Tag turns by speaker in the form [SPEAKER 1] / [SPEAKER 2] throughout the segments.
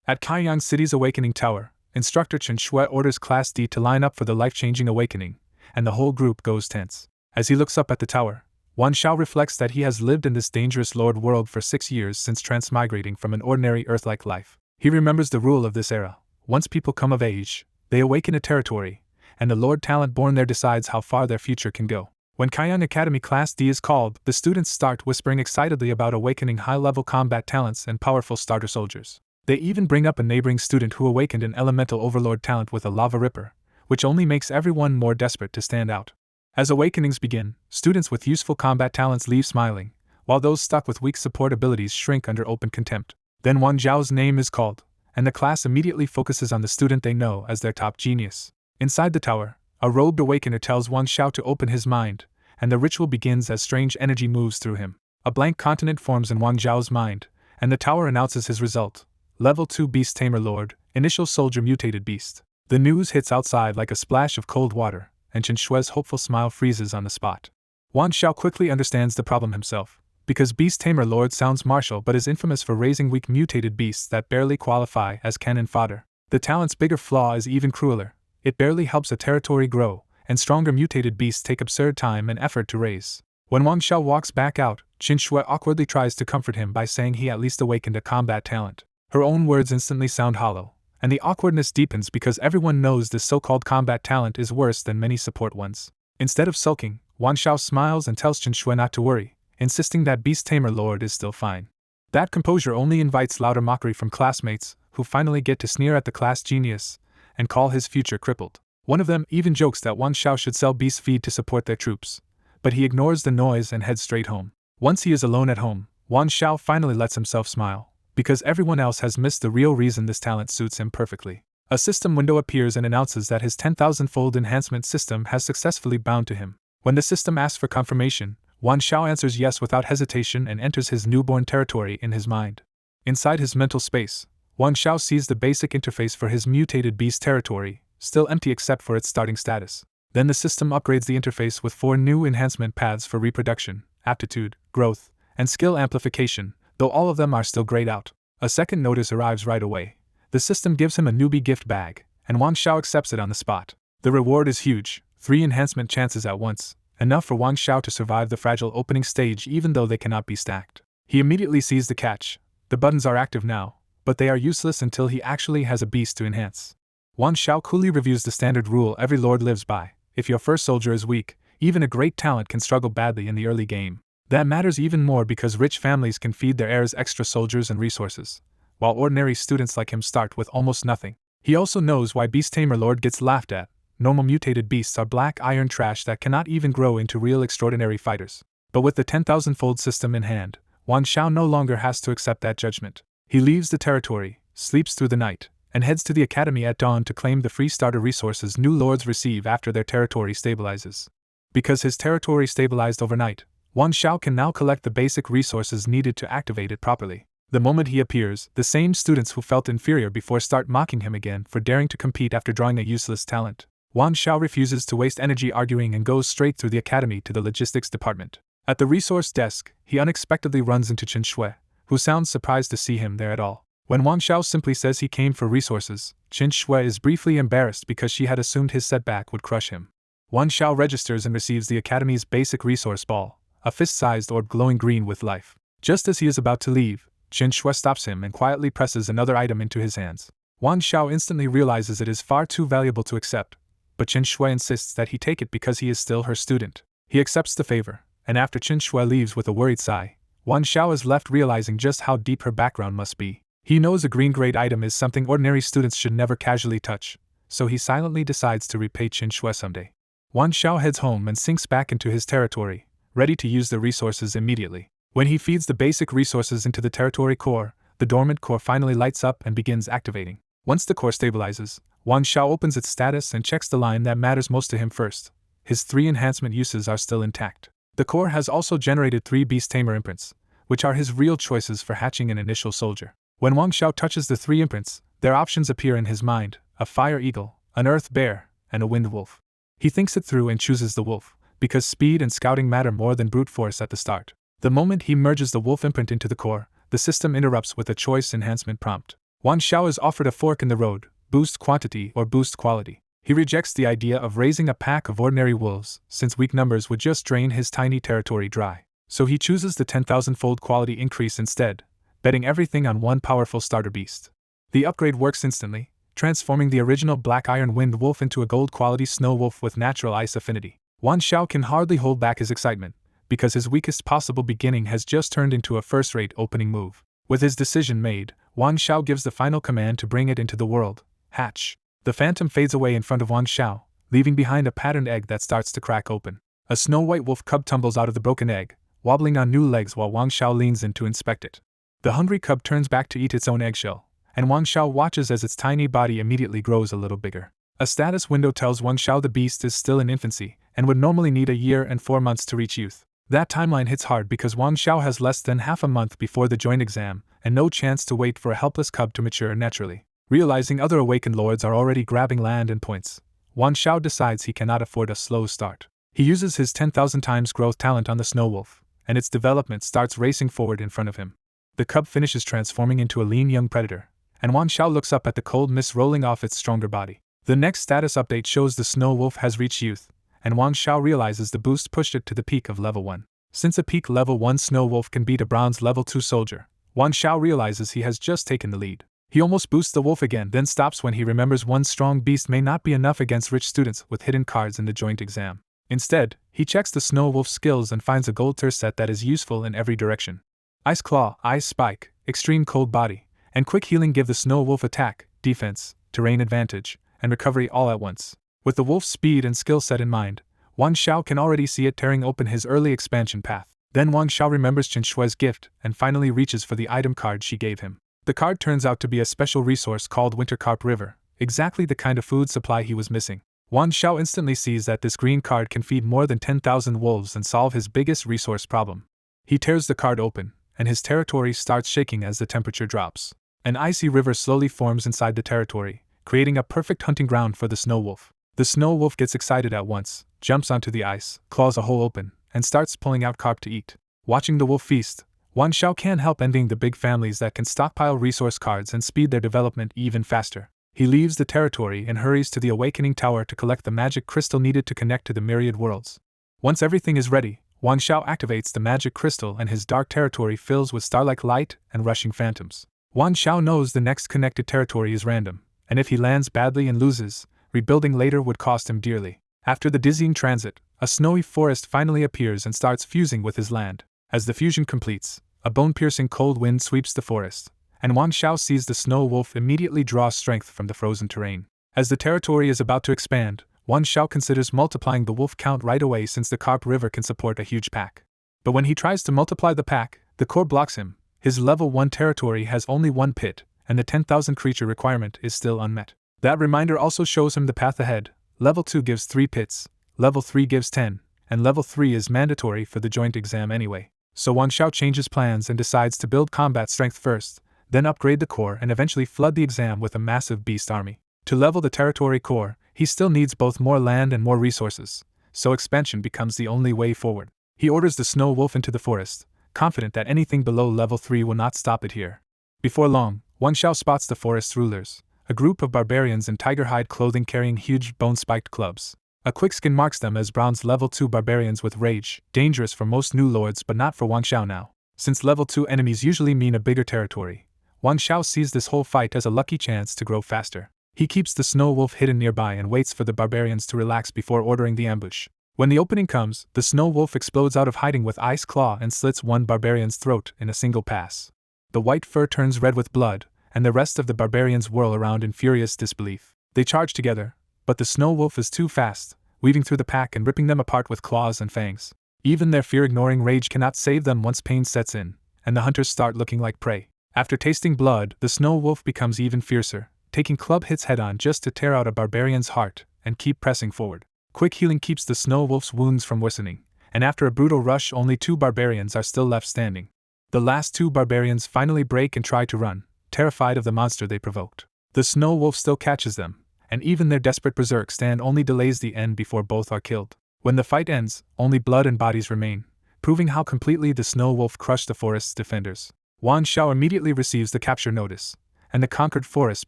[SPEAKER 1] At Kaiyang City's Awakening Tower, Instructor Chen Shui orders Class D to line up for the life-changing awakening, and the whole group goes tense. As he looks up at the tower, Wan Xiao reflects that he has lived in this dangerous Lord world for 6 years since transmigrating from an ordinary Earth-like life. He remembers the rule of this era: once people come of age, they awaken a territory, and the Lord talent born there decides how far their future can go. When Kaiyang Academy Class D is called, the students start whispering excitedly about awakening high-level combat talents and powerful starter soldiers. They even bring up a neighboring student who awakened an elemental overlord talent with a lava ripper, which only makes everyone more desperate to stand out. As awakenings begin, students with useful combat talents leave smiling, while those stuck with weak support abilities shrink under open contempt. Then Wan Zhao's name is called, and the class immediately focuses on the student they know as their top genius. Inside the tower, a robed awakener tells Wan Xiao to open his mind, and the ritual begins as strange energy moves through him. A blank continent forms in Wan Zhao's mind, and the tower announces his result: Level 2 Beast Tamer Lord, Initial Soldier Mutated Beast. The news hits outside like a splash of cold water, and Chen Shui's hopeful smile freezes on the spot. Wan Xiao quickly understands the problem himself, because Beast Tamer Lord sounds martial but is infamous for raising weak mutated beasts that barely qualify as cannon fodder. The talent's bigger flaw is even crueler: it barely helps a territory grow, and stronger mutated beasts take absurd time and effort to raise. When Wan Xiao walks back out, Chen Shui awkwardly tries to comfort him by saying he at least awakened a combat talent. Her own words instantly sound hollow, and the awkwardness deepens because everyone knows this so-called combat talent is worse than many support ones. Instead of sulking, Wan Xiao smiles and tells Chen Shui not to worry, insisting that Beast Tamer Lord is still fine. That composure only invites louder mockery from classmates, who finally get to sneer at the class genius and call his future crippled. One of them even jokes that Wan Xiao should sell beast feed to support their troops, but he ignores the noise and heads straight home. Once he is alone at home, Wan Xiao finally lets himself smile, because everyone else has missed the real reason this talent suits him perfectly. A system window appears and announces that his 10,000-fold enhancement system has successfully bound to him. When the system asks for confirmation, Wan Xiao answers yes without hesitation and enters his newborn territory in his mind. Inside his mental space, Wan Xiao sees the basic interface for his mutated beast territory, still empty except for its starting status. Then the system upgrades the interface with 4 new enhancement paths for reproduction, aptitude, growth, and skill amplification, though all of them are still grayed out. A second notice arrives right away. The system gives him a newbie gift bag, and Wan Xiao accepts it on the spot. The reward is huge: 3 enhancement chances at once, enough for Wan Xiao to survive the fragile opening stage even though they cannot be stacked. He immediately sees the catch: the buttons are active now, but they are useless until he actually has a beast to enhance. Wan Xiao coolly reviews the standard rule every lord lives by: if your first soldier is weak, even a great talent can struggle badly in the early game. That matters even more because rich families can feed their heirs extra soldiers and resources, while ordinary students like him start with almost nothing. He also knows why Beast Tamer Lord gets laughed at. Normal mutated beasts are black iron trash that cannot even grow into real extraordinary fighters. But with the 10,000-fold system in hand, Wan Xiao no longer has to accept that judgment. He leaves the territory, sleeps through the night, and heads to the academy at dawn to claim the free starter resources new lords receive after their territory stabilizes. Because his territory stabilized overnight, Wan Xiao can now collect the basic resources needed to activate it properly. The moment he appears, the same students who felt inferior before start mocking him again for daring to compete after drawing a useless talent. Wan Xiao refuses to waste energy arguing and goes straight through the academy to the logistics department. At the resource desk, he unexpectedly runs into Chen Shui, who sounds surprised to see him there at all. When Wan Xiao simply says he came for resources, Chen Shui is briefly embarrassed because she had assumed his setback would crush him. Wan Xiao registers and receives the academy's basic resource ball, a fist-sized orb glowing green with life. Just as he is about to leave, Chen Shui stops him and quietly presses another item into his hands. Wan Xiao instantly realizes it is far too valuable to accept, but Chen Shui insists that he take it because he is still her student. He accepts the favor, and after Chen Shui leaves with a worried sigh, Wan Xiao is left realizing just how deep her background must be. He knows a green-grade item is something ordinary students should never casually touch, so he silently decides to repay Chen Shui someday. Wan Xiao heads home and sinks back into his territory, ready to use the resources immediately. When he feeds the basic resources into the territory core, the dormant core finally lights up and begins activating. Once the core stabilizes, Wan Xiao opens its status and checks the line that matters most to him first. His 3 enhancement uses are still intact. The core has also generated 3 Beast Tamer imprints, which are his real choices for hatching an initial soldier. When Wan Xiao touches the 3 imprints, their options appear in his mind: a fire eagle, an earth bear, and a wind wolf. He thinks it through and chooses the wolf, because speed and scouting matter more than brute force at the start. The moment he merges the wolf imprint into the core, the system interrupts with a choice enhancement prompt. Wan Xiao is offered a fork in the road, boost quantity or boost quality. He rejects the idea of raising a pack of ordinary wolves, since weak numbers would just drain his tiny territory dry. So he chooses the 10,000-fold quality increase instead, betting everything on one powerful starter beast. The upgrade works instantly, transforming the original Black Iron Wind Wolf into a gold-quality Snow Wolf with natural ice affinity. Wan Xiao can hardly hold back his excitement, because his weakest possible beginning has just turned into a first-rate opening move. With his decision made, Wan Xiao gives the final command to bring it into the world. Hatch. The phantom fades away in front of Wan Xiao, leaving behind a patterned egg that starts to crack open. A snow-white wolf cub tumbles out of the broken egg, wobbling on new legs while Wan Xiao leans in to inspect it. The hungry cub turns back to eat its own eggshell, and Wan Xiao watches as its tiny body immediately grows a little bigger. A status window tells Wan Xiao the beast is still in infancy, and would normally need a year and 4 months to reach youth. That timeline hits hard because Wan Xiao has less than half a month before the joint exam, and no chance to wait for a helpless cub to mature naturally. Realizing other awakened lords are already grabbing land and points, Wan Xiao decides he cannot afford a slow start. He uses his 10,000 times growth talent on the snow wolf, and its development starts racing forward in front of him. The cub finishes transforming into a lean young predator, and Wan Xiao looks up at the cold mist rolling off its stronger body. The next status update shows the snow wolf has reached youth, and Wan Xiao realizes the boost pushed it to the peak of level 1. Since a peak level 1 snow wolf can beat a bronze level 2 soldier, Wan Xiao realizes he has just taken the lead. He almost boosts the wolf again, then stops when he remembers one strong beast may not be enough against rich students with hidden cards in the joint exam. Instead, he checks the snow wolf's skills and finds a gold tier set that is useful in every direction. Ice Claw, Ice Spike, Extreme Cold Body, and Quick Healing give the snow wolf attack, defense, terrain advantage, and recovery all at once. With the wolf's speed and skill set in mind, Wan Xiao can already see it tearing open his early expansion path. Then Wan Xiao remembers Chen Shui's gift and finally reaches for the item card she gave him. The card turns out to be a special resource called Winter Carp River, exactly the kind of food supply he was missing. Wan Xiao instantly sees that this green card can feed more than 10,000 wolves and solve his biggest resource problem. He tears the card open, and his territory starts shaking as the temperature drops. An icy river slowly forms inside the territory, creating a perfect hunting ground for the snow wolf. The snow wolf gets excited at once, jumps onto the ice, claws a hole open, and starts pulling out carp to eat. Watching the wolf feast, Wan Xiao can't help envying the big families that can stockpile resource cards and speed their development even faster. He leaves the territory and hurries to the Awakening Tower to collect the magic crystal needed to connect to the myriad worlds. Once everything is ready, Wan Xiao activates the magic crystal and his dark territory fills with star-like light and rushing phantoms. Wan Xiao knows the next connected territory is random, and if he lands badly and loses, rebuilding later would cost him dearly. After the dizzying transit, a snowy forest finally appears and starts fusing with his land. As the fusion completes, a bone-piercing cold wind sweeps the forest, and Wan Xiao sees the snow wolf immediately draw strength from the frozen terrain. As the territory is about to expand, Wan Xiao considers multiplying the wolf count right away since the Carp River can support a huge pack. But when he tries to multiply the pack, the core blocks him. His level 1 territory has only 1 pit, and the 10,000 creature requirement is still unmet. That reminder also shows him the path ahead. Level 2 gives 3 pits, level 3 gives 10, and level 3 is mandatory for the joint exam anyway. So Wan Xiao changes plans and decides to build combat strength first, then upgrade the core and eventually flood the exam with a massive beast army. To level the territory core, he still needs both more land and more resources, so expansion becomes the only way forward. He orders the snow wolf into the forest, confident that anything below level 3 will not stop it here. Before long, Wan Xiao spots the forest's rulers, a group of barbarians in tiger-hide clothing carrying huge bone-spiked clubs. A quick scan marks them as bronze level 2 barbarians with rage, dangerous for most new lords but not for Wan Xiao now. Since level 2 enemies usually mean a bigger territory, Wan Xiao sees this whole fight as a lucky chance to grow faster. He keeps the snow wolf hidden nearby and waits for the barbarians to relax before ordering the ambush. When the opening comes, the snow wolf explodes out of hiding with ice claw and slits one barbarian's throat in a single pass. The white fur turns red with blood, and the rest of the barbarians whirl around in furious disbelief. They charge together, but the snow wolf is too fast, weaving through the pack and ripping them apart with claws and fangs. Even their fear-ignoring rage cannot save them once pain sets in, and the hunters start looking like prey. After tasting blood, the snow wolf becomes even fiercer, taking club hits head-on just to tear out a barbarian's heart and keep pressing forward. Quick healing keeps the snow wolf's wounds from worsening, and after a brutal rush only 2 barbarians are still left standing. The last 2 barbarians finally break and try to run, terrified of the monster they provoked. The snow wolf still catches them, and even their desperate berserk stand only delays the end before both are killed. When the fight ends, only blood and bodies remain, proving how completely the snow wolf crushed the forest's defenders. Wan Xiao immediately receives the capture notice, and the conquered forest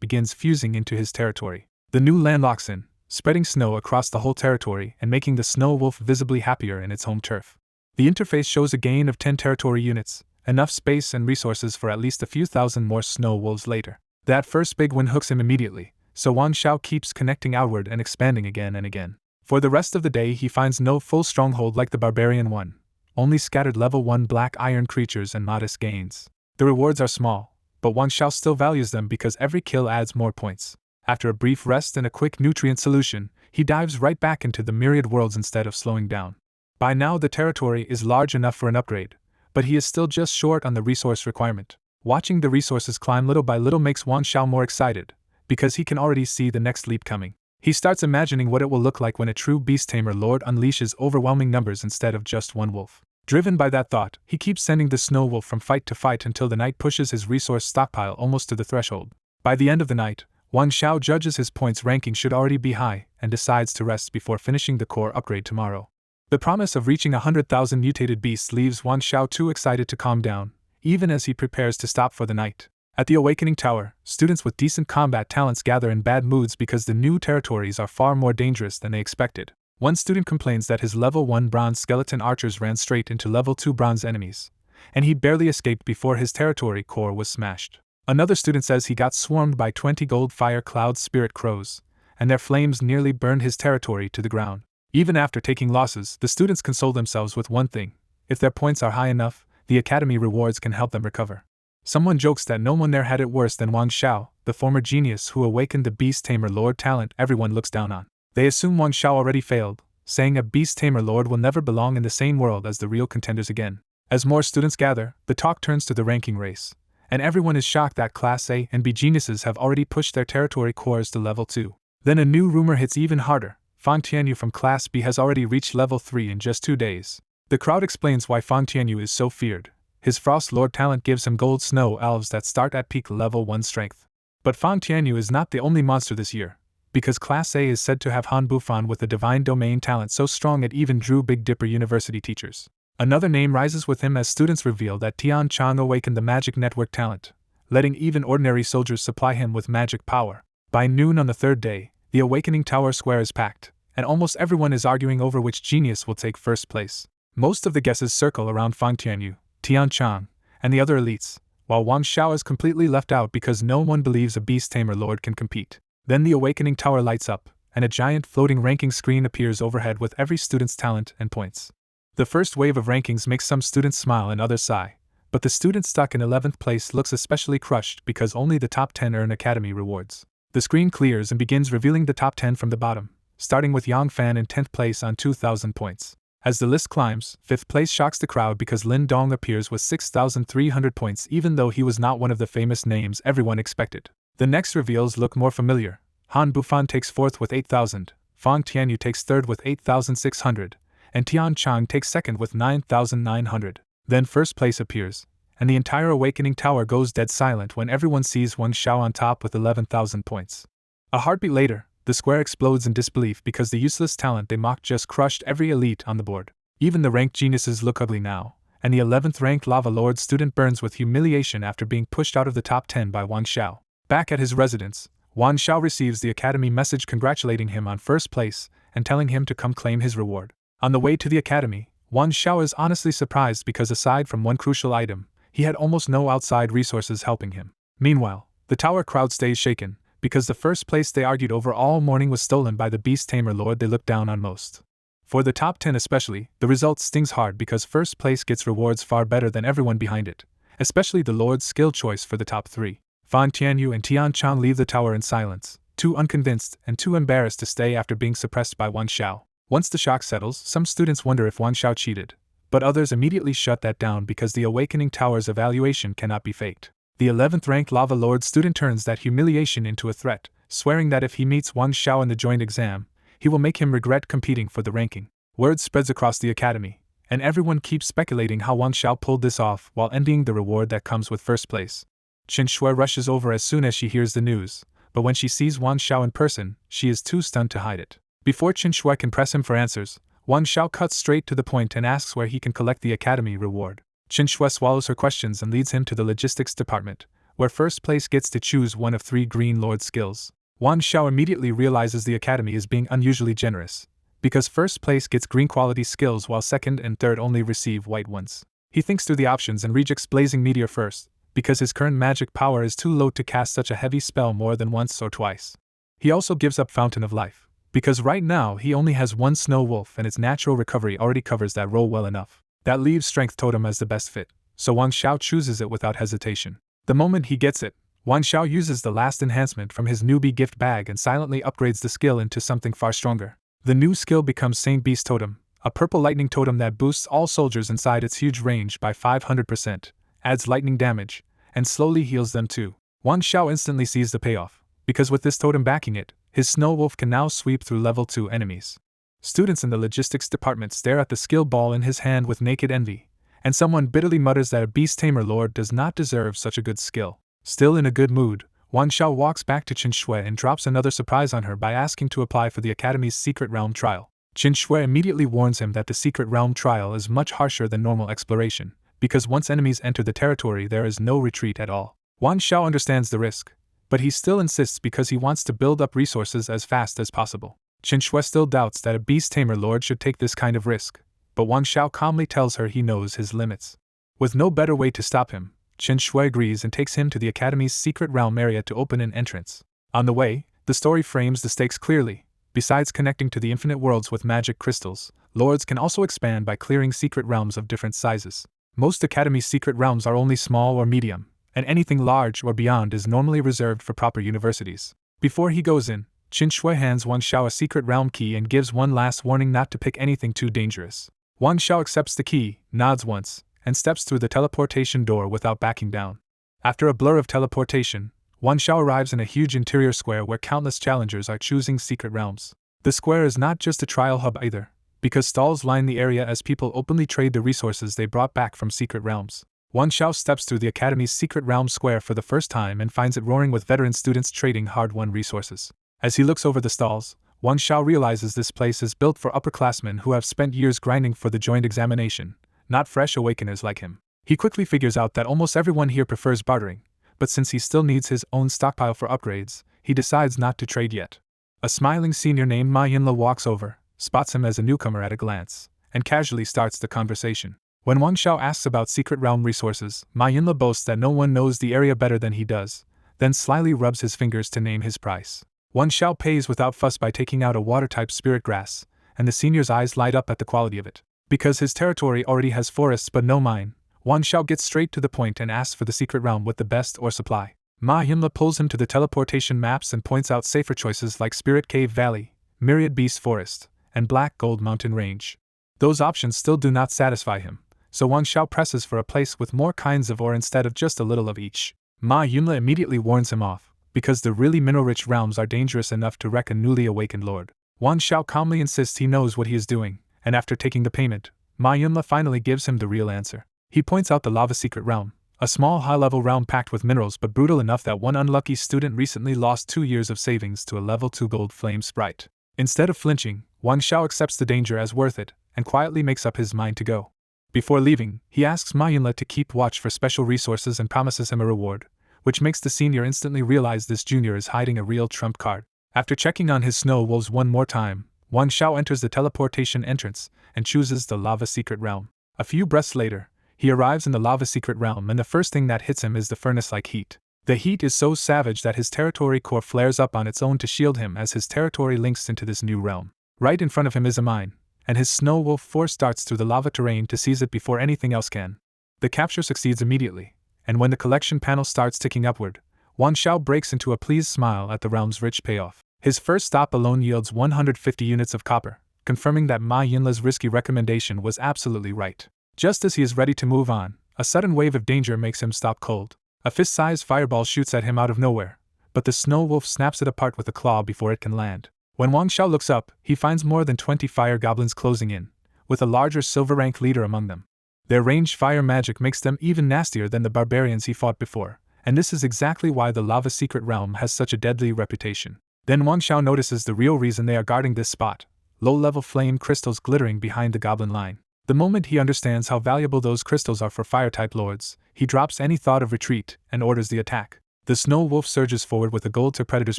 [SPEAKER 1] begins fusing into his territory. The new land locks in, spreading snow across the whole territory and making the snow wolf visibly happier in its home turf. The interface shows a gain of 10 territory units, enough space and resources for at least a few thousand more snow wolves later. That first big win hooks him immediately, so Wang Xiao keeps connecting outward and expanding again and again. For the rest of the day he finds no full stronghold like the barbarian one, only scattered level 1 black iron creatures and modest gains. The rewards are small, but Wang Xiao still values them because every kill adds more points. After a brief rest and a quick nutrient solution, he dives right back into the myriad worlds instead of slowing down. By now the territory is large enough for an upgrade, but he is still just short on the resource requirement. Watching the resources climb little by little makes Wang Xiao more excited, because he can already see the next leap coming. He starts imagining what it will look like when a true beast tamer lord unleashes overwhelming numbers instead of just one wolf. Driven by that thought, he keeps sending the snow wolf from fight to fight until the night pushes his resource stockpile almost to the threshold. By the end of the night, Wang Xiao judges his points ranking should already be high and decides to rest before finishing the core upgrade tomorrow. The promise of reaching 100,000 mutated beasts leaves Wang Xiao too excited to calm down, even as he prepares to stop for the night. At the Awakening Tower, students with decent combat talents gather in bad moods because the new territories are far more dangerous than they expected. One student complains that his level 1 bronze skeleton archers ran straight into level 2 bronze enemies, and he barely escaped before his territory core was smashed. Another student says he got swarmed by 20 gold fire cloud spirit crows, and their flames nearly burned his territory to the ground. Even after taking losses, the students console themselves with one thing: if their points are high enough, the academy rewards can help them recover. Someone jokes that no one there had it worse than Wang Xiao, the former genius who awakened the beast tamer lord talent everyone looks down on. They assume Wang Xiao already failed, saying a beast tamer lord will never belong in the same world as the real contenders again. As more students gather, the talk turns to the ranking race, and everyone is shocked that Class A and B geniuses have already pushed their territory cores to level 2. Then a new rumor hits even harder: Fang Tianyu from Class B has already reached level 3 in just 2 days. The crowd explains why Fang Tianyu is so feared. His Frost Lord talent gives him gold snow elves that start at peak level 1 strength. But Fang Tianyu is not the only monster this year, because Class A is said to have Han Bufan with a divine domain talent so strong it even drew Big Dipper University teachers. Another name rises with him as students reveal that Tian Chang awakened the magic network talent, letting even ordinary soldiers supply him with magic power. By noon on the third day, the Awakening Tower square is packed, and almost everyone is arguing over which genius will take first place. Most of the guesses circle around Fang Tianyu, Tian Chang, and the other elites, while Wang Xiao is completely left out because no one believes a beast tamer lord can compete. Then the Awakening Tower lights up, and a giant floating ranking screen appears overhead with every student's talent and points. The first wave of rankings makes some students smile and others sigh, but the student stuck in 11th place looks especially crushed because only the top 10 earn academy rewards. The screen clears and begins revealing the top 10 from the bottom, starting with Yang Fan in 10th place on 2,000 points. As the list climbs, 5th place shocks the crowd because Lin Dong appears with 6,300 points even though he was not one of the famous names everyone expected. The next reveals look more familiar. Han Bufan takes 4th with 8,000, Fang Tianyu takes 3rd with 8,600, and Tian Chang takes 2nd with 9,900. Then first place appears, and the entire Awakening Tower goes dead silent when everyone sees Wang Xiao on top with 11,000 points. A heartbeat later, the square explodes in disbelief because the useless talent they mocked just crushed every elite on the board. Even the ranked geniuses look ugly now, and the 11th ranked Lava Lord student burns with humiliation after being pushed out of the top 10 by Wang Xiao. Back at his residence, Wang Xiao receives the academy message congratulating him on first place and telling him to come claim his reward. On the way to the academy, Wang Xiao is honestly surprised because aside from one crucial item, he had almost no outside resources helping him. Meanwhile, the tower crowd stays shaken, because the first place they argued over all morning was stolen by the beast tamer lord they looked down on most. For the top 10 especially, the result stings hard because first place gets rewards far better than everyone behind it, especially the lord's skill choice for the top 3. Fang Tianyu and Tian Chang leave the tower in silence, too unconvinced and too embarrassed to stay after being suppressed by Wang Xiao. Once the shock settles, some students wonder if Wang Xiao cheated, but others immediately shut that down because the Awakening Tower's evaluation cannot be faked. The 11th ranked Lava Lord student turns that humiliation into a threat, swearing that if he meets Wang Xiao in the joint exam, he will make him regret competing for the ranking. Word spreads across the academy, and everyone keeps speculating how Wang Xiao pulled this off while envying the reward that comes with first place. Chen Shui rushes over as soon as she hears the news, but when she sees Wang Xiao in person, she is too stunned to hide it. Before Chen Shui can press him for answers, Wang Xiao cuts straight to the point and asks where he can collect the academy reward. Chen Shui swallows her questions and leads him to the logistics department, where first place gets to choose one of 3 Green Lord skills. Wan Xiao immediately realizes the academy is being unusually generous, because first place gets green quality skills while second and third only receive white ones. He thinks through the options and rejects Blazing Meteor first, because his current magic power is too low to cast such a heavy spell more than once or twice. He also gives up Fountain of Life, because right now he only has 1 Snow Wolf and its natural recovery already covers that role well enough. That leaves Strength Totem as the best fit, so Wang Xiao chooses it without hesitation. The moment he gets it, Wang Xiao uses the last enhancement from his newbie gift bag and silently upgrades the skill into something far stronger. The new skill becomes Saint Beast Totem, a purple lightning totem that boosts all soldiers inside its huge range by 500%, adds lightning damage, and slowly heals them too. Wang Xiao instantly sees the payoff, because with this totem backing it, his Snow Wolf can now sweep through level 2 enemies. Students in the logistics department stare at the skill ball in his hand with naked envy, and someone bitterly mutters that a Beast Tamer Lord does not deserve such a good skill. Still in a good mood, Wang Xiao walks back to Qin Shui and drops another surprise on her by asking to apply for the Academy's Secret Realm trial. Qin Shui immediately warns him that the Secret Realm trial is much harsher than normal exploration, because once enemies enter the territory there is no retreat at all. Wang Xiao understands the risk, but he still insists because he wants to build up resources as fast as possible. Qin Shui still doubts that a Beast Tamer Lord should take this kind of risk, but Wang Xiao calmly tells her he knows his limits. With no better way to stop him, Qin Shui agrees and takes him to the Academy's Secret Realm area to open an entrance. On the way, the story frames the stakes clearly. Besides connecting to the infinite worlds with magic crystals, lords can also expand by clearing secret realms of different sizes. Most Academy's secret realms are only small or medium, and anything large or beyond is normally reserved for proper universities. Before he goes in, Qin Shui hands Wang Xiao a secret realm key and gives one last warning not to pick anything too dangerous. Wang Xiao accepts the key, nods once, and steps through the teleportation door without backing down. After a blur of teleportation, Wang Xiao arrives in a huge interior square where countless challengers are choosing secret realms. The square is not just a trial hub either, because stalls line the area as people openly trade the resources they brought back from secret realms. Wang Xiao steps through the Academy's Secret Realm Square for the first time and finds it roaring with veteran students trading hard-won resources. As he looks over the stalls, Wang Xiao realizes this place is built for upperclassmen who have spent years grinding for the joint examination, not fresh awakeners like him. He quickly figures out that almost everyone here prefers bartering, but since he still needs his own stockpile for upgrades, he decides not to trade yet. A smiling senior named Ma Yinla walks over, spots him as a newcomer at a glance, and casually starts the conversation. When Wang Xiao asks about secret realm resources, Ma Yinla boasts that no one knows the area better than he does, then slyly rubs his fingers to name his price. Wang Xiao pays without fuss by taking out a water-type spirit grass, and the senior's eyes light up at the quality of it. Because his territory already has forests but no mine, Wang Xiao gets straight to the point and asks for the secret realm with the best ore supply. Ma Yinla pulls him to the teleportation maps and points out safer choices like Spirit Cave Valley, Myriad Beast Forest, and Black Gold Mountain Range. Those options still do not satisfy him, so Wang Xiao presses for a place with more kinds of ore instead of just a little of each. Ma Yinla immediately warns him off, because the really mineral-rich realms are dangerous enough to wreck a newly awakened lord. Wang Xiao calmly insists he knows what he is doing, and after taking the payment, Ma Yinla finally gives him the real answer. He points out the Lava Secret Realm, a small high-level realm packed with minerals but brutal enough that one unlucky student recently lost 2 years of savings to a level 2 gold flame sprite. Instead of flinching, Wang Xiao accepts the danger as worth it, and quietly makes up his mind to go. Before leaving, he asks Ma Yinla to keep watch for special resources and promises him a reward, which makes the senior instantly realize this junior is hiding a real trump card. After checking on his snow wolves one more time, Wang Xiao enters the teleportation entrance and chooses the Lava Secret Realm. A few breaths later, he arrives in the Lava Secret Realm and the first thing that hits him is the furnace-like heat. The heat is so savage that his territory core flares up on its own to shield him as his territory links into this new realm. Right in front of him is a mine, and his snow wolf force darts through the lava terrain to seize it before anything else can. The capture succeeds immediately, and when the collection panel starts ticking upward, Wang Xiao breaks into a pleased smile at the realm's rich payoff. His first stop alone yields 150 units of copper, confirming that Ma Yinla's risky recommendation was absolutely right. Just as he is ready to move on, a sudden wave of danger makes him stop cold. A fist-sized fireball shoots at him out of nowhere, but the snow wolf snaps it apart with a claw before it can land. When Wang Xiao looks up, he finds more than 20 fire goblins closing in, with a larger silver rank leader among them. Their ranged fire magic makes them even nastier than the barbarians he fought before, and this is exactly why the Lava Secret Realm has such a deadly reputation. Then Wang Xiao notices the real reason they are guarding this spot: low-level flame crystals glittering behind the goblin line. The moment he understands how valuable those crystals are for fire-type lords, he drops any thought of retreat and orders the attack. The snow wolf surges forward with the goal to predator's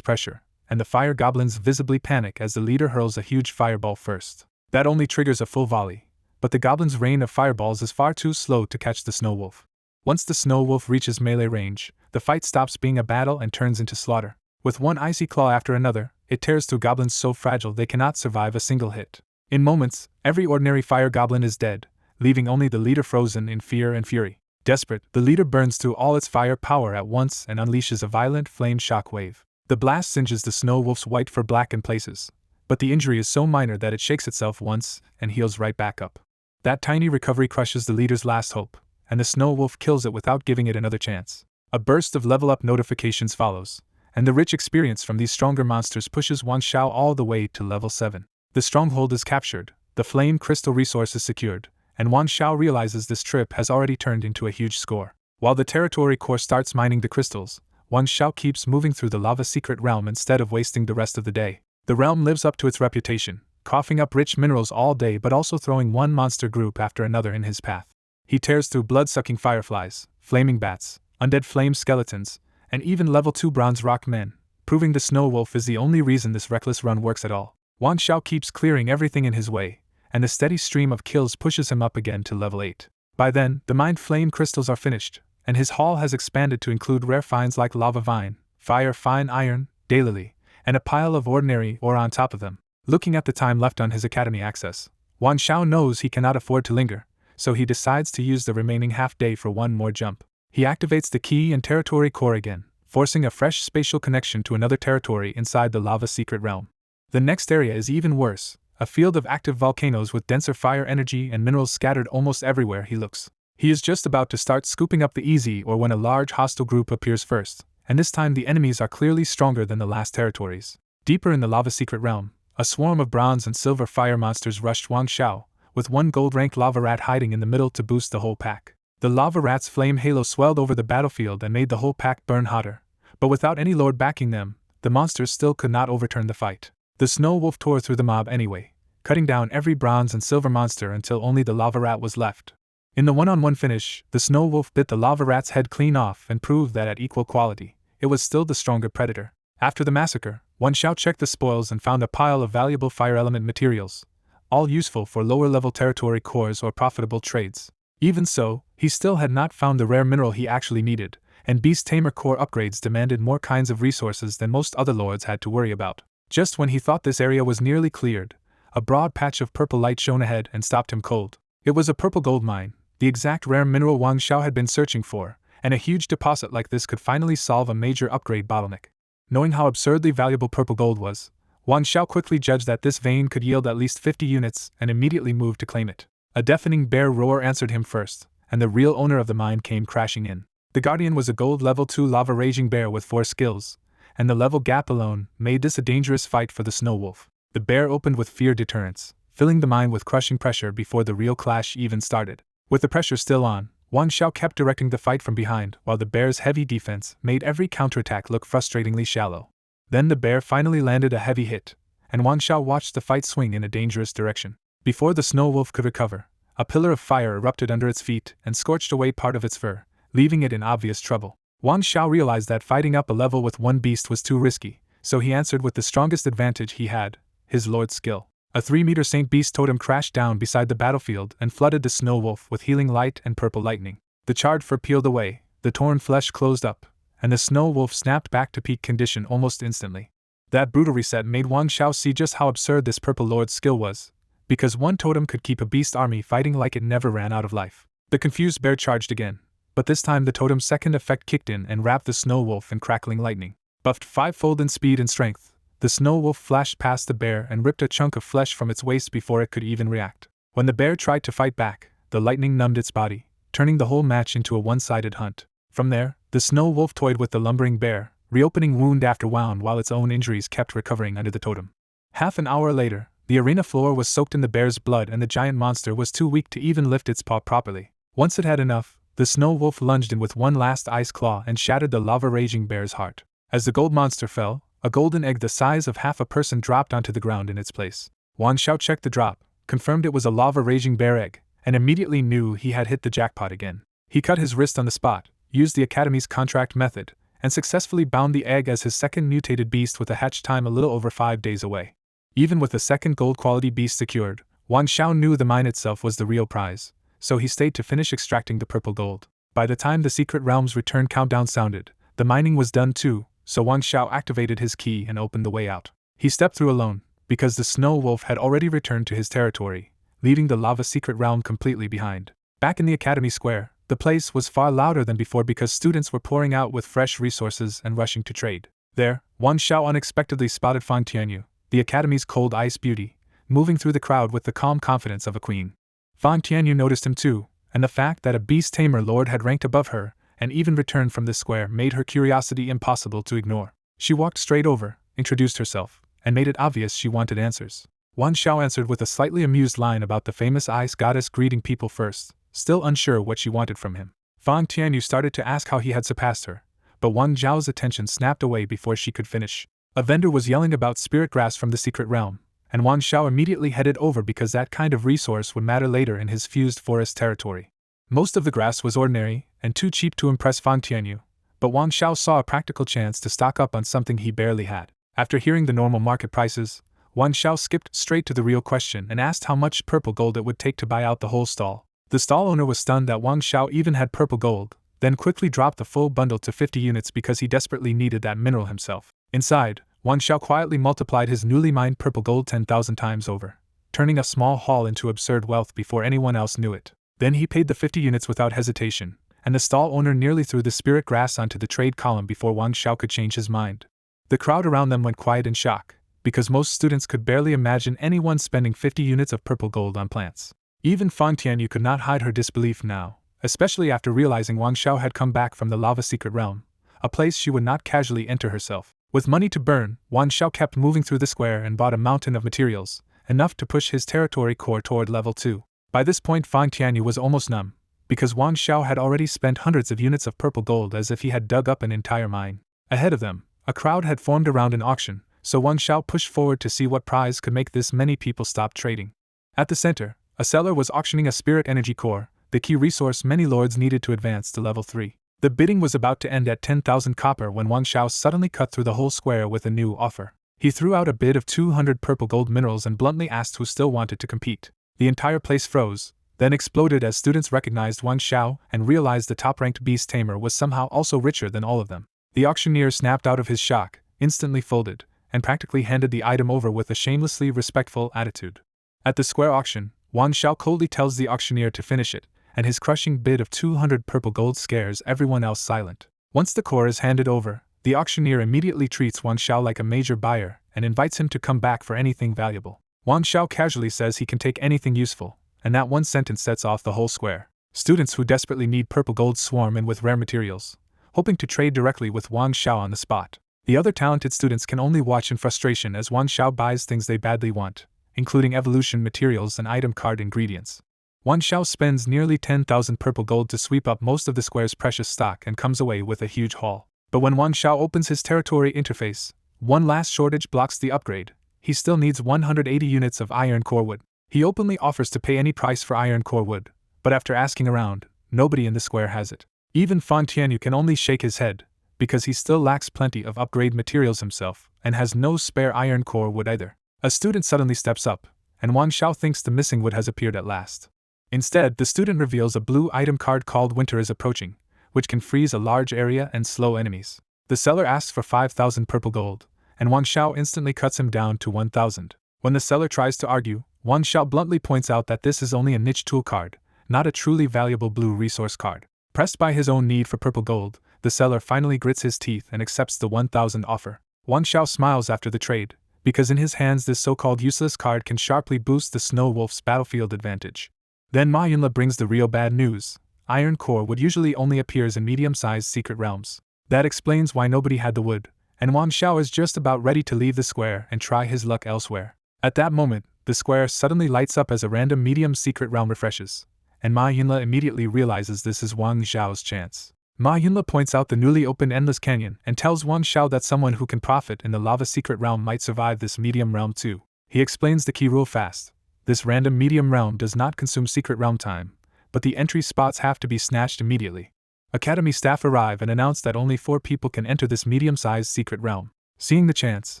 [SPEAKER 1] pressure, and the fire goblins visibly panic as the leader hurls a huge fireball first. That only triggers a full volley, but the goblin's rain of fireballs is far too slow to catch the snow wolf. Once the snow wolf reaches melee range, the fight stops being a battle and turns into slaughter. With one icy claw after another, it tears through goblins so fragile they cannot survive a single hit. In moments, every ordinary fire goblin is dead, leaving only the leader frozen in fear and fury. Desperate, the leader burns through all its fire power at once and unleashes a violent flame shock wave. The blast singes the snow wolf's white fur black in places, but the injury is so minor that it shakes itself once and heals right back up. That tiny recovery crushes the leader's last hope, and the snow wolf kills it without giving it another chance. A burst of level-up notifications follows, and the rich experience from these stronger monsters pushes Wang Xiao all the way to level 7. The stronghold is captured, the flame crystal resource is secured, and Wang Xiao realizes this trip has already turned into a huge score. While the territory core starts mining the crystals, Wang Xiao keeps moving through the lava secret realm instead of wasting the rest of the day. The realm lives up to its reputation, coughing up rich minerals all day but also throwing one monster group after another in his path. He tears through blood-sucking fireflies, flaming bats, undead flame skeletons, and even level 2 bronze rock men, proving the snow wolf is the only reason this reckless run works at all. Wang Xiao keeps clearing everything in his way, and the steady stream of kills pushes him up again to level 8. By then, the mined flame crystals are finished, and his haul has expanded to include rare finds like lava vine, fire fine iron, daylily, and a pile of ordinary ore on top of them. Looking at the time left on his academy access, Wang Xiao knows he cannot afford to linger, so he decides to use the remaining half-day for one more jump. He activates the key and territory core again, forcing a fresh spatial connection to another territory inside the lava secret realm. The next area is even worse, a field of active volcanoes with denser fire energy and minerals scattered almost everywhere he looks. He is just about to start scooping up the easy ore when a large hostile group appears first, and this time the enemies are clearly stronger than the last territories. Deeper in the lava secret realm, a swarm of bronze and silver fire monsters rushed Wang Xiao, with one gold-ranked lava rat hiding in the middle to boost the whole pack. The lava rat's flame halo swelled over the battlefield and made the whole pack burn hotter, but without any lord backing them, the monsters still could not overturn the fight. The snow wolf tore through the mob anyway, cutting down every bronze and silver monster until only the lava rat was left. In the one-on-one finish, the snow wolf bit the lava rat's head clean off and proved that at equal quality, it was still the stronger predator. After the massacre, Wang Xiao checked the spoils and found a pile of valuable fire element materials, all useful for lower-level territory cores or profitable trades. Even so, he still had not found the rare mineral he actually needed, and Beast Tamer core upgrades demanded more kinds of resources than most other lords had to worry about. Just when he thought this area was nearly cleared, a broad patch of purple light shone ahead and stopped him cold. It was a purple gold mine, the exact rare mineral Wang Xiao had been searching for, and a huge deposit like this could finally solve a major upgrade bottleneck. Knowing how absurdly valuable purple gold was, Wang Xiao quickly judged that this vein could yield at least 50 units and immediately moved to claim it. A deafening bear roar answered him first, and the real owner of the mine came crashing in. The Guardian was a gold level 2 lava raging bear with 4 skills, and the level gap alone made this a dangerous fight for the snow wolf. The bear opened with fear deterrents, filling the mine with crushing pressure before the real clash even started. With the pressure still on, Wang Xiao kept directing the fight from behind while the bear's heavy defense made every counterattack look frustratingly shallow. Then the bear finally landed a heavy hit, and Wang Xiao watched the fight swing in a dangerous direction. Before the snow wolf could recover, a pillar of fire erupted under its feet and scorched away part of its fur, leaving it in obvious trouble. Wang Xiao realized that fighting up a level with one beast was too risky, so he answered with the strongest advantage he had, his lord's skill. A 3-meter Saint Beast totem crashed down beside the battlefield and flooded the snow wolf with healing light and purple lightning. The charred fur peeled away, the torn flesh closed up, and the snow wolf snapped back to peak condition almost instantly. That brutal reset made Wang Xiao see just how absurd this purple lord's skill was, because one totem could keep a beast army fighting like it never ran out of life. The confused bear charged again, but this time the totem's second effect kicked in and wrapped the snow wolf in crackling lightning. Buffed 5-fold in speed and strength, the snow wolf flashed past the bear and ripped a chunk of flesh from its waist before it could even react. When the bear tried to fight back, the lightning numbed its body, turning the whole match into a one-sided hunt. From there, the snow wolf toyed with the lumbering bear, reopening wound after wound while its own injuries kept recovering under the totem. Half an hour later, the arena floor was soaked in the bear's blood and the giant monster was too weak to even lift its paw properly. Once it had enough, the snow wolf lunged in with one last ice claw and shattered the lava-raging bear's heart. As the gold monster fell, a golden egg the size of half a person dropped onto the ground in its place. Wang Xiao checked the drop, confirmed it was a lava-raging bear egg, and immediately knew he had hit the jackpot again. He cut his wrist on the spot, used the Academy's contract method, and successfully bound the egg as his second mutated beast with a hatch time a little over 5 days away. Even with the second gold-quality beast secured, Wang Xiao knew the mine itself was the real prize, so he stayed to finish extracting the purple gold. By the time the Secret Realm's return countdown sounded, the mining was done too, so Wang Xiao activated his key and opened the way out. He stepped through alone, because the Snow Wolf had already returned to his territory, leaving the Lava Secret Realm completely behind. Back in the Academy Square, the place was far louder than before because students were pouring out with fresh resources and rushing to trade. There, Wang Xiao unexpectedly spotted Fang Tianyu, the Academy's cold ice beauty, moving through the crowd with the calm confidence of a queen. Fang Tianyu noticed him too, and the fact that a beast tamer lord had ranked above her, and even returned from this square, made her curiosity impossible to ignore. She walked straight over, introduced herself, and made it obvious she wanted answers. Wang Xiao answered with a slightly amused line about the famous ice goddess greeting people first, still unsure what she wanted from him. Fang Tianyu started to ask how he had surpassed her, but Wang Zhao's attention snapped away before she could finish. A vendor was yelling about spirit grass from the secret realm, and Wang Xiao immediately headed over because that kind of resource would matter later in his fused forest territory. Most of the grass was ordinary and too cheap to impress Fang Tianyu, but Wang Xiao saw a practical chance to stock up on something he barely had. After hearing the normal market prices, Wang Xiao skipped straight to the real question and asked how much purple gold it would take to buy out the whole stall. The stall owner was stunned that Wang Xiao even had purple gold, then quickly dropped the full bundle to 50 units because he desperately needed that mineral himself. Inside, Wang Xiao quietly multiplied his newly mined purple gold 10,000 times over, turning a small haul into absurd wealth before anyone else knew it. Then he paid the 50 units without hesitation, and the stall owner nearly threw the spirit grass onto the trade column before Wang Xiao could change his mind. The crowd around them went quiet in shock, because most students could barely imagine anyone spending 50 units of purple gold on plants. Even Fang Tianyu could not hide her disbelief now, especially after realizing Wang Xiao had come back from the Lava Secret Realm, a place she would not casually enter herself. With money to burn, Wang Xiao kept moving through the square and bought a mountain of materials, enough to push his territory core toward level 2. By this point Fang Tianyu was almost numb, because Wang Xiao had already spent hundreds of units of purple gold as if he had dug up an entire mine. Ahead of them, a crowd had formed around an auction, so Wang Xiao pushed forward to see what prize could make this many people stop trading. At the center, a seller was auctioning a spirit energy core, the key resource many lords needed to advance to level 3. The bidding was about to end at 10,000 copper when Wang Xiao suddenly cut through the whole square with a new offer. He threw out a bid of 200 purple gold minerals and bluntly asked who still wanted to compete. The entire place froze, then exploded as students recognized Wang Xiao and realized the top-ranked beast tamer was somehow also richer than all of them. The auctioneer snapped out of his shock, instantly folded, and practically handed the item over with a shamelessly respectful attitude. At the square auction, Wang Xiao coldly tells the auctioneer to finish it, and his crushing bid of 200 purple gold scares everyone else silent. Once the core is handed over, the auctioneer immediately treats Wang Xiao like a major buyer and invites him to come back for anything valuable. Wang Xiao casually says he can take anything useful, and that one sentence sets off the whole square. Students who desperately need purple gold swarm in with rare materials, hoping to trade directly with Wang Xiao on the spot. The other talented students can only watch in frustration as Wang Xiao buys things they badly want, including evolution materials and item card ingredients. Wang Xiao spends nearly 10,000 purple gold to sweep up most of the square's precious stock and comes away with a huge haul. But when Wang Xiao opens his territory interface, one last shortage blocks the upgrade. He still needs 180 units of iron core wood. He openly offers to pay any price for iron core wood, but after asking around, nobody in the square has it. Even Fang Tianyu can only shake his head, because he still lacks plenty of upgrade materials himself, and has no spare iron core wood either. A student suddenly steps up, and Wang Xiao thinks the missing wood has appeared at last. Instead, the student reveals a blue item card called Winter is Approaching, which can freeze a large area and slow enemies. The seller asks for 5,000 purple gold, and Wang Xiao instantly cuts him down to 1,000. When the seller tries to argue, Wang Xiao bluntly points out that this is only a niche tool card, not a truly valuable blue resource card. Pressed by his own need for purple gold, the seller finally grits his teeth and accepts the 1,000 offer. Wang Xiao smiles after the trade, because in his hands this so-called useless card can sharply boost the Snow Wolf's battlefield advantage. Then Ma Yunla brings the real bad news. Iron core wood usually only appears in medium-sized secret realms. That explains why nobody had the wood, and Wang Xiao is just about ready to leave the square and try his luck elsewhere. At that moment, the square suddenly lights up as a random medium secret realm refreshes, and Ma Yunla immediately realizes this is Wang Xiao's chance. Ma Yunla points out the newly opened Endless Canyon and tells Wang Xiao that someone who can profit in the Lava Secret Realm might survive this medium realm too. He explains the key rule fast. This random medium realm does not consume secret realm time, but the entry spots have to be snatched immediately. Academy staff arrive and announce that only 4 people can enter this medium-sized secret realm. Seeing the chance,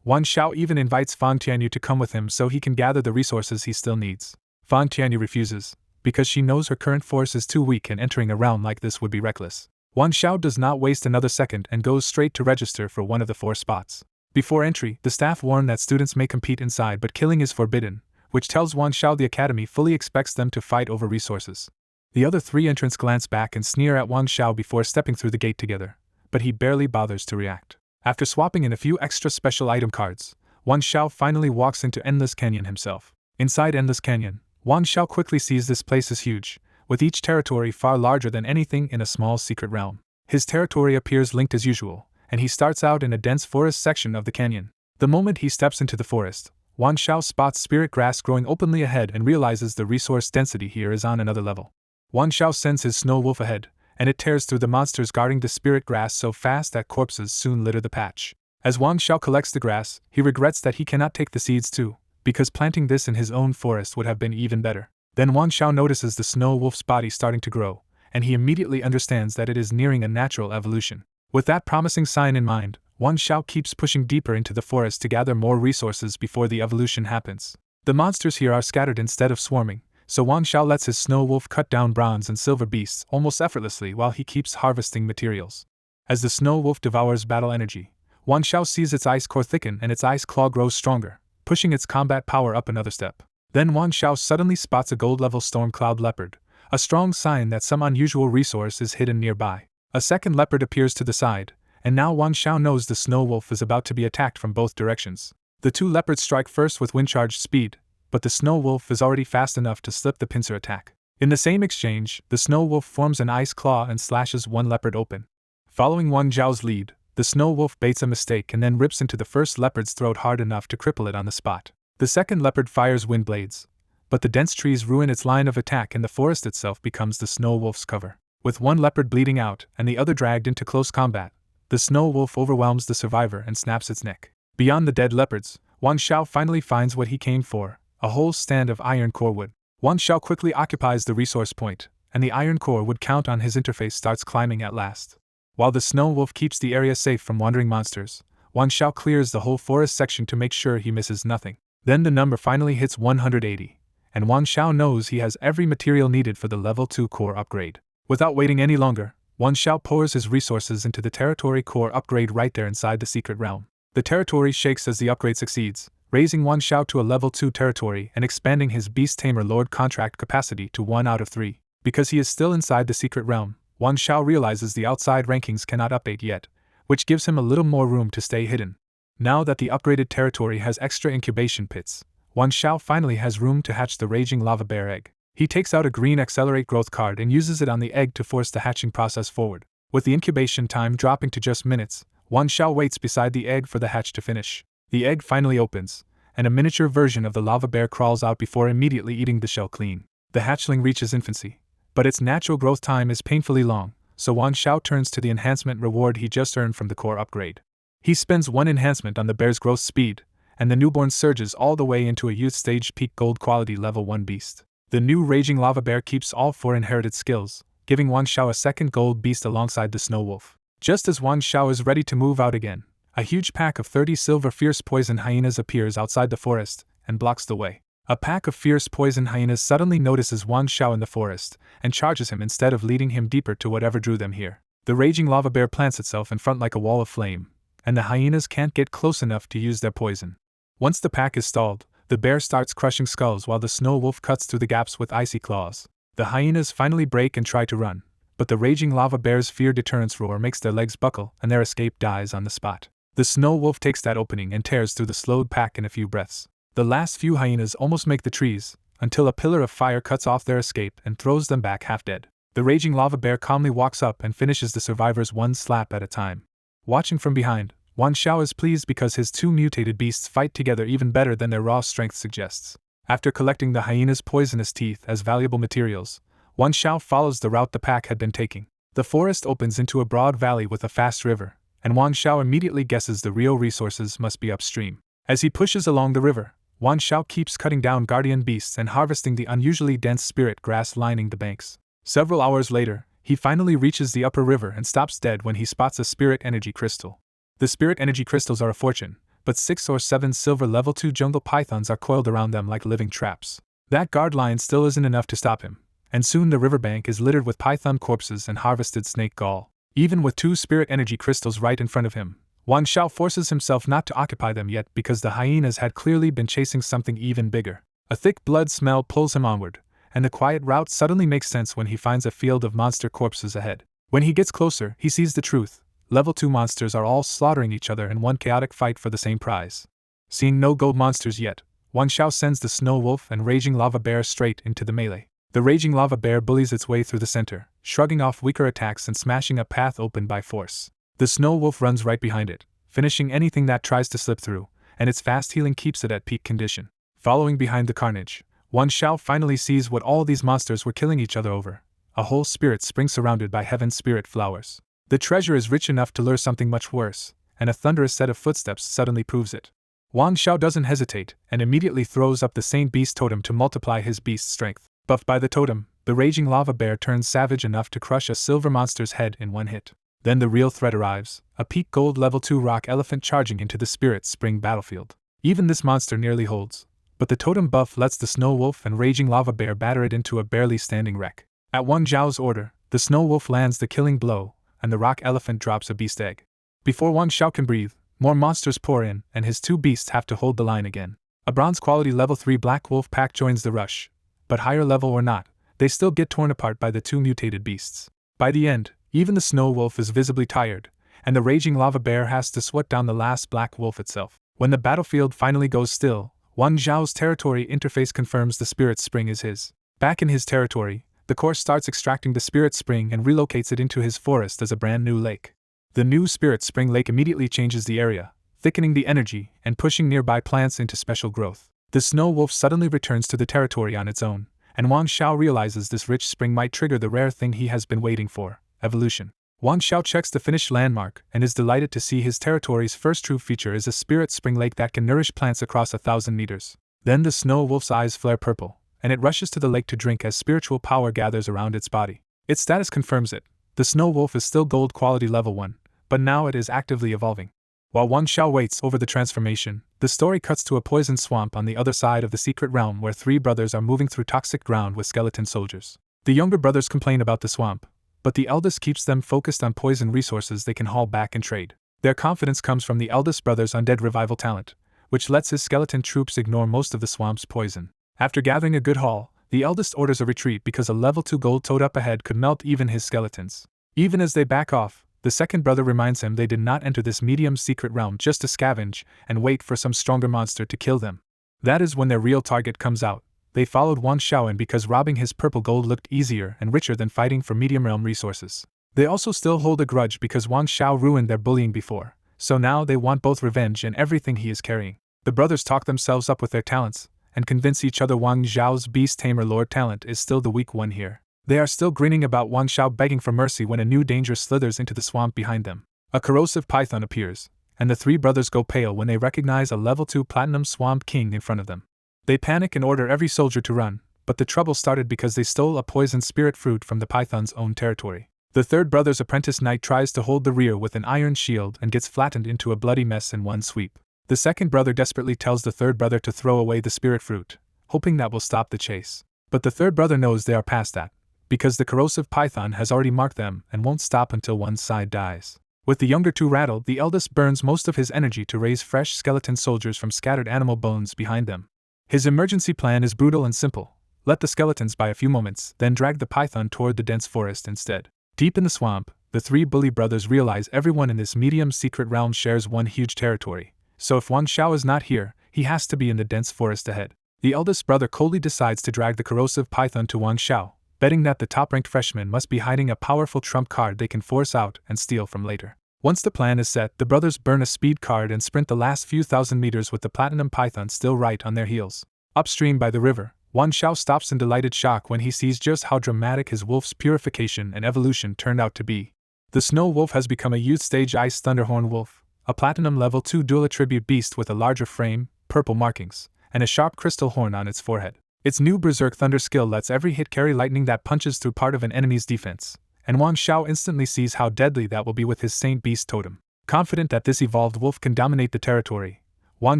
[SPEAKER 1] Wan Xiao even invites Fang Tianyu to come with him so he can gather the resources he still needs. Fang Tianyu refuses, because she knows her current force is too weak and entering a realm like this would be reckless. Wan Xiao does not waste another second and goes straight to register for one of the 4 spots. Before entry, the staff warn that students may compete inside but killing is forbidden, which tells Wan Xiao the academy fully expects them to fight over resources. The other 3 entrants glance back and sneer at Wan Xiao before stepping through the gate together, but he barely bothers to react. After swapping in a few extra special item cards, Wan Xiao finally walks into Endless Canyon himself. Inside Endless Canyon, Wan Xiao quickly sees this place is huge, with each territory far larger than anything in a small secret realm. His territory appears linked as usual, and he starts out in a dense forest section of the canyon. The moment he steps into the forest, Wan Xiao spots spirit grass growing openly ahead and realizes the resource density here is on another level. Wan Xiao sends his snow wolf ahead, and it tears through the monsters guarding the spirit grass so fast that corpses soon litter the patch. As Wan Xiao collects the grass, he regrets that he cannot take the seeds too, because planting this in his own forest would have been even better. Then Wan Xiao notices the snow wolf's body starting to grow, and he immediately understands that it is nearing a natural evolution. With that promising sign in mind, Wan Xiao keeps pushing deeper into the forest to gather more resources before the evolution happens. The monsters here are scattered instead of swarming, so Wan Xiao lets his snow wolf cut down bronze and silver beasts almost effortlessly while he keeps harvesting materials. As the snow wolf devours battle energy, Wan Xiao sees its ice core thicken and its ice claw grows stronger, pushing its combat power up another step. Then Wan Xiao suddenly spots a gold-level storm cloud leopard, a strong sign that some unusual resource is hidden nearby. A second leopard appears to the side, and now Wan Xiao knows the snow wolf is about to be attacked from both directions. The 2 leopards strike first with wind-charged speed, but the snow wolf is already fast enough to slip the pincer attack. In the same exchange, the snow wolf forms an ice claw and slashes one leopard open. Following Wan Zhao's lead, the snow wolf baits a mistake and then rips into the first leopard's throat hard enough to cripple it on the spot. The second leopard fires wind blades, but the dense trees ruin its line of attack and the forest itself becomes the snow wolf's cover. With one leopard bleeding out and the other dragged into close combat, the snow wolf overwhelms the survivor and snaps its neck. Beyond the dead leopards, Wan Xiao finally finds what he came for, a whole stand of iron core wood. Wan Xiao quickly occupies the resource point, and the iron core wood count on his interface starts climbing at last. While the snow wolf keeps the area safe from wandering monsters, Wan Xiao clears the whole forest section to make sure he misses nothing. Then the number finally hits 180, and Wan Xiao knows he has every material needed for the level 2 core upgrade. Without waiting any longer, Wan Xiao pours his resources into the territory core upgrade right there inside the secret realm. The territory shakes as the upgrade succeeds, raising Wan Xiao to a level 2 territory and expanding his Beast Tamer Lord contract capacity to 1 out of 3. Because he is still inside the secret realm, Wan Xiao realizes the outside rankings cannot update yet, which gives him a little more room to stay hidden. Now that the upgraded territory has extra incubation pits, Wan Xiao finally has room to hatch the Raging Lava Bear egg. He takes out a green Accelerate Growth card and uses it on the egg to force the hatching process forward. With the incubation time dropping to just minutes, Wan Xiao waits beside the egg for the hatch to finish. The egg finally opens, and a miniature version of the lava bear crawls out before immediately eating the shell clean. The hatchling reaches infancy, but its natural growth time is painfully long, so Wan Xiao turns to the enhancement reward he just earned from the core upgrade. He spends 1 enhancement on the bear's growth speed, and the newborn surges all the way into a youth stage peak gold quality level 1 beast. The new Raging Lava Bear keeps all 4 inherited skills, giving Wan Xiao a second gold beast alongside the Snow Wolf. Just as Wan Xiao is ready to move out again, a huge pack of 30 silver fierce poison hyenas appears outside the forest and blocks the way. A pack of fierce poison hyenas suddenly notices Wan Xiao in the forest and charges him instead of leading him deeper to whatever drew them here. The Raging Lava Bear plants itself in front like a wall of flame, and the hyenas can't get close enough to use their poison. Once the pack is stalled, the bear starts crushing skulls while the Snow Wolf cuts through the gaps with icy claws. The hyenas finally break and try to run, but the Raging Lava Bear's fear deterrence roar makes their legs buckle and their escape dies on the spot. The Snow Wolf takes that opening and tears through the slowed pack in a few breaths. The last few hyenas almost make the trees, until a pillar of fire cuts off their escape and throws them back half dead. The Raging Lava Bear calmly walks up and finishes the survivors one slap at a time. Watching from behind, Wan Xiao is pleased because his 2 mutated beasts fight together even better than their raw strength suggests. After collecting the hyena's poisonous teeth as valuable materials, Wan Xiao follows the route the pack had been taking. The forest opens into a broad valley with a fast river, and Wan Xiao immediately guesses the real resources must be upstream. As he pushes along the river, Wan Xiao keeps cutting down guardian beasts and harvesting the unusually dense spirit grass lining the banks. Several hours later, he finally reaches the upper river and stops dead when he spots a spirit energy crystal. The spirit energy crystals are a fortune, but 6 or 7 silver level 2 jungle pythons are coiled around them like living traps. That guard lion still isn't enough to stop him, and soon the riverbank is littered with python corpses and harvested snake gall. Even with 2 spirit energy crystals right in front of him, Wang Xiao forces himself not to occupy them yet because the hyenas had clearly been chasing something even bigger. A thick blood smell pulls him onward, and the quiet route suddenly makes sense when he finds a field of monster corpses ahead. When he gets closer, he sees the truth. Level 2 monsters are all slaughtering each other in one chaotic fight for the same prize. Seeing no gold monsters yet, Wang Xiao sends the Snow Wolf and Raging Lava Bear straight into the melee. The Raging Lava Bear bullies its way through the center, shrugging off weaker attacks and smashing a path open by force. The Snow Wolf runs right behind it, finishing anything that tries to slip through, and its fast healing keeps it at peak condition. Following behind the carnage, Wang Xiao finally sees what all these monsters were killing each other over: a whole spirit spring surrounded by heaven's spirit flowers. The treasure is rich enough to lure something much worse, and a thunderous set of footsteps suddenly proves it. Wang Xiao doesn't hesitate and immediately throws up the Saint Beast totem to multiply his beast's strength. Buffed by the totem, the Raging Lava Bear turns savage enough to crush a silver monster's head in one hit. Then the real threat arrives, a peak gold level 2 rock elephant charging into the Spirit Spring battlefield. Even this monster nearly holds, but the totem buff lets the Snow Wolf and Raging Lava Bear batter it into a barely standing wreck. At Wang Zhao's order, the Snow Wolf lands the killing blow, and the rock elephant drops a beast egg. Before Wang Xiao can breathe, more monsters pour in, and his 2 beasts have to hold the line again. A bronze quality level 3 Black Wolf pack joins the rush, but higher level or not, they still get torn apart by the 2 mutated beasts. By the end, even the Snow Wolf is visibly tired, and the Raging Lava Bear has to sweat down the last Black Wolf itself. When the battlefield finally goes still, Wang Zhao's territory interface confirms the Spirit Spring is his. Back in his territory, the Course starts extracting the Spirit Spring and relocates it into his forest as a brand new lake. The new Spirit Spring Lake immediately changes the area, thickening the energy and pushing nearby plants into special growth. The Snow Wolf suddenly returns to the territory on its own, and Wang Xiao realizes this rich spring might trigger the rare thing he has been waiting for: evolution. Wang Xiao checks the finished landmark and is delighted to see his territory's first true feature is a Spirit Spring Lake that can nourish plants across 1,000 meters. Then the Snow Wolf's eyes flare purple, and it rushes to the lake to drink as spiritual power gathers around its body. Its status confirms it. The Snow Wolf is still gold quality level 1, but now it is actively evolving. While Wang Xiao waits over the transformation, the story cuts to a poison swamp on the other side of the secret realm where 3 brothers are moving through toxic ground with skeleton soldiers. The younger brothers complain about the swamp, but the eldest keeps them focused on poison resources they can haul back and trade. Their confidence comes from the eldest brother's undead revival talent, which lets his skeleton troops ignore most of the swamp's poison. After gathering a good haul, the eldest orders a retreat because a level 2 gold toad up ahead could melt even his skeletons. Even as they back off, the second brother reminds him they did not enter this medium secret realm just to scavenge and wait for some stronger monster to kill them. That is when their real target comes out. They followed Wang Xiao in because robbing his purple gold looked easier and richer than fighting for medium realm resources. They also still hold a grudge because Wang Xiao ruined their bullying before, so now they want both revenge and everything he is carrying. The brothers talk themselves up with their talents, and convince each other Wang Zhao's Beast Tamer Lord talent is still the weak one here. They are still grinning about Wang Xiao begging for mercy when a new danger slithers into the swamp behind them. A corrosive python appears, and the 3 brothers go pale when they recognize a level 2 platinum swamp king in front of them. They panic and order every soldier to run, but the trouble started because they stole a poisoned spirit fruit from the python's own territory. The third brother's apprentice knight tries to hold the rear with an iron shield and gets flattened into a bloody mess in one sweep. The second brother desperately tells the third brother to throw away the spirit fruit, hoping that will stop the chase. But the third brother knows they are past that, because the corrosive python has already marked them and won't stop until one side dies. With the younger 2 rattled, the eldest burns most of his energy to raise fresh skeleton soldiers from scattered animal bones behind them. His emergency plan is brutal and simple: let the skeletons by a few moments, then drag the python toward the dense forest instead. Deep in the swamp, the 3 bully brothers realize everyone in this medium secret realm shares one huge territory, so if Wang Xiao is not here, he has to be in the dense forest ahead. The eldest brother coldly decides to drag the corrosive python to Wang Xiao, betting that the top-ranked freshman must be hiding a powerful trump card they can force out and steal from later. Once the plan is set, the brothers burn a speed card and sprint the last few thousand meters with the platinum python still right on their heels. Upstream by the river, Wang Xiao stops in delighted shock when he sees just how dramatic his wolf's purification and evolution turned out to be. The Snow Wolf has become a youth stage Ice Thunderhorn Wolf, a platinum level 2 dual attribute beast with a larger frame, purple markings, and a sharp crystal horn on its forehead. Its new Berserk Thunder skill lets every hit carry lightning that punches through part of an enemy's defense, and Wan Xiao instantly sees how deadly that will be with his Saint Beast totem. Confident that this evolved wolf can dominate the territory, Wan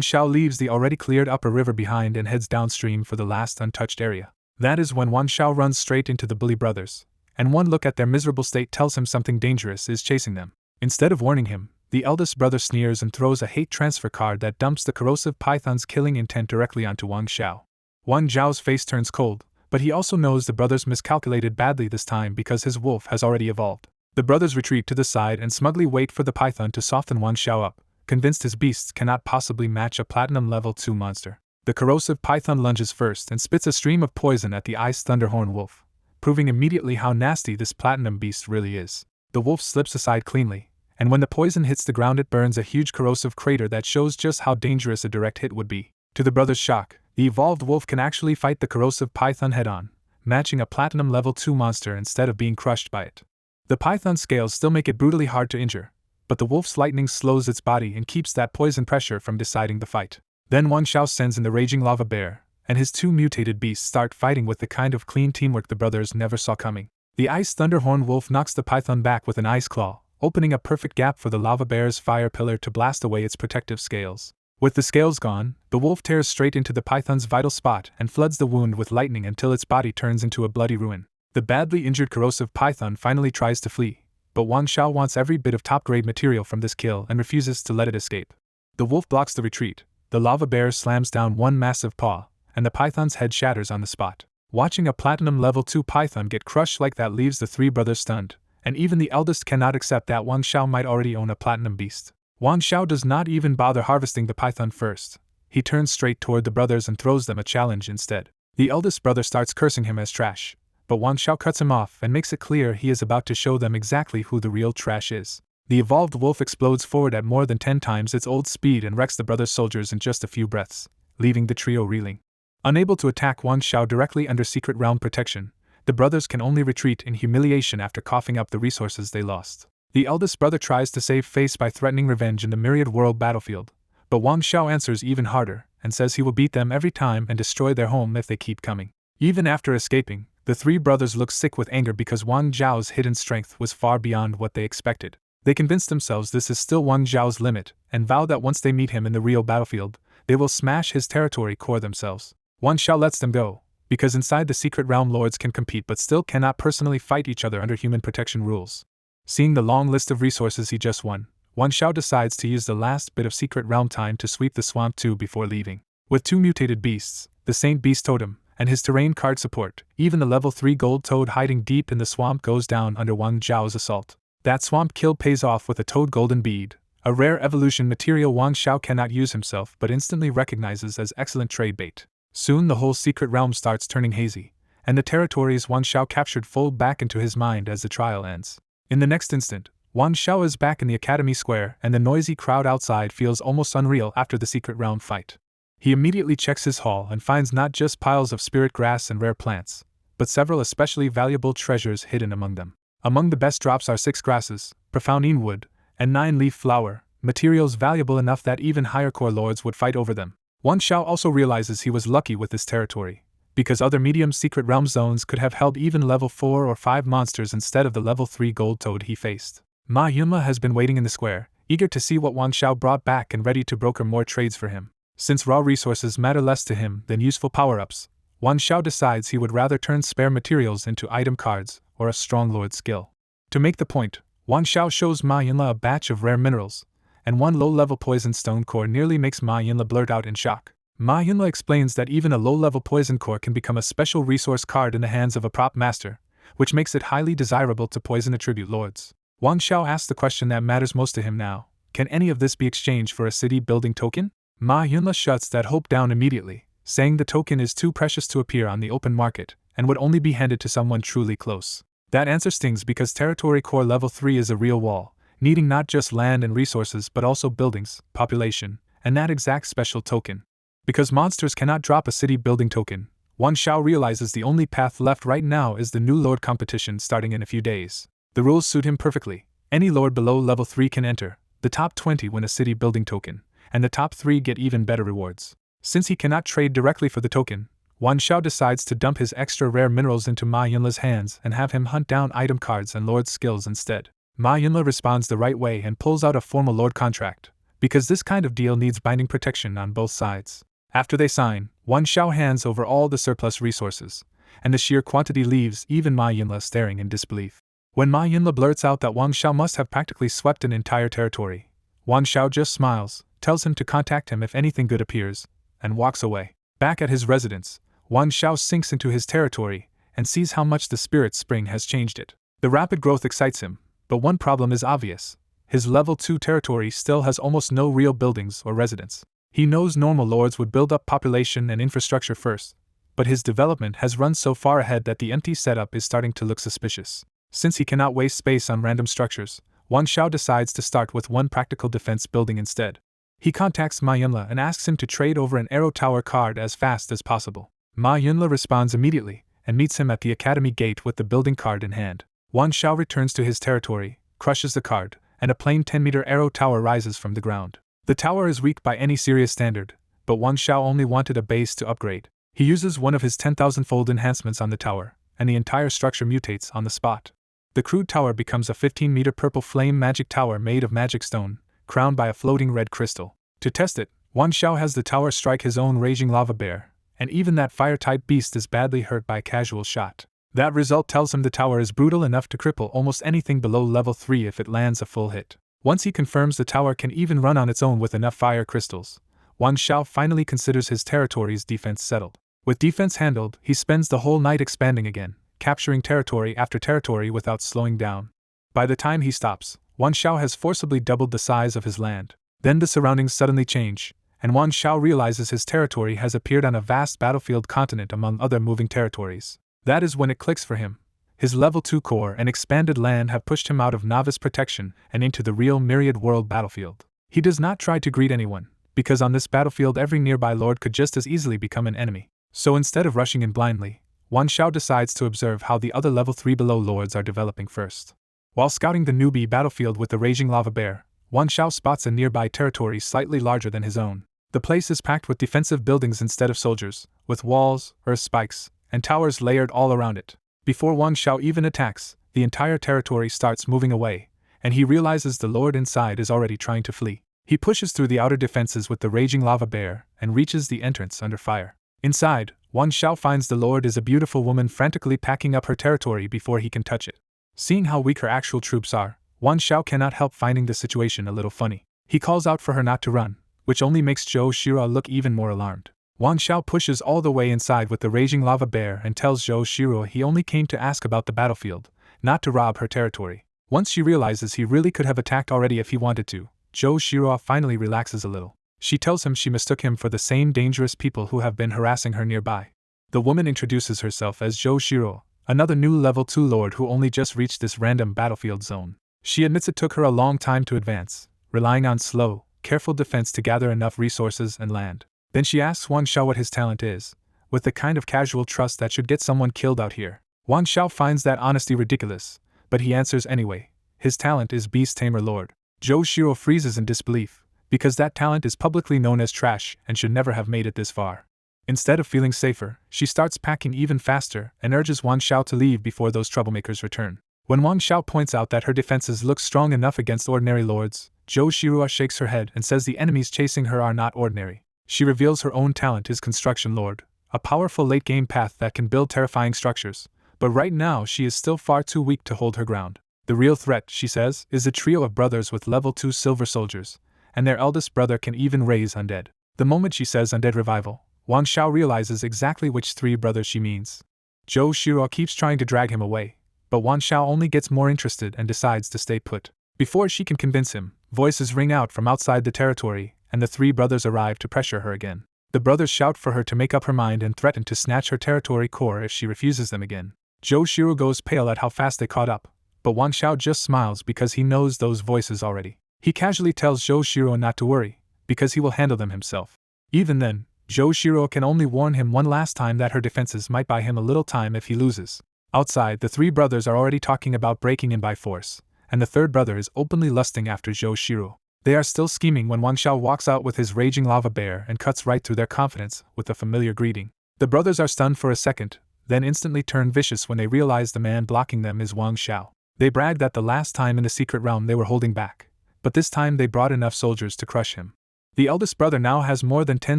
[SPEAKER 1] Xiao leaves the already cleared upper river behind and heads downstream for the last untouched area. That is when Wan Xiao runs straight into the bully brothers, and one look at their miserable state tells him something dangerous is chasing them. Instead of warning him, the eldest brother sneers and throws a hate transfer card that dumps the corrosive python's killing intent directly onto Wan Xiao. Wan Xiao's face turns cold, but he also knows the brothers miscalculated badly this time because his wolf has already evolved. The brothers retreat to the side and smugly wait for the python to soften Wan Xiao up, convinced his beasts cannot possibly match a platinum level 2 monster. The corrosive python lunges first and spits a stream of poison at the ice thunderhorn wolf, proving immediately how nasty this platinum beast really is. The wolf slips aside cleanly, and when the poison hits the ground it burns a huge corrosive crater that shows just how dangerous a direct hit would be. To the brothers' shock, the evolved wolf can actually fight the corrosive python head-on, matching a platinum level 2 monster instead of being crushed by it. The python's scales still make it brutally hard to injure, but the wolf's lightning slows its body and keeps that poison pressure from deciding the fight. Then Wan Xiao sends in the raging lava bear, and his 2 mutated beasts start fighting with the kind of clean teamwork the brothers never saw coming. The ice thunderhorn wolf knocks the python back with an ice claw, opening a perfect gap for the lava bear's fire pillar to blast away its protective scales. With the scales gone, the wolf tears straight into the python's vital spot and floods the wound with lightning until its body turns into a bloody ruin. The badly injured corrosive python finally tries to flee, but Wan Xiao wants every bit of top-grade material from this kill and refuses to let it escape. The wolf blocks the retreat, the lava bear slams down one massive paw, and the python's head shatters on the spot. Watching a platinum level 2 python get crushed like that leaves the 3 brothers stunned, and even the eldest cannot accept that Wan Xiao might already own a platinum beast. Wan Xiao does not even bother harvesting the python first. He turns straight toward the brothers and throws them a challenge instead. The eldest brother starts cursing him as trash, but Wan Xiao cuts him off and makes it clear he is about to show them exactly who the real trash is. The evolved wolf explodes forward at more than 10 times its old speed and wrecks the brothers' soldiers in just a few breaths, leaving the trio reeling. Unable to attack Wan Xiao directly under secret realm protection, the brothers can only retreat in humiliation after coughing up the resources they lost. The eldest brother tries to save face by threatening revenge in the Myriad World battlefield, but Wan Xiao answers even harder and says he will beat them every time and destroy their home if they keep coming. Even after escaping, the 3 brothers look sick with anger because Wan Zhao's hidden strength was far beyond what they expected. They convince themselves this is still Wan Zhao's limit and vow that once they meet him in the real battlefield, they will smash his territory core themselves. Wan Xiao lets them go, because inside the secret realm lords can compete but still cannot personally fight each other under human protection rules. Seeing the long list of resources he just won, Wan Xiao decides to use the last bit of secret realm time to sweep the swamp too before leaving. With 2 mutated beasts, the Saint Beast Totem, and his terrain card support, even the level 3 gold toad hiding deep in the swamp goes down under Wan Zhao's assault. That swamp kill pays off with a toad golden bead, a rare evolution material Wan Xiao cannot use himself but instantly recognizes as excellent trade bait. Soon the whole secret realm starts turning hazy, and the territories Wan Xiao captured fold back into his mind as the trial ends. In the next instant, Wan Xiao is back in the Academy Square and the noisy crowd outside feels almost unreal after the secret realm fight. He immediately checks his haul and finds not just piles of spirit grass and rare plants, but several especially valuable treasures hidden among them. Among the best drops are 6 grasses, profoundine wood, and 9 leaf flower, materials valuable enough that even higher core lords would fight over them. Wan Xiao also realizes he was lucky with this territory, because other medium secret realm zones could have held even level 4 or 5 monsters instead of the level 3 gold toad he faced. Ma Yunma has been waiting in the square, eager to see what Wan Xiao brought back and ready to broker more trades for him. Since raw resources matter less to him than useful power-ups, Wan Xiao decides he would rather turn spare materials into item cards or a strong lord skill. To make the point, Wan Xiao shows Ma Yunla a batch of rare minerals, and one low-level poison stone core nearly makes Ma Yunla blurt out in shock. Ma Yunla explains that even a low-level poison core can become a special resource card in the hands of a prop master, which makes it highly desirable to poison attribute lords. Wan Xiao asks the question that matters most to him now: can any of this be exchanged for a city-building token? Ma Yunla shuts that hope down immediately, saying the token is too precious to appear on the open market, and would only be handed to someone truly close. That answer stings because territory core level 3 is a real wall, needing not just land and resources but also buildings, population, and that exact special token. Because monsters cannot drop a city-building token, Wan Xiao realizes the only path left right now is the new lord competition starting in a few days. The rules suit him perfectly. Any lord below level 3 can enter, the top 20 win a city-building token, and the top 3 get even better rewards. Since he cannot trade directly for the token, Wan Xiao decides to dump his extra rare minerals into Ma Yunla's hands and have him hunt down item cards and Lord skills instead. Ma Yunla responds the right way and pulls out a formal Lord contract, because this kind of deal needs binding protection on both sides. After they sign, Wan Xiao hands over all the surplus resources, and the sheer quantity leaves even Ma Yunla staring in disbelief. When Ma Yunla blurts out that Wan Xiao must have practically swept an entire territory, Wan Xiao just smiles, tells him to contact him if anything good appears, and walks away. Back at his residence, Wan Xiao sinks into his territory and sees how much the Spirit Spring has changed it. The rapid growth excites him, but one problem is obvious. His level 2 territory still has almost no real buildings or residents. He knows normal lords would build up population and infrastructure first, but his development has run so far ahead that the empty setup is starting to look suspicious. Since he cannot waste space on random structures, Wan Xiao decides to start with one practical defense building instead. He contacts Ma Yunla and asks him to trade over an Arrow Tower card as fast as possible. Ma Yunla responds immediately and meets him at the academy gate with the building card in hand. Wan Xiao returns to his territory, crushes the card, and a plain 10-meter Arrow Tower rises from the ground. The tower is weak by any serious standard, but Wan Xiao only wanted a base to upgrade. He uses one of his 10,000-fold enhancements on the tower, and the entire structure mutates on the spot. The crude tower becomes a 15-meter purple flame magic tower made of magic stone, crowned by a floating red crystal. To test it, Wan Xiao has the tower strike his own raging lava bear, and even that fire-type beast is badly hurt by a casual shot. That result tells him the tower is brutal enough to cripple almost anything below level 3 if it lands a full hit. Once he confirms the tower can even run on its own with enough fire crystals, Wan Xiao finally considers his territory's defense settled. With defense handled, he spends the whole night expanding again, capturing territory after territory without slowing down. By the time he stops, Wan Xiao has forcibly doubled the size of his land. Then the surroundings suddenly change, and Wan Xiao realizes his territory has appeared on a vast battlefield continent among other moving territories. That is when it clicks for him. His level 2 core and expanded land have pushed him out of novice protection and into the real myriad world battlefield. He does not try to greet anyone, because on this battlefield every nearby lord could just as easily become an enemy. So instead of rushing in blindly, Wan Xiao decides to observe how the other level 3 below lords are developing first. While scouting the newbie battlefield with the raging lava bear, Wan Xiao spots a nearby territory slightly larger than his own. The place is packed with defensive buildings instead of soldiers, with walls, earth spikes, and towers layered all around it. Before Wan Xiao even attacks, the entire territory starts moving away, and he realizes the lord inside is already trying to flee. He pushes through the outer defenses with the raging lava bear and reaches the entrance under fire. Inside, Wan Xiao finds the lord is a beautiful woman frantically packing up her territory before he can touch it. Seeing how weak her actual troops are, Wan Xiao cannot help finding the situation a little funny. He calls out for her not to run, which only makes Zhou Shiro look even more alarmed. Wan Xiao pushes all the way inside with the raging lava bear and tells Zhou Shiro he only came to ask about the battlefield, not to rob her territory. Once she realizes he really could have attacked already if he wanted to, Zhou Shiro finally relaxes a little. She tells him she mistook him for the same dangerous people who have been harassing her nearby. The woman introduces herself as Zhou Shiro, another new level 2 lord who only just reached this random battlefield zone. She admits it took her a long time to advance, relying on slow, careful defense to gather enough resources and land. Then she asks Wan Xiao what his talent is, with the kind of casual trust that should get someone killed out here. Wan Xiao finds that honesty ridiculous, but he answers anyway. His talent is Beast Tamer Lord. Zhou Shiro freezes in disbelief, because that talent is publicly known as trash and should never have made it this far. Instead of feeling safer, she starts packing even faster and urges Wan Xiao to leave before those troublemakers return. When Wan Xiao points out that her defenses look strong enough against ordinary lords, Zhou Shiro shakes her head and says the enemies chasing her are not ordinary. She reveals her own talent is Construction Lord, a powerful late-game path that can build terrifying structures, but right now she is still far too weak to hold her ground. The real threat, she says, is a trio of brothers with level 2 silver soldiers, and their eldest brother can even raise undead. The moment she says undead revival, Wan Xiao realizes exactly which 3 brothers she means. Zhou Shiro keeps trying to drag him away, but Wan Xiao only gets more interested and decides to stay put. Before she can convince him, voices ring out from outside the territory, and the 3 brothers arrive to pressure her again. The brothers shout for her to make up her mind and threaten to snatch her territory core if she refuses them again. Zhou Shiro goes pale at how fast they caught up, but Wan Xiao just smiles because he knows those voices already. He casually tells Zhou Shiro not to worry, because he will handle them himself. Even then, Zhou Shiro can only warn him one last time that her defenses might buy him a little time if he loses. Outside, the 3 brothers are already talking about breaking in by force, and the 3rd brother is openly lusting after Zhou Shiro. They are still scheming when Wan Xiao walks out with his raging lava bear and cuts right through their confidence with a familiar greeting. The brothers are stunned for a second, then instantly turn vicious when they realize the man blocking them is Wang Xiao. They brag that the last time in the secret realm they were holding back, but this time they brought enough soldiers to crush him. The eldest brother now has more than 10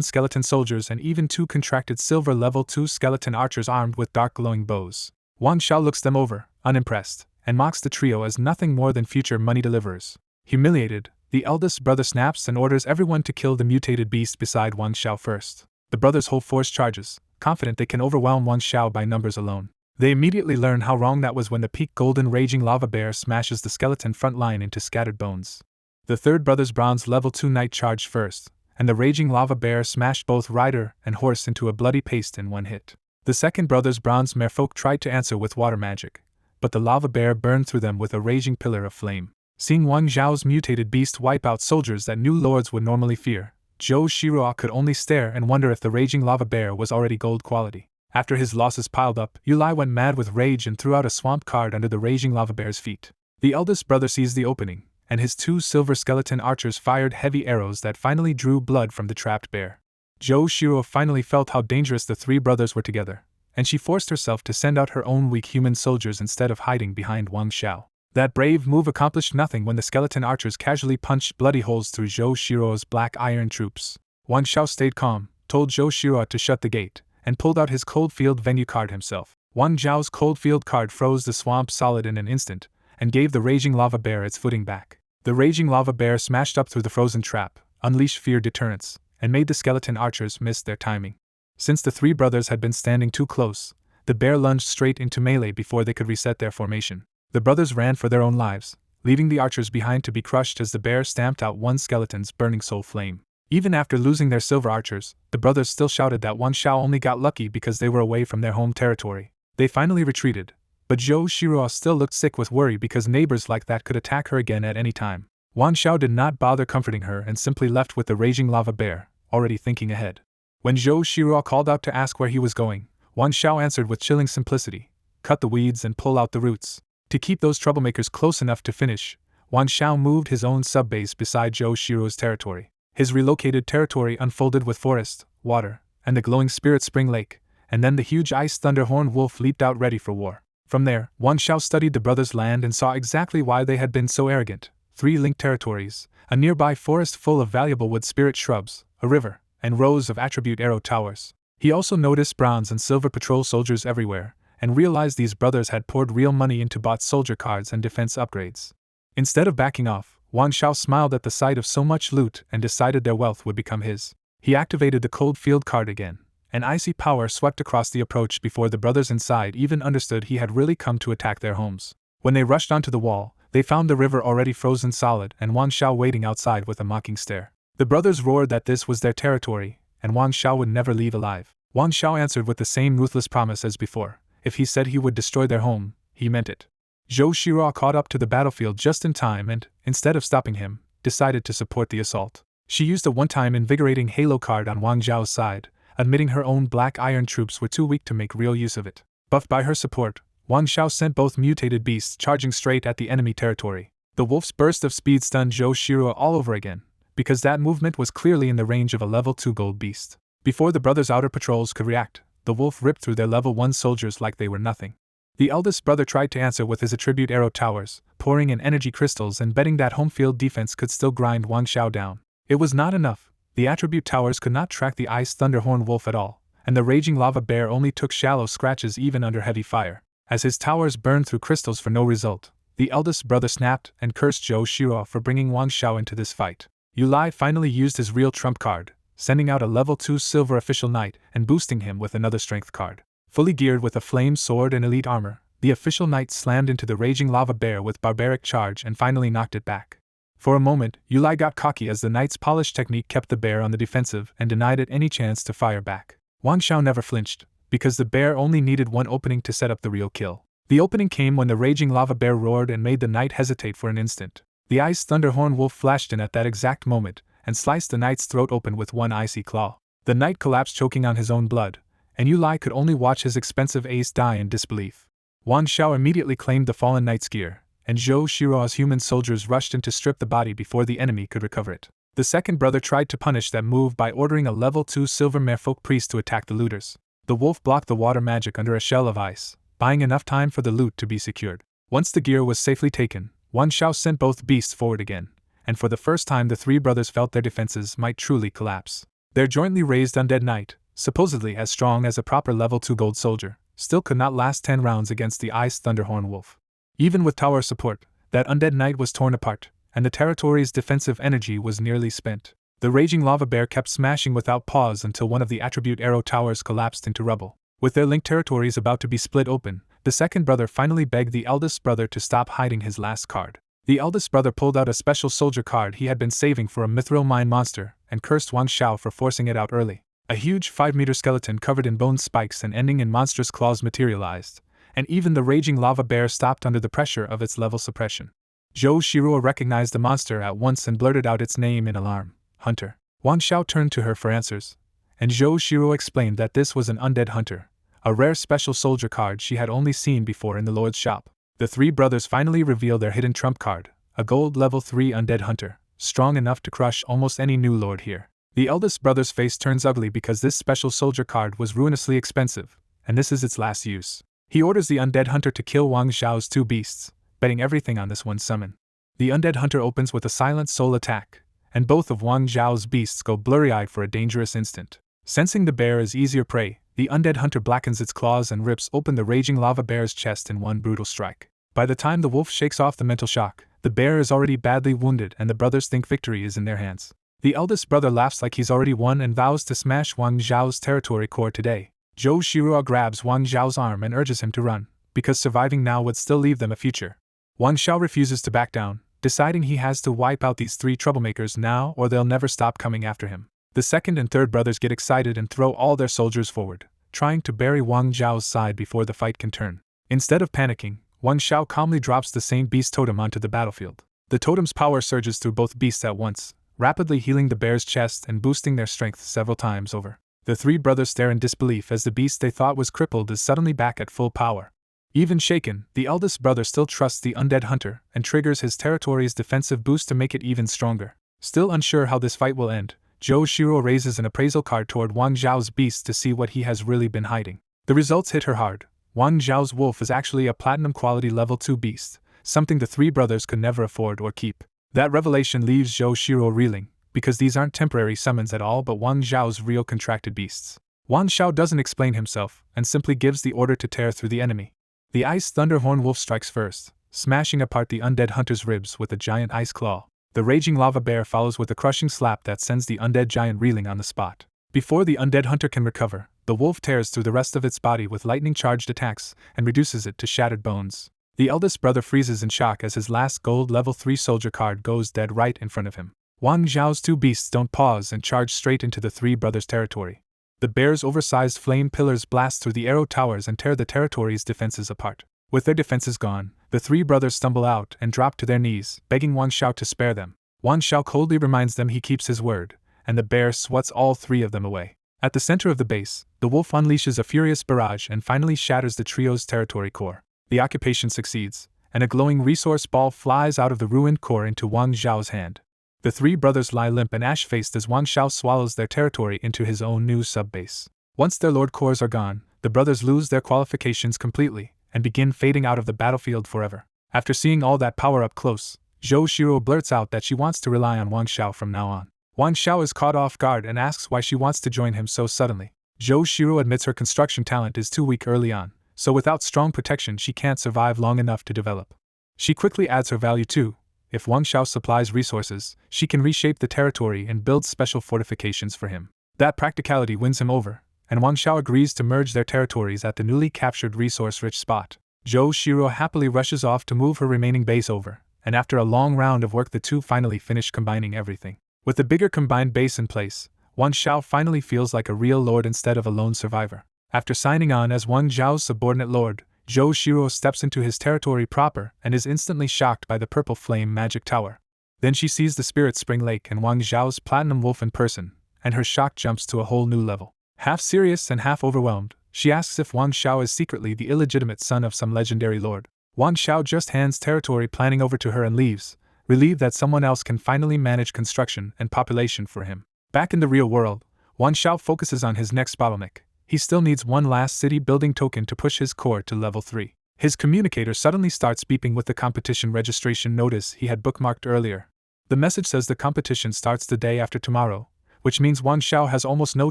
[SPEAKER 1] skeleton soldiers and even 2 contracted silver level 2 skeleton archers armed with dark glowing bows. Wang Xiao looks them over, unimpressed, and mocks the trio as nothing more than future money deliverers. Humiliated, the eldest brother snaps and orders everyone to kill the mutated beast beside Wang Xiao first. The brothers' whole force charges, confident they can overwhelm Wang Xiao by numbers alone. They immediately learn how wrong that was when the peak golden raging lava bear smashes the skeleton front line into scattered bones. The third brother's bronze level 2 knight charged first, and the raging lava bear smashed both rider and horse into a bloody paste in one hit. The second brother's bronze merfolk tried to answer with water magic, but the lava bear burned through them with a raging pillar of flame. Seeing Wang Xiao's mutated beast wipe out soldiers that new lords would normally fear, Zhou Shiruo could only stare and wonder if the raging lava bear was already gold quality. After his losses piled up, Yulai went mad with rage and threw out a swamp card under the raging lava bear's feet. The eldest brother sees the opening, and his 2 silver skeleton archers fired heavy arrows that finally drew blood from the trapped bear. Zhou Shiruo finally felt how dangerous the 3 brothers were together, and she forced herself to send out her own weak human soldiers instead of hiding behind Wang Xiao. That brave move accomplished nothing when the skeleton archers casually punched bloody holes through Zhou Shiruo's black iron troops. Wang Xiao stayed calm, told Zhou Shiruo to shut the gate, and pulled out his Coldfield venue card himself. Wang Zhao's Coldfield card froze the swamp solid in an instant, and gave the raging lava bear its footing back. The raging lava bear smashed up through the frozen trap, unleashed fear deterrents, and made the skeleton archers miss their timing. Since the 3 brothers had been standing too close, the bear lunged straight into melee before they could reset their formation. The brothers ran for their own lives, leaving the archers behind to be crushed as the bear stamped out one skeleton's burning soul flame. Even after losing their silver archers, the brothers still shouted that Wang Xiao only got lucky because they were away from their home territory. They finally retreated, but Zhou Shiruo still looked sick with worry because neighbors like that could attack her again at any time. Wang Xiao did not bother comforting her and simply left with the raging lava bear, already thinking ahead. When Zhou Shiruo called out to ask where he was going, Wang Xiao answered with chilling simplicity, "Cut the weeds and pull out the roots." To keep those troublemakers close enough to finish, Wang Xiao moved his own sub-base beside Zhou Shiruo's territory. His relocated territory unfolded with forest, water, and the glowing spirit spring lake, and then the huge ice thunderhorn wolf leaped out ready for war. From there, Wang Xiao studied the brothers' land and saw exactly why they had been so arrogant. 3 linked territories, a nearby forest full of valuable wood spirit shrubs, a river, and rows of attribute arrow towers. He also noticed bronze and silver patrol soldiers everywhere, and realized these brothers had poured real money into bought soldier cards and defense upgrades. Instead of backing off, Wang Xiao smiled at the sight of so much loot and decided their wealth would become his. He activated the cold field card again, and icy power swept across the approach before the brothers inside even understood he had really come to attack their homes. When they rushed onto the wall, they found the river already frozen solid and Wang Xiao waiting outside with a mocking stare. The brothers roared that this was their territory, and Wang Xiao would never leave alive. Wang Xiao answered with the same ruthless promise as before. If he said he would destroy their home, he meant it. Zhou Shiruo caught up to the battlefield just in time and, instead of stopping him, decided to support the assault. She used a one-time invigorating halo card on Wang Zhao's side, admitting her own black iron troops were too weak to make real use of it. Buffed by her support, Wang Xiao sent both mutated beasts charging straight at the enemy territory. The wolf's burst of speed stunned Zhou Shiruo all over again, because that movement was clearly in the range of a level 2 gold beast. Before the brothers' outer patrols could react, the wolf ripped through their level 1 soldiers like they were nothing. The eldest brother tried to answer with his attribute arrow towers, pouring in energy crystals and betting that home field defense could still grind Wang Xiao down. It was not enough. The attribute towers could not track the ice thunderhorn wolf at all, and the raging lava bear only took shallow scratches even under heavy fire. As his towers burned through crystals for no result, the eldest brother snapped and cursed Zhou Shiruo for bringing Wang Xiao into this fight. Yulai finally used his real trump card, sending out a level 2 silver official knight and boosting him with another strength card. Fully geared with a flame sword and elite armor, the official knight slammed into the raging lava bear with barbaric charge and finally knocked it back. For a moment, Yulai got cocky as the knight's polished technique kept the bear on the defensive and denied it any chance to fire back. Wang Xiao never flinched, because the bear only needed one opening to set up the real kill. The opening came when the raging lava bear roared and made the knight hesitate for an instant. The ice thunderhorn wolf flashed in at that exact moment and sliced the knight's throat open with one icy claw. The knight collapsed choking on his own blood, and Yulai could only watch his expensive ace die in disbelief. Wang Xiao immediately claimed the fallen knight's gear, and Zhou Shiruo's human soldiers rushed in to strip the body before the enemy could recover it. The second brother tried to punish that move by ordering a level 2 silver merfolk priest to attack the looters. The wolf blocked the water magic under a shell of ice, buying enough time for the loot to be secured. Once the gear was safely taken, Wang Xiao sent both beasts forward again, and for the first time the three brothers felt their defenses might truly collapse. Their jointly raised undead knight, supposedly as strong as a proper level 2 gold soldier, still could not last 10 rounds against the ice thunderhorn wolf. Even with tower support, that undead knight was torn apart, and the territory's defensive energy was nearly spent. The raging lava bear kept smashing without pause until one of the attribute arrow towers collapsed into rubble. With their linked territories about to be split open, the second brother finally begged the eldest brother to stop hiding his last card. The eldest brother pulled out a special soldier card he had been saving for a mithril mine monster and cursed Wang Xiao for forcing it out early. A huge 5-meter skeleton covered in bone spikes and ending in monstrous claws materialized, and even the raging lava bear stopped under the pressure of its level suppression. Zhou Shirua recognized the monster at once and blurted out its name in alarm, Hunter. Wang Xiao turned to her for answers, and Zhou Shirua explained that this was an undead hunter, a rare special soldier card she had only seen before in the Lord's shop. The three brothers finally revealed their hidden trump card, a gold level 3 undead hunter, strong enough to crush almost any new lord here. The eldest brother's face turns ugly because this special soldier card was ruinously expensive, and this is its last use. He orders the undead hunter to kill Wang Xiao's 2 beasts, betting everything on this one summon. The undead hunter opens with a silent soul attack, and both of Wang Xiao's beasts go blurry-eyed for a dangerous instant. Sensing the bear as easier prey, the undead hunter blackens its claws and rips open the raging lava bear's chest in one brutal strike. By the time the wolf shakes off the mental shock, the bear is already badly wounded and the brothers think victory is in their hands. The eldest brother laughs like he's already won and vows to smash Wang Xiao's territory core today. Zhou Shirua grabs Wang Xiao's arm and urges him to run, because surviving now would still leave them a future. Wang Xiao refuses to back down, deciding he has to wipe out these 3 troublemakers now or they'll never stop coming after him. The second and third brothers get excited and throw all their soldiers forward, trying to bury Wang Xiao's side before the fight can turn. Instead of panicking, Wang Xiao calmly drops the Saint Beast totem onto the battlefield. The totem's power surges through both beasts at once, rapidly healing the bear's chest and boosting their strength several times over. The 3 brothers stare in disbelief as the beast they thought was crippled is suddenly back at full power. Even shaken, the eldest brother still trusts the undead hunter and triggers his territory's defensive boost to make it even stronger. Still unsure how this fight will end, Zhou Shirua raises an appraisal card toward Wang Xiao's beast to see what he has really been hiding. The results hit her hard. Wang Xiao's wolf is actually a platinum quality level 2 beast, something the 3 brothers could never afford or keep. That revelation leaves Zhou Shirua reeling, because these aren't temporary summons at all but Wang Xiao's real contracted beasts. Wang Xiao doesn't explain himself, and simply gives the order to tear through the enemy. The ice thunderhorn wolf strikes first, smashing apart the undead hunter's ribs with a giant ice claw. The raging lava bear follows with a crushing slap that sends the undead giant reeling on the spot. Before the undead hunter can recover, the wolf tears through the rest of its body with lightning-charged attacks and reduces it to shattered bones. The eldest brother freezes in shock as his last gold level 3 soldier card goes dead right in front of him. Wang Xiao's 2 beasts don't pause and charge straight into the 3 brothers' territory. The bear's oversized flame pillars blast through the arrow towers and tear the territory's defenses apart. With their defenses gone, the 3 brothers stumble out and drop to their knees, begging Wang Xiao to spare them. Wang Xiao coldly reminds them he keeps his word, and the bear swats all 3 of them away. At the center of the base, the wolf unleashes a furious barrage and finally shatters the trio's territory core. The occupation succeeds, and a glowing resource ball flies out of the ruined core into Wang Xiao's hand. The 3 brothers lie limp and ash-faced as Wang Xiao swallows their territory into his own new sub-base. Once their lord cores are gone, the brothers lose their qualifications completely and begin fading out of the battlefield forever. After seeing all that power up close, Zhou Shirua blurts out that she wants to rely on Wang Xiao from now on. Wang Xiao is caught off guard and asks why she wants to join him so suddenly. Zhou Shirua admits her construction talent is too weak early on, so without strong protection she can't survive long enough to develop. She quickly adds her value too. If Wang Xiao supplies resources, she can reshape the territory and build special fortifications for him. That practicality wins him over, and Wang Xiao agrees to merge their territories at the newly captured resource-rich spot. Zhou Shirua happily rushes off to move her remaining base over, and after a long round of work the two finally finish combining everything. With the bigger combined base in place, Wang Xiao finally feels like a real lord instead of a lone survivor. After signing on as Wang Zhao's subordinate lord, Zhou Shirua steps into his territory proper and is instantly shocked by the purple flame magic tower. Then she sees the Spirit Spring Lake and Wang Zhao's platinum wolf in person, and her shock jumps to a whole new level. Half serious and half overwhelmed, she asks if Wang Xiao is secretly the illegitimate son of some legendary lord. Wang Xiao just hands territory planning over to her and leaves, relieved that someone else can finally manage construction and population for him. Back in the real world, Wang Xiao focuses on his next bottleneck, he still needs one last city building token to push his core to level 3. His communicator suddenly starts beeping with the competition registration notice he had bookmarked earlier. The message says the competition starts the day after tomorrow, which means Wang Xiao has almost no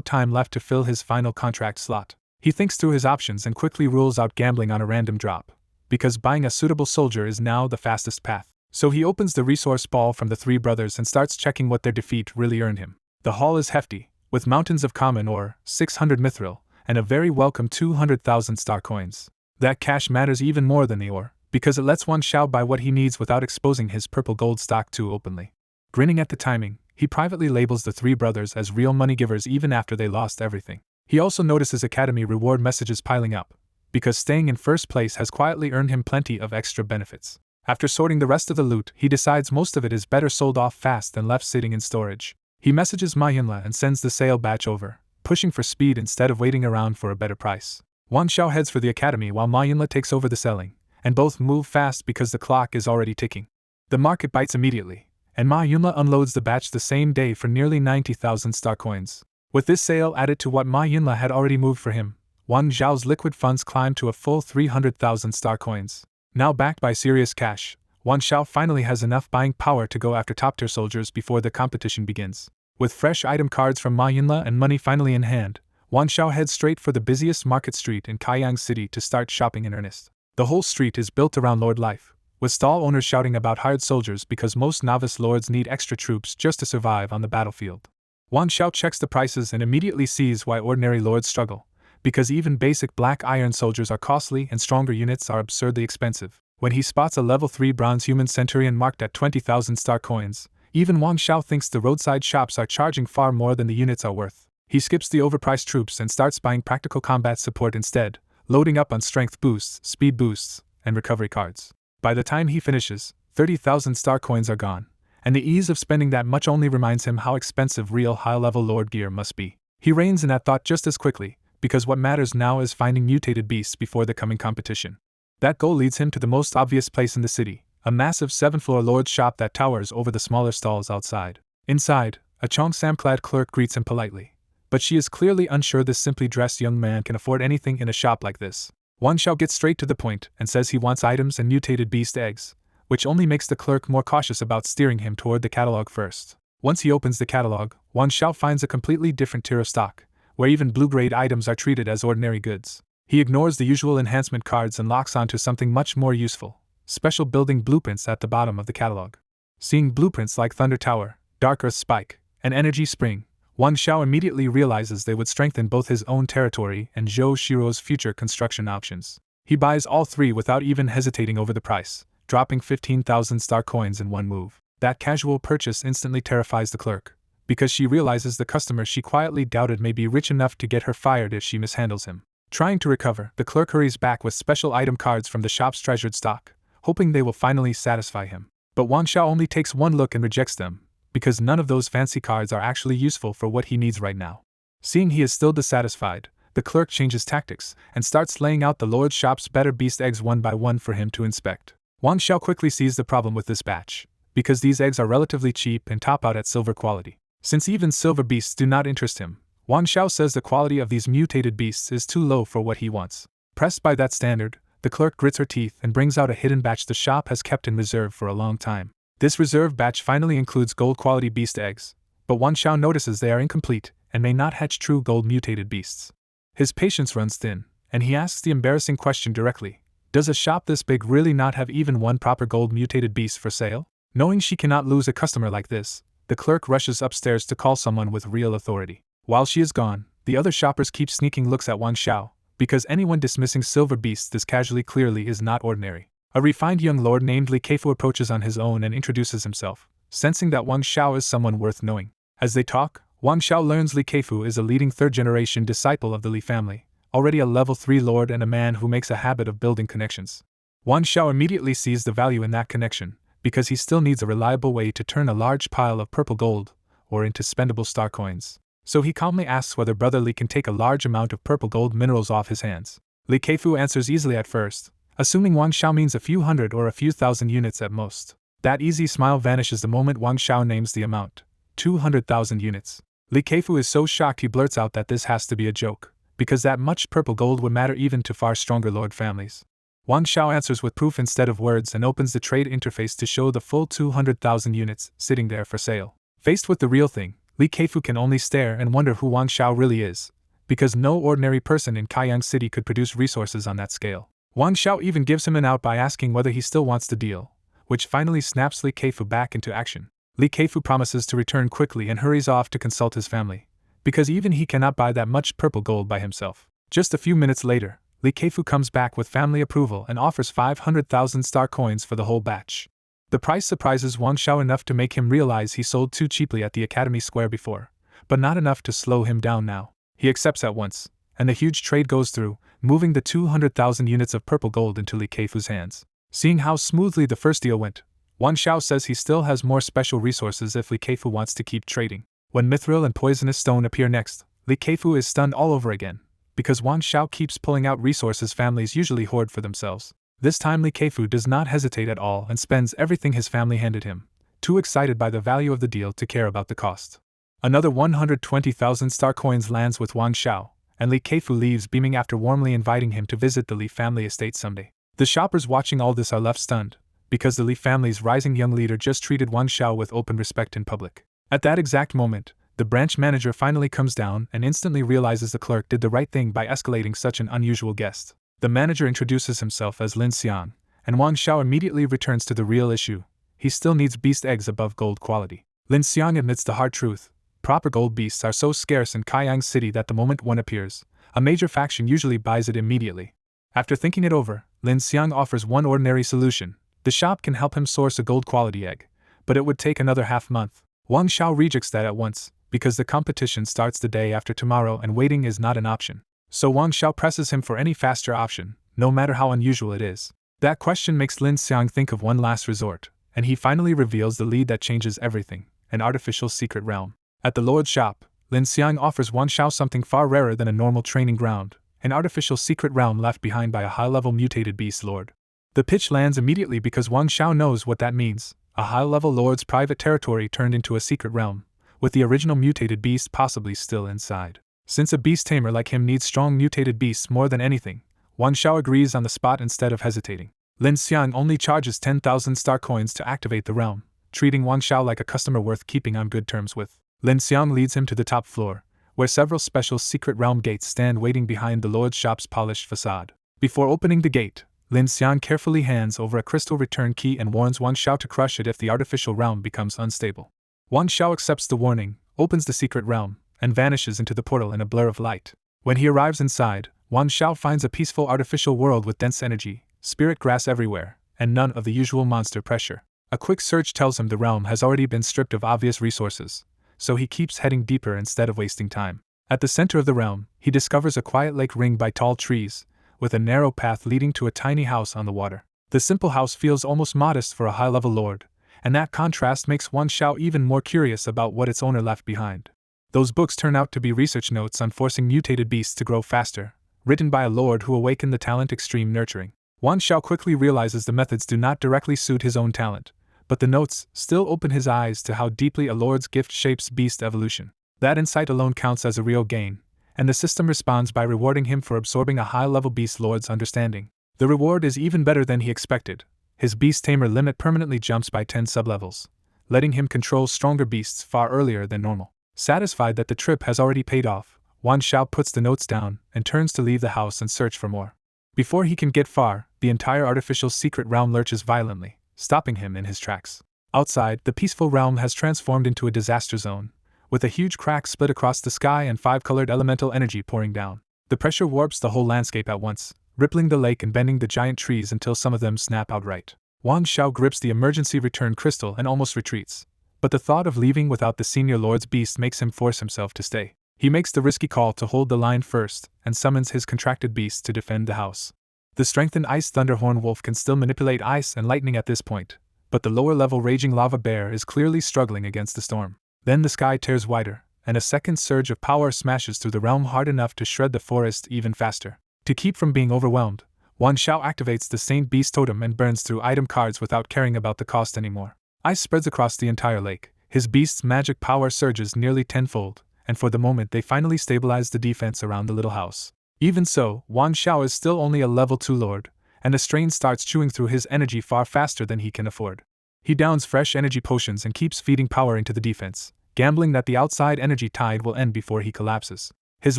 [SPEAKER 1] time left to fill his final contract slot. He thinks through his options and quickly rules out gambling on a random drop, because buying a suitable soldier is now the fastest path. So he opens the resource ball from the three brothers and starts checking what their defeat really earned him. The haul is hefty, with mountains of common ore, 600 mithril, and a very welcome 200,000 star coins. That cash matters even more than the ore, because it lets Wang Xiao buy what he needs without exposing his purple gold stock too openly. Grinning at the timing, he privately labels the three brothers as real money givers even after they lost everything. He also notices Academy reward messages piling up, because staying in first place has quietly earned him plenty of extra benefits. After sorting the rest of the loot, he decides most of it is better sold off fast than left sitting in storage. He messages Ma Yunla and sends the sale batch over, pushing for speed instead of waiting around for a better price. Wang Xiao heads for the academy while Ma Yunla takes over the selling, and both move fast because the clock is already ticking. The market bites immediately, and Ma Yunla unloads the batch the same day for nearly 90,000 star coins. With this sale added to what Ma Yunla had already moved for him, Wang Zhao's liquid funds climbed to a full 300,000 star coins. Now backed by serious cash, Wang Xiao finally has enough buying power to go after top-tier soldiers before the competition begins. With fresh item cards from Ma Yunla and money finally in hand, Wang Xiao heads straight for the busiest market street in Kaiyang City to start shopping in earnest. The whole street is built around Lord Life, with stall owners shouting about hired soldiers because most novice lords need extra troops just to survive on the battlefield. Wang Xiao checks the prices and immediately sees why ordinary lords struggle, because even basic black iron soldiers are costly and stronger units are absurdly expensive. When he spots a level 3 bronze human centurion marked at 20,000 star coins, even Wang Xiao thinks the roadside shops are charging far more than the units are worth. He skips the overpriced troops and starts buying practical combat support instead, loading up on strength boosts, speed boosts, and recovery cards. By the time he finishes, 30,000 star coins are gone, and the ease of spending that much only reminds him how expensive real high-level lord gear must be. He reins in that thought just as quickly, because what matters now is finding mutated beasts before the coming competition. That goal leads him to the most obvious place in the city, a massive 7th-floor lord's shop that towers over the smaller stalls outside. Inside, a Cheongsam-clad clerk greets him politely, but she is clearly unsure this simply dressed young man can afford anything in a shop like this. Wang Xiao gets straight to the point and says he wants items and mutated beast eggs, which only makes the clerk more cautious about steering him toward the catalog first. Once he opens the catalog, Wang Xiao finds a completely different tier of stock, where even blue-grade items are treated as ordinary goods. He ignores the usual enhancement cards and locks onto something much more useful: special building blueprints at the bottom of the catalog. Seeing blueprints like Thunder Tower, Dark Earth Spike, and Energy Spring, Wang Xiao immediately realizes they would strengthen both his own territory and Zhou Shiro's future construction options. He buys all three without even hesitating over the price, dropping 15,000 star coins in one move. That casual purchase instantly terrifies the clerk, because she realizes the customer she quietly doubted may be rich enough to get her fired if she mishandles him. Trying to recover, the clerk hurries back with special item cards from the shop's treasured stock, hoping they will finally satisfy him. But Wang Xiao only takes one look and rejects them, because none of those fancy cards are actually useful for what he needs right now. Seeing he is still dissatisfied, the clerk changes tactics and starts laying out the lord's shop's better beast eggs one by one for him to inspect. Wang Xiao quickly sees the problem with this batch, because these eggs are relatively cheap and top out at silver quality. Since even silver beasts do not interest him, Wang Xiao says the quality of these mutated beasts is too low for what he wants. Pressed by that standard, the clerk grits her teeth and brings out a hidden batch the shop has kept in reserve for a long time. This reserve batch finally includes gold-quality beast eggs, but Wang Xiao notices they are incomplete and may not hatch true gold mutated beasts. His patience runs thin, and he asks the embarrassing question directly: does a shop this big really not have even one proper gold mutated beast for sale? Knowing she cannot lose a customer like this, the clerk rushes upstairs to call someone with real authority. While she is gone, the other shoppers keep sneaking looks at Wang Xiao, because anyone dismissing silver beasts this casually clearly is not ordinary. A refined young lord named Li Keifu approaches on his own and introduces himself, sensing that Wang Xiao is someone worth knowing. As they talk, Wang Xiao learns Li Keifu is a leading third-generation disciple of the Li family, already a level 3 lord and a man who makes a habit of building connections. Wang Xiao immediately sees the value in that connection, because he still needs a reliable way to turn a large pile of purple gold, or into spendable star coins. So he calmly asks whether Brother Li can take a large amount of purple gold minerals off his hands. Li Keifu answers easily at first, assuming Wang Xiao means a few hundred or a few thousand units at most. That easy smile vanishes the moment Wang Xiao names the amount: 200,000 units. Li Keifu is so shocked he blurts out that this has to be a joke, because that much purple gold would matter even to far stronger lord families. Wang Xiao answers with proof instead of words and opens the trade interface to show the full 200,000 units sitting there for sale. Faced with the real thing, Li Keifu can only stare and wonder who Wang Xiao really is, because no ordinary person in Kaiyang City could produce resources on that scale. Wang Xiao even gives him an out by asking whether he still wants the deal, which finally snaps Li Keifu back into action. Li Keifu promises to return quickly and hurries off to consult his family, because even he cannot buy that much purple gold by himself. Just a few minutes later, Li Keifu comes back with family approval and offers 500,000 star coins for the whole batch. The price surprises Wang Xiao enough to make him realize he sold too cheaply at the Academy Square before, but not enough to slow him down now. He accepts at once, and the huge trade goes through, moving the 200,000 units of purple gold into Li Keifu's hands. Seeing how smoothly the first deal went, Wang Xiao says he still has more special resources if Li Keifu wants to keep trading. When Mithril and Poisonous Stone appear next, Li Keifu is stunned all over again, because Wang Xiao keeps pulling out resources families usually hoard for themselves. This time Li Keifu does not hesitate at all and spends everything his family handed him, too excited by the value of the deal to care about the cost. Another 120,000 star coins lands with Wang Xiao, and Li Keifu leaves beaming after warmly inviting him to visit the Li family estate someday. The shoppers watching all this are left stunned, because the Li family's rising young leader just treated Wang Xiao with open respect in public. At that exact moment, the branch manager finally comes down and instantly realizes the clerk did the right thing by escalating such an unusual guest. The manager introduces himself as Lin Xiang, and Wang Xiao immediately returns to the real issue. He still needs beast eggs above gold quality. Lin Xiang admits the hard truth. Proper gold beasts are so scarce in Kaiyang City that the moment one appears, a major faction usually buys it immediately. After thinking it over, Lin Xiang offers one ordinary solution. The shop can help him source a gold quality egg, but it would take another half-month. Wang Xiao rejects that at once, because the competition starts the day after tomorrow and waiting is not an option. So Wang Xiao presses him for any faster option, no matter how unusual it is. That question makes Lin Xiang think of one last resort, and he finally reveals the lead that changes everything, an artificial secret realm. At the Lord's shop, Lin Xiang offers Wang Xiao something far rarer than a normal training ground, an artificial secret realm left behind by a high-level mutated beast lord. The pitch lands immediately because Wang Xiao knows what that means, a high-level lord's private territory turned into a secret realm, with the original mutated beast possibly still inside. Since a beast tamer like him needs strong mutated beasts more than anything, Wang Xiao agrees on the spot instead of hesitating. Lin Xiang only charges 10,000 star coins to activate the realm, treating Wang Xiao like a customer worth keeping on good terms with. Lin Xiang leads him to the top floor, where several special secret realm gates stand waiting behind the lord's shop's polished facade. Before opening the gate, Lin Xiang carefully hands over a crystal return key and warns Wang Xiao to crush it if the artificial realm becomes unstable. Wang Xiao accepts the warning, opens the secret realm, and vanishes into the portal in a blur of light. When he arrives inside, Wang Xiao finds a peaceful artificial world with dense energy, spirit grass everywhere, and none of the usual monster pressure. A quick search tells him the realm has already been stripped of obvious resources, so he keeps heading deeper instead of wasting time. At the center of the realm, he discovers a quiet lake ringed by tall trees, with a narrow path leading to a tiny house on the water. The simple house feels almost modest for a high-level lord, and that contrast makes Wang Xiao even more curious about what its owner left behind. Those books turn out to be research notes on forcing mutated beasts to grow faster, written by a lord who awakened the talent extreme nurturing. Wang Xiao quickly realizes the methods do not directly suit his own talent, but the notes still open his eyes to how deeply a lord's gift shapes beast evolution. That insight alone counts as a real gain, and the system responds by rewarding him for absorbing a high-level beast lord's understanding. The reward is even better than he expected. His beast tamer limit permanently jumps by 10 sublevels, letting him control stronger beasts far earlier than normal. Satisfied that the trip has already paid off, Wang Xiao puts the notes down and turns to leave the house and search for more. Before he can get far, the entire artificial secret realm lurches violently, stopping him in his tracks. Outside, the peaceful realm has transformed into a disaster zone, with a huge crack split across the sky and 5-colored elemental energy pouring down. The pressure warps the whole landscape at once, rippling the lake and bending the giant trees until some of them snap outright. Wang Xiao grips the emergency return crystal and almost retreats, but the thought of leaving without the senior lord's beast makes him force himself to stay. He makes the risky call to hold the line first and summons his contracted beasts to defend the house. The strengthened Ice Thunderhorn Wolf can still manipulate ice and lightning at this point, but the lower-level Raging Lava Bear is clearly struggling against the storm. Then the sky tears wider, and a second surge of power smashes through the realm hard enough to shred the forest even faster. To keep from being overwhelmed, Wang Xiao activates the Saint Beast Totem and burns through item cards without caring about the cost anymore. Ice spreads across the entire lake. His beast's magic power surges nearly tenfold, and for the moment they finally stabilize the defense around the little house. Even so, Wang Xiao is still only a level 2 lord, and the strain starts chewing through his energy far faster than he can afford. He downs fresh energy potions and keeps feeding power into the defense, gambling that the outside energy tide will end before he collapses. His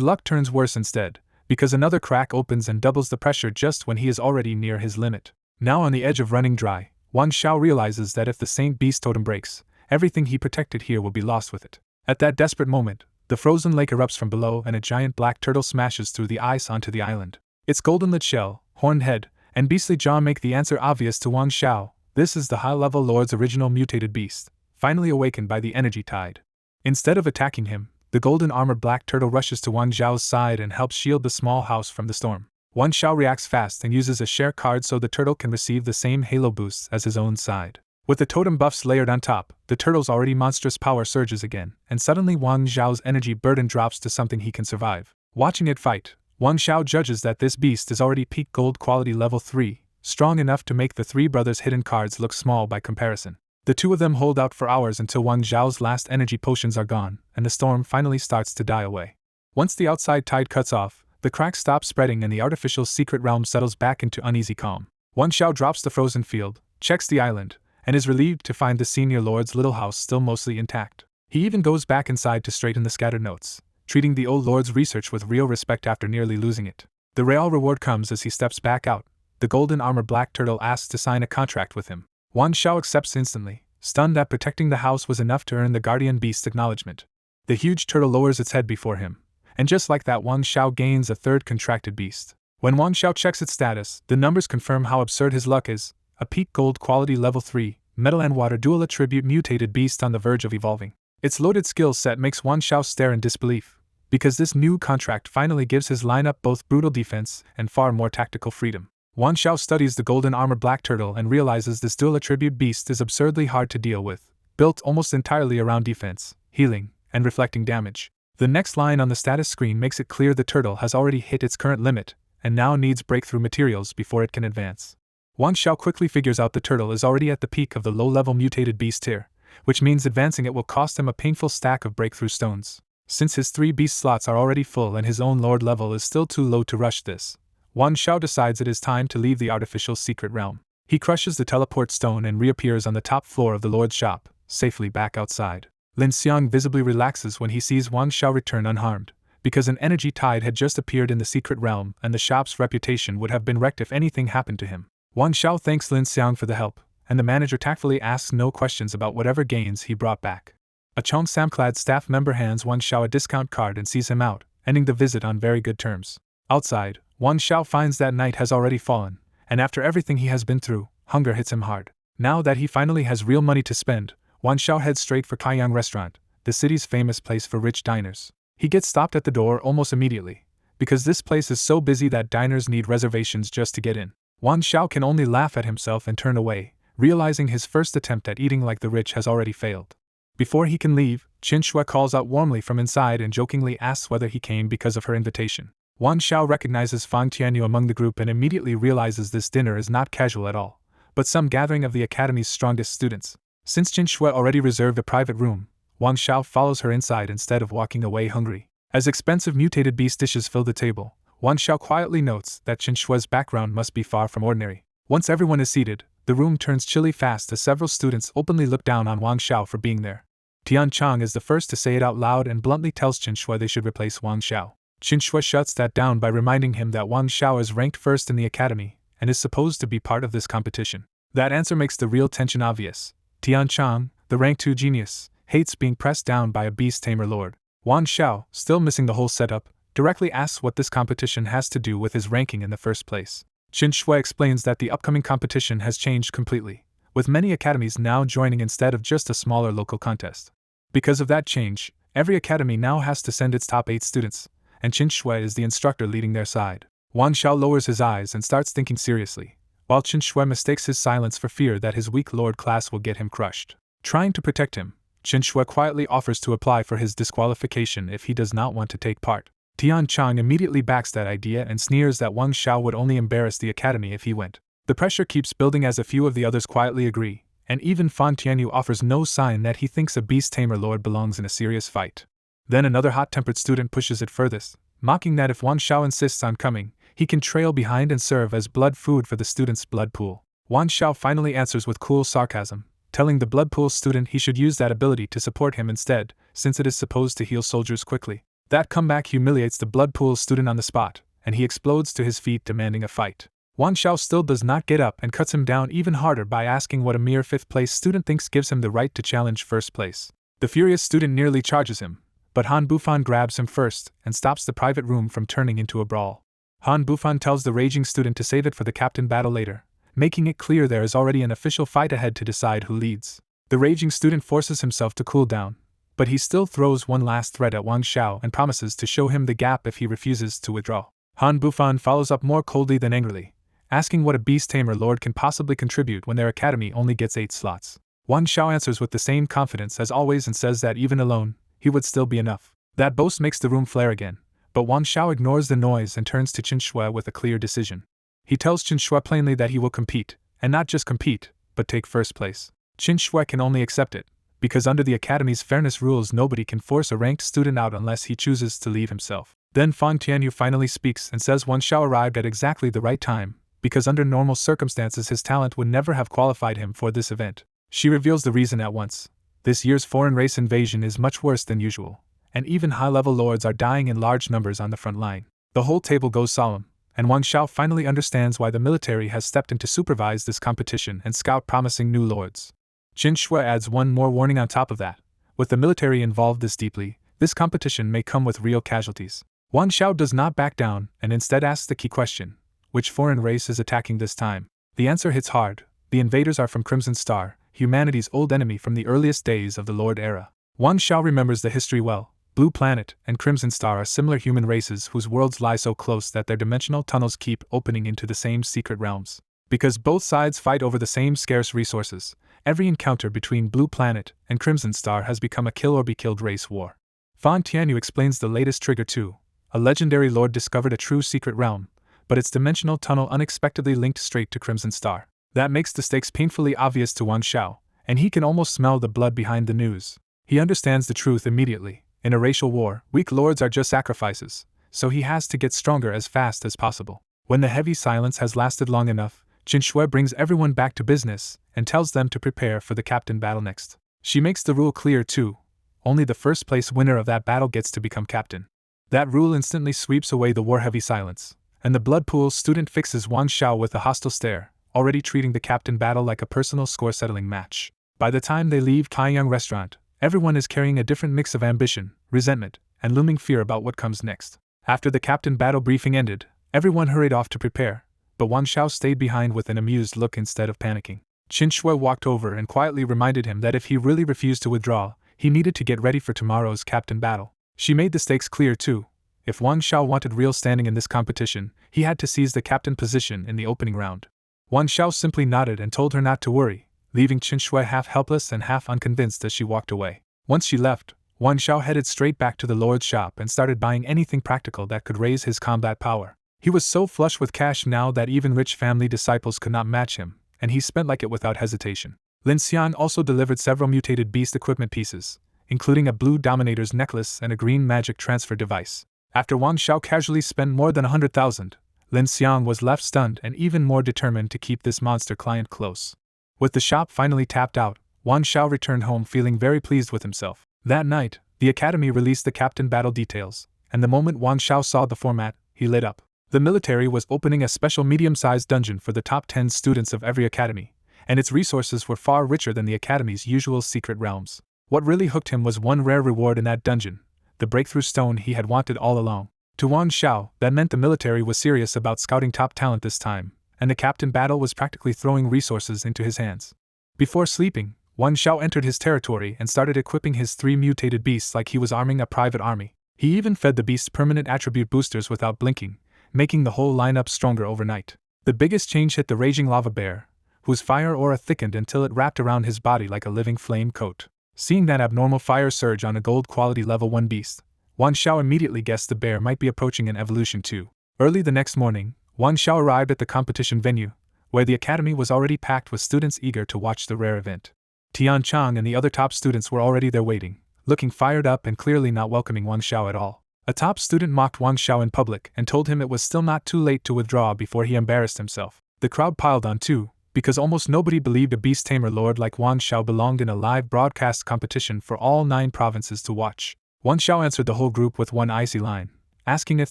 [SPEAKER 1] luck turns worse instead, because another crack opens and doubles the pressure just when he is already near his limit. Now on the edge of running dry, Wang Xiao realizes that if the Saint Beast totem breaks, everything he protected here will be lost with it. At that desperate moment, the frozen lake erupts from below and a giant black turtle smashes through the ice onto the island. Its golden-lit shell, horned head, and beastly jaw make the answer obvious to Wang Xiao. This is the high-level lord's original mutated beast, finally awakened by the energy tide. Instead of attacking him, the golden-armored black turtle rushes to Wang Xiao's side and helps shield the small house from the storm. Wang Xiao reacts fast and uses a share card so the turtle can receive the same halo boosts as his own side. With the totem buffs layered on top, the turtle's already monstrous power surges again, and suddenly Wang Xiao's energy burden drops to something he can survive. Watching it fight, Wang Xiao judges that this beast is already peak gold quality level 3, strong enough to make the three brothers' hidden cards look small by comparison. The two of them hold out for hours until Wang Xiao's last energy potions are gone, and the storm finally starts to die away. Once the outside tide cuts off, the cracks stop spreading and the artificial secret realm settles back into uneasy calm. Wang Xiao drops the frozen field, checks the island, and is relieved to find the senior lord's little house still mostly intact. He even goes back inside to straighten the scattered notes, treating the old lord's research with real respect after nearly losing it. The real reward comes as he steps back out. The golden-armored black turtle asks to sign a contract with him. Wang Xiao accepts instantly, stunned that protecting the house was enough to earn the guardian beast's acknowledgement. The huge turtle lowers its head before him, and just like that Wang Xiao gains a third contracted beast. When Wang Xiao checks its status, the numbers confirm how absurd his luck is: a peak gold quality level 3, metal and water dual attribute mutated beast on the verge of evolving. Its loaded skill set makes Wang Xiao stare in disbelief, because this new contract finally gives his lineup both brutal defense and far more tactical freedom. Wang Xiao studies the golden-armored black turtle and realizes this dual attribute beast is absurdly hard to deal with, built almost entirely around defense, healing, and reflecting damage. The next line on the status screen makes it clear the turtle has already hit its current limit, and now needs breakthrough materials before it can advance. Wang Xiao quickly figures out the turtle is already at the peak of the low-level mutated beast tier, which means advancing it will cost him a painful stack of breakthrough stones. Since his 3 beast slots are already full and his own lord level is still too low to rush this, Wang Xiao decides it is time to leave the artificial secret realm. He crushes the teleport stone and reappears on the top floor of the lord's shop, safely back outside. Lin Xiang visibly relaxes when he sees Wang Xiao return unharmed, because an energy tide had just appeared in the secret realm and the shop's reputation would have been wrecked if anything happened to him. Wang Xiao thanks Lin Xiang for the help, and the manager tactfully asks no questions about whatever gains he brought back. A Cheongsam-clad staff member hands Wang Xiao a discount card and sees him out, ending the visit on very good terms. Outside, Wang Xiao finds that night has already fallen, and after everything he has been through, hunger hits him hard. Now that he finally has real money to spend, Wang Xiao heads straight for Kaiyang Restaurant, the city's famous place for rich diners. He gets stopped at the door almost immediately, because this place is so busy that diners need reservations just to get in. Wang Xiao can only laugh at himself and turn away, realizing his first attempt at eating like the rich has already failed. Before he can leave, Qin Shui calls out warmly from inside and jokingly asks whether he came because of her invitation. Wang Xiao recognizes Fang Tianyu among the group and immediately realizes this dinner is not casual at all, but some gathering of the academy's strongest students. Since Qin Shui already reserved a private room, Wang Xiao follows her inside instead of walking away hungry. As expensive mutated beast dishes fill the table, Wang Xiao quietly notes that Qin Shui's background must be far from ordinary. Once everyone is seated, the room turns chilly fast as several students openly look down on Wang Xiao for being there. Tian Chang is the first to say it out loud and bluntly tells Qin Shui they should replace Wang Xiao. Qin Shui shuts that down by reminding him that Wang Xiao is ranked first in the academy and is supposed to be part of this competition. That answer makes the real tension obvious. Tian Chang, the rank 2 genius, hates being pressed down by a beast tamer lord. Wang Xiao, still missing the whole setup, directly asks what this competition has to do with his ranking in the first place. Qin Shui explains that the upcoming competition has changed completely, with many academies now joining instead of just a smaller local contest. Because of that change, every academy now has to send its top 8 students, and Qin Shui is the instructor leading their side. Wang Xiao lowers his eyes and starts thinking seriously, while Qin Shui mistakes his silence for fear that his weak lord class will get him crushed. Trying to protect him, Qin Shui quietly offers to apply for his disqualification if he does not want to take part. Tian Chang immediately backs that idea and sneers that Wang Xiao would only embarrass the academy if he went. The pressure keeps building as a few of the others quietly agree, and even Fan Tianyu offers no sign that he thinks a beast tamer lord belongs in a serious fight. Then another hot-tempered student pushes it furthest, mocking that if Wan Xiao insists on coming, he can trail behind and serve as blood food for the student's blood pool. Wan Xiao finally answers with cool sarcasm, telling the blood pool student he should use that ability to support him instead, since it is supposed to heal soldiers quickly. That comeback humiliates the blood pool student on the spot, and he explodes to his feet demanding a fight. Wan Xiao still does not get up and cuts him down even harder by asking what a mere 5th place student thinks gives him the right to challenge 1st place. The furious student nearly charges him, but Han Bufan grabs him first and stops the private room from turning into a brawl. Han Bufan tells the raging student to save it for the captain battle later, making it clear there is already an official fight ahead to decide who leads. The raging student forces himself to cool down, but he still throws one last threat at Wan Xiao and promises to show him the gap if he refuses to withdraw. Han Bufan follows up more coldly than angrily, asking what a beast tamer lord can possibly contribute when their academy only gets 8 slots. Wan Xiao answers with the same confidence as always and says that even alone, he would still be enough. That boast makes the room flare again, but Wan Xiao ignores the noise and turns to Qin Shui with a clear decision. He tells Qin Shui plainly that he will compete, and not just compete, but take 1st place. Qin Shui can only accept it, because under the academy's fairness rules nobody can force a ranked student out unless he chooses to leave himself. Then Fang Tianyu finally speaks and says Wan Xiao arrived at exactly the right time, because under normal circumstances his talent would never have qualified him for this event. She reveals the reason at once. This year's foreign race invasion is much worse than usual, and even high-level lords are dying in large numbers on the front line. The whole table goes solemn, and Wan Xiao finally understands why the military has stepped in to supervise this competition and scout promising new lords. Qin Shui adds one more warning on top of that. With the military involved this deeply, this competition may come with real casualties. Wan Xiao does not back down and instead asks the key question. Which foreign race is attacking this time? The answer hits hard. The invaders are from Crimson Star, humanity's old enemy from the earliest days of the Lord era. Wan Xiao remembers the history well. Blue Planet and Crimson Star are similar human races whose worlds lie so close that their dimensional tunnels keep opening into the same secret realms. Because both sides fight over the same scarce resources, every encounter between Blue Planet and Crimson Star has become a kill-or-be-killed race war. Fan Tianyu explains the latest trigger too. A legendary lord discovered a true secret realm, but its dimensional tunnel unexpectedly linked straight to Crimson Star. That makes the stakes painfully obvious to Wan Xiao, and he can almost smell the blood behind the news. He understands the truth immediately. In a racial war, weak lords are just sacrifices, so he has to get stronger as fast as possible. When the heavy silence has lasted long enough, Qin Shui brings everyone back to business and tells them to prepare for the captain battle next. She makes the rule clear too. Only the 1st place winner of that battle gets to become captain. That rule instantly sweeps away the war-heavy silence, and the blood pool student fixes Wan Xiao with a hostile stare, already treating the captain battle like a personal score-settling match. By the time they leave Kaiyang restaurant, everyone is carrying a different mix of ambition, resentment, and looming fear about what comes next. After the captain battle briefing ended, everyone hurried off to prepare, but Wan Xiao stayed behind with an amused look instead of panicking. Qin Shui walked over and quietly reminded him that if he really refused to withdraw, he needed to get ready for tomorrow's captain battle. She made the stakes clear too. If Wan Xiao wanted real standing in this competition, he had to seize the captain position in the opening round. Wan Xiao simply nodded and told her not to worry, leaving Qin Shui half helpless and half unconvinced as she walked away. Once she left, Wan Xiao headed straight back to the lord's shop and started buying anything practical that could raise his combat power. He was so flush with cash now that even rich family disciples could not match him, and he spent like it without hesitation. Lin Xian also delivered several mutated beast equipment pieces, including a blue dominator's necklace and a green magic transfer device. After Wan Xiao casually spent more than 100,000, Lin Xiang was left stunned and even more determined to keep this monster client close. With the shop finally tapped out, Wan Xiao returned home feeling very pleased with himself. That night, the academy released the captain battle details, and the moment Wan Xiao saw the format, he lit up. The military was opening a special medium-sized dungeon for the top 10 students of every academy, and its resources were far richer than the academy's usual secret realms. What really hooked him was one rare reward in that dungeon, the breakthrough stone he had wanted all along. To Wan Xiao, that meant the military was serious about scouting top talent this time, and the captain battle was practically throwing resources into his hands. Before sleeping, Wan Xiao entered his territory and started equipping his 3 mutated beasts like he was arming a private army. He even fed the beasts permanent attribute boosters without blinking, making the whole lineup stronger overnight. The biggest change hit the raging lava bear, whose fire aura thickened until it wrapped around his body like a living flame coat. Seeing that abnormal fire surge on a gold quality level 1 beast, Wan Xiao immediately guessed the bear might be approaching an evolution too. Early the next morning, Wan Xiao arrived at the competition venue, where the academy was already packed with students eager to watch the rare event. Tian Chang and the other top students were already there waiting, looking fired up and clearly not welcoming Wan Xiao at all. A top student mocked Wang Xiao in public and told him it was still not too late to withdraw before he embarrassed himself. The crowd piled on too, because almost nobody believed a beast tamer lord like Wang Xiao belonged in a live broadcast competition for all 9 provinces to watch. Wang Xiao answered the whole group with one icy line, asking if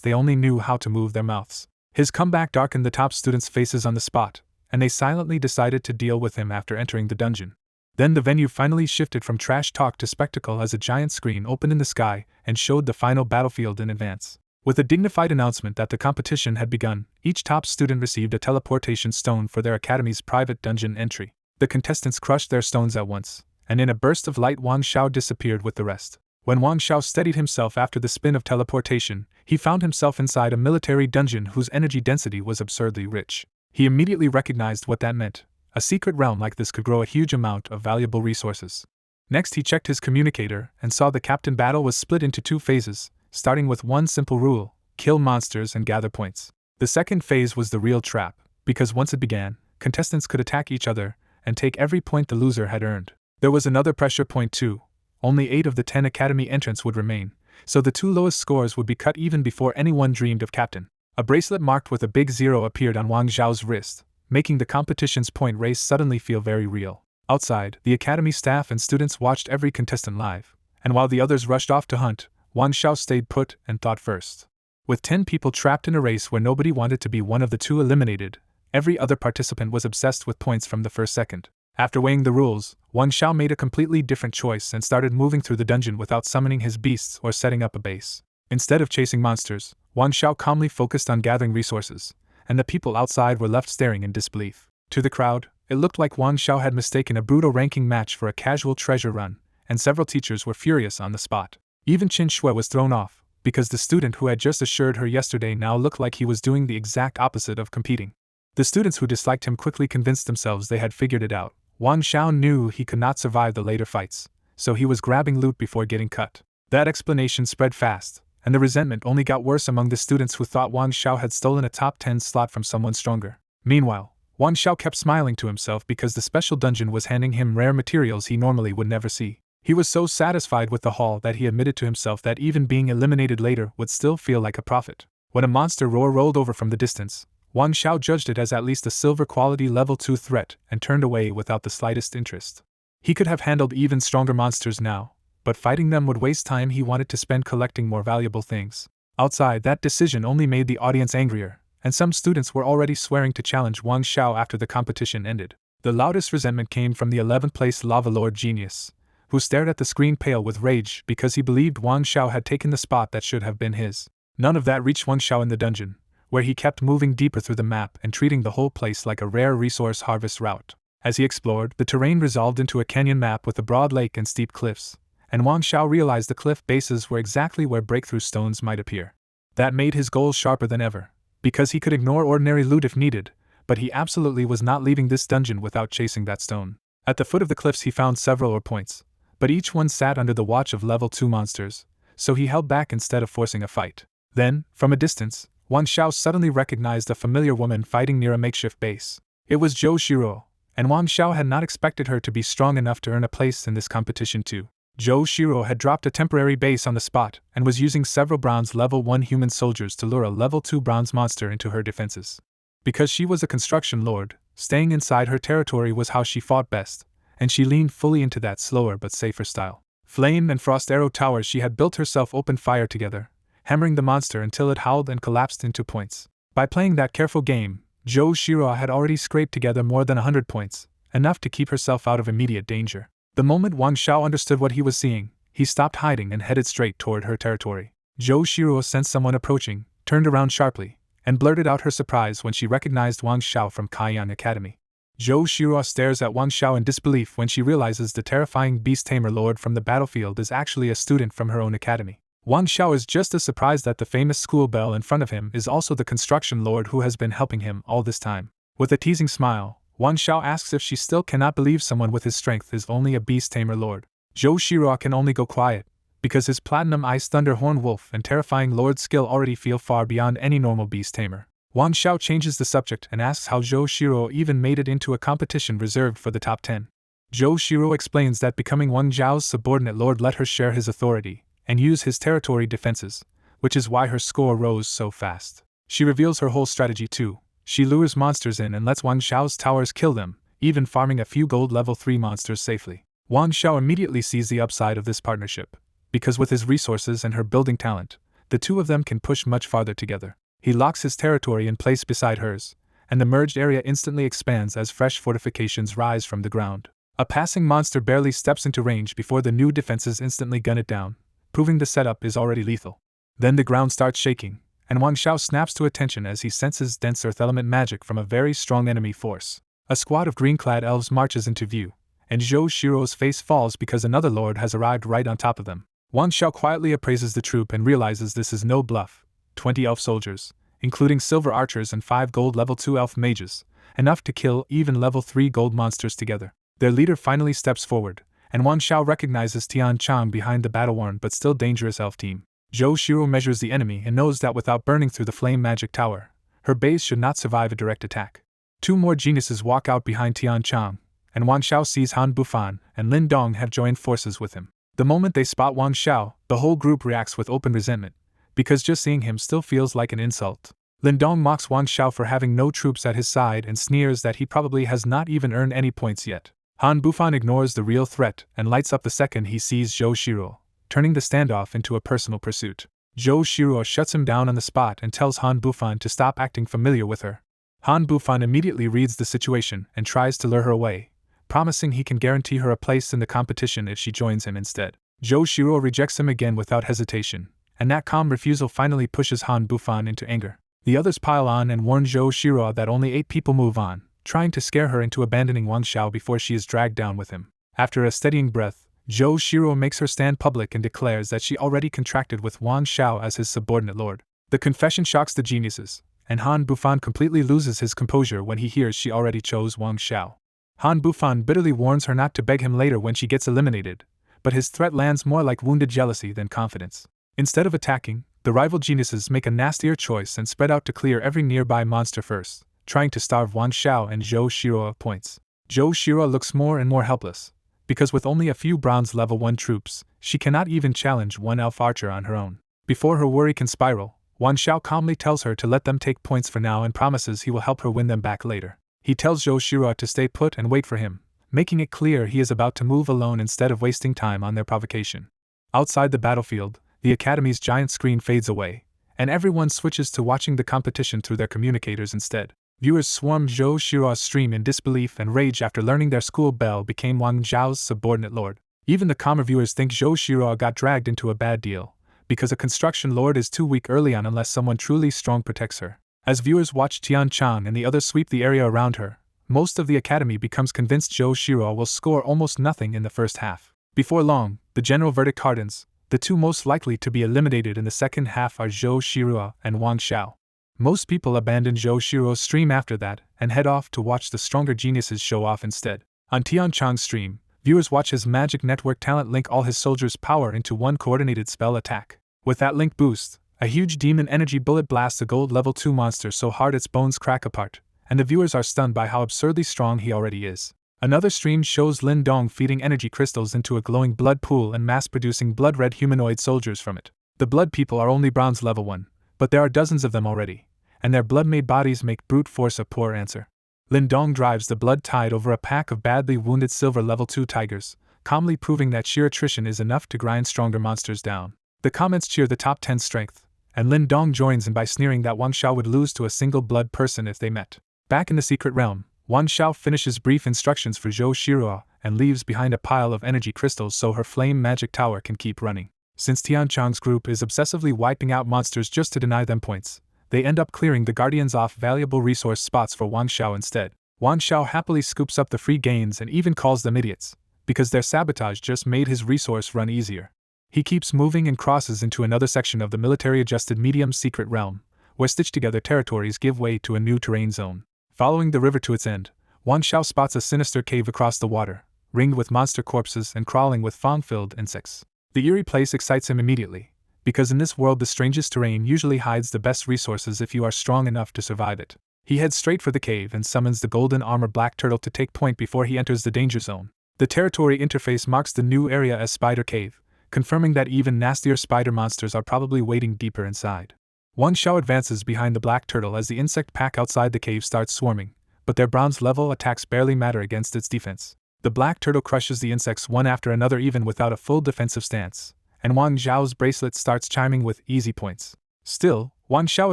[SPEAKER 1] they only knew how to move their mouths. His comeback darkened the top students' faces on the spot, and they silently decided to deal with him after entering the dungeon. Then the venue finally shifted from trash talk to spectacle as a giant screen opened in the sky and showed the final battlefield in advance. With a dignified announcement that the competition had begun, each top student received a teleportation stone for their academy's private dungeon entry. The contestants crushed their stones at once, and in a burst of light Wang Xiao disappeared with the rest. When Wang Xiao steadied himself after the spin of teleportation, he found himself inside a military dungeon whose energy density was absurdly rich. He immediately recognized what that meant. A secret realm like this could grow a huge amount of valuable resources. Next he checked his communicator and saw the captain battle was split into 2 phases, starting with one simple rule: kill monsters and gather points. The second phase was the real trap, because once it began, contestants could attack each other and take every point the loser had earned. There was another pressure point too. Only 8 of the 10 academy entrants would remain, so the 2 lowest scores would be cut even before anyone dreamed of captain. A bracelet marked with a big 0 appeared on Wang Xiao's wrist, making the competition's point race suddenly feel very real. Outside, the academy staff and students watched every contestant live, and while the others rushed off to hunt, Wang Xiao stayed put and thought first. With 10 people trapped in a race where nobody wanted to be one of the 2 eliminated, every other participant was obsessed with points from the first second. After weighing the rules, Wang Xiao made a completely different choice and started moving through the dungeon without summoning his beasts or setting up a base. Instead of chasing monsters, Wang Xiao calmly focused on gathering resources, and the people outside were left staring in disbelief. To the crowd, it looked like Wang Xiao had mistaken a brutal ranking match for a casual treasure run, and several teachers were furious on the spot. Even Qin Shui was thrown off, because the student who had just assured her yesterday now looked like he was doing the exact opposite of competing. The students who disliked him quickly convinced themselves they had figured it out. Wang Xiao knew he could not survive the later fights, so he was grabbing loot before getting cut. That explanation spread fast, and the resentment only got worse among the students who thought Wang Xiao had stolen a top 10 slot from someone stronger. Meanwhile, Wang Xiao kept smiling to himself because the special dungeon was handing him rare materials he normally would never see. He was so satisfied with the haul that he admitted to himself that even being eliminated later would still feel like a profit. When a monster roar rolled over from the distance, Wang Xiao judged it as at least a silver quality level 2 threat and turned away without the slightest interest. He could have handled even stronger monsters now, but fighting them would waste time he wanted to spend collecting more valuable things. Outside, that decision only made the audience angrier, and some students were already swearing to challenge Wang Xiao after the competition ended. The loudest resentment came from the 11th place Lava Lord Genius, who stared at the screen pale with rage because he believed Wang Xiao had taken the spot that should have been his. None of that reached Wang Xiao in the dungeon, where he kept moving deeper through the map and treating the whole place like a rare resource harvest route. As he explored, the terrain resolved into a canyon map with a broad lake and steep cliffs, and Wang Xiao realized the cliff bases were exactly where breakthrough stones might appear. That made his goals sharper than ever, because he could ignore ordinary loot if needed, but he absolutely was not leaving this dungeon without chasing that stone. At the foot of the cliffs he found several ore points, but each one sat under the watch of level 2 monsters, so he held back instead of forcing a fight. Then, from a distance, Wang Xiao suddenly recognized a familiar woman fighting near a makeshift base. It was Zhou Shiro, and Wang Xiao had not expected her to be strong enough to earn a place in this competition too. Zhou Shiro had dropped a temporary base on the spot and was using several bronze level 1 human soldiers to lure a level 2 bronze monster into her defenses. Because she was a construction lord, staying inside her territory was how she fought best, and she leaned fully into that slower but safer style. Flame and Frost Arrow towers she had built herself opened fire together, hammering the monster until it howled and collapsed into points. By playing that careful game, Zhou Shiro had already scraped together more than 100 points, enough to keep herself out of immediate danger. The moment Wang Xiao understood what he was seeing, he stopped hiding and headed straight toward her territory. Zhou Shiro sensed someone approaching, turned around sharply, and blurted out her surprise when she recognized Wang Xiao from Kaiyan Academy. Zhou Shiro stares at Wang Xiao in disbelief when she realizes the terrifying beast tamer lord from the battlefield is actually a student from her own academy. Wang Xiao is just as surprised that the famous school bell in front of him is also the construction lord who has been helping him all this time. With a teasing smile, Wang Xiao asks if she still cannot believe someone with his strength is only a beast tamer lord. Zhou Shiro can only go quiet, because his platinum ice thunder horn wolf and terrifying lord skill already feel far beyond any normal beast tamer. Wang Xiao changes the subject and asks how Zhou Shiro even made it into a competition reserved for the top 10. Zhou Shiro explains that becoming Wang Zhao's subordinate lord let her share his authority and use his territory defenses, which is why her score rose so fast. She reveals her whole strategy too. She lures monsters in and lets Wang Xiao's towers kill them, even farming a few gold level 3 monsters safely. Wang Xiao immediately sees the upside of this partnership, because with his resources and her building talent, the two of them can push much farther together. He locks his territory in place beside hers, and the merged area instantly expands as fresh fortifications rise from the ground. A passing monster barely steps into range before the new defenses instantly gun it down, proving the setup is already lethal. Then the ground starts shaking, and Wang Xiao snaps to attention as he senses dense earth element magic from a very strong enemy force. A squad of green-clad elves marches into view, and Zhou Shiro's face falls because another lord has arrived right on top of them. Wang Xiao quietly appraises the troop and realizes this is no bluff. 20 elf soldiers, including silver archers and 5 gold level 2 elf mages, enough to kill even level 3 gold monsters together. Their leader finally steps forward, and Wang Xiao recognizes Tian Chang behind the battle-worn but still dangerous elf team. Zhou Shiro measures the enemy and knows that without burning through the flame magic tower, her base should not survive a direct attack. 2 more geniuses walk out behind Tian Chang, and Wang Xiao sees Han Bufan and Lin Dong have joined forces with him. The moment they spot Wang Xiao, the whole group reacts with open resentment, because just seeing him still feels like an insult. Lin Dong mocks Wang Xiao for having no troops at his side and sneers that he probably has not even earned any points yet. Han Bufan ignores the real threat and lights up the second he sees Zhou Shiro, turning the standoff into a personal pursuit. Zhou Shiro shuts him down on the spot and tells Han Bufan to stop acting familiar with her. Han Bufan immediately reads the situation and tries to lure her away, promising he can guarantee her a place in the competition if she joins him instead. Zhou Shiro rejects him again without hesitation, and that calm refusal finally pushes Han Bufan into anger. The others pile on and warn Zhou Shiro that only 8 people move on, trying to scare her into abandoning Wang Xiao before she is dragged down with him. After a steadying breath, Zhou Shiro makes her stand public and declares that she already contracted with Wang Xiao as his subordinate lord. The confession shocks the geniuses, and Han Bufan completely loses his composure when he hears she already chose Wang Xiao. Han Bufan bitterly warns her not to beg him later when she gets eliminated, but his threat lands more like wounded jealousy than confidence. Instead of attacking, the rival geniuses make a nastier choice and spread out to clear every nearby monster first, trying to starve Wang Xiao and Zhou Shiro of points. Zhou Shiro looks more and more helpless, because with only a few bronze level 1 troops, she cannot even challenge 1 elf archer on her own. Before her worry can spiral, Wang Xiao calmly tells her to let them take points for now and promises he will help her win them back later. He tells Zhou Shiro to stay put and wait for him, making it clear he is about to move alone instead of wasting time on their provocation. Outside the battlefield, the Academy's giant screen fades away, and everyone switches to watching the competition through their communicators instead. Viewers swarm Zhou Shiro's stream in disbelief and rage after learning their school belle became Wang Xiao's subordinate lord. Even the calmer viewers think Zhou Shiro got dragged into a bad deal, because a construction lord is too weak early on unless someone truly strong protects her. As viewers watch Tian Chang and the others sweep the area around her, most of the Academy becomes convinced Zhou Shiro will score almost nothing in the first half. Before long, the general verdict hardens. The 2 most likely to be eliminated in the second half are Zhou Shiro and Wang Xiao. Most people abandon Zhou Shiro's stream after that and head off to watch the stronger geniuses show off instead. On Tian Chang's stream, viewers watch his magic network talent link all his soldiers' power into one coordinated spell attack. With that link boost, a huge demon energy bullet blasts a gold level 2 monster so hard its bones crack apart, and the viewers are stunned by how absurdly strong he already is. Another stream shows Lin Dong feeding energy crystals into a glowing blood pool and mass-producing blood-red humanoid soldiers from it. The blood people are only bronze level 1, but there are dozens of them already, and their blood-made bodies make brute force a poor answer. Lin Dong drives the blood tide over a pack of badly wounded silver level 2 tigers, calmly proving that sheer attrition is enough to grind stronger monsters down. The comments cheer the top 10 strength, and Lin Dong joins in by sneering that Wang Xiao would lose to a single blood person if they met. Back in the secret realm, Wang Xiao finishes brief instructions for Zhou Shiro and leaves behind a pile of energy crystals so her flame magic tower can keep running. Since Tian Chang's group is obsessively wiping out monsters just to deny them points, they end up clearing the guardians off valuable resource spots for Wang Xiao instead. Wang Xiao happily scoops up the free gains and even calls them idiots, because their sabotage just made his resource run easier. He keeps moving and crosses into another section of the military-adjusted medium secret realm, where stitched-together territories give way to a new terrain zone. Following the river to its end, Wang Xiao spots a sinister cave across the water, ringed with monster corpses and crawling with fang-filled insects. The eerie place excites him immediately, because in this world the strangest terrain usually hides the best resources if you are strong enough to survive it. He heads straight for the cave and summons the golden armor black turtle to take point before he enters the danger zone. The territory interface marks the new area as Spider Cave, confirming that even nastier spider monsters are probably waiting deeper inside. Wang Xiao advances behind the black turtle as the insect pack outside the cave starts swarming, but their bronze-level attacks barely matter against its defense. The black turtle crushes the insects one after another even without a full defensive stance, and Wang Xiao's bracelet starts chiming with easy points. Still, Wang Xiao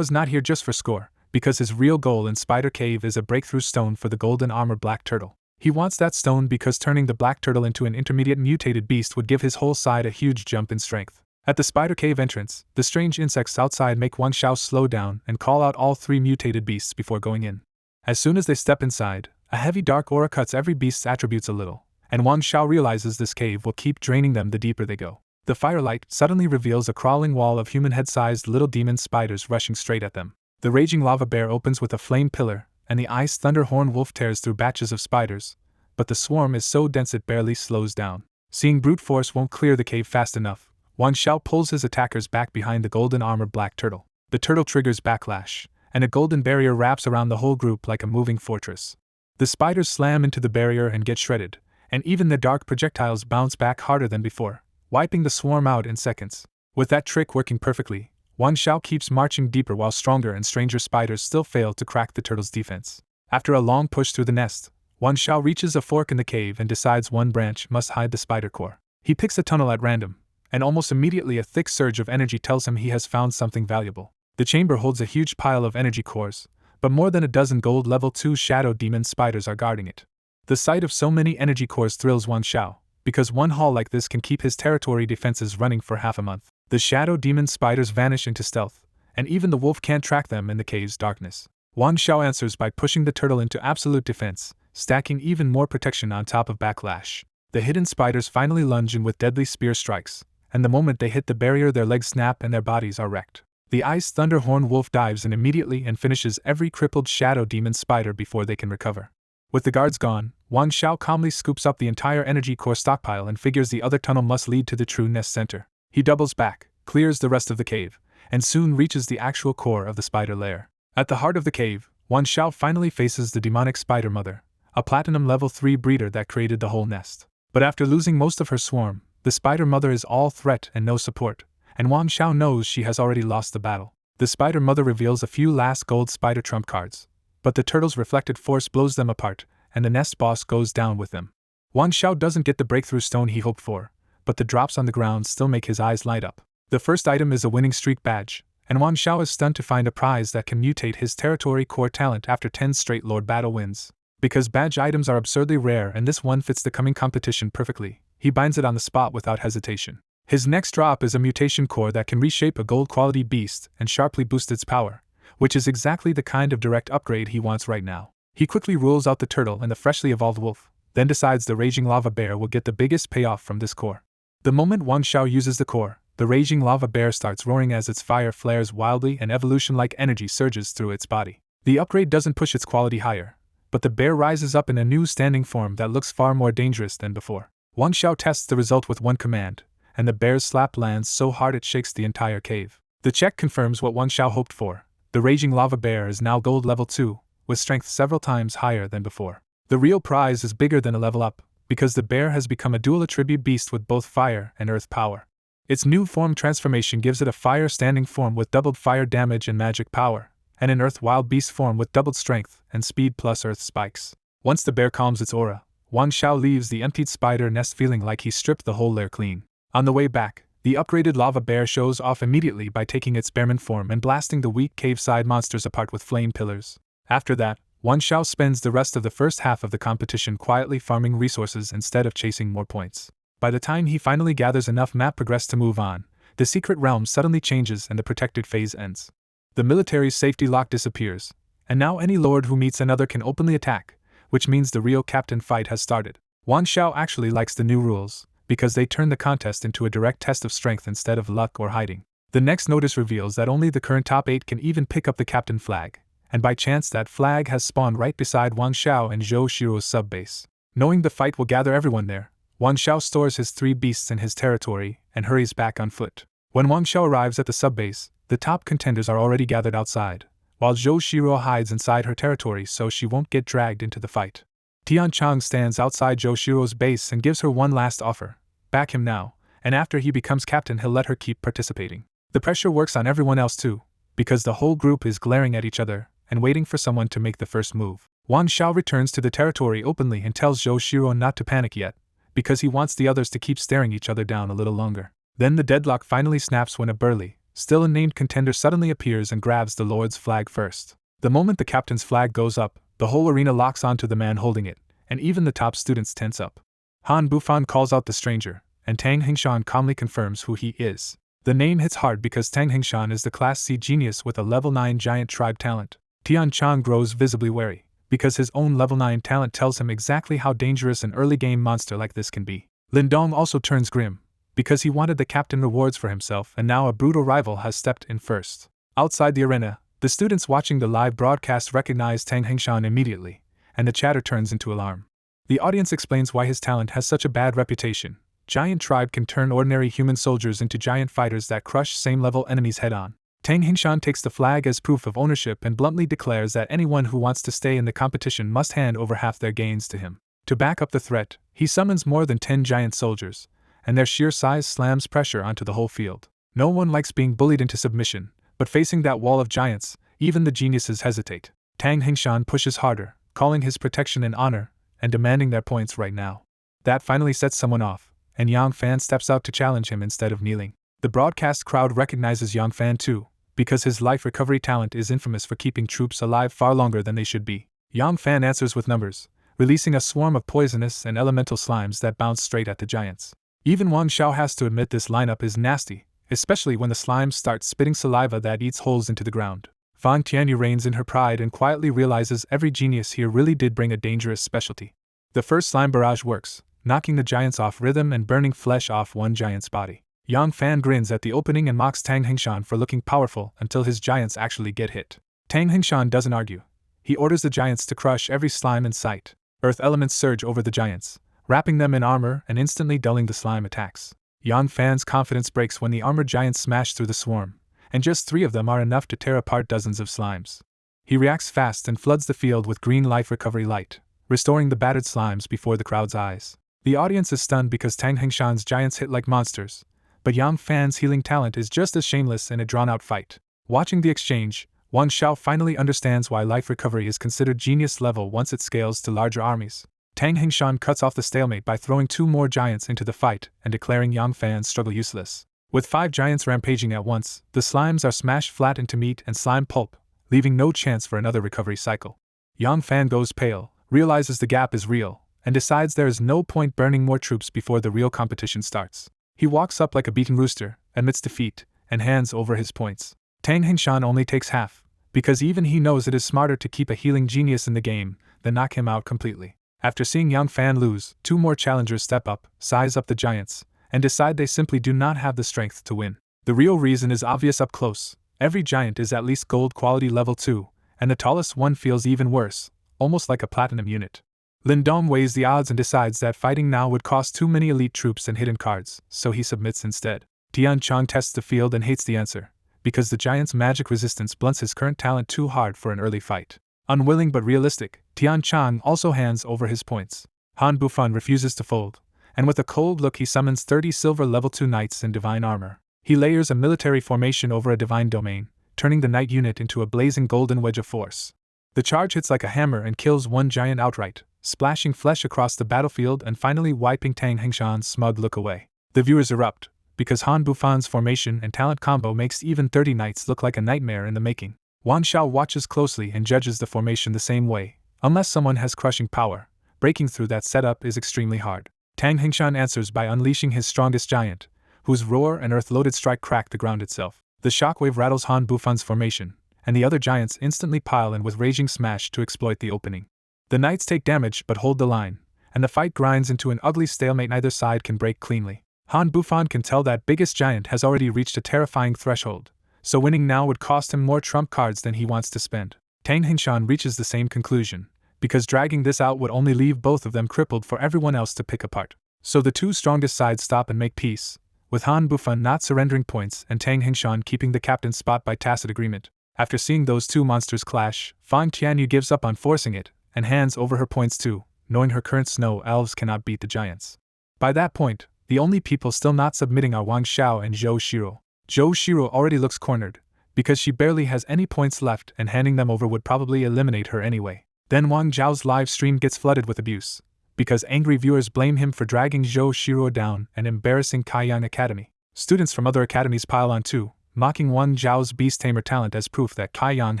[SPEAKER 1] is not here just for score, because his real goal in Spider Cave is a breakthrough stone for the golden armor black turtle. He wants that stone because turning the black turtle into an intermediate mutated beast would give his whole side a huge jump in strength. At the Spider Cave entrance, the strange insects outside make Wang Xiao slow down and call out all 3 mutated beasts before going in. As soon as they step inside, a heavy dark aura cuts every beast's attributes a little, and Wang Xiao realizes this cave will keep draining them the deeper they go. The firelight suddenly reveals a crawling wall of human head-sized little demon spiders rushing straight at them. The raging lava bear opens with a flame pillar, and the ice thunderhorn wolf tears through batches of spiders, but the swarm is so dense it barely slows down. Seeing brute force won't clear the cave fast enough, Wang Xiao pulls his attackers back behind the golden armored black turtle. The turtle triggers backlash, and a golden barrier wraps around the whole group like a moving fortress. The spiders slam into the barrier and get shredded, and even the dark projectiles bounce back harder than before, wiping the swarm out in seconds. With that trick working perfectly, Wang Xiao keeps marching deeper while stronger and stranger spiders still fail to crack the turtle's defense. After a long push through the nest, Wang Xiao reaches a fork in the cave and decides one branch must hide the spider core. He picks a tunnel at random, and almost immediately a thick surge of energy tells him he has found something valuable. The chamber holds a huge pile of energy cores, but more than a dozen gold level 2 shadow demon spiders are guarding it. The sight of so many energy cores thrills Wang Xiao, because one haul like this can keep his territory defenses running for half a month. The shadow demon spiders vanish into stealth, and even the wolf can't track them in the cave's darkness. Wang Xiao answers by pushing the turtle into absolute defense, stacking even more protection on top of backlash. The hidden spiders finally lunge in with deadly spear strikes, and the moment they hit the barrier their legs snap and their bodies are wrecked. The ice thunderhorn wolf dives in immediately and finishes every crippled shadow demon spider before they can recover. With the guards gone, Wang Xiao calmly scoops up the entire energy core stockpile and figures the other tunnel must lead to the true nest center. He doubles back, clears the rest of the cave, and soon reaches the actual core of the spider lair. At the heart of the cave, Wang Xiao finally faces the demonic spider mother, a platinum level 3 breeder that created the whole nest. But after losing most of her swarm, the spider mother is all threat and no support, and Wang Xiao knows she has already lost the battle. The spider mother reveals a few last gold spider trump cards, but the turtle's reflected force blows them apart, and the nest boss goes down with them. Wang Xiao doesn't get the breakthrough stone he hoped for, but the drops on the ground still make his eyes light up. The first item is a winning streak badge, and Wang Xiao is stunned to find a prize that can mutate his territory core talent after 10 straight Lord Battle wins. Because badge items are absurdly rare and this one fits the coming competition perfectly, he binds it on the spot without hesitation. His next drop is a mutation core that can reshape a gold-quality beast and sharply boost its power, which is exactly the kind of direct upgrade he wants right now. He quickly rules out the turtle and the freshly evolved wolf, then decides the raging lava bear will get the biggest payoff from this core. The moment Wang Xiao uses the core, the raging lava bear starts roaring as its fire flares wildly and evolution-like energy surges through its body. The upgrade doesn't push its quality higher, but the bear rises up in a new standing form that looks far more dangerous than before. Wang Xiao tests the result with one command, and the bear's slap lands so hard it shakes the entire cave. The check confirms what Wang Xiao hoped for. The raging lava bear is now gold level 2, with strength several times higher than before. The real prize is bigger than a level up, because the bear has become a dual attribute beast with both fire and earth power. Its new form transformation gives it a fire standing form with doubled fire damage and magic power, and an earth wild beast form with doubled strength and speed plus earth spikes. Once the bear calms its aura, Wang Xiao leaves the emptied spider nest feeling like he stripped the whole lair clean. On the way back, the upgraded lava bear shows off immediately by taking its bearman form and blasting the weak cave-side monsters apart with flame pillars. After that, Wang Xiao spends the rest of the first half of the competition quietly farming resources instead of chasing more points. By the time he finally gathers enough map progress to move on, the secret realm suddenly changes and the protected phase ends. The military's safety lock disappears, and now any lord who meets another can openly attack, which means the real captain fight has started. Wang Xiao actually likes the new rules, because they turn the contest into a direct test of strength instead of luck or hiding. The next notice reveals that only the current top 8 can even pick up the captain flag, and by chance that flag has spawned right beside Wang Xiao and Zhou Shiro's sub-base. Knowing the fight will gather everyone there, Wang Xiao stores his 3 beasts in his territory and hurries back on foot. When Wang Xiao arrives at the sub-base, the top contenders are already gathered outside, while Zhou Shiro hides inside her territory so she won't get dragged into the fight. Tian Chang stands outside Zhou Shiro's base and gives her one last offer: back him now, and after he becomes captain he'll let her keep participating. The pressure works on everyone else too, because the whole group is glaring at each other and waiting for someone to make the first move. Wang Xiao returns to the territory openly and tells Zhou Shiro not to panic yet, because he wants the others to keep staring each other down a little longer. Then the deadlock finally snaps when a burly, still unnamed contender suddenly appears and grabs the Lord's flag first. The moment the captain's flag goes up, the whole arena locks onto the man holding it, and even the top students tense up. Han Bufan calls out the stranger, and Tang Hingshan calmly confirms who he is. The name hits hard because Tang Hingshan is the Class C genius with a level 9 giant tribe talent. Tian Chang grows visibly wary, because his own level 9 talent tells him exactly how dangerous an early game monster like this can be. Lin Dong also turns grim, because he wanted the captain rewards for himself and now a brutal rival has stepped in first. Outside the arena, the students watching the live broadcast recognize Tang Hingshan immediately, and the chatter turns into alarm. The audience explains why his talent has such a bad reputation. Giant tribe can turn ordinary human soldiers into giant fighters that crush same-level enemies head-on. Tang Hingshan takes the flag as proof of ownership and bluntly declares that anyone who wants to stay in the competition must hand over half their gains to him. To back up the threat, he summons more than 10 giant soldiers, and their sheer size slams pressure onto the whole field. No one likes being bullied into submission, but facing that wall of giants, even the geniuses hesitate. Tang Hingshan pushes harder, calling his protection an honor, and demanding their points right now. That finally sets someone off, and Yang Fan steps out to challenge him instead of kneeling. The broadcast crowd recognizes Yang Fan too, because his life recovery talent is infamous for keeping troops alive far longer than they should be. Yang Fan answers with numbers, releasing a swarm of poisonous and elemental slimes that bounce straight at the giants. Even Wang Xiao has to admit this lineup is nasty, especially when the slimes start spitting saliva that eats holes into the ground. Fang Tianyu reigns in her pride and quietly realizes every genius here really did bring a dangerous specialty. The first slime barrage works, knocking the giants off rhythm and burning flesh off one giant's body. Yang Fan grins at the opening and mocks Tang Hingshan for looking powerful until his giants actually get hit. Tang Hingshan doesn't argue. He orders the giants to crush every slime in sight. Earth elements surge over the giants, wrapping them in armor and instantly dulling the slime attacks. Yang Fan's confidence breaks when the armored giants smash through the swarm, and just 3 of them are enough to tear apart dozens of slimes. He reacts fast and floods the field with green life recovery light, restoring the battered slimes before the crowd's eyes. The audience is stunned because Tang Hingshan's giants hit like monsters, but Yang Fan's healing talent is just as shameless in a drawn-out fight. Watching the exchange, Wang Xiao finally understands why life recovery is considered genius level once it scales to larger armies. Tang Hingshan cuts off the stalemate by throwing 2 more giants into the fight and declaring Yang Fan's struggle useless. With 5 giants rampaging at once, the slimes are smashed flat into meat and slime pulp, leaving no chance for another recovery cycle. Yang Fan goes pale, realizes the gap is real, and decides there is no point burning more troops before the real competition starts. He walks up like a beaten rooster, admits defeat, and hands over his points. Tang Hingshan only takes half, because even he knows it is smarter to keep a healing genius in the game than knock him out completely. After seeing Yang Fan lose, 2 more challengers step up, size up the giants, and decide they simply do not have the strength to win. The real reason is obvious up close. Every giant is at least gold quality level 2, and the tallest one feels even worse, almost like a platinum unit. Lin Dong weighs the odds and decides that fighting now would cost too many elite troops and hidden cards, so he submits instead. Tian Chang tests the field and hates the answer, because the giant's magic resistance blunts his current talent too hard for an early fight. Unwilling but realistic, Tian Chang also hands over his points. Han Bufan refuses to fold, and with a cold look he summons 30 silver level 2 knights in divine armor. He layers a military formation over a divine domain, turning the knight unit into a blazing golden wedge of force. The charge hits like a hammer and kills one giant outright, splashing flesh across the battlefield and finally wiping Tang Hingshan's smug look away. The viewers erupt, because Han Bufan's formation and talent combo makes even 30 knights look like a nightmare in the making. Wang Xiao watches closely and judges the formation the same way. Unless someone has crushing power, breaking through that setup is extremely hard. Tang Hingshan answers by unleashing his strongest giant, whose roar and earth-loaded strike crack the ground itself. The shockwave rattles Han Bufan's formation, and the other giants instantly pile in with raging smash to exploit the opening. The knights take damage but hold the line, and the fight grinds into an ugly stalemate neither side can break cleanly. Han Bufan can tell that biggest giant has already reached a terrifying threshold, so winning now would cost him more trump cards than he wants to spend. Tang Hingshan reaches the same conclusion, because dragging this out would only leave both of them crippled for everyone else to pick apart. So the 2 strongest sides stop and make peace, with Han Bufan not surrendering points and Tang Hingshan keeping the captain's spot by tacit agreement. After seeing those 2 monsters clash, Fang Tianyu gives up on forcing it, and hands over her points too, knowing her current snow elves cannot beat the giants. By that point, the only people still not submitting are Wang Xiao and Zhou Shiro. Zhou Shiro already looks cornered, because she barely has any points left and handing them over would probably eliminate her anyway. Then Wang Zhao's live stream gets flooded with abuse, because angry viewers blame him for dragging Zhou Shiro down and embarrassing Kaiyang Academy. Students from other academies pile on too, mocking Wang Zhao's beast tamer talent as proof that Kaiyang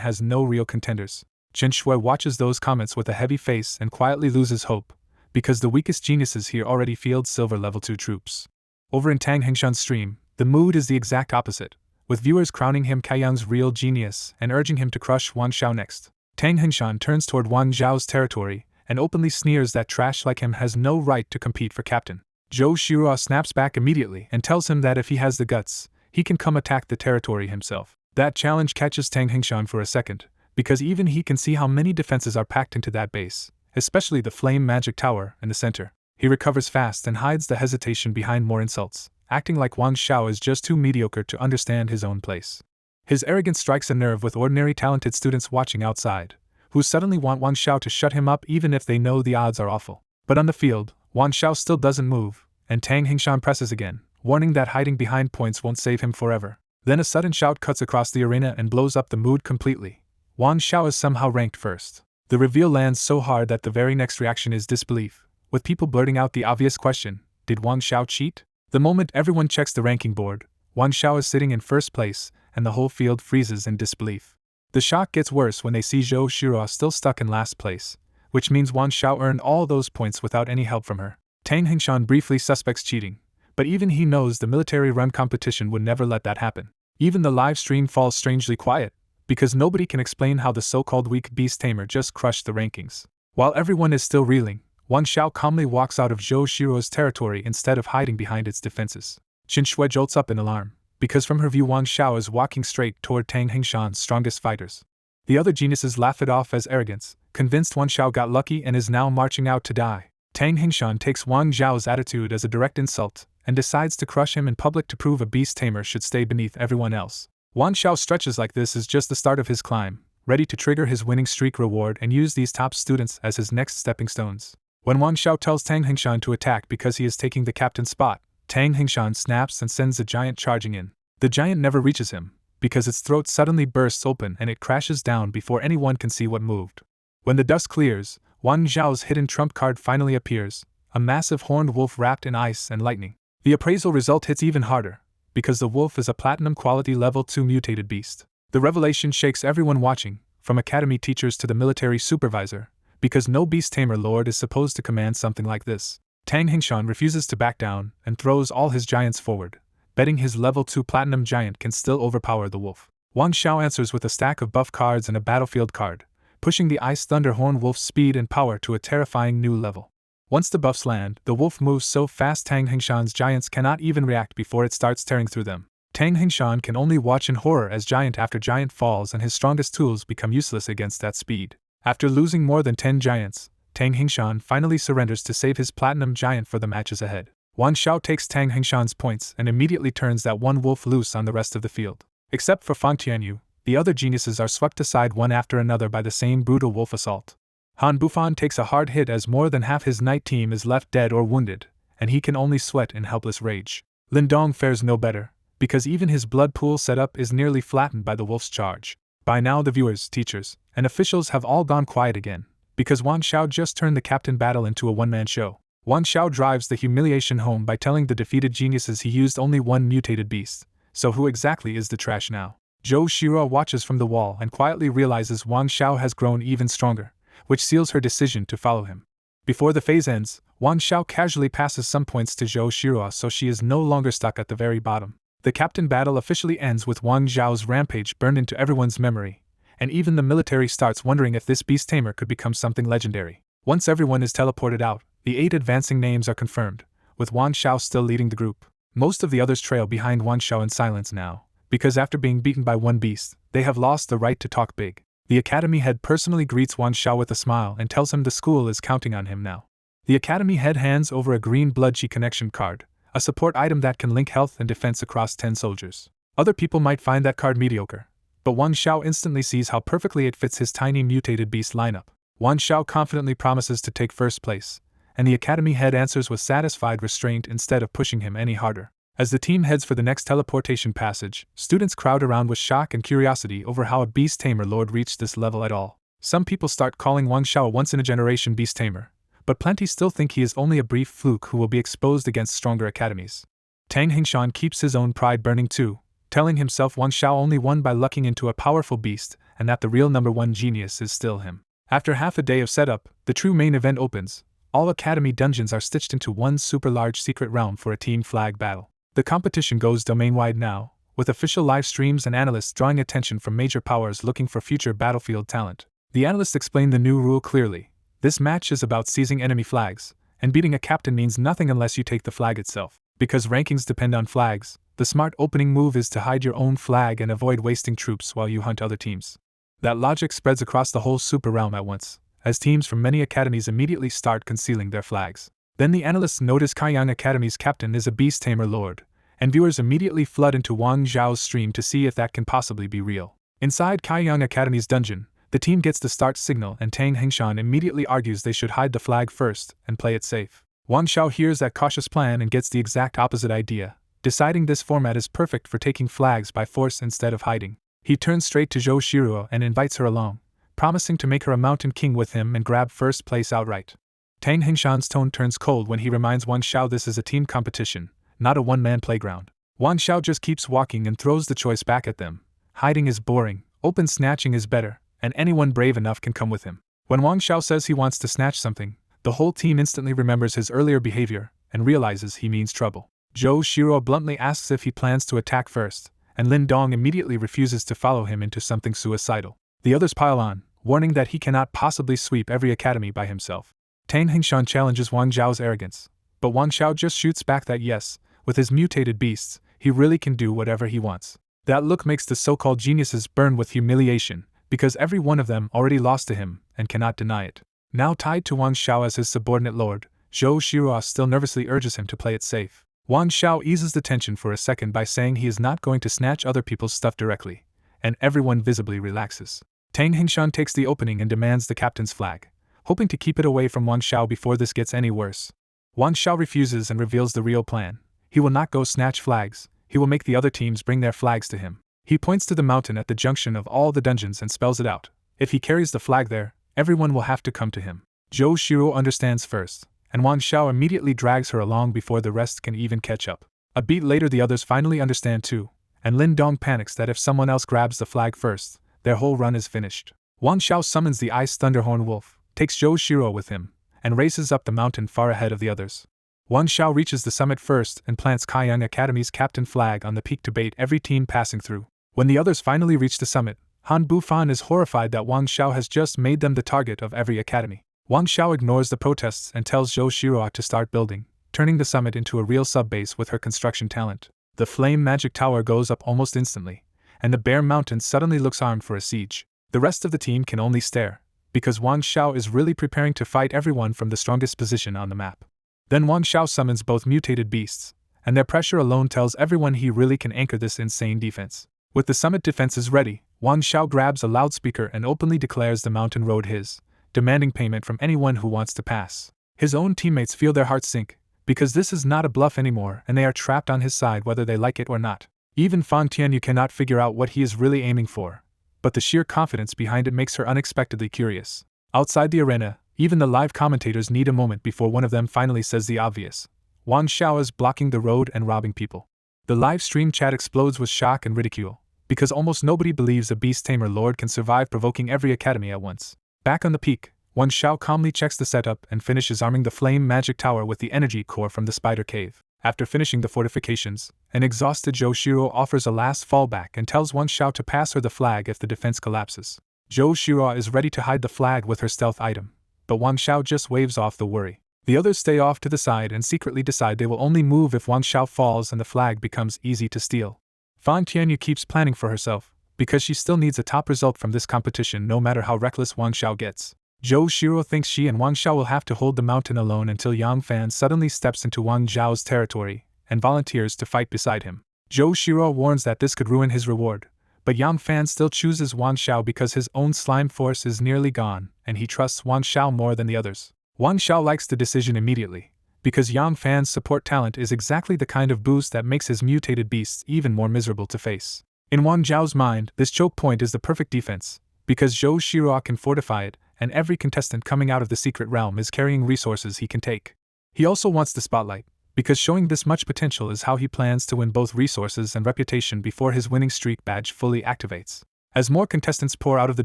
[SPEAKER 1] has no real contenders. Chen Shui watches those comments with a heavy face and quietly loses hope, because the weakest geniuses here already field silver level 2 troops. Over in Tang Hingshan's stream, the mood is the exact opposite, with viewers crowning him Kaiyang's real genius and urging him to crush Wang Xiao next. Tang Hingshan turns toward Wang Zhao's territory and openly sneers that trash like him has no right to compete for captain. Zhou Shiro snaps back immediately and tells him that if he has the guts, he can come attack the territory himself. That challenge catches Tang Hingshan for a second, because even he can see how many defenses are packed into that base, especially the flame magic tower in the center. He recovers fast and hides the hesitation behind more insults, acting like Wang Xiao is just too mediocre to understand his own place. His arrogance strikes a nerve with ordinary talented students watching outside, who suddenly want Wang Xiao to shut him up even if they know the odds are awful. But on the field, Wang Xiao still doesn't move, and Tang Hingshan presses again, warning that hiding behind points won't save him forever. Then a sudden shout cuts across the arena and blows up the mood completely. Wang Xiao is somehow ranked first. The reveal lands so hard that the very next reaction is disbelief, with people blurting out the obvious question, did Wang Xiao cheat? The moment everyone checks the ranking board, Wang Xiao is sitting in first place, and the whole field freezes in disbelief. The shock gets worse when they see Zhou Shiro still stuck in last place, which means Wang Xiao earned all those points without any help from her. Tang Hingshan briefly suspects cheating, but even he knows the military-run competition would never let that happen. Even the live stream falls strangely quiet, because nobody can explain how the so-called weak beast tamer just crushed the rankings. While everyone is still reeling, Wang Xiao calmly walks out of Zhou Shiro's territory instead of hiding behind its defenses. Chen Shui jolts up in alarm, because from her view Wang Xiao is walking straight toward Tang Hingshan's strongest fighters. The other geniuses laugh it off as arrogance, convinced Wang Xiao got lucky and is now marching out to die. Tang Hingshan takes Wang Zhao's attitude as a direct insult, and decides to crush him in public to prove a beast tamer should stay beneath everyone else. Wang Xiao stretches like this is just the start of his climb, ready to trigger his winning streak reward and use these top students as his next stepping stones. When Wang Xiao tells Tang Hingshan to attack because he is taking the captain's spot, Tang Hingshan snaps and sends the giant charging in. The giant never reaches him, because its throat suddenly bursts open and it crashes down before anyone can see what moved. When the dust clears, Wang Zhao's hidden trump card finally appears, a massive horned wolf wrapped in ice and lightning. The appraisal result hits even harder, because the wolf is a platinum quality level 2 mutated beast. The revelation shakes everyone watching, from academy teachers to the military supervisor, because no beast tamer lord is supposed to command something like this. Tang Hingshan refuses to back down and throws all his giants forward, betting his level 2 platinum giant can still overpower the wolf. Wang Xiao answers with a stack of buff cards and a battlefield card, pushing the Ice Thunder Horn Wolf's speed and power to a terrifying new level. Once the buffs land, the wolf moves so fast Tang Hingshan's giants cannot even react before it starts tearing through them. Tang Hingshan can only watch in horror as giant after giant falls and his strongest tools become useless against that speed. After losing more than 10 giants, Tang Hingshan finally surrenders to save his platinum giant for the matches ahead. Wang Xiao takes Tang Hingshan's points and immediately turns that one wolf loose on the rest of the field. Except for Fang Tianyu, the other geniuses are swept aside one after another by the same brutal wolf assault. Han Bufan takes a hard hit as more than half his knight team is left dead or wounded, and he can only sweat in helpless rage. Lin Dong fares no better, because even his blood pool setup is nearly flattened by the wolf's charge. By now the viewers, teachers, and officials have all gone quiet again, because Wang Xiao just turned the captain battle into a one-man show. Wang Xiao drives the humiliation home by telling the defeated geniuses he used only one mutated beast, so who exactly is the trash now? Zhou Shiro watches from the wall and quietly realizes Wang Xiao has grown even stronger, which seals her decision to follow him. Before the phase ends, Wang Xiao casually passes some points to Zhou Shiro so she is no longer stuck at the very bottom. The captain battle officially ends with Wang Zhao's rampage burned into everyone's memory, and even the military starts wondering if this beast tamer could become something legendary. Once everyone is teleported out, the 8 advancing names are confirmed, with Wang Xiao still leading the group. Most of the others trail behind Wang Xiao in silence now, because after being beaten by one beast, they have lost the right to talk big. The academy head personally greets Wang Xiao with a smile and tells him the school is counting on him now. The academy head hands over a green blood chi connection card, a support item that can link health and defense across 10 soldiers. Other people might find that card mediocre, but Wang Xiao instantly sees how perfectly it fits his tiny mutated beast lineup. Wang Xiao confidently promises to take first place, and the academy head answers with satisfied restraint instead of pushing him any harder. As the team heads for the next teleportation passage, students crowd around with shock and curiosity over how a beast tamer lord reached this level at all. Some people start calling Wang Xiao a once-in-a-generation beast tamer, but plenty still think he is only a brief fluke who will be exposed against stronger academies. Tang Hingshan keeps his own pride burning too, telling himself Wang Xiao only won by lucking into a powerful beast and that the real number one genius is still him. After half a day of setup, the true main event opens. All academy dungeons are stitched into one super large secret realm for a team flag battle. The competition goes domain-wide now, with official live streams and analysts drawing attention from major powers looking for future battlefield talent. The analysts explain the new rule clearly. This match is about seizing enemy flags, and beating a captain means nothing unless you take the flag itself. Because rankings depend on flags, the smart opening move is to hide your own flag and avoid wasting troops while you hunt other teams. That logic spreads across the whole super realm at once, as teams from many academies immediately start concealing their flags. Then the analysts notice Kaiyang Academy's captain is a beast tamer lord, and viewers immediately flood into Wang Zhao's stream to see if that can possibly be real. Inside Kaiyang Academy's dungeon, the team gets the start signal and Tang Hingshan immediately argues they should hide the flag first and play it safe. Wang Xiao hears that cautious plan and gets the exact opposite idea, deciding this format is perfect for taking flags by force instead of hiding. He turns straight to Zhou Shiruo and invites her along, promising to make her a mountain king with him and grab first place outright. Tang Hingshan's tone turns cold when he reminds Wang Xiao this is a team competition, not a one-man playground. Wang Xiao just keeps walking and throws the choice back at them. Hiding is boring, open snatching is better, and anyone brave enough can come with him. When Wang Xiao says he wants to snatch something, the whole team instantly remembers his earlier behavior and realizes he means trouble. Zhou Shiruo bluntly asks if he plans to attack first, and Lin Dong immediately refuses to follow him into something suicidal. The others pile on, warning that he cannot possibly sweep every academy by himself. Tang Hingshan challenges Wang Zhao's arrogance, but Wang Xiao just shoots back that yes, with his mutated beasts, he really can do whatever he wants. That look makes the so-called geniuses burn with humiliation, because every one of them already lost to him and cannot deny it. Now tied to Wang Xiao as his subordinate lord, Zhou Shiruo still nervously urges him to play it safe. Wang Xiao eases the tension for a second by saying he is not going to snatch other people's stuff directly, and everyone visibly relaxes. Tang Hingshan takes the opening and demands the captain's flag, hoping to keep it away from Wang Xiao before this gets any worse. Wang Xiao refuses and reveals the real plan. He will not go snatch flags, he will make the other teams bring their flags to him. He points to the mountain at the junction of all the dungeons and spells it out. If he carries the flag there, everyone will have to come to him. Zhou Shiruo understands first, and Wang Xiao immediately drags her along before the rest can even catch up. A beat later the others finally understand too, and Lin Dong panics that if someone else grabs the flag first, their whole run is finished. Wang Xiao summons the Ice Thunderhorn Wolf, takes Zhou Shiruo with him, and races up the mountain far ahead of the others. Wang Xiao reaches the summit first and plants Kaiyang Academy's captain flag on the peak to bait every team passing through. When the others finally reach the summit, Han Bufan is horrified that Wang Xiao has just made them the target of every academy. Wang Xiao ignores the protests and tells Zhou Shiruo to start building, turning the summit into a real sub-base with her construction talent. The flame magic tower goes up almost instantly, and the bare mountain suddenly looks armed for a siege. The rest of the team can only stare, because Wang Xiao is really preparing to fight everyone from the strongest position on the map. Then Wang Xiao summons both mutated beasts, and their pressure alone tells everyone he really can anchor this insane defense. With the summit defenses ready, Wang Xiao grabs a loudspeaker and openly declares the mountain road his, demanding payment from anyone who wants to pass. His own teammates feel their hearts sink, because this is not a bluff anymore and they are trapped on his side whether they like it or not. Even Fan Tianyu cannot figure out what he is really aiming for, but the sheer confidence behind it makes her unexpectedly curious. Outside the arena, even the live commentators need a moment before one of them finally says the obvious. Wang Xiao is blocking the road and robbing people. The live stream chat explodes with shock and ridicule, because almost nobody believes a beast tamer lord can survive provoking every academy at once. Back on the peak, Wang Xiao calmly checks the setup and finishes arming the flame magic tower with the energy core from the spider cave. After finishing the fortifications, an exhausted Zhou Shiruo offers a last fallback and tells Wang Xiao to pass her the flag if the defense collapses. Zhou Shiruo is ready to hide the flag with her stealth item, but Wang Xiao just waves off the worry. The others stay off to the side and secretly decide they will only move if Wang Xiao falls and the flag becomes easy to steal. Fan Tianyu keeps planning for herself, because she still needs a top result from this competition no matter how reckless Wang Xiao gets. Zhou Shiruo thinks she and Wang Xiao will have to hold the mountain alone until Yang Fan suddenly steps into Wang Zhao's territory and volunteers to fight beside him. Zhou Shiruo warns that this could ruin his reward, but Yang Fan still chooses Wang Xiao because his own slime force is nearly gone and he trusts Wang Xiao more than the others. Wang Xiao likes the decision immediately, because Yang Fan's support talent is exactly the kind of boost that makes his mutated beasts even more miserable to face. In Wang Zhao's mind, this choke point is the perfect defense, because Zhou Shiruo can fortify it, and every contestant coming out of the secret realm is carrying resources he can take. He also wants the spotlight, because showing this much potential is how he plans to win both resources and reputation before his winning streak badge fully activates. As more contestants pour out of the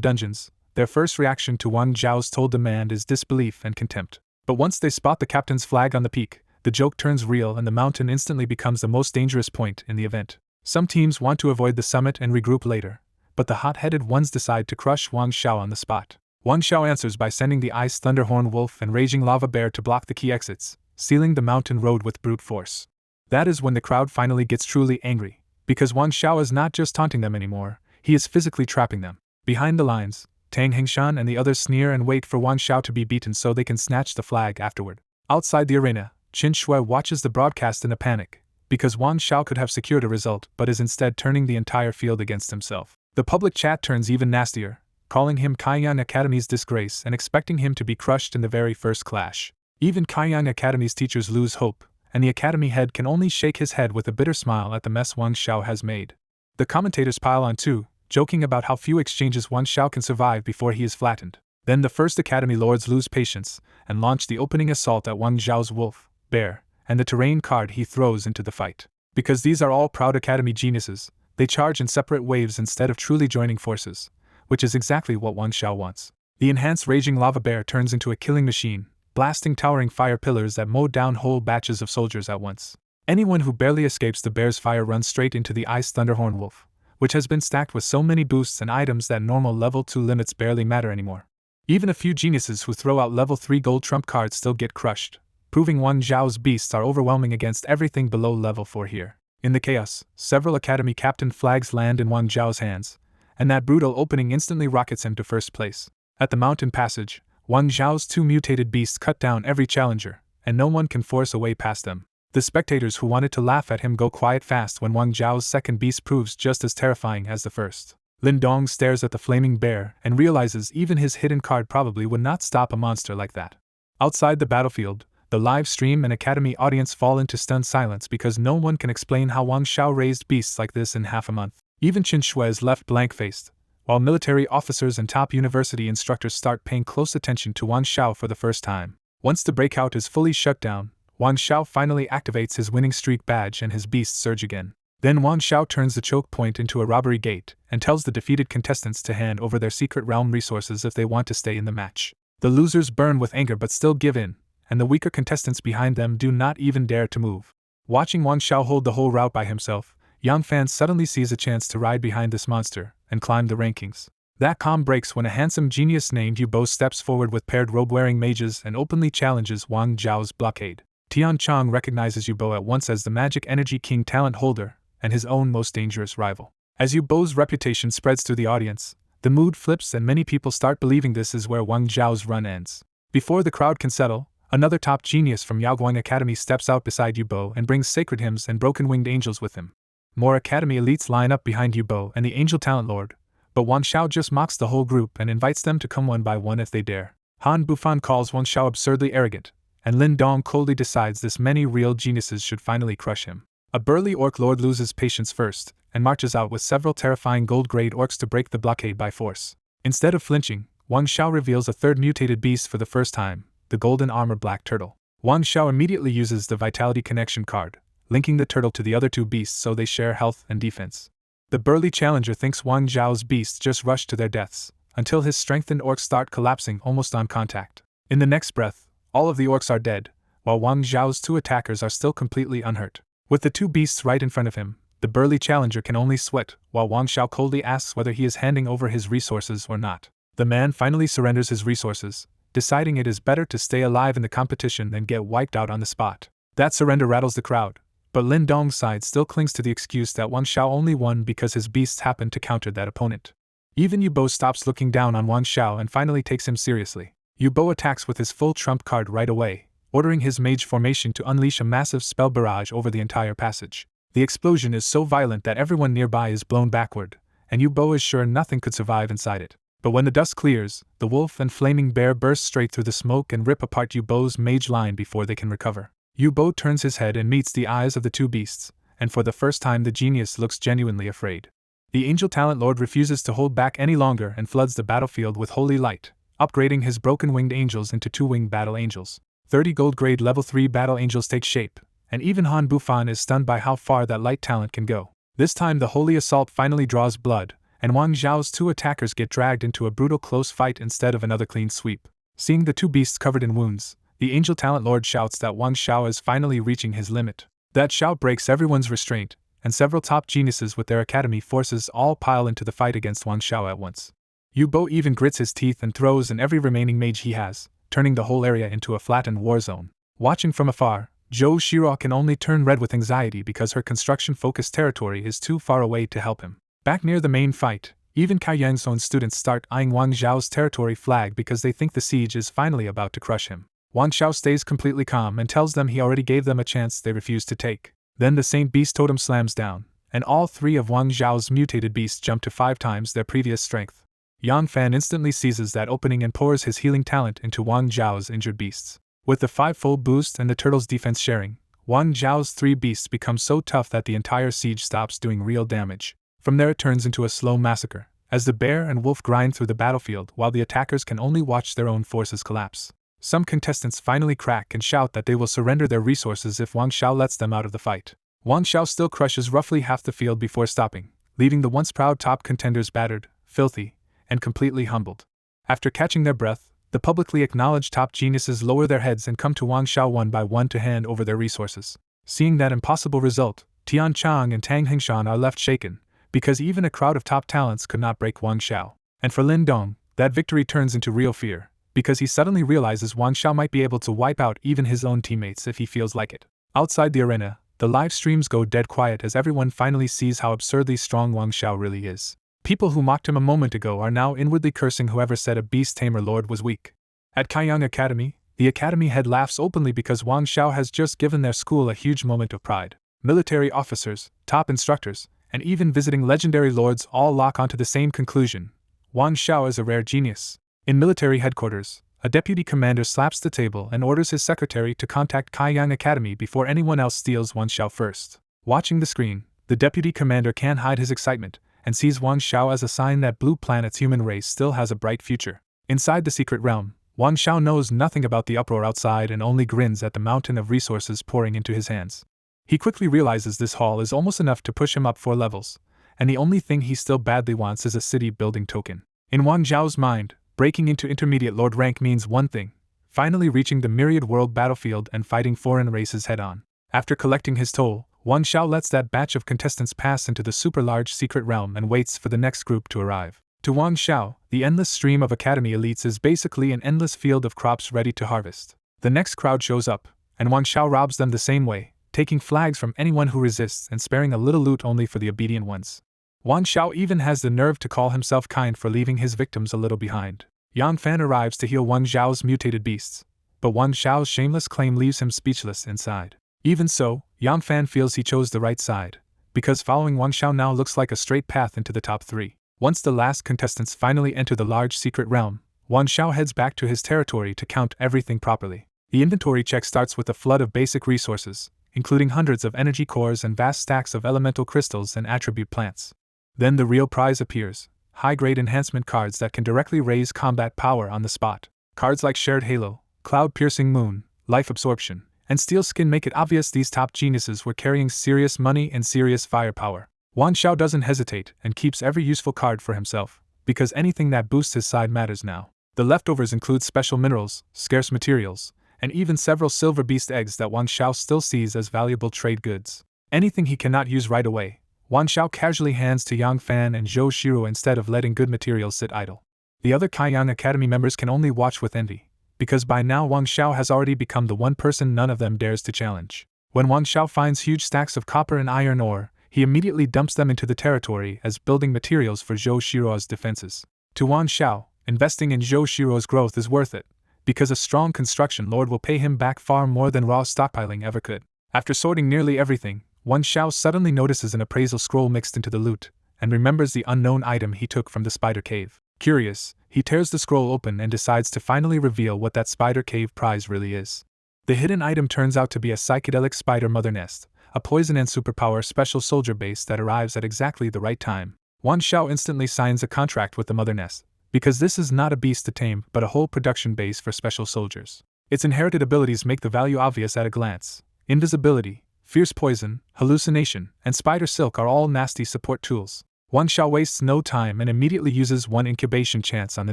[SPEAKER 1] dungeons, their first reaction to Wang Zhao's told demand is disbelief and contempt. But once they spot the captain's flag on the peak, the joke turns real and the mountain instantly becomes the most dangerous point in the event. Some teams want to avoid the summit and regroup later, but the hot-headed ones decide to crush Wang Xiao on the spot. Wang Xiao answers by sending the Ice Thunderhorn Wolf and Raging Lava Bear to block the key exits, sealing the mountain road with brute force. That is when the crowd finally gets truly angry, because Wang Xiao is not just taunting them anymore, he is physically trapping them. Behind the lines, Tang Hengshan and the others sneer and wait for Wang Xiao to be beaten so they can snatch the flag afterward. Outside the arena, Qin Shui watches the broadcast in a panic, because Wang Xiao could have secured a result but is instead turning the entire field against himself. The public chat turns even nastier, calling him Kaiyang Academy's disgrace and expecting him to be crushed in the very first clash. Even Kaiyang Academy's teachers lose hope, and the academy head can only shake his head with a bitter smile at the mess Wang Xiao has made. The commentators pile on too, joking about how few exchanges Wang Xiao can survive before he is flattened. Then the first academy lords lose patience and launch the opening assault at Wang Zhao's wolf, bear, and the terrain card he throws into the fight. Because these are all proud academy geniuses, they charge in separate waves instead of truly joining forces, which is exactly what Wang Xiao wants. The enhanced Raging Lava Bear turns into a killing machine, blasting towering fire pillars that mow down whole batches of soldiers at once. Anyone who barely escapes the bear's fire runs straight into the Ice Thunderhorn Wolf, which has been stacked with so many boosts and items that normal level 2 limits barely matter anymore. Even a few geniuses who throw out level 3 gold trump cards still get crushed, proving Wang Zhao's beasts are overwhelming against everything below level 4 here. In the chaos, several academy captain flags land in Wang Zhao's hands, and that brutal opening instantly rockets him to first place. At the mountain passage, Wang Zhao's 2 mutated beasts cut down every challenger, and no one can force a way past them. The spectators who wanted to laugh at him go quiet fast when Wang Zhao's second beast proves just as terrifying as the first. Lin Dong stares at the flaming bear and realizes even his hidden card probably would not stop a monster like that. Outside the battlefield, the live stream and academy audience fall into stunned silence because no one can explain how Wang Xiao raised beasts like this in half a month. Even Qin Shui is left blank-faced, while military officers and top university instructors start paying close attention to Wang Xiao for the first time. Once the breakout is fully shut down, Wang Xiao finally activates his winning streak badge and his beasts surge again. Then Wang Xiao turns the choke point into a robbery gate and tells the defeated contestants to hand over their secret realm resources if they want to stay in the match. The losers burn with anger but still give in, and the weaker contestants behind them do not even dare to move. Watching Wang Xiao hold the whole route by himself, Yang Fan suddenly sees a chance to ride behind this monster and climb the rankings. That calm breaks when a handsome genius named Yu Bo steps forward with paired robe-wearing mages and openly challenges Wang Zhao's blockade. Tian Chong recognizes Yu Bo at once as the Magic Energy King talent holder and his own most dangerous rival. As Yu Bo's reputation spreads through the audience, the mood flips and many people start believing this is where Wang Zhao's run ends. Before the crowd can settle, another top genius from Yaoguang Academy steps out beside Yu Bo and brings sacred hymns and broken-winged angels with him. More academy elites line up behind Yu Bo and the Angel Talent Lord, but Wang Xiao just mocks the whole group and invites them to come one by one if they dare. Han Bufan calls Wang Xiao absurdly arrogant, and Lin Dong coldly decides this many real geniuses should finally crush him. A burly orc lord loses patience first, and marches out with several terrifying gold-grade orcs to break the blockade by force. Instead of flinching, Wang Xiao reveals a third mutated beast for the first time, the golden armor black turtle. Wang Xiao immediately uses the Vitality Connection card, linking the turtle to the other 2 beasts so they share health and defense. The burly challenger thinks Wang Zhao's beasts just rushed to their deaths, until his strengthened orcs start collapsing almost on contact. In the next breath, all of the orcs are dead, while Wang Zhao's 2 attackers are still completely unhurt. With the 2 beasts right in front of him, the burly challenger can only sweat, while Wang Xiao coldly asks whether he is handing over his resources or not. The man finally surrenders his resources, deciding it is better to stay alive in the competition than get wiped out on the spot. That surrender rattles the crowd, but Lin Dong's side still clings to the excuse that Wang Xiao only won because his beasts happened to counter that opponent. Even Yu Bo stops looking down on Wang Xiao and finally takes him seriously. Yu Bo attacks with his full trump card right away, ordering his mage formation to unleash a massive spell barrage over the entire passage. The explosion is so violent that everyone nearby is blown backward, and Yu Bo is sure nothing could survive inside it. But when the dust clears, the wolf and flaming bear burst straight through the smoke and rip apart Yubo's mage line before they can recover. Yubo turns his head and meets the eyes of the two beasts, and for the first time the genius looks genuinely afraid. The Angel Talent Lord refuses to hold back any longer and floods the battlefield with holy light, upgrading his broken winged angels into 2-winged battle angels. 30 gold grade level 3 battle angels take shape, and even Han Bufan is stunned by how far that light talent can go. This time the holy assault finally draws blood, and Wang Zhao's 2 attackers get dragged into a brutal close fight instead of another clean sweep. Seeing the 2 beasts covered in wounds, the Angel Talent Lord shouts that Wang Zhao is finally reaching his limit. That shout breaks everyone's restraint, and several top geniuses with their academy forces all pile into the fight against Wang Zhao at once. Yubo even grits his teeth and throws in every remaining mage he has, turning the whole area into a flattened war zone. Watching from afar, Zhou Shiro can only turn red with anxiety because her construction-focused territory is too far away to help him. Back near the main fight, even Kai Yang's own students start eyeing Wang Zhao's territory flag because they think the siege is finally about to crush him. Wang Zhao stays completely calm and tells them he already gave them a chance they refused to take. Then the Saint Beast Totem slams down, and all 3 of Wang Zhao's mutated beasts jump to 5 times their previous strength. Yang Fan instantly seizes that opening and pours his healing talent into Wang Zhao's injured beasts. With the 5-fold boost and the turtle's defense sharing, Wang Zhao's 3 beasts become so tough that the entire siege stops doing real damage. From there it turns into a slow massacre, as the bear and wolf grind through the battlefield while the attackers can only watch their own forces collapse. Some contestants finally crack and shout that they will surrender their resources if Wang Zhao lets them out of the fight. Wang Zhao still crushes roughly half the field before stopping, leaving the once proud top contenders battered, filthy, and completely humbled. After catching their breath, the publicly acknowledged top geniuses lower their heads and come to Wang Zhao one by one to hand over their resources. Seeing that impossible result, Tian Chang and Tang Hingshan are left shaken, because even a crowd of top talents could not break Wang Zhao. And for Lin Dong, that victory turns into real fear, because he suddenly realizes Wang Zhao might be able to wipe out even his own teammates if he feels like it. Outside the arena, the live streams go dead quiet as everyone finally sees how absurdly strong Wang Zhao really is. People who mocked him a moment ago are now inwardly cursing whoever said a beast tamer lord was weak. At Kaiyang Academy, the academy head laughs openly because Wang Zhao has just given their school a huge moment of pride. Military officers, top instructors, and even visiting legendary lords all lock onto the same conclusion: Wang Zhao is a rare genius. In military headquarters, a deputy commander slaps the table and orders his secretary to contact Kaiyang Academy before anyone else steals Wang Zhao first. Watching the screen, the deputy commander can't hide his excitement and sees Wang Zhao as a sign that Blue Planet's human race still has a bright future. Inside the secret realm, Wang Zhao knows nothing about the uproar outside and only grins at the mountain of resources pouring into his hands. He quickly realizes this haul is almost enough to push him up 4 levels, and the only thing he still badly wants is a city-building token. In Wang Zhao's mind, breaking into intermediate lord rank means one thing: finally reaching the myriad world battlefield and fighting foreign races head-on. After collecting his toll, Wang Zhao lets that batch of contestants pass into the super-large secret realm and waits for the next group to arrive. To Wang Zhao, the endless stream of academy elites is basically an endless field of crops ready to harvest. The next crowd shows up, and Wang Zhao robs them the same way, taking flags from anyone who resists and sparing a little loot only for the obedient ones. Wang Zhao even has the nerve to call himself kind for leaving his victims a little behind. Yang Fan arrives to heal Wang Zhao's mutated beasts, but Wang Zhao's shameless claim leaves him speechless inside. Even so, Yang Fan feels he chose the right side, because following Wang Zhao now looks like a straight path into the top 3. Once the last contestants finally enter the large secret realm, Wang Zhao heads back to his territory to count everything properly. The inventory check starts with a flood of basic resources, including hundreds of energy cores and vast stacks of elemental crystals and attribute plants. Then the real prize appears: high-grade enhancement cards that can directly raise combat power on the spot. Cards like Shared Halo, Cloud-Piercing Moon, Life Absorption, and Steel Skin make it obvious these top geniuses were carrying serious money and serious firepower. Wang Zhao doesn't hesitate and keeps every useful card for himself, because anything that boosts his side matters now. The leftovers include special minerals, scarce materials, and even several silver beast eggs that Wang Zhao still sees as valuable trade goods. Anything he cannot use right away, Wang Zhao casually hands to Yang Fan and Zhou Shiro instead of letting good materials sit idle. The other Kaiyang Academy members can only watch with envy, because by now Wang Zhao has already become the one person none of them dares to challenge. When Wang Zhao finds huge stacks of copper and iron ore, he immediately dumps them into the territory as building materials for Zhou Shiro's defenses. To Wang Zhao, investing in Zhou Shiro's growth is worth it, because a strong construction lord will pay him back far more than raw stockpiling ever could. After sorting nearly everything, Wang Zhao suddenly notices an appraisal scroll mixed into the loot, and remembers the unknown item he took from the spider cave. Curious, he tears the scroll open and decides to finally reveal what that spider cave prize really is. The hidden item turns out to be a psychedelic spider mother nest, a poison and superpower special soldier base that arrives at exactly the right time. Wan Xiao instantly signs a contract with the mother nest, because this is not a beast to tame but a whole production base for special soldiers. Its inherited abilities make the value obvious at a glance. Invisibility, fierce poison, hallucination, and spider silk are all nasty support tools. Wan Xiao wastes no time and immediately uses one incubation chance on the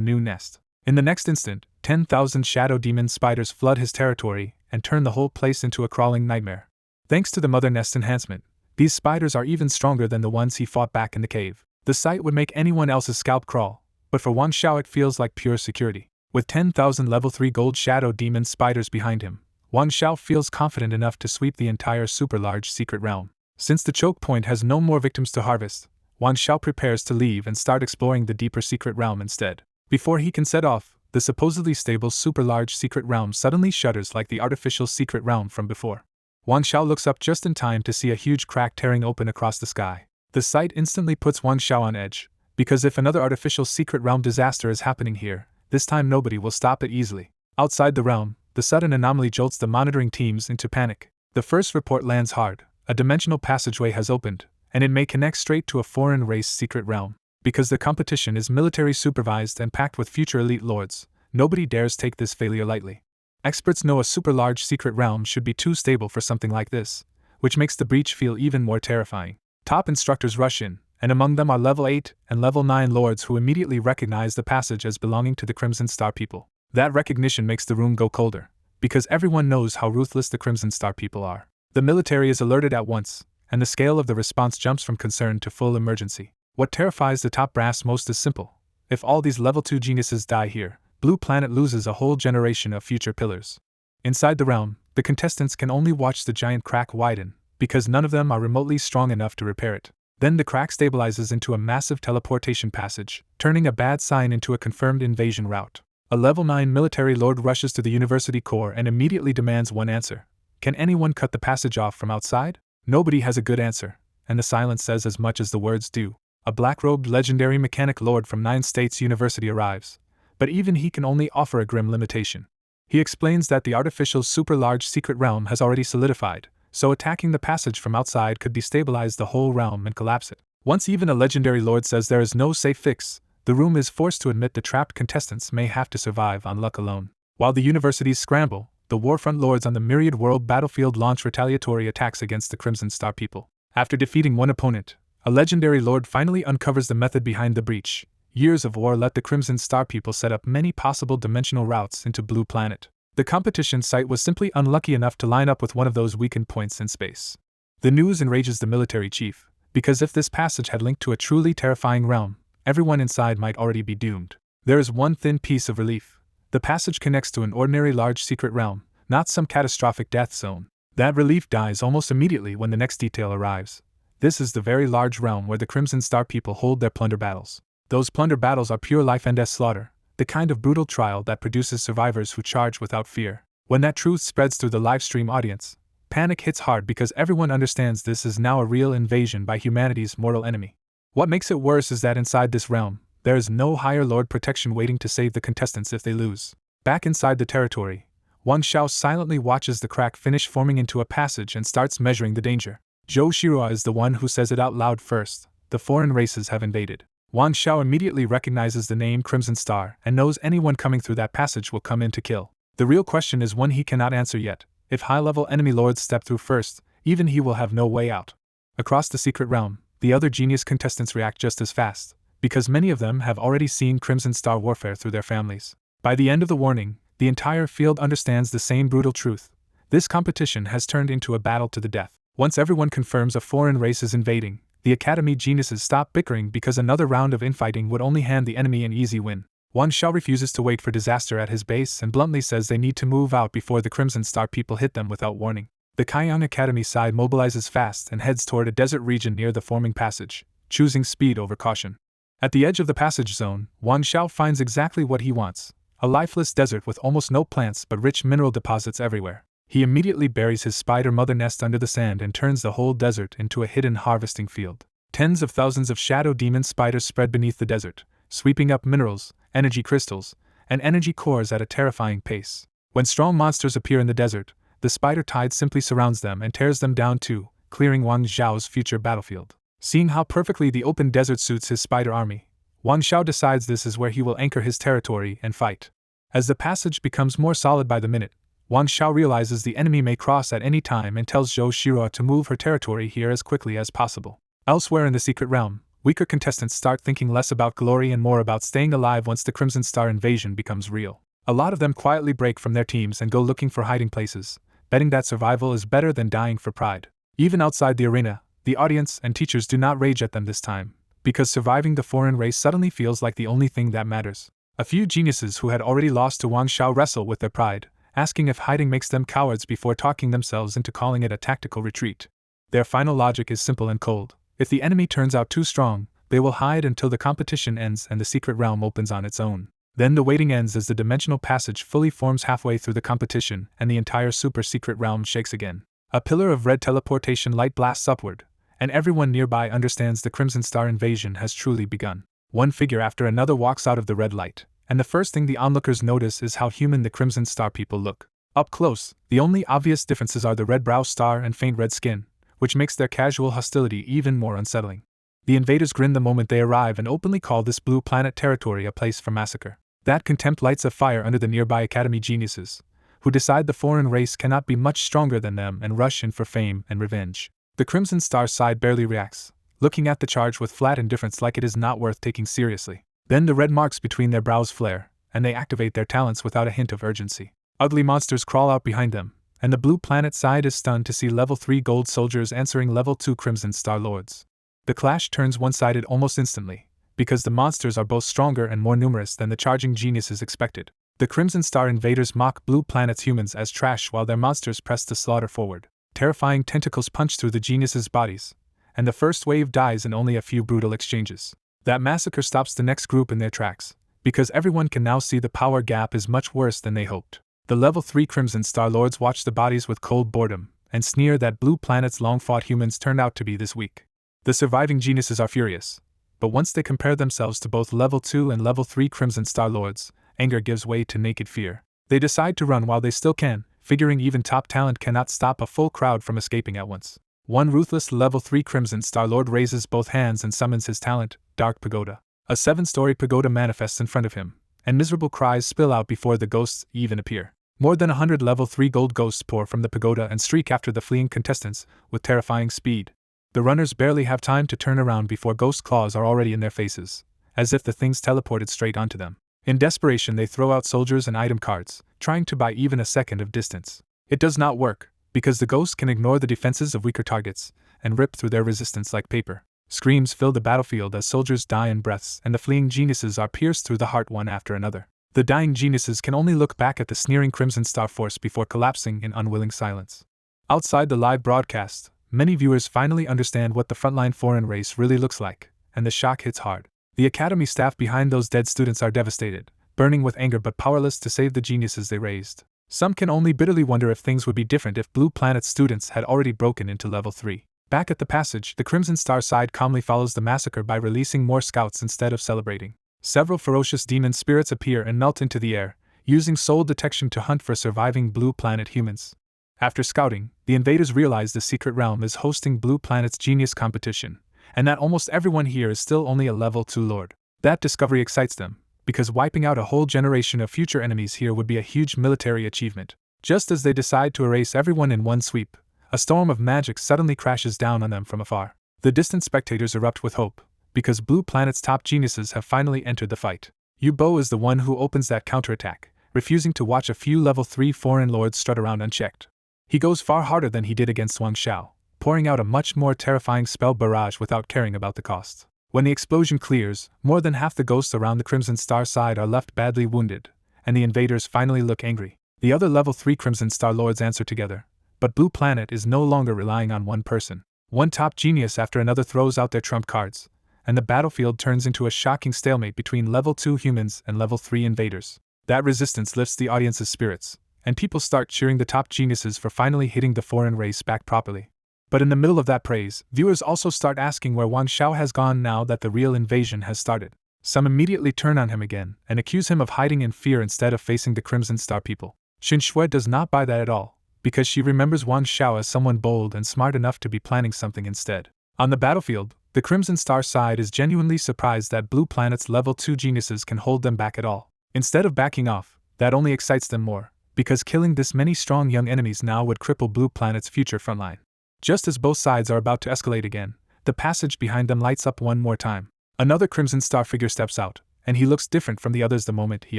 [SPEAKER 1] new nest. In the next instant, 10,000 shadow demon spiders flood his territory and turn the whole place into a crawling nightmare. Thanks to the mother nest enhancement, these spiders are even stronger than the ones he fought back in the cave. The sight would make anyone else's scalp crawl, but for Wan Xiao it feels like pure security. With 10,000 level 3 gold shadow demon spiders behind him, Wan Xiao feels confident enough to sweep the entire super large secret realm. Since the choke point has no more victims to harvest, Wan Xiao prepares to leave and start exploring the deeper secret realm instead. Before he can set off, the supposedly stable super large secret realm suddenly shudders like the artificial secret realm from before. Wan Xiao looks up just in time to see a huge crack tearing open across the sky. The sight instantly puts Wan Xiao on edge, because if another artificial secret realm disaster is happening here, this time nobody will stop it easily. Outside the realm, the sudden anomaly jolts the monitoring teams into panic. The first report lands hard. A dimensional passageway has opened, and it may connect straight to a foreign race secret realm. Because the competition is military supervised and packed with future elite lords, nobody dares take this failure lightly. Experts know a super large secret realm should be too stable for something like this, which makes the breach feel even more terrifying. Top instructors rush in, and among them are level 8 and level 9 lords who immediately recognize the passage as belonging to the Crimson Star people. That recognition makes the room go colder, because everyone knows how ruthless the Crimson Star people are. The military is alerted at once, and the scale of the response jumps from concern to full emergency. What terrifies the top brass most is simple. If all these level 2 geniuses die here, Blue Planet loses a whole generation of future pillars. Inside the realm, the contestants can only watch the giant crack widen, because none of them are remotely strong enough to repair it. Then the crack stabilizes into a massive teleportation passage, turning a bad sign into a confirmed invasion route. A level 9 military lord rushes to the university core and immediately demands one answer. Can anyone cut the passage off from outside? Nobody has a good answer, and the silence says as much as the words do. A black-robed legendary mechanic lord from 9 States University arrives, but even he can only offer a grim limitation. He explains that the artificial super-large secret realm has already solidified, so attacking the passage from outside could destabilize the whole realm and collapse it. Once even a legendary lord says there is no safe fix, the room is forced to admit the trapped contestants may have to survive on luck alone. While the universities scramble, the Warfront lords on the Myriad World battlefield launch retaliatory attacks against the Crimson Star people. After defeating one opponent, a legendary lord finally uncovers the method behind the breach. Years of war let the Crimson Star people set up many possible dimensional routes into Blue Planet. The competition site was simply unlucky enough to line up with one of those weakened points in space. The news enrages the military chief, because if this passage had linked to a truly terrifying realm, everyone inside might already be doomed. There is one thin piece of relief. The passage connects to an ordinary large secret realm, not some catastrophic death zone. That relief dies almost immediately when the next detail arrives. This is the very large realm where the Crimson Star people hold their plunder battles. Those plunder battles are pure life and death slaughter, the kind of brutal trial that produces survivors who charge without fear. When that truth spreads through the livestream audience, panic hits hard because everyone understands this is now a real invasion by humanity's mortal enemy. What makes it worse is that inside this realm, there is no higher lord protection waiting to save the contestants if they lose. Back inside the territory, Wan Xiao silently watches the crack finish forming into a passage and starts measuring the danger. Zhou Shirua is the one who says it out loud first. The foreign races have invaded. Wan Xiao immediately recognizes the name Crimson Star and knows anyone coming through that passage will come in to kill. The real question is one he cannot answer yet. If high-level enemy lords step through first, even he will have no way out. Across the secret realm, the other genius contestants react just as fast, because many of them have already seen Crimson Star warfare through their families. By the end of the warning, the entire field understands the same brutal truth. This competition has turned into a battle to the death. Once everyone confirms a foreign race is invading, the Academy geniuses stop bickering because another round of infighting would only hand the enemy an easy win. Wan Xiao refuses to wait for disaster at his base and bluntly says they need to move out before the Crimson Star people hit them without warning. The Kaiyang Academy side mobilizes fast and heads toward a desert region near the forming passage, choosing speed over caution. At the edge of the passage zone, Wan Xiao finds exactly what he wants, a lifeless desert with almost no plants but rich mineral deposits everywhere. He immediately buries his spider mother nest under the sand and turns the whole desert into a hidden harvesting field. Tens of thousands of shadow demon spiders spread beneath the desert, sweeping up minerals, energy crystals, and energy cores at a terrifying pace. When strong monsters appear in the desert, the spider tide simply surrounds them and tears them down too, clearing Wang Zhao's future battlefield. Seeing how perfectly the open desert suits his spider army, Wang Zhao decides this is where he will anchor his territory and fight. As the passage becomes more solid by the minute, Wang Zhao realizes the enemy may cross at any time and tells Zhou Shiro to move her territory here as quickly as possible. Elsewhere in the secret realm, weaker contestants start thinking less about glory and more about staying alive once the Crimson Star invasion becomes real. A lot of them quietly break from their teams and go looking for hiding places, betting that survival is better than dying for pride. Even outside the arena, the audience and teachers do not rage at them this time, because surviving the foreign race suddenly feels like the only thing that matters. A few geniuses who had already lost to Wang Zhao wrestle with their pride, asking if hiding makes them cowards before talking themselves into calling it a tactical retreat. Their final logic is simple and cold. If the enemy turns out too strong, they will hide until the competition ends and the secret realm opens on its own. Then the waiting ends as the dimensional passage fully forms halfway through the competition and the entire super secret realm shakes again. A pillar of red teleportation light blasts upward, and everyone nearby understands the Crimson Star invasion has truly begun. One figure after another walks out of the red light, and the first thing the onlookers notice is how human the Crimson Star people look. Up close, the only obvious differences are the red brow star and faint red skin, which makes their casual hostility even more unsettling. The invaders grin the moment they arrive and openly call this blue planet territory a place for massacre. That contempt lights a fire under the nearby academy geniuses, who decide the foreign race cannot be much stronger than them and rush in for fame and revenge. The Crimson Star side barely reacts, looking at the charge with flat indifference like it is not worth taking seriously. Then the red marks between their brows flare, and they activate their talents without a hint of urgency. Ugly monsters crawl out behind them, and the blue planet side is stunned to see level 3 gold soldiers answering level 2 Crimson Star lords. The clash turns one-sided almost instantly, because the monsters are both stronger and more numerous than the charging geniuses expected. The Crimson Star invaders mock blue planet's humans as trash while their monsters press the slaughter forward. Terrifying tentacles punch through the geniuses' bodies, and the first wave dies in only a few brutal exchanges. That massacre stops the next group in their tracks, because everyone can now see the power gap is much worse than they hoped. The level 3 Crimson Star Lords watch the bodies with cold boredom, and sneer that blue planet's long-fought humans turned out to be this weak. The surviving geniuses are furious, but once they compare themselves to both level 2 and level 3 Crimson Star Lords, anger gives way to naked fear. They decide to run while they still can, figuring even top talent cannot stop a full crowd from escaping at once. One ruthless level 3 Crimson Star Lord raises both hands and summons his talent, Dark Pagoda. A 7-story pagoda manifests in front of him, and miserable cries spill out before the ghosts even appear. More than 100 level 3 gold ghosts pour from the pagoda and streak after the fleeing contestants with terrifying speed. The runners barely have time to turn around before ghost claws are already in their faces, as if the things teleported straight onto them. In desperation they throw out soldiers and item cards, trying to buy even a second of distance. It does not work, because the ghosts can ignore the defenses of weaker targets, and rip through their resistance like paper. Screams fill the battlefield as soldiers die in breaths and the fleeing geniuses are pierced through the heart one after another. The dying geniuses can only look back at the sneering Crimson Star Force before collapsing in unwilling silence. Outside the live broadcast, many viewers finally understand what the frontline foreign race really looks like, and the shock hits hard. The academy staff behind those dead students are devastated, burning with anger but powerless to save the geniuses they raised. Some can only bitterly wonder if things would be different if Blue Planet's students had already broken into level 3. Back at the passage, the Crimson Star side calmly follows the massacre by releasing more scouts instead of celebrating. Several ferocious demon spirits appear and melt into the air, using soul detection to hunt for surviving Blue Planet humans. After scouting, the invaders realize the secret realm is hosting Blue Planet's genius competition, and that almost everyone here is still only a level 2 lord. That discovery excites them, because wiping out a whole generation of future enemies here would be a huge military achievement. Just as they decide to erase everyone in one sweep, a storm of magic suddenly crashes down on them from afar. The distant spectators erupt with hope, because Blue Planet's top geniuses have finally entered the fight. Yu-Bo is the one who opens that counterattack, refusing to watch a few level 3 foreign lords strut around unchecked. He goes far harder than he did against Wang Xiao, pouring out a much more terrifying spell barrage without caring about the cost. When the explosion clears, more than half the ghosts around the Crimson Star side are left badly wounded, and the invaders finally look angry. The other level 3 Crimson Star lords answer together, but Blue Planet is no longer relying on one person. One top genius after another throws out their trump cards, and the battlefield turns into a shocking stalemate between level 2 humans and level 3 invaders. That resistance lifts the audience's spirits, and people start cheering the top geniuses for finally hitting the foreign race back properly. But in the middle of that praise, viewers also start asking where Wang Xiao has gone now that the real invasion has started. Some immediately turn on him again and accuse him of hiding in fear instead of facing the Crimson Star people. Xin Shui does not buy that at all, because she remembers Wang Xiao as someone bold and smart enough to be planning something instead. On the battlefield, the Crimson Star side is genuinely surprised that Blue Planet's level 2 geniuses can hold them back at all. Instead of backing off, that only excites them more, because killing this many strong young enemies now would cripple Blue Planet's future frontline. Just as both sides are about to escalate again, the passage behind them lights up one more time. Another Crimson Star figure steps out, and he looks different from the others the moment he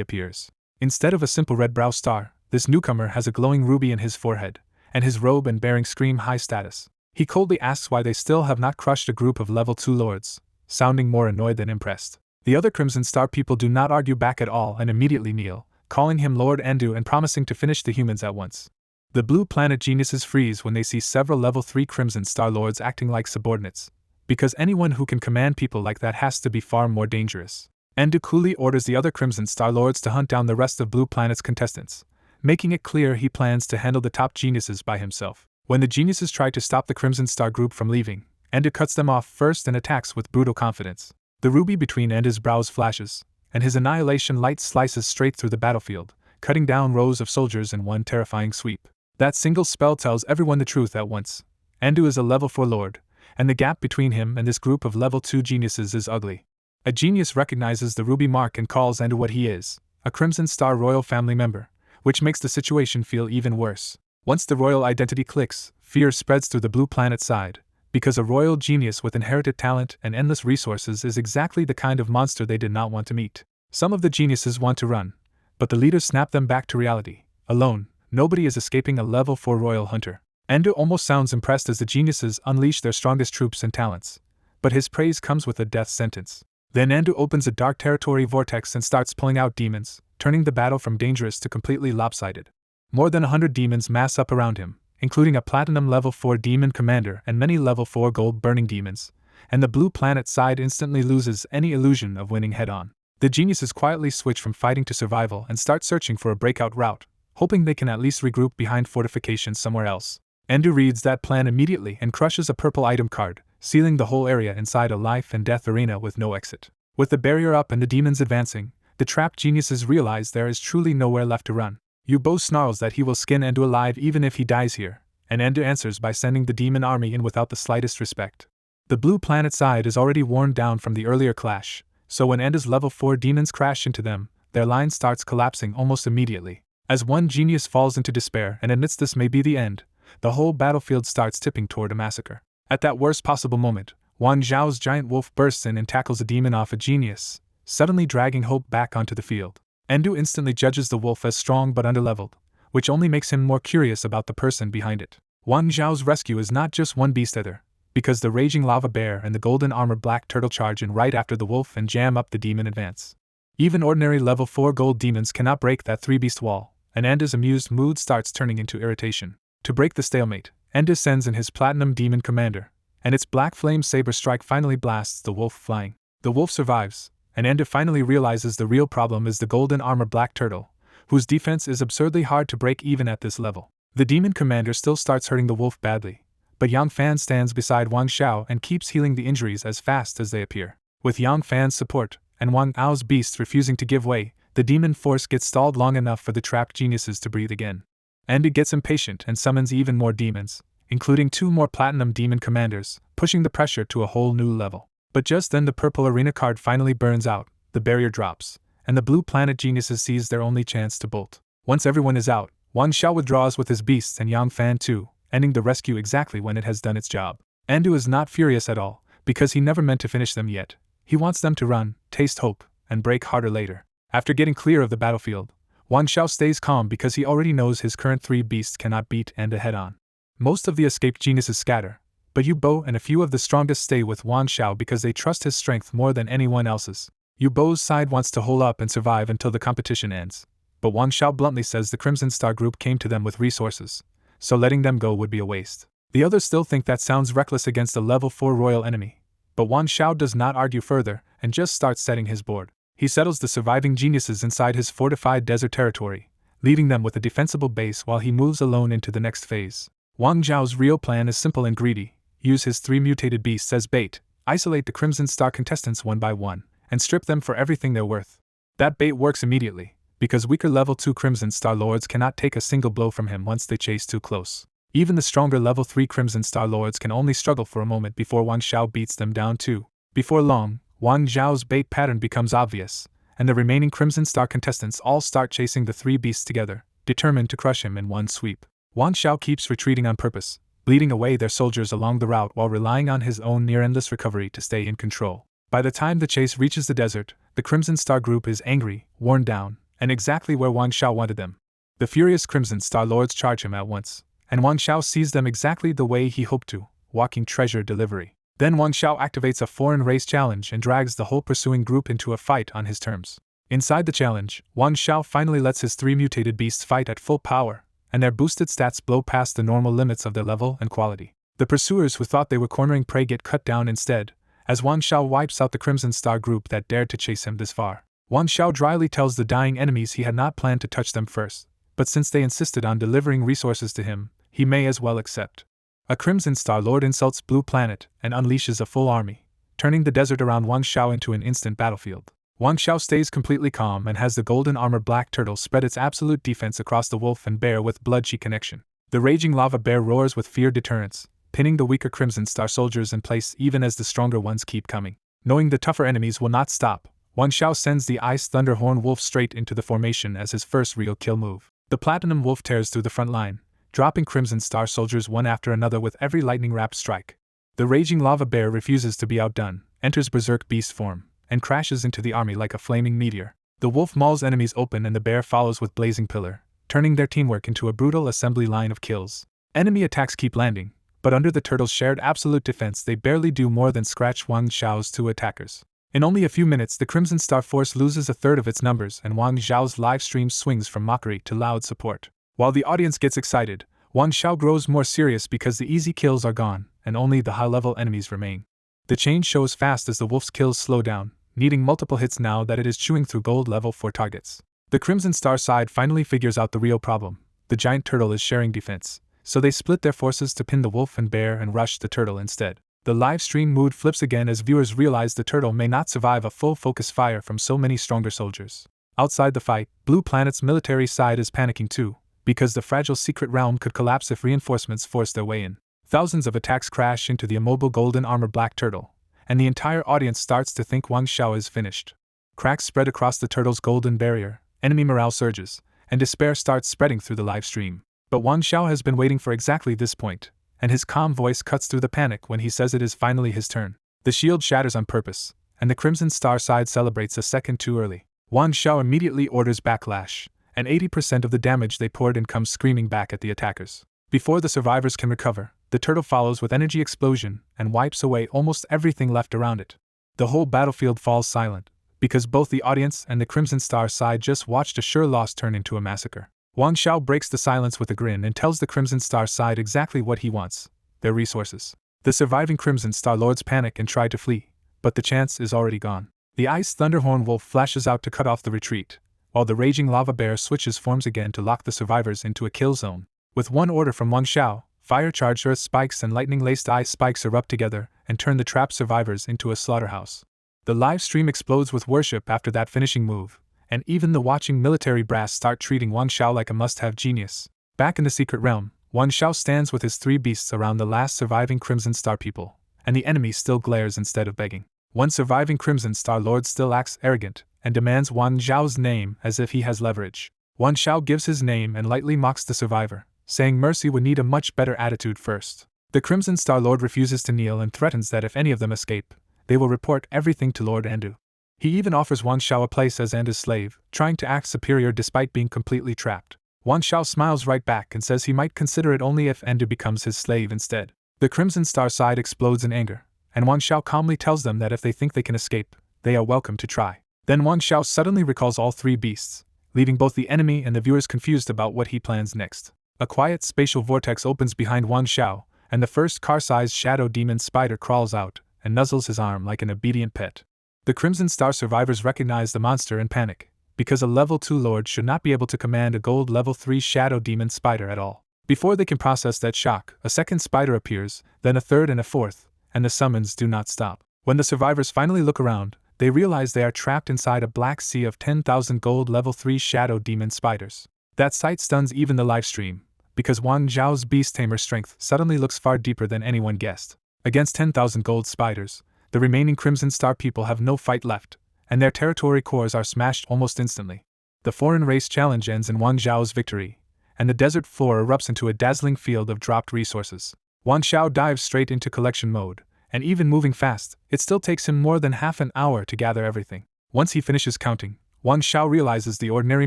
[SPEAKER 1] appears. Instead of a simple red brow star, this newcomer has a glowing ruby in his forehead, and his robe and bearing scream high status. He coldly asks why they still have not crushed a group of level 2 lords, sounding more annoyed than impressed. The other Crimson Star people do not argue back at all and immediately kneel, calling him Lord Endu and promising to finish the humans at once. The Blue Planet geniuses freeze when they see several level 3 Crimson Star lords acting like subordinates, because anyone who can command people like that has to be far more dangerous. Endu coolly orders the other Crimson Star lords to hunt down the rest of Blue Planet's contestants, making it clear he plans to handle the top geniuses by himself. When the geniuses try to stop the Crimson Star group from leaving, Endu cuts them off first and attacks with brutal confidence. The ruby between Endu's brows flashes, and his annihilation light slices straight through the battlefield, cutting down rows of soldiers in one terrifying sweep. That single spell tells everyone the truth at once. Endu is a level 4 lord, and the gap between him and this group of level 2 geniuses is ugly. A genius recognizes the ruby mark and calls Endu what he is, a Crimson Star royal family member, which makes the situation feel even worse. Once the royal identity clicks, fear spreads through the Blue Planet side, because a royal genius with inherited talent and endless resources is exactly the kind of monster they did not want to meet. Some of the geniuses want to run, but the leaders snap them back to reality. Alone, nobody is escaping a level 4 royal hunter. Endu almost sounds impressed as the geniuses unleash their strongest troops and talents, but his praise comes with a death sentence. Then Endu opens a dark territory vortex and starts pulling out demons, turning the battle from dangerous to completely lopsided. More than 100 demons mass up around him, including a platinum level 4 demon commander and many level 4 gold burning demons, and the Blue Planet side instantly loses any illusion of winning head-on. The geniuses quietly switch from fighting to survival and start searching for a breakout route, hoping they can at least regroup behind fortifications somewhere else. Endu reads that plan immediately and crushes a purple item card, sealing the whole area inside a life and death arena with no exit. With the barrier up and the demons advancing, the trapped geniuses realize there is truly nowhere left to run. Yubo snarls that he will skin Endu alive even if he dies here, and Endu answers by sending the demon army in without the slightest respect. The Blue Planet side is already worn down from the earlier clash, so when Endu's level 4 demons crash into them, their line starts collapsing almost immediately. As one genius falls into despair and admits this may be the end, the whole battlefield starts tipping toward a massacre. At that worst possible moment, Wang Zhao's giant wolf bursts in and tackles a demon off a genius, suddenly dragging hope back onto the field. Endu instantly judges the wolf as strong but underleveled, which only makes him more curious about the person behind it. Wang Zhao's rescue is not just one beast either, because the raging lava bear and the golden armor black turtle charge in right after the wolf and jam up the demon advance. Even ordinary level 4 gold demons cannot break that 3-beast wall, and Endu's amused mood starts turning into irritation. To break the stalemate, Endu sends in his platinum demon commander, and its black flame saber strike finally blasts the wolf flying. The wolf survives, and Endu finally realizes the real problem is the golden armor black turtle, whose defense is absurdly hard to break even at this level. The demon commander still starts hurting the wolf badly, but Yang Fan stands beside Wang Xiao and keeps healing the injuries as fast as they appear. With Yang Fan's support, and Wang Ao's beasts refusing to give way, the demon force gets stalled long enough for the trapped geniuses to breathe again. Endu gets impatient and summons even more demons, including 2 more platinum demon commanders, pushing the pressure to a whole new level. But just then the purple arena card finally burns out, the barrier drops, and the Blue Planet geniuses seize their only chance to bolt. Once everyone is out, Wang Xiao withdraws with his beasts and Yang Fan too, ending the rescue exactly when it has done its job. Endu is not furious at all, because he never meant to finish them yet. He wants them to run, taste hope, and break harder later. After getting clear of the battlefield, Wang Xiao stays calm because he already knows his current 3 beasts cannot beat Endu head-on. Most of the escaped geniuses scatter, but Yu Bo and a few of the strongest stay with Wang Xiao because they trust his strength more than anyone else's. Yu Bo's side wants to hole up and survive until the competition ends, but Wang Xiao bluntly says the Crimson Star group came to them with resources, so letting them go would be a waste. The others still think that sounds reckless against a level 4 royal enemy, but Wang Xiao does not argue further and just starts setting his board. He settles the surviving geniuses inside his fortified desert territory, leaving them with a defensible base while he moves alone into the next phase. Wang Zhao's real plan is simple and greedy: use his 3 mutated beasts as bait, isolate the Crimson Star contestants one by one, and strip them for everything they're worth. That bait works immediately, because weaker level 2 Crimson Star Lords cannot take a single blow from him once they chase too close. Even the stronger level 3 Crimson Star Lords can only struggle for a moment before Wang Xiao beats them down too. Before long, Wang Xiao's bait pattern becomes obvious, and the remaining Crimson Star contestants all start chasing the three beasts together, determined to crush him in one sweep. Wang Xiao keeps retreating on purpose, bleeding away their soldiers along the route while relying on his own near-endless recovery to stay in control. By the time the chase reaches the desert, the Crimson Star group is angry, worn down, and exactly where Wang Xiao wanted them. The furious Crimson Star Lords charge him at once, and Wang Xiao sees them exactly the way he hoped to, walking treasure delivery. Then Wang Xiao activates a foreign race challenge and drags the whole pursuing group into a fight on his terms. Inside the challenge, Wang Xiao finally lets his three mutated beasts fight at full power, and their boosted stats blow past the normal limits of their level and quality. The pursuers who thought they were cornering prey get cut down instead, as Wang Xiao wipes out the Crimson Star group that dared to chase him this far. Wang Xiao dryly tells the dying enemies he had not planned to touch them first, but since they insisted on delivering resources to him, he may as well accept. A Crimson Star Lord insults Blue Planet and unleashes a full army, turning the desert around Wang Xiao into an instant battlefield. Wang Xiao stays completely calm and has the golden armor Black Turtle spread its absolute defense across the wolf and bear with bloodshy connection. The raging lava bear roars with fear deterrence, pinning the weaker Crimson Star soldiers in place even as the stronger ones keep coming. Knowing the tougher enemies will not stop, Wang Xiao sends the Ice Thunderhorn Wolf straight into the formation as his first real kill move. The Platinum Wolf tears through the front line, dropping Crimson Star soldiers one after another with every lightning-wrapped strike. The raging lava bear refuses to be outdone, enters Berserk Beast form, and crashes into the army like a flaming meteor. The wolf mauls enemies open and the bear follows with Blazing Pillar, turning their teamwork into a brutal assembly line of kills. Enemy attacks keep landing, but under the turtle's shared absolute defense they barely do more than scratch Wang Xiao's two attackers. In only a few minutes the Crimson Star force loses a third of its numbers and Wang Xiao's live stream swings from mockery to loud support. While the audience gets excited, Wang Xiao grows more serious because the easy kills are gone, and only the high-level enemies remain. The change shows fast as the wolf's kills slow down, needing multiple hits now that it is chewing through gold level 4 targets. The Crimson Star side finally figures out the real problem. The giant turtle is sharing defense, so they split their forces to pin the wolf and bear and rush the turtle instead. The live stream mood flips again as viewers realize the turtle may not survive a full focus fire from so many stronger soldiers. Outside the fight, Blue Planet's military side is panicking too, because the fragile secret realm could collapse if reinforcements force their way in. Thousands of attacks crash into the immobile golden armor Black Turtle, and the entire audience starts to think Wang Xiao is finished. Cracks spread across the turtle's golden barrier, enemy morale surges, and despair starts spreading through the live stream. But Wang Xiao has been waiting for exactly this point, and his calm voice cuts through the panic when he says it is finally his turn. The shield shatters on purpose, and the Crimson Star side celebrates a second too early. Wang Xiao immediately orders backlash, and 80% of the damage they poured in comes screaming back at the attackers. Before the survivors can recover, the turtle follows with energy explosion and wipes away almost everything left around it. The whole battlefield falls silent, because both the audience and the Crimson Star side just watched a sure loss turn into a massacre. Wang Xiao breaks the silence with a grin and tells the Crimson Star side exactly what he wants: their resources. The surviving Crimson Star Lords panic and try to flee, but the chance is already gone. The Ice Thunderhorn Wolf flashes out to cut off the retreat, while the raging lava bear switches forms again to lock the survivors into a kill zone. With one order from Wang Xiao, fire-charged earth spikes and lightning-laced ice spikes erupt together and turn the trapped survivors into a slaughterhouse. The live stream explodes with worship after that finishing move, and even the watching military brass start treating Wang Xiao like a must-have genius. Back in the secret realm, Wang Xiao stands with his three beasts around the last surviving Crimson Star people, and the enemy still glares instead of begging. One surviving Crimson Star Lord still acts arrogant and demands Wang Xiao's name as if he has leverage. Wang Xiao gives his name and lightly mocks the survivor, saying mercy would need a much better attitude first. The Crimson Star Lord refuses to kneel and threatens that if any of them escape, they will report everything to Lord Andu. He even offers Wang Xiao a place as Andu's slave, trying to act superior despite being completely trapped. Wang Xiao smiles right back and says he might consider it only if Andu becomes his slave instead. The Crimson Star side explodes in anger, and Wang Xiao calmly tells them that if they think they can escape, they are welcome to try. Then Wang Xiao suddenly recalls all three beasts, leaving both the enemy and the viewers confused about what he plans next. A quiet spatial vortex opens behind Wang Xiao, and the first car-sized shadow demon spider crawls out and nuzzles his arm like an obedient pet. The Crimson Star survivors recognize the monster and panic, because a level 2 lord should not be able to command a gold level 3 shadow demon spider at all. Before they can process that shock, a second spider appears, then a third and a fourth, and the summons do not stop. When the survivors finally look around, they realize they are trapped inside a black sea of 10,000 gold level 3 shadow demon spiders. That sight stuns even the livestream, because Wang Zhao's beast tamer strength suddenly looks far deeper than anyone guessed. Against 10,000 gold spiders, the remaining Crimson Star people have no fight left, and their territory cores are smashed almost instantly. The foreign race challenge ends in Wang Zhao's victory, and the desert floor erupts into a dazzling field of dropped resources. Wang Zhao dives straight into collection mode, and even moving fast, it still takes him more than half an hour to gather everything. Once he finishes counting, Wang Zhao realizes the ordinary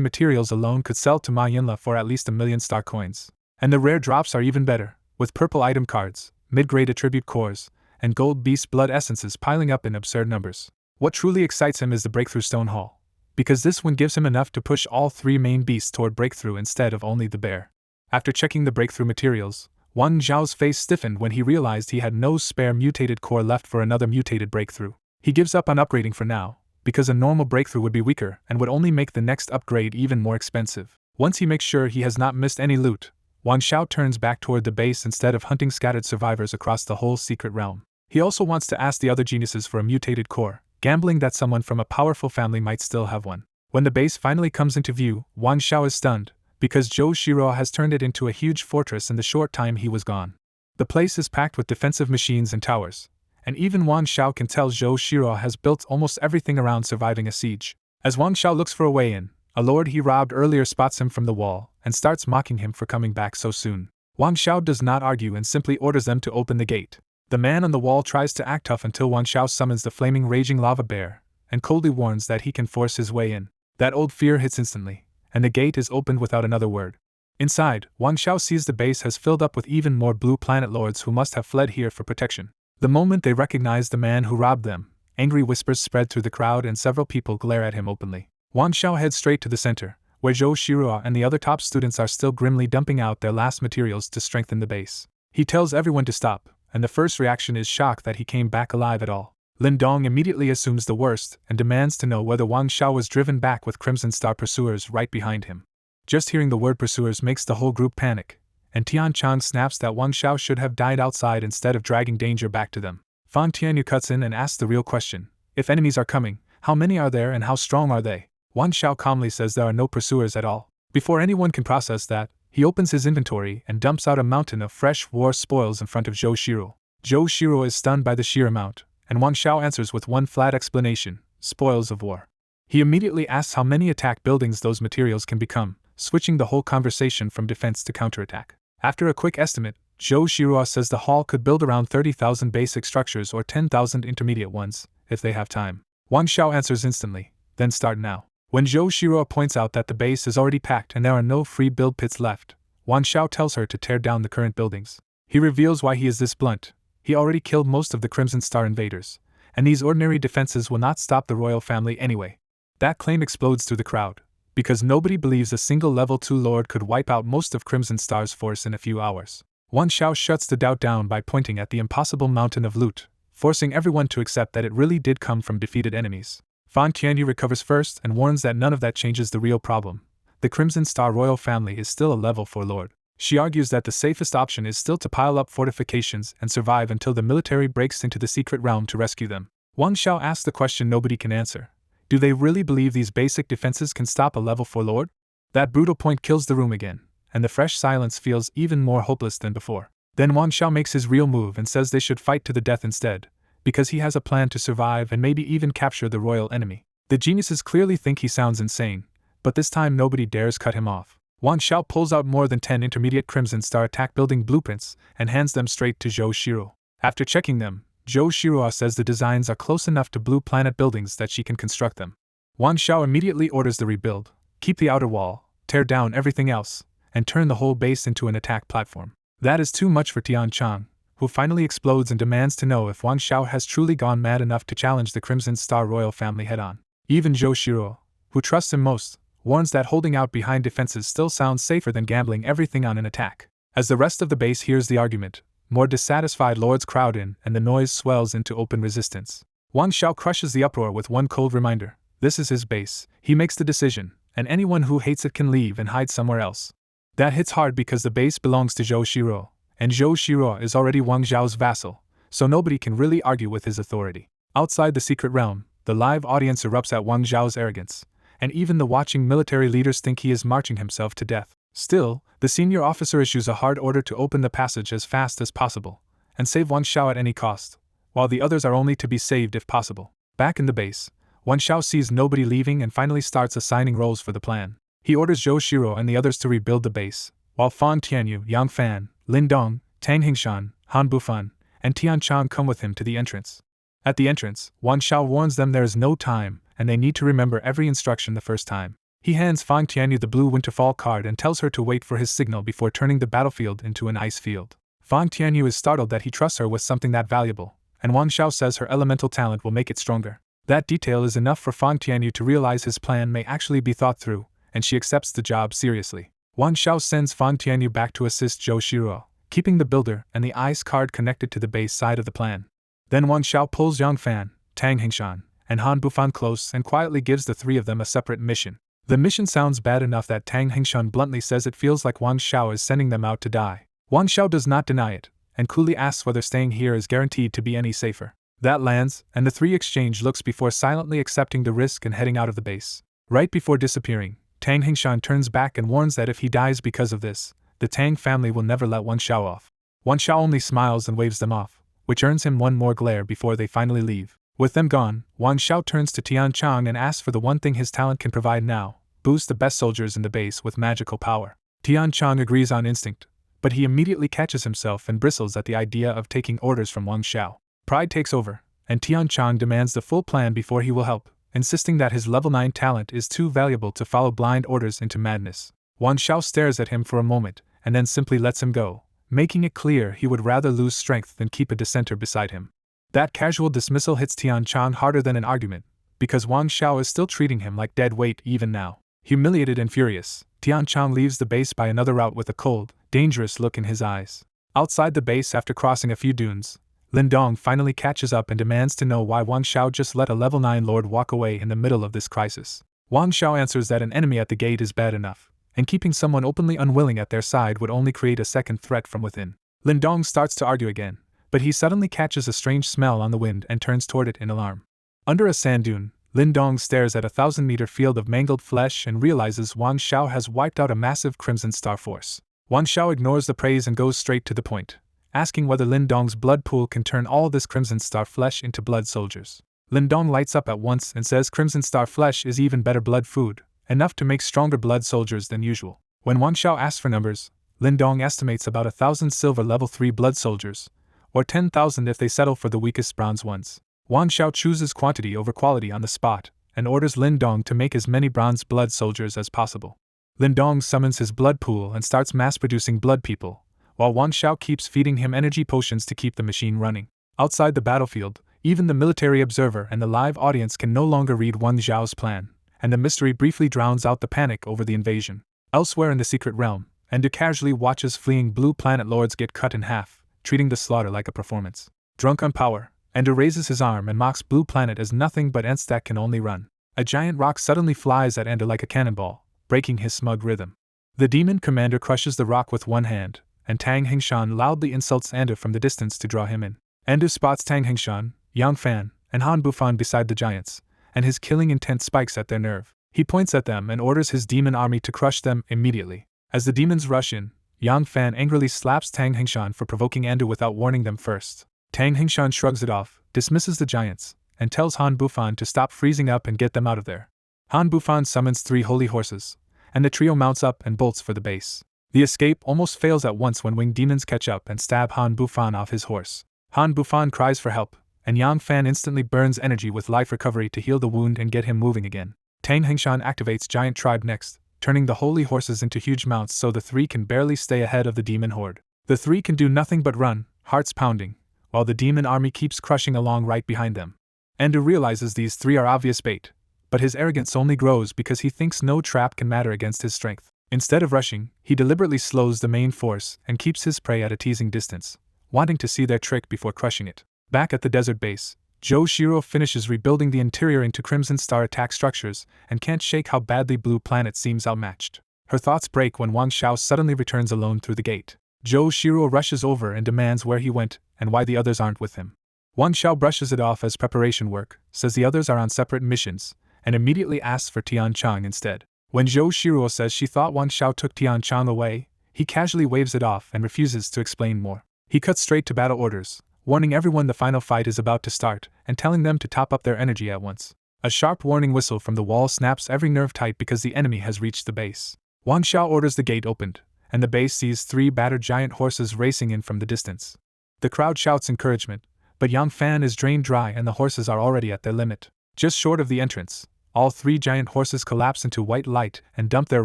[SPEAKER 1] materials alone could sell to Ma Yinla for at least 1,000,000 star coins. And the rare drops are even better, with purple item cards, mid-grade attribute cores, and gold beast blood essences piling up in absurd numbers. What truly excites him is the breakthrough stone haul, because this one gives him enough to push all 3 main beasts toward breakthrough instead of only the bear. After checking the breakthrough materials, Wang Zhao's face stiffened when he realized he had no spare mutated core left for another mutated breakthrough. He gives up on upgrading for now, because a normal breakthrough would be weaker and would only make the next upgrade even more expensive. Once he makes sure he has not missed any loot, Wang Zhao turns back toward the base instead of hunting scattered survivors across the whole secret realm. He also wants to ask the other geniuses for a mutated core, gambling that someone from a powerful family might still have one. When the base finally comes into view, Wang Zhao is stunned, because Zhou Shiro has turned it into a huge fortress in the short time he was gone. The place is packed with defensive machines and towers, and even Wang Zhao can tell Zhou Shiro has built almost everything around surviving a siege. As Wang Zhao looks for a way in, a lord he robbed earlier spots him from the wall and starts mocking him for coming back so soon. Wang Zhao does not argue and simply orders them to open the gate. The man on the wall tries to act tough until Wang Zhao summons the flaming raging lava bear and coldly warns that he can force his way in. That old fear hits instantly, and the gate is opened without another word. Inside, Wang Zhao sees the base has filled up with even more blue planet lords who must have fled here for protection. The moment they recognize the man who robbed them, angry whispers spread through the crowd and several people glare at him openly. Wang Zhao heads straight to the center, where Zhou Shiro and the other top students are still grimly dumping out their last materials to strengthen the base. He tells everyone to stop, and the first reaction is shock that he came back alive at all. Lin Dong immediately assumes the worst and demands to know whether Wang Zhao was driven back with Crimson Star pursuers right behind him. Just hearing the word pursuers makes the whole group panic, and Tian Chan snaps that Wang Zhao should have died outside instead of dragging danger back to them. Fan Tianyu cuts in and asks the real question: if enemies are coming, how many are there and how strong are they? Wang Zhao calmly says there are no pursuers at all. Before anyone can process that, he opens his inventory and dumps out a mountain of fresh war spoils in front of Zhou Shiro. Zhou Shiro is stunned by the sheer amount, and Wang Zhao answers with one flat explanation: spoils of war. He immediately asks how many attack buildings those materials can become, switching the whole conversation from defense to counterattack. After a quick estimate, Zhou Shiro says the hall could build around 30,000 basic structures or 10,000 intermediate ones, if they have time. Wang Zhao answers instantly: then start now. When Zhou Shiro points out that the base is already packed and there are no free build pits left, Wang Zhao tells her to tear down the current buildings. He reveals why he is this blunt: he already killed most of the Crimson Star invaders, and these ordinary defenses will not stop the royal family anyway. That claim explodes through the crowd, because nobody believes a single level 2 lord could wipe out most of Crimson Star's force in a few hours. Wang Zhao shuts the doubt down by pointing at the impossible mountain of loot, forcing everyone to accept that it really did come from defeated enemies. Fan Tianyu recovers first and warns that none of that changes the real problem. The Crimson Star royal family is still a level 4 lord. She argues that the safest option is still to pile up fortifications and survive until the military breaks into the secret realm to rescue them. Wang Zhao asks the question nobody can answer: do they really believe these basic defenses can stop a level 4 lord? That brutal point kills the room again, and the fresh silence feels even more hopeless than before. Then Wang Zhao makes his real move and says they should fight to the death instead, because he has a plan to survive and maybe even capture the royal enemy. The geniuses clearly think he sounds insane, but this time nobody dares cut him off. Wang Zhao pulls out more than 10 intermediate Crimson Star attack building blueprints and hands them straight to Zhou Shiro. After checking them, Zhou Shiro says the designs are close enough to blue planet buildings that she can construct them. Wang Zhao immediately orders the rebuild: keep the outer wall, tear down everything else, and turn the whole base into an attack platform. That is too much for Tian Chan, who finally explodes and demands to know if Wang Zhao has truly gone mad enough to challenge the Crimson Star royal family head-on. Even Zhou Shiro, who trusts him most, warns that holding out behind defenses still sounds safer than gambling everything on an attack. As the rest of the base hears the argument, more dissatisfied lords crowd in and the noise swells into open resistance. Wang Zhao crushes the uproar with one cold reminder: this is his base, he makes the decision, and anyone who hates it can leave and hide somewhere else. That hits hard because the base belongs to Zhou Shiro, and Zhou Shiro is already Wang Zhao's vassal, so nobody can really argue with his authority. Outside the secret realm, the live audience erupts at Wang Zhao's arrogance, and even the watching military leaders think he is marching himself to death. Still, the senior officer issues a hard order to open the passage as fast as possible, and save Wang Zhao at any cost, while the others are only to be saved if possible. Back in the base, Wang Zhao sees nobody leaving and finally starts assigning roles for the plan. He orders Zhou Shiro and the others to rebuild the base, while Fan Tianyu, Yang Fan, Lin Dong, Tang Hingshan, Han Bufan, and Tian Chang come with him to the entrance. At the entrance, Wang Zhao warns them there is no time, and they need to remember every instruction the first time. He hands Fan Tianyu the blue Winterfall card and tells her to wait for his signal before turning the battlefield into an ice field. Fan Tianyu is startled that he trusts her with something that valuable, and Wang Zhao says her elemental talent will make it stronger. That detail is enough for Fan Tianyu to realize his plan may actually be thought through, and she accepts the job seriously. Wang Zhao sends Fan Tianyu back to assist Zhou Shiro, keeping the builder and the ice card connected to the base side of the plan. Then Wang Zhao pulls Yang Fan, Tang Hingshan, and Han Bufan close and quietly gives the three of them a separate mission. The mission sounds bad enough that Tang Hingshan bluntly says it feels like Wang Zhao is sending them out to die. Wang Zhao does not deny it, and coolly asks whether staying here is guaranteed to be any safer. That lands, and the three exchange looks before silently accepting the risk and heading out of the base. Right before disappearing, Tang Hingshan turns back and warns that if he dies because of this, the Tang family will never let Wang Zhao off. Wang Zhao only smiles and waves them off, which earns him one more glare before they finally leave. With them gone, Wang Zhao turns to Tian Chang and asks for the one thing his talent can provide now: boost the best soldiers in the base with magical power. Tian Chang agrees on instinct, but he immediately catches himself and bristles at the idea of taking orders from Wang Zhao. Pride takes over, and Tian Chang demands the full plan before he will help, insisting that his level 9 talent is too valuable to follow blind orders into madness. Wang Zhao stares at him for a moment, and then simply lets him go, making it clear he would rather lose strength than keep a dissenter beside him. That casual dismissal hits Tian Chang harder than an argument, because Wang Zhao is still treating him like dead weight even now. Humiliated and furious, Tian Chang leaves the base by another route with a cold, dangerous look in his eyes. Outside the base after crossing a few dunes, Lin Dong finally catches up and demands to know why Wang Zhao just let a level 9 lord walk away in the middle of this crisis. Wang Zhao answers that an enemy at the gate is bad enough, and keeping someone openly unwilling at their side would only create a second threat from within. Lin Dong starts to argue again, but he suddenly catches a strange smell on the wind and turns toward it in alarm. Under a sand dune, Lin Dong stares at a 1,000-meter field of mangled flesh and realizes Wang Zhao has wiped out a massive Crimson Star force. Wang Zhao ignores the praise and goes straight to the point, asking whether Lin Dong's blood pool can turn all this Crimson Star flesh into blood soldiers. Lin Dong lights up at once and says Crimson Star flesh is even better blood food, enough to make stronger blood soldiers than usual. When Wang Zhao asks for numbers, Lin Dong estimates about 1,000 silver level 3 blood soldiers, or 10,000 if they settle for the weakest bronze ones. Wang Zhao chooses quantity over quality on the spot, and orders Lin Dong to make as many bronze blood soldiers as possible. Lin Dong summons his blood pool and starts mass-producing blood people, while Wang Zhao keeps feeding him energy potions to keep the machine running. Outside the battlefield, even the military observer and the live audience can no longer read Wang Zhao's plan, and the mystery briefly drowns out the panic over the invasion. Elsewhere in the secret realm, Endo casually watches fleeing blue planet lords get cut in half, treating the slaughter like a performance. Drunk on power, Endo raises his arm and mocks Blue Planet as nothing but ants that can only run. A giant rock suddenly flies at Endo like a cannonball, breaking his smug rhythm. The demon commander crushes the rock with one hand, and Tang Hingshan loudly insults Endo from the distance to draw him in. Endo spots Tang Hingshan, Yang Fan, and Han Bufan beside the giants, and his killing intent spikes at their nerve. He points at them and orders his demon army to crush them immediately. As the demons rush in, Yang Fan angrily slaps Tang Hingshan for provoking Endo without warning them first. Tang Hingshan shrugs it off, dismisses the giants, and tells Han Bufan to stop freezing up and get them out of there. Han Bufan summons 3 holy horses, and the trio mounts up and bolts for the base. The escape almost fails at once when winged demons catch up and stab Han Bufan off his horse. Han Bufan cries for help, and Yang Fan instantly burns energy with life recovery to heal the wound and get him moving again. Tang Hingshan activates Giant Tribe next, turning the holy horses into huge mounts so the 3 can barely stay ahead of the demon horde. The 3 can do nothing but run, hearts pounding, while the demon army keeps crushing along right behind them. Endo realizes these 3 are obvious bait, but his arrogance only grows because he thinks no trap can matter against his strength. Instead of rushing, he deliberately slows the main force and keeps his prey at a teasing distance, wanting to see their trick before crushing it. Back at the desert base, Zhou Shiro finishes rebuilding the interior into Crimson Star attack structures and can't shake how badly Blue Planet seems outmatched. Her thoughts break when Wang Zhao suddenly returns alone through the gate. Zhou Shiro rushes over and demands where he went and why the others aren't with him. Wang Xiao brushes it off as preparation work, says the others are on separate missions, and immediately asks for Tian Chang instead. When Zhou Shiruo says she thought Wang Xiao took Tian Chang away, he casually waves it off and refuses to explain more. He cuts straight to battle orders, warning everyone the final fight is about to start and telling them to top up their energy at once. A sharp warning whistle from the wall snaps every nerve tight because the enemy has reached the base. Wang Xiao orders the gate opened, and the base sees 3 battered giant horses racing in from the distance. The crowd shouts encouragement, but Yang Fan is drained dry and the horses are already at their limit. Just short of the entrance, all 3 giant horses collapse into white light and dump their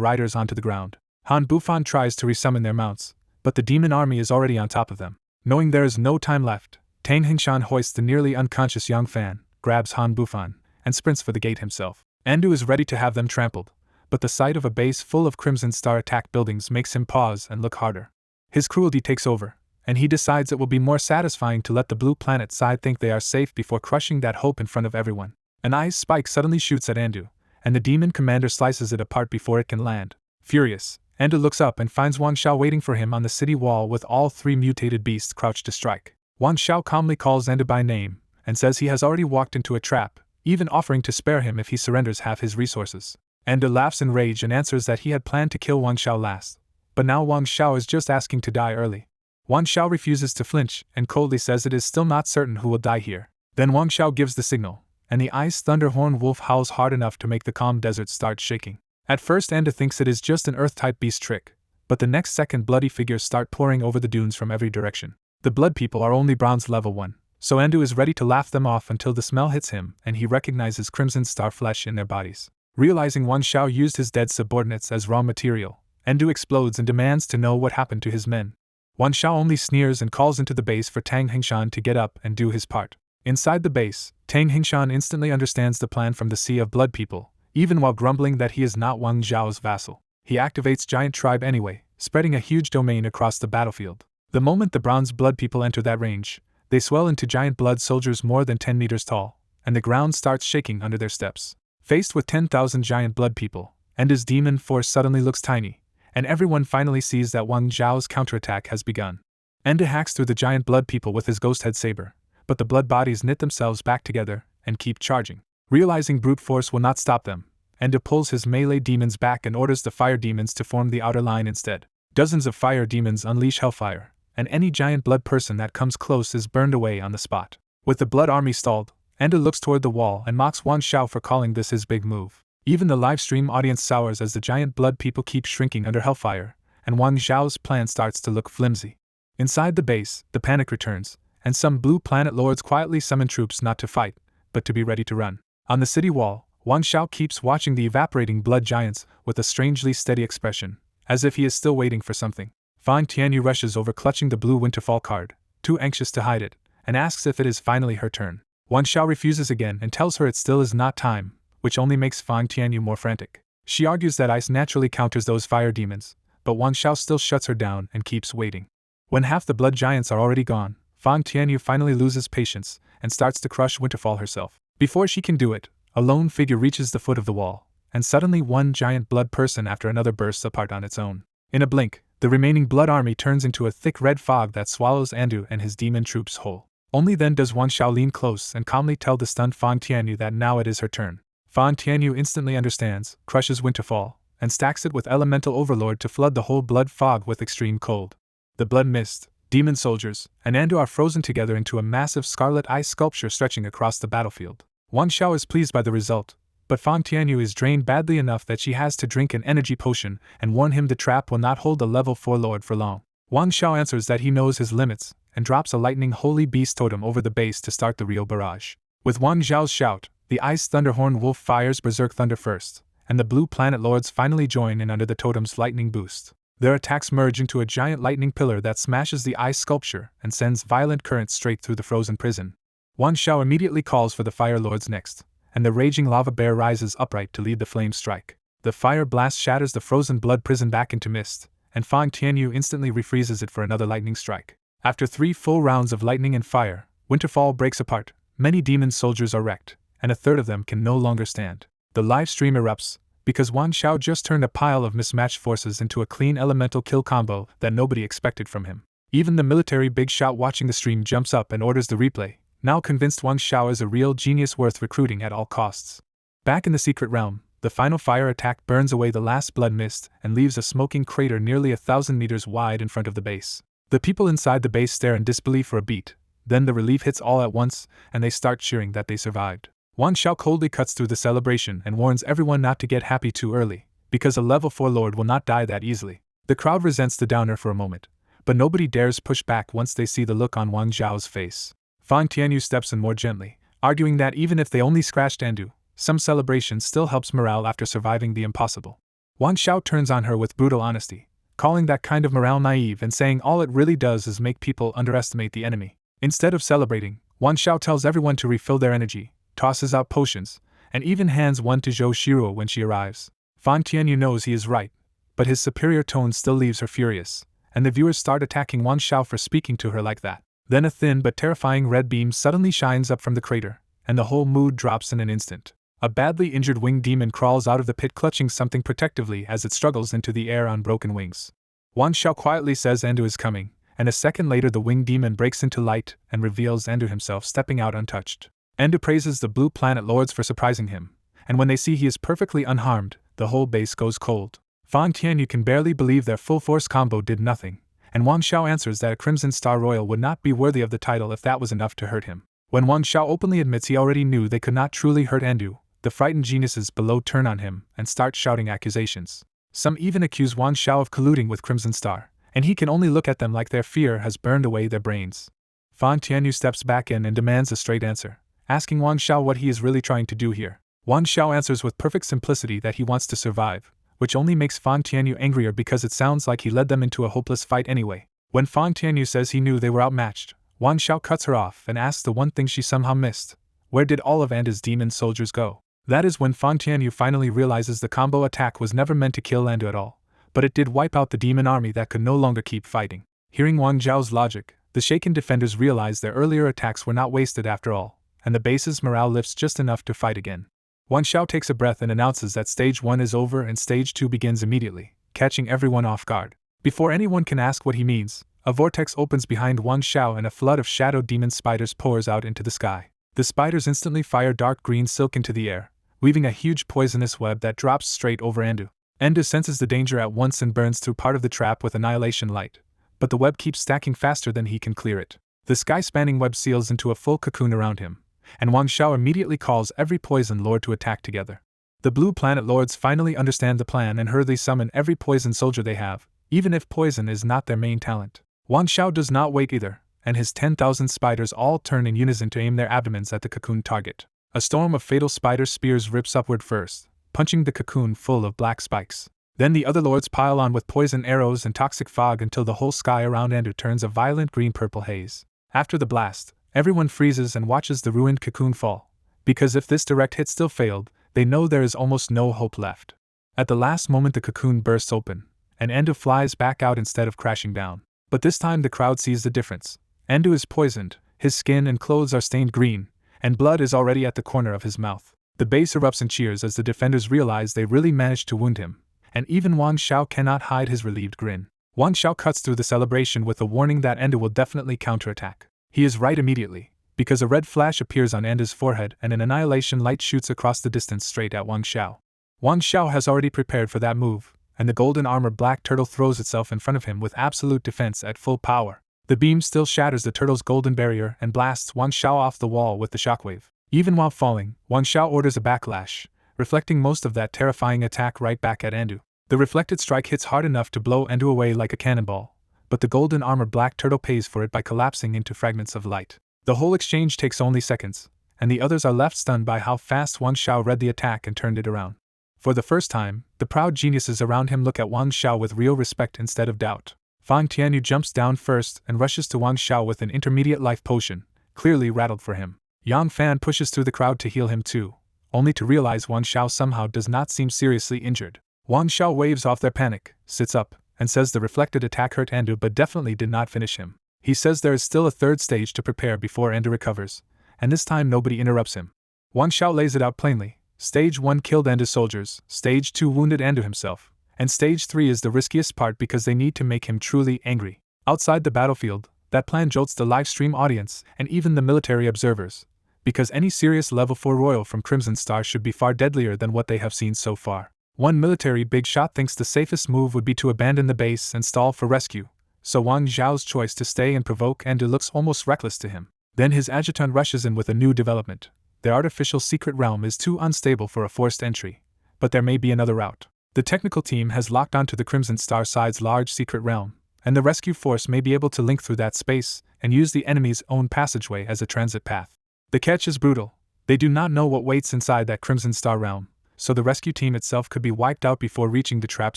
[SPEAKER 1] riders onto the ground. Han Bufan tries to resummon their mounts, but the demon army is already on top of them. Knowing there is no time left, Tang Hingshan hoists the nearly unconscious Yang Fan, grabs Han Bufan, and sprints for the gate himself. Endu is ready to have them trampled, but the sight of a base full of Crimson Star attack buildings makes him pause and look harder. His cruelty takes over, and he decides it will be more satisfying to let the Blue Planet side think they are safe before crushing that hope in front of everyone. An ice spike suddenly shoots at Endu, and the demon commander slices it apart before it can land. Furious, Endu looks up and finds Wang Xiao waiting for him on the city wall with all 3 mutated beasts crouched to strike. Wang Xiao calmly calls Endu by name and says he has already walked into a trap, even offering to spare him if he surrenders half his resources. Endu laughs in rage and answers that he had planned to kill Wang Xiao last, but now Wang Xiao is just asking to die early. Wang Xiao refuses to flinch and coldly says it is still not certain who will die here. Then Wang Xiao gives the signal, and the ice thunderhorn wolf howls hard enough to make the calm desert start shaking. At first Endu thinks it is just an earth-type beast trick, but the next second bloody figures start pouring over the dunes from every direction. The blood people are only bronze level 1, so Endu is ready to laugh them off until the smell hits him and he recognizes Crimson Star flesh in their bodies. Realizing Wang Xiao used his dead subordinates as raw material, Endu explodes and demands to know what happened to his men. Wang Xiao only sneers and calls into the base for Tang Hingshan to get up and do his part. Inside the base, Tang Hingshan instantly understands the plan from the Sea of Blood people, even while grumbling that he is not Wang Zhao's vassal. He activates Giant Tribe anyway, spreading a huge domain across the battlefield. The moment the Bronze Blood people enter that range, they swell into giant blood soldiers more than 10 meters tall, and the ground starts shaking under their steps. Faced with 10,000 giant blood people, Endu's demon force suddenly looks tiny, and everyone finally sees that Wang Zhao's counterattack has begun. Endu hacks through the giant blood people with his ghost head saber, but the blood bodies knit themselves back together and keep charging. Realizing brute force will not stop them, Endu pulls his melee demons back and orders the fire demons to form the outer line instead. Dozens of fire demons unleash hellfire, and any giant blood person that comes close is burned away on the spot. With the blood army stalled, Endu looks toward the wall and mocks Wang Xiao for calling this his big move. Even the livestream audience sours as the giant blood people keep shrinking under hellfire, and Wang Zhao's plan starts to look flimsy. Inside the base, the panic returns, and some Blue Planet lords quietly summon troops not to fight, but to be ready to run. On the city wall, Wang Xiao keeps watching the evaporating blood giants with a strangely steady expression, as if he is still waiting for something. Fang Tianyu rushes over clutching the blue Winterfall card, too anxious to hide it, and asks if it is finally her turn. Wang Xiao refuses again and tells her it still is not time, which only makes Fang Tianyu more frantic. She argues that ice naturally counters those fire demons, but Wang Xiao still shuts her down and keeps waiting. When half the blood giants are already gone, Fang Tianyu finally loses patience and starts to crush Winterfall herself. Before she can do it, a lone figure reaches the foot of the wall, and suddenly one giant blood person after another bursts apart on its own. In a blink, the remaining blood army turns into a thick red fog that swallows Endu and his demon troops whole. Only then does Wang Xiao lean close and calmly tell the stunned Fang Tianyu that now it is her turn. Fang Tianyu instantly understands, crushes Winterfall, and stacks it with Elemental Overlord to flood the whole blood fog with extreme cold. The blood mist, demon soldiers, and Endu are frozen together into a massive scarlet ice sculpture stretching across the battlefield. Wang Xiao is pleased by the result, but Fang Tianyu is drained badly enough that she has to drink an energy potion and warn him the trap will not hold the level 4 lord for long. Wang Xiao answers that he knows his limits, and drops a lightning holy beast totem over the base to start the real barrage. With Wang Zhao's shout, the ice thunderhorn wolf fires berserk thunder first, and the blue planet lords finally join in under the totem's lightning boost. Their attacks merge into a giant lightning pillar that smashes the ice sculpture and sends violent currents straight through the frozen prison. Wang Xiao immediately calls for the fire lords next, and the raging lava bear rises upright to lead the flame strike. The fire blast shatters the frozen blood prison back into mist, and Fang Tianyu instantly refreezes it for another lightning strike. After 3 full rounds of lightning and fire, Winterfall breaks apart, many demon soldiers are wrecked, and a third of them can no longer stand. The live stream erupts, because Wang Xiao just turned a pile of mismatched forces into a clean elemental kill combo that nobody expected from him. Even the military big shot watching the stream jumps up and orders the replay, now convinced Wang Xiao is a real genius worth recruiting at all costs. Back in the secret realm, the final fire attack burns away the last blood mist and leaves a smoking crater nearly 1,000 meters wide in front of the base. The people inside the base stare in disbelief for a beat, then the relief hits all at once, and they start cheering that they survived. Wang Xiao coldly cuts through the celebration and warns everyone not to get happy too early, because a level 4 lord will not die that easily. The crowd resents the downer for a moment, but nobody dares push back once they see the look on Wang Xiao's face. Fan Tianyu steps in more gently, arguing that even if they only scratched Andu, some celebration still helps morale after surviving the impossible. Wang Xiao turns on her with brutal honesty, calling that kind of morale naive and saying all it really does is make people underestimate the enemy. Instead of celebrating, Wang Xiao tells everyone to refill their energy, tosses out potions, and even hands one to Zhou Shiruo when she arrives. Fan Tianyu knows he is right, but his superior tone still leaves her furious, and the viewers start attacking Wang Xiao for speaking to her like that. Then a thin but terrifying red beam suddenly shines up from the crater, and the whole mood drops in an instant. A badly injured winged demon crawls out of the pit clutching something protectively as it struggles into the air on broken wings. Wang Xiao quietly says Andu is coming, and a second later the winged demon breaks into light and reveals Andu himself stepping out untouched. Andu praises the Blue Planet Lords for surprising him, and when they see he is perfectly unharmed, the whole base goes cold. Fan Tianyu can barely believe their full-force combo did nothing, and Wang Xiao answers that a Crimson Star Royal would not be worthy of the title if that was enough to hurt him. When Wang Xiao openly admits he already knew they could not truly hurt Andu, the frightened geniuses below turn on him and start shouting accusations. Some even accuse Wang Xiao of colluding with Crimson Star, and he can only look at them like their fear has burned away their brains. Fan Tianyu steps back in and demands a straight answer, asking Wang Xiao what he is really trying to do here. Wang Xiao answers with perfect simplicity that he wants to survive, which only makes Fan Tianyu angrier because it sounds like he led them into a hopeless fight anyway. When Fan Tianyu says he knew they were outmatched, Wang Xiao cuts her off and asks the one thing she somehow missed: where did all of Andu's demon soldiers go? That is when Fan Tianyu finally realizes the combo attack was never meant to kill Andu at all, but it did wipe out the demon army that could no longer keep fighting. Hearing Wang Zhao's logic, the shaken defenders realize their earlier attacks were not wasted after all, and the base's morale lifts just enough to fight again. Wang Xiao takes a breath and announces that Stage 1 is over and Stage 2 begins immediately, catching everyone off guard. Before anyone can ask what he means, a vortex opens behind Wang Xiao and a flood of shadow demon spiders pours out into the sky. The spiders instantly fire dark green silk into the air, weaving a huge poisonous web that drops straight over Andu. Andu senses the danger at once and burns through part of the trap with annihilation light, but the web keeps stacking faster than he can clear it. The sky-spanning web seals into a full cocoon around him, and Wang Xiao immediately calls every poison lord to attack together. The Blue Planet Lords finally understand the plan and hurriedly summon every poison soldier they have, even if poison is not their main talent. Wang Xiao does not wait either, and his 10,000 spiders all turn in unison to aim their abdomens at the cocoon target. A storm of fatal spider spears rips upward first, punching the cocoon full of black spikes. Then the other lords pile on with poison arrows and toxic fog until the whole sky around Andu turns a violent green-purple haze. After the blast, everyone freezes and watches the ruined cocoon fall, because if this direct hit still failed, they know there is almost no hope left. At the last moment the cocoon bursts open, and Andu flies back out instead of crashing down. But this time the crowd sees the difference. Andu is poisoned, his skin and clothes are stained green, and blood is already at the corner of his mouth. The base erupts in cheers as the defenders realize they really managed to wound him, and even Wang Xiao cannot hide his relieved grin. Wang Xiao cuts through the celebration with a warning that Andu will definitely counterattack. He is right immediately, because a red flash appears on Andu's forehead and an annihilation light shoots across the distance straight at Wang Xiao. Wang Xiao has already prepared for that move, and the golden armor black turtle throws itself in front of him with absolute defense at full power. The beam still shatters the turtle's golden barrier and blasts Wang Xiao off the wall with the shockwave. Even while falling, Wang Xiao orders a backlash, reflecting most of that terrifying attack right back at Andu. The reflected strike hits hard enough to blow Andu away like a cannonball, but the golden armor black turtle pays for it by collapsing into fragments of light. The whole exchange takes only seconds, and the others are left stunned by how fast Wang Xiao read the attack and turned it around. For the first time, the proud geniuses around him look at Wang Xiao with real respect instead of doubt. Fan Tianyu jumps down first and rushes to Wang Xiao with an intermediate life potion, clearly rattled for him. Yang Fan pushes through the crowd to heal him too, only to realize Wang Xiao somehow does not seem seriously injured. Wang Xiao waves off their panic, sits up, and says the reflected attack hurt Andu but definitely did not finish him. He says there is still a third stage to prepare before Andu recovers, and this time nobody interrupts him. Wang Xiao lays it out plainly. Stage 1 killed Andu's soldiers, Stage 2 wounded Andu himself, and Stage 3 is the riskiest part because they need to make him truly angry. Outside the battlefield, That plan jolts the live stream audience and even the military observers, because any serious level 4 royal from Crimson Star should be far deadlier than what they have seen so far. One military big shot thinks the safest move would be to abandon the base and stall for rescue, so Wang Zhao's choice to stay and provoke Endu looks almost reckless to him. Then his adjutant rushes in with a new development. Their artificial secret realm is too unstable for a forced entry, but there may be another route. The technical team has locked onto the Crimson Star side's large secret realm, and the rescue force may be able to link through that space and use the enemy's own passageway as a transit path. The catch is brutal. They do not know what waits inside that Crimson Star realm, so the rescue team itself could be wiped out before reaching the trapped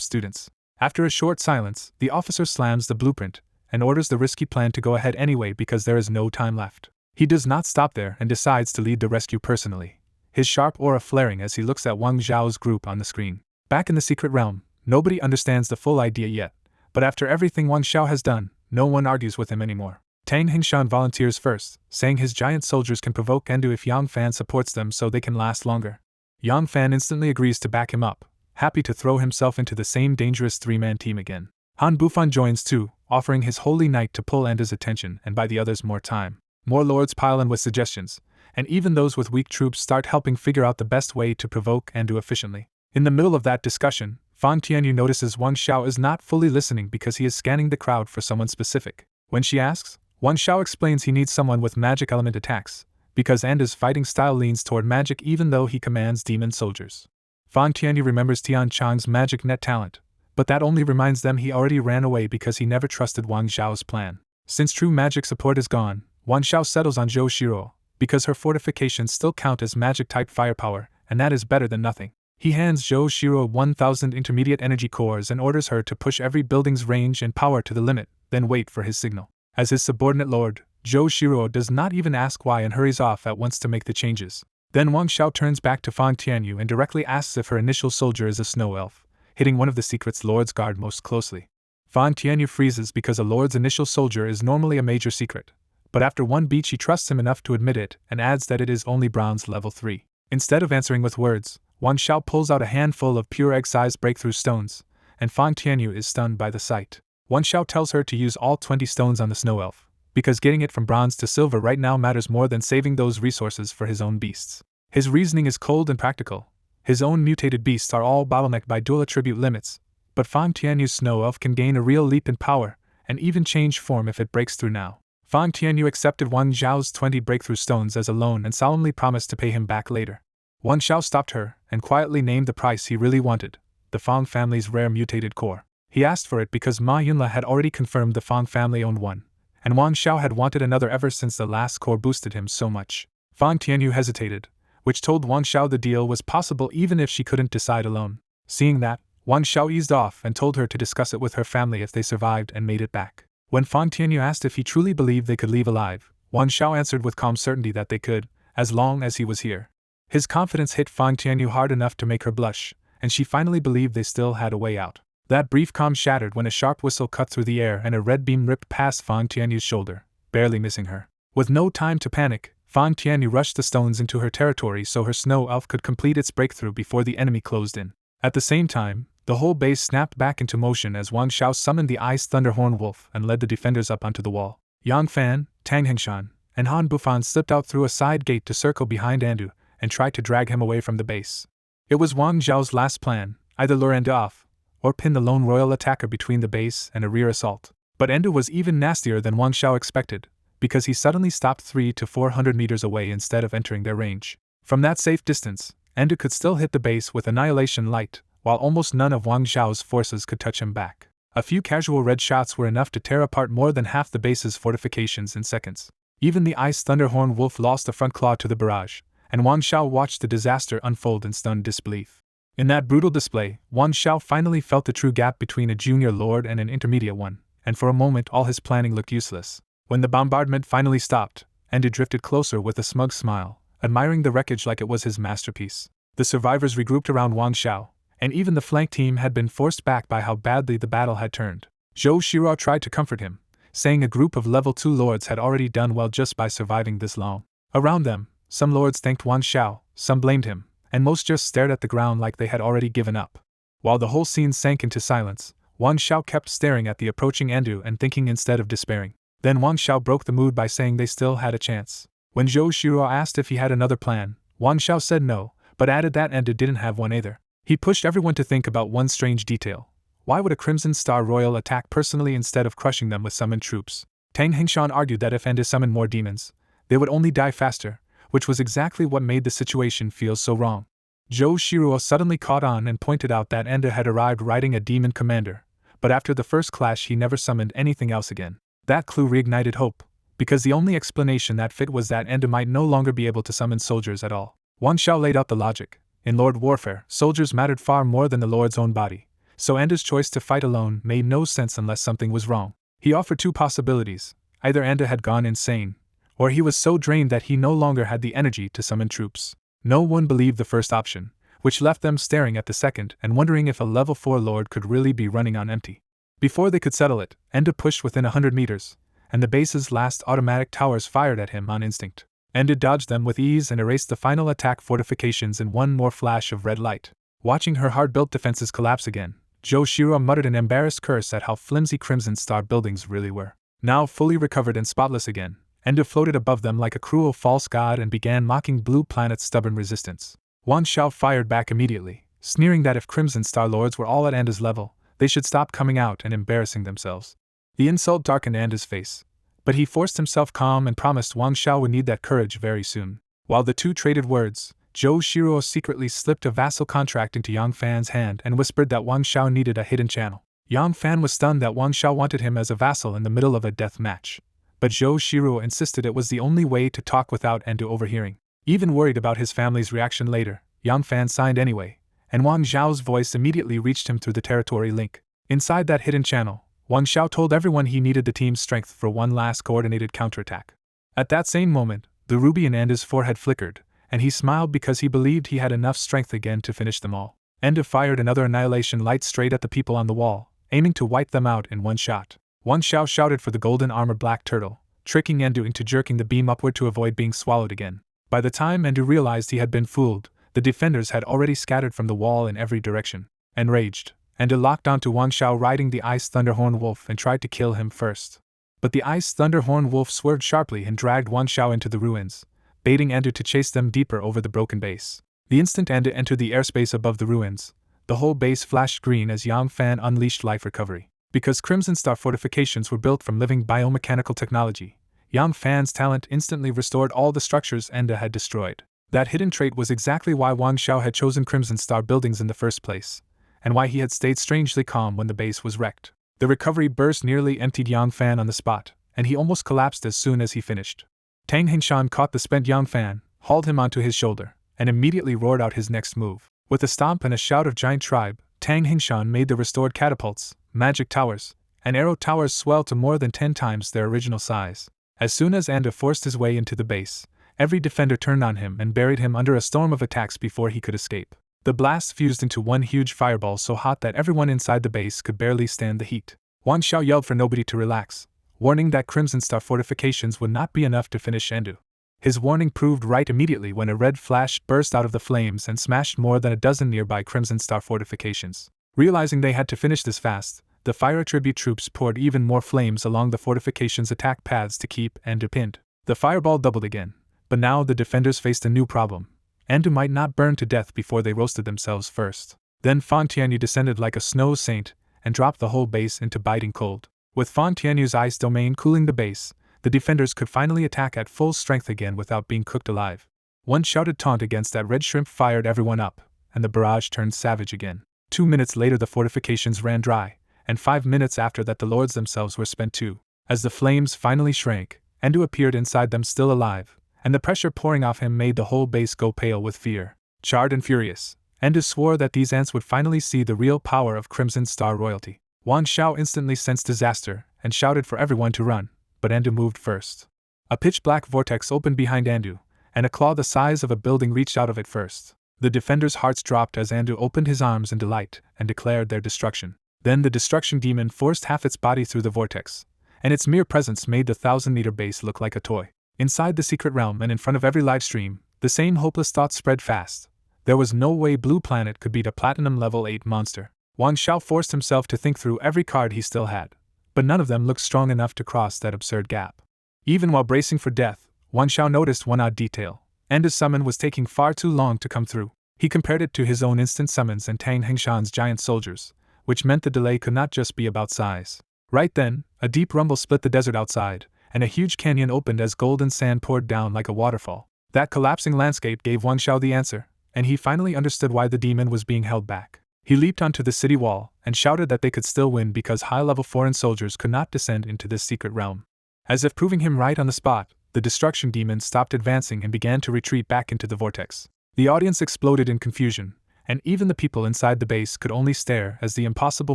[SPEAKER 1] students. After a short silence, the officer slams the blueprint and orders the risky plan to go ahead anyway because there is no time left. He does not stop there and decides to lead the rescue personally, his sharp aura flaring as he looks at Wang Zhao's group on the screen. Back in the secret realm, nobody understands the full idea yet, but after everything Wang Zhao has done, no one argues with him anymore. Tang Hingshan volunteers first, saying his giant soldiers can provoke Endu if Yang Fan supports them so they can last longer. Yang Fan instantly agrees to back him up, happy to throw himself into the same dangerous three-man team again. Han Bufan joins too, offering his holy knight to pull Endu's attention and buy the others more time. More lords pile in with suggestions, and even those with weak troops start helping figure out the best way to provoke Endu efficiently. In the middle of that discussion, Fang Tianyu notices Wang Xiao is not fully listening because he is scanning the crowd for someone specific. When she asks, Wang Xiao explains he needs someone with magic element attacks, because Endu's fighting style leans toward magic even though he commands demon soldiers. Fang Tianyu remembers Tian Chang's magic net talent, but that only reminds them he already ran away because he never trusted Wang Xiao's plan. Since true magic support is gone, Wang Xiao settles on Zhou Shiro, because her fortifications still count as magic-type firepower, and that is better than nothing. He hands Zhou Shiro 1,000 intermediate energy cores and orders her to push every building's range and power to the limit, then wait for his signal. As his subordinate lord, Zhou Shiro does not even ask why and hurries off at once to make the changes. Then Wang Xiao turns back to Fang Tianyu and directly asks if her initial soldier is a snow elf, hitting one of the secret's lord's guard most closely. Fang Tianyu freezes because a lord's initial soldier is normally a major secret, but after one beat she trusts him enough to admit it and adds that it is only bronze level 3. Instead of answering with words, Wang Xiao pulls out a handful of pure egg-sized breakthrough stones, and Fang Tianyu is stunned by the sight. Wang Xiao tells her to use all 20 stones on the snow elf, because getting it from bronze to silver right now matters more than saving those resources for his own beasts. His reasoning is cold and practical. His own mutated beasts are all bottlenecked by dual attribute limits, but Fang Tianyu's snow elf can gain a real leap in power, and even change form if it breaks through now. Fang Tianyu accepted Wang Zhao's 20 breakthrough stones as a loan and solemnly promised to pay him back later. Wang Xiao stopped her and quietly named the price he really wanted, the Fang family's rare mutated core. He asked for it because Ma Yunla had already confirmed the Fang family owned one, and Wang Xiao had wanted another ever since the last core boosted him so much. Fang Tianyu hesitated, which told Wang Xiao the deal was possible even if she couldn't decide alone. Seeing that, Wang Xiao eased off and told her to discuss it with her family if they survived and made it back. When Fang Tianyu asked if he truly believed they could leave alive, Wang Xiao answered with calm certainty that they could, as long as he was here. His confidence hit Fang Tianyu hard enough to make her blush, and she finally believed they still had a way out. That brief calm shattered when a sharp whistle cut through the air and a red beam ripped past Fang Tianyu's shoulder, barely missing her. With no time to panic, Fang Tianyu rushed the stones into her territory so her snow elf could complete its breakthrough before the enemy closed in. At the same time, the whole base snapped back into motion as Wang Xiao summoned the Ice Thunderhorn Wolf and led the defenders up onto the wall. Yang Fan, Tang Hengshan, and Han Bufan slipped out through a side gate to circle behind Endu and tried to drag him away from the base. It was Wang Zhao's last plan, either lure Endu off, or pin the lone royal attacker between the base and a rear assault. But Endu was even nastier than Wang Xiao expected, because he suddenly stopped 300 to 400 meters away instead of entering their range. From that safe distance, Endu could still hit the base with Annihilation Light, while almost none of Wang Zhao's forces could touch him back. A few casual red shots were enough to tear apart more than half the base's fortifications in seconds. Even the Ice Thunderhorn Wolf lost a front claw to the barrage, and Wang Xiao watched the disaster unfold in stunned disbelief. In that brutal display, Wang Xiao finally felt the true gap between a junior lord and an intermediate one, and for a moment all his planning looked useless. When the bombardment finally stopped, Endu drifted closer with a smug smile, admiring the wreckage like it was his masterpiece. The survivors regrouped around Wang Xiao, and even the flank team had been forced back by how badly the battle had turned. Zhou Shiro tried to comfort him, saying a group of level 2 lords had already done well just by surviving this long. Around them, some lords thanked Wang Xiao, some blamed him, and most just stared at the ground like they had already given up. While the whole scene sank into silence, Wang Xiao kept staring at the approaching Endu and thinking instead of despairing. Then Wang Xiao broke the mood by saying they still had a chance. When Zhou Shiro asked if he had another plan, Wang Xiao said no, but added that Enda didn't have one either. He pushed everyone to think about one strange detail. Why would a Crimson Star Royal attack personally instead of crushing them with summoned troops? Tang Hingshan argued that if Enda summoned more demons, they would only die faster, which was exactly what made the situation feel so wrong. Zhou Shiro suddenly caught on and pointed out that Enda had arrived riding a demon commander, but after the first clash he never summoned anything else again. That clue reignited hope, because the only explanation that fit was that Enda might no longer be able to summon soldiers at all. Wang Xiao laid out the logic. In Lord Warfare, soldiers mattered far more than the Lord's own body, so Enda's choice to fight alone made no sense unless something was wrong. He offered two possibilities: either Enda had gone insane, or he was so drained that he no longer had the energy to summon troops. No one believed the first option, which left them staring at the second and wondering if a level 4 lord could really be running on empty. Before they could settle it, Enda pushed within 100 meters, and the base's last automatic towers fired at him on instinct. Enda dodged them with ease and erased the final attack fortifications in one more flash of red light. Watching her hard-built defenses collapse again, Zhou Shiro muttered an embarrassed curse at how flimsy Crimson Star buildings really were. Now fully recovered and spotless again, Enda floated above them like a cruel false god and began mocking Blue Planet's stubborn resistance. Wang Xiao fired back immediately, sneering that if Crimson Star Lords were all at Enda's level, they should stop coming out and embarrassing themselves. The insult darkened Enda's face, but he forced himself calm and promised Wang Xiao would need that courage very soon. While the two traded words, Zhou Shiro secretly slipped a vassal contract into Yang Fan's hand and whispered that Wang Xiao needed a hidden channel. Yang Fan was stunned that Wang Xiao wanted him as a vassal in the middle of a death match, but Zhou Shiro insisted it was the only way to talk without Enda overhearing. Even worried about his family's reaction later, Yang Fan signed anyway, and Wang Xiao's voice immediately reached him through the territory link. Inside that hidden channel, Wang Xiao told everyone he needed the team's strength for one last coordinated counterattack. At that same moment, the ruby in Enda's forehead flickered, and he smiled because he believed he had enough strength again to finish them all. Enda fired another annihilation light straight at the people on the wall, aiming to wipe them out in one shot. Wang Xiao shouted for the golden armor black turtle, tricking Endu into jerking the beam upward to avoid being swallowed again. By the time Endu realized he had been fooled, the defenders had already scattered from the wall in every direction. Enraged, Endu locked onto Wang Xiao riding the Ice Thunderhorn Wolf and tried to kill him first. But the Ice Thunderhorn Wolf swerved sharply and dragged Wang Xiao into the ruins, baiting Endu to chase them deeper over the broken base. The instant Endu entered the airspace above the ruins, the whole base flashed green as Yang Fan unleashed life recovery. Because Crimson Star fortifications were built from living biomechanical technology, Yang Fan's talent instantly restored all the structures Enda had destroyed. That hidden trait was exactly why Wang Xiao had chosen Crimson Star buildings in the first place, and why he had stayed strangely calm when the base was wrecked. The recovery burst nearly emptied Yang Fan on the spot, and he almost collapsed as soon as he finished. Tang Hingshan caught the spent Yang Fan, hauled him onto his shoulder, and immediately roared out his next move. With a stomp and a shout of giant tribe, Tang Hingshan made the restored catapults, magic towers, and arrow towers swell to more than 10 times their original size. As soon as Enda forced his way into the base, every defender turned on him and buried him under a storm of attacks before he could escape. The blast fused into one huge fireball so hot that everyone inside the base could barely stand the heat. Wang Xiao yelled for nobody to relax, warning that Crimson Star fortifications would not be enough to finish Endu. His warning proved right immediately when a red flash burst out of the flames and smashed more than a dozen nearby Crimson Star fortifications. Realizing they had to finish this fast, the fire attribute troops poured even more flames along the fortifications' attack paths to keep Endu pinned. The fireball doubled again, but now the defenders faced a new problem. Endu might not burn to death before they roasted themselves first. Then Fontainebleau descended like a snow saint and dropped the whole base into biting cold. With Fontainebleau's ice domain cooling the base, the defenders could finally attack at full strength again without being cooked alive. One shouted taunt against that red shrimp fired everyone up, and the barrage turned savage again. 2 minutes later the fortifications ran dry, and 5 minutes after that the lords themselves were spent too. As the flames finally shrank, Endu appeared inside them still alive, and the pressure pouring off him made the whole base go pale with fear. Charred and furious, Endu swore that these ants would finally see the real power of Crimson Star royalty. Wang Xiao instantly sensed disaster and shouted for everyone to run, but Endu moved first. A pitch-black vortex opened behind Endu, and a claw the size of a building reached out of it first. The defenders' hearts dropped as Endu opened his arms in delight and declared their destruction. Then the destruction demon forced half its body through the vortex, and its mere presence made the 1,000-meter base look like a toy. Inside the secret realm and in front of every livestream, the same hopeless thoughts spread fast. There was no way Blue Planet could beat a Platinum Level 8 monster. Wang Xiao forced himself to think through every card he still had, but none of them looked strong enough to cross that absurd gap. Even while bracing for death, Wan Xiao noticed one odd detail. Enda's summon was taking far too long to come through. He compared it to his own instant summons and Tang Hengshan's giant soldiers, which meant the delay could not just be about size. Right then, a deep rumble split the desert outside, and a huge canyon opened as golden sand poured down like a waterfall. That collapsing landscape gave Wan Xiao the answer, and he finally understood why the demon was being held back. He leaped onto the city wall and shouted that they could still win because high-level foreign soldiers could not descend into this secret realm. As if proving him right on the spot, the destruction demon stopped advancing and began to retreat back into the vortex. The audience exploded in confusion, and even the people inside the base could only stare as the impossible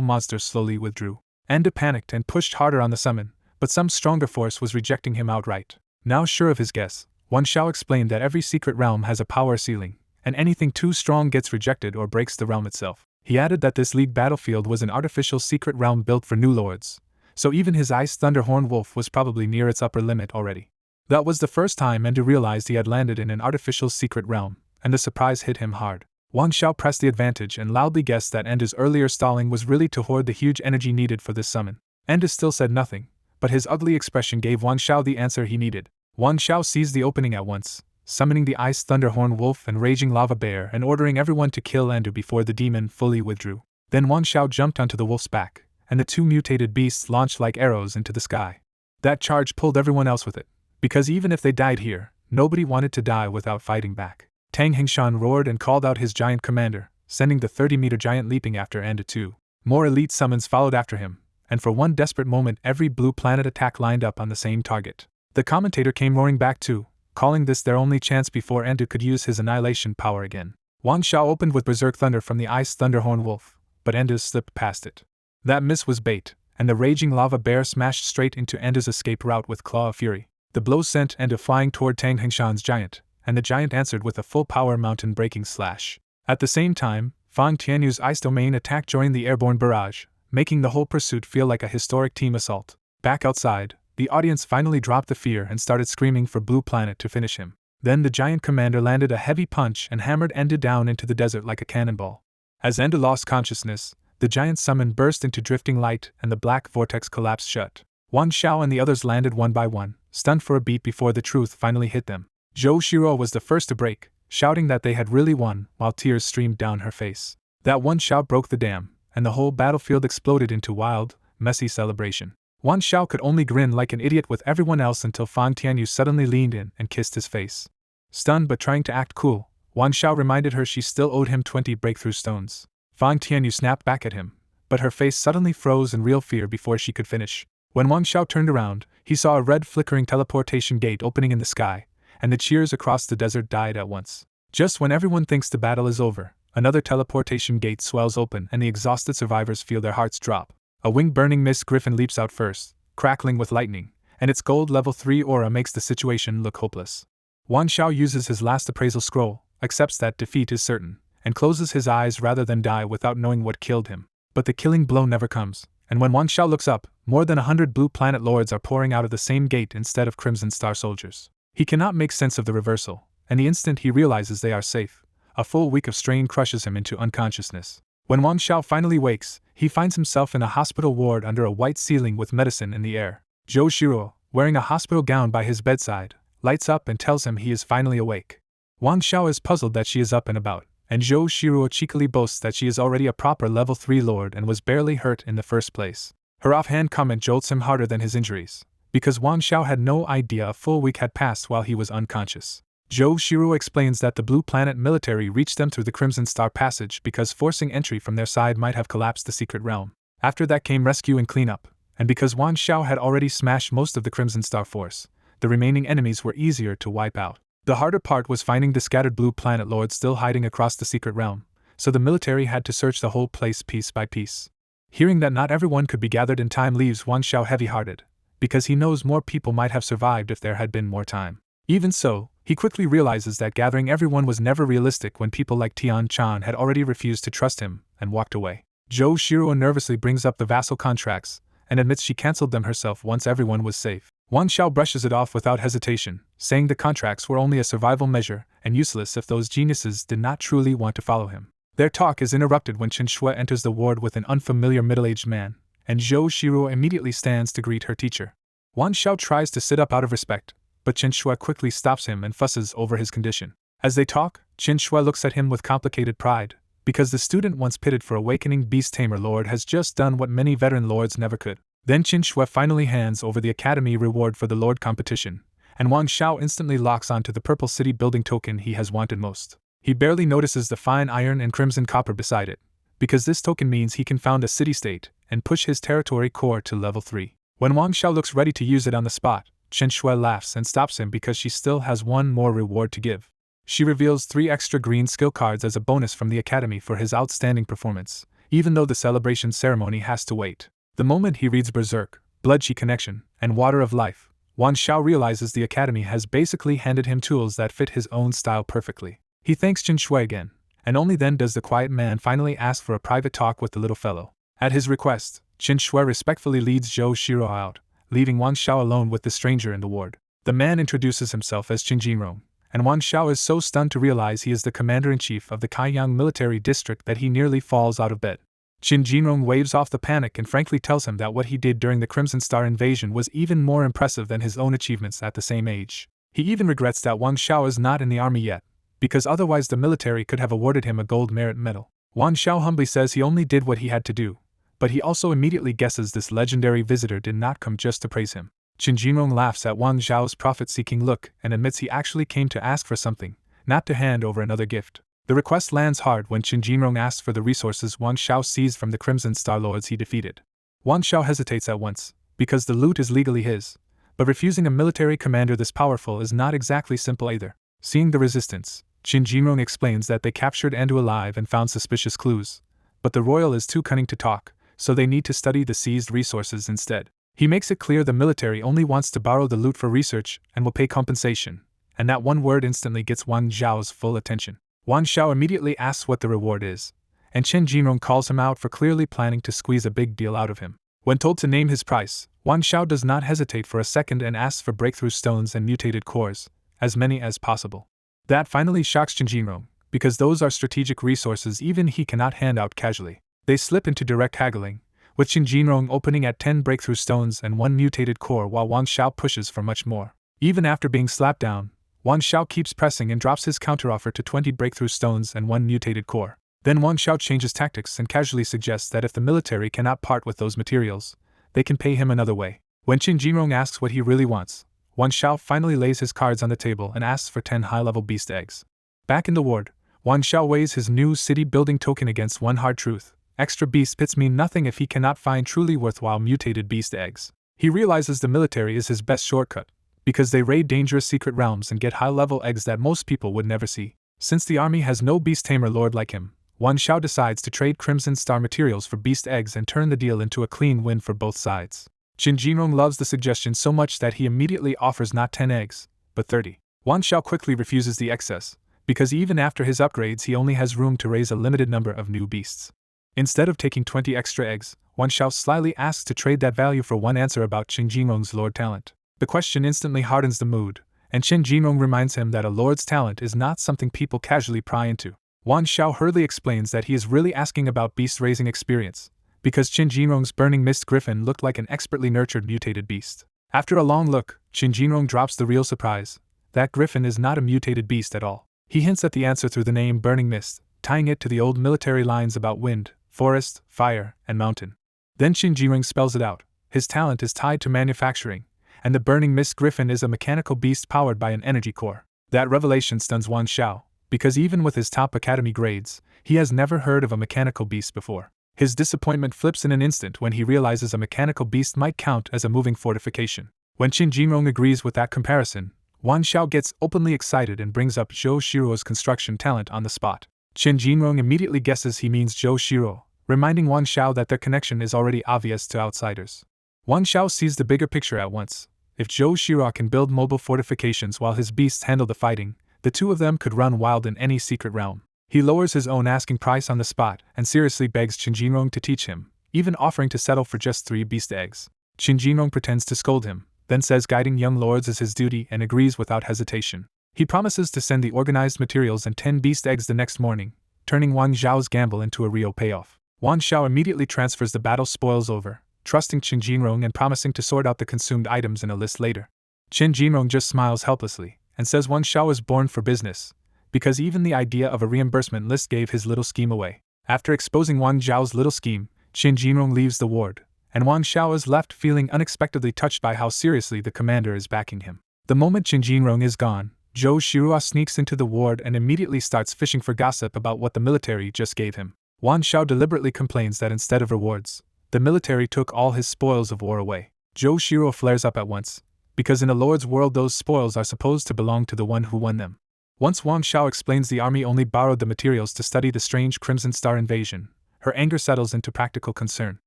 [SPEAKER 1] monster slowly withdrew. Enda panicked and pushed harder on the summon, but some stronger force was rejecting him outright. Now sure of his guess, Wan Xiao explained that every secret realm has a power ceiling, and anything too strong gets rejected or breaks the realm itself. He added that this league battlefield was an artificial secret realm built for new lords, so even his Ice Thunderhorn Wolf was probably near its upper limit already. That was the first time Enda realized he had landed in an artificial secret realm, and the surprise hit him hard. Wan Xiao pressed the advantage and loudly guessed that Enda's earlier stalling was really to hoard the huge energy needed for this summon. Enda still said nothing, but his ugly expression gave Wan Xiao the answer he needed. Wan Xiao seized the opening at once, summoning the Ice Thunderhorn Wolf and Raging Lava Bear and ordering everyone to kill Enda before the demon fully withdrew. Then Wan Xiao jumped onto the wolf's back, and the two mutated beasts launched like arrows into the sky. That charge pulled everyone else with it, because even if they died here, nobody wanted to die without fighting back. Tang Hengshan roared and called out his giant commander, sending the 30-meter giant leaping after Enda too. More elite summons followed after him, and for one desperate moment every blue planet attack lined up on the same target. The commentator came roaring back too, calling this their only chance before Enda could use his annihilation power again. Wan Xiao opened with Berserk Thunder from the Ice Thunderhorn Wolf, but Enda slipped past it. That miss was bait, and the Raging Lava Bear smashed straight into Enda's escape route with Claw of Fury. The blow sent Enda flying toward Tang Hengshan's giant, and the giant answered with a full-power mountain-breaking slash. At the same time, Fang Tianyu's Ice Domain attack joined the airborne barrage, making the whole pursuit feel like a historic team assault. Back outside, the audience finally dropped the fear and started screaming for Blue Planet to finish him. Then the giant commander landed a heavy punch and hammered Enda down into the desert like a cannonball. As Enda lost consciousness, the giant summon burst into drifting light and the black vortex collapsed shut. Wan Xiao and the others landed one by one, stunned for a beat before the truth finally hit them. Zhou Shiro was the first to break, shouting that they had really won, while tears streamed down her face. That one shout broke the dam, and the whole battlefield exploded into wild, messy celebration. Wan Xiao could only grin like an idiot with everyone else until Fang Tianyu suddenly leaned in and kissed his face. Stunned but trying to act cool, Wan Xiao reminded her she still owed him 20 breakthrough stones. Fang Tianyu snapped back at him, but her face suddenly froze in real fear before she could finish. When Wan Xiao turned around, he saw a red flickering teleportation gate opening in the sky, and the cheers across the desert died at once. Just when everyone thinks the battle is over, another teleportation gate swells open and the exhausted survivors feel their hearts drop. A winged burning mist griffin leaps out first, crackling with lightning, and its gold level 3 aura makes the situation look hopeless. Wan Xiao uses his last appraisal scroll, accepts that defeat is certain, and closes his eyes rather than die without knowing what killed him. But the killing blow never comes, and when Wan Xiao looks up, more than 100 Blue Planet Lords are pouring out of the same gate instead of Crimson Star soldiers. He cannot make sense of the reversal, and the instant he realizes they are safe, a full week of strain crushes him into unconsciousness. When Wan Xiao finally wakes, he finds himself in a hospital ward under a white ceiling with medicine in the air. Zhou Shiro, wearing a hospital gown by his bedside, lights up and tells him he is finally awake. Wan Xiao is puzzled that she is up and about, and Zhou Shiro cheekily boasts that she is already a proper level 3 lord and was barely hurt in the first place. Her offhand comment jolts him harder than his injuries, because Wan Xiao had no idea a full week had passed while he was unconscious. Zhou Shiro explains that the Blue Planet military reached them through the Crimson Star Passage because forcing entry from their side might have collapsed the secret realm. After that came rescue and cleanup, and because Wan Xiao had already smashed most of the Crimson Star force, the remaining enemies were easier to wipe out. The harder part was finding the scattered Blue Planet Lords still hiding across the secret realm, so the military had to search the whole place piece by piece. Hearing that not everyone could be gathered in time leaves Wan Xiao heavy-hearted, because he knows more people might have survived if there had been more time. Even so, he quickly realizes that gathering everyone was never realistic when people like Tian Chan had already refused to trust him and walked away. Zhou Shiro nervously brings up the vassal contracts and admits she cancelled them herself once everyone was safe. Wan Xiao brushes it off without hesitation, saying the contracts were only a survival measure and useless if those geniuses did not truly want to follow him. Their talk is interrupted when Chen Shui enters the ward with an unfamiliar middle-aged man, and Zhou Shiro immediately stands to greet her teacher. Wang Xiao tries to sit up out of respect, but Chen Shui quickly stops him and fusses over his condition. As they talk, Chen Shui looks at him with complicated pride, because the student once pitted for Awakening Beast Tamer Lord has just done what many veteran lords never could. Then Chen Shui finally hands over the academy reward for the lord competition, and Wang Xiao instantly locks onto the purple city building token he has wanted most. He barely notices the fine iron and crimson copper beside it, because this token means he can found a city-state and push his territory core to level 3. When Wang Xiao looks ready to use it on the spot, Chen Shui laughs and stops him because she still has one more reward to give. She reveals 3 extra green skill cards as a bonus from the academy for his outstanding performance, even though the celebration ceremony has to wait. The moment he reads Berserk, Blood Chi Connection, and Water of Life, Wang Xiao realizes the academy has basically handed him tools that fit his own style perfectly. He thanks Chen Shui again, and only then does the quiet man finally ask for a private talk with the little fellow. At his request, Chen Shui respectfully leads Zhou Shiro out, leaving Wang Xiao alone with the stranger in the ward. The man introduces himself as Qin Jinrong, and Wang Xiao is so stunned to realize he is the commander-in-chief of the Kaiyang military district that he nearly falls out of bed. Qin Jinrong waves off the panic and frankly tells him that what he did during the Crimson Star invasion was even more impressive than his own achievements at the same age. He even regrets that Wang Xiao is not in the army yet, because otherwise the military could have awarded him a gold merit medal. Wang Xiao humbly says he only did what he had to do, but he also immediately guesses this legendary visitor did not come just to praise him. Qin Jinrong laughs at Wang Xiao's profit-seeking look and admits he actually came to ask for something, not to hand over another gift. The request lands hard when Qin Jinrong asks for the resources Wang Xiao seized from the Crimson Star Lords he defeated. Wang Xiao hesitates at once, because the loot is legally his, but refusing a military commander this powerful is not exactly simple either. Seeing the resistance, Qin Jinrong explains that they captured Andu alive and found suspicious clues, but the royal is too cunning to talk, so they need to study the seized resources instead. He makes it clear the military only wants to borrow the loot for research and will pay compensation, and that one word instantly gets Wang Xiao's full attention. Wang Xiao immediately asks what the reward is, and Qin Jinrong calls him out for clearly planning to squeeze a big deal out of him. When told to name his price, Wang Xiao does not hesitate for a second and asks for breakthrough stones and mutated cores, as many as possible. That finally shocks Qin Jinrong, because those are strategic resources even he cannot hand out casually. They slip into direct haggling, with Qin Jinrong opening at 10 breakthrough stones and 1 mutated core while Wang Xiao pushes for much more. Even after being slapped down, Wang Xiao keeps pressing and drops his counteroffer to 20 breakthrough stones and 1 mutated core. Then Wang Xiao changes tactics and casually suggests that if the military cannot part with those materials, they can pay him another way. When Qin Jinrong asks what he really wants, Wang Xiao finally lays his cards on the table and asks for 10 high-level beast eggs. Back in the ward, Wang Xiao weighs his new city-building token against one hard truth. Extra beast pits mean nothing if he cannot find truly worthwhile mutated beast eggs. He realizes the military is his best shortcut, because they raid dangerous secret realms and get high-level eggs that most people would never see. Since the army has no beast tamer lord like him, Wang Xiao decides to trade Crimson Star materials for beast eggs and turn the deal into a clean win for both sides. Qin Jinrong loves the suggestion so much that he immediately offers not 10 eggs, but 30. Wang Xiao quickly refuses the excess, because even after his upgrades he only has room to raise a limited number of new beasts. Instead of taking 20 extra eggs, Wang Xiao slyly asks to trade that value for one answer about Qin Jinrong's lord talent. The question instantly hardens the mood, and Qin Jinrong reminds him that a lord's talent is not something people casually pry into. Wang Xiao hurriedly explains that he is really asking about beast-raising experience, because Qin Jinrong's Burning Mist Griffin looked like an expertly nurtured mutated beast. After a long look, Qin Jinrong drops the real surprise. That griffin is not a mutated beast at all. He hints at the answer through the name Burning Mist, tying it to the old military lines about wind, forest, fire, and mountain. Then Qin Jinrong spells it out. His talent is tied to manufacturing, and the Burning Mist Griffin is a mechanical beast powered by an energy core. That revelation stuns Wang Xiao, because even with his top academy grades, he has never heard of a mechanical beast before. His disappointment flips in an instant when he realizes a mechanical beast might count as a moving fortification. When Qin Jinrong agrees with that comparison, Wang Xiao gets openly excited and brings up Zhou Shiro's construction talent on the spot. Qin Jinrong immediately guesses he means Zhou Shiro, reminding Wang Xiao that their connection is already obvious to outsiders. Wang Xiao sees the bigger picture at once. If Zhou Shiro can build mobile fortifications while his beasts handle the fighting, the two of them could run wild in any secret realm. He lowers his own asking price on the spot and seriously begs Qin Jinrong to teach him, even offering to settle for just 3 beast eggs. Qin Jinrong pretends to scold him, then says guiding young lords is his duty and agrees without hesitation. He promises to send the organized materials and 10 beast eggs the next morning, turning Wang Xiao's gamble into a real payoff. Wang Xiao immediately transfers the battle spoils over, trusting Qin Jinrong and promising to sort out the consumed items in a list later. Qin Jinrong just smiles helplessly and says Wan Xiao was born for business, because even the idea of a reimbursement list gave his little scheme away. After exposing Wan Zhao's little scheme, Qin Jinrong leaves the ward, and Wan Xiao is left feeling unexpectedly touched by how seriously the commander is backing him. The moment Qin Jinrong is gone, Zhou Shirua sneaks into the ward and immediately starts fishing for gossip about what the military just gave him. Wan Xiao deliberately complains that instead of rewards, the military took all his spoils of war away. Zhou Shirua flares up at once, because in a lord's world those spoils are supposed to belong to the one who won them. Once Wan Xiao explains the army only borrowed the materials to study the strange Crimson Star invasion, her anger settles into practical concern.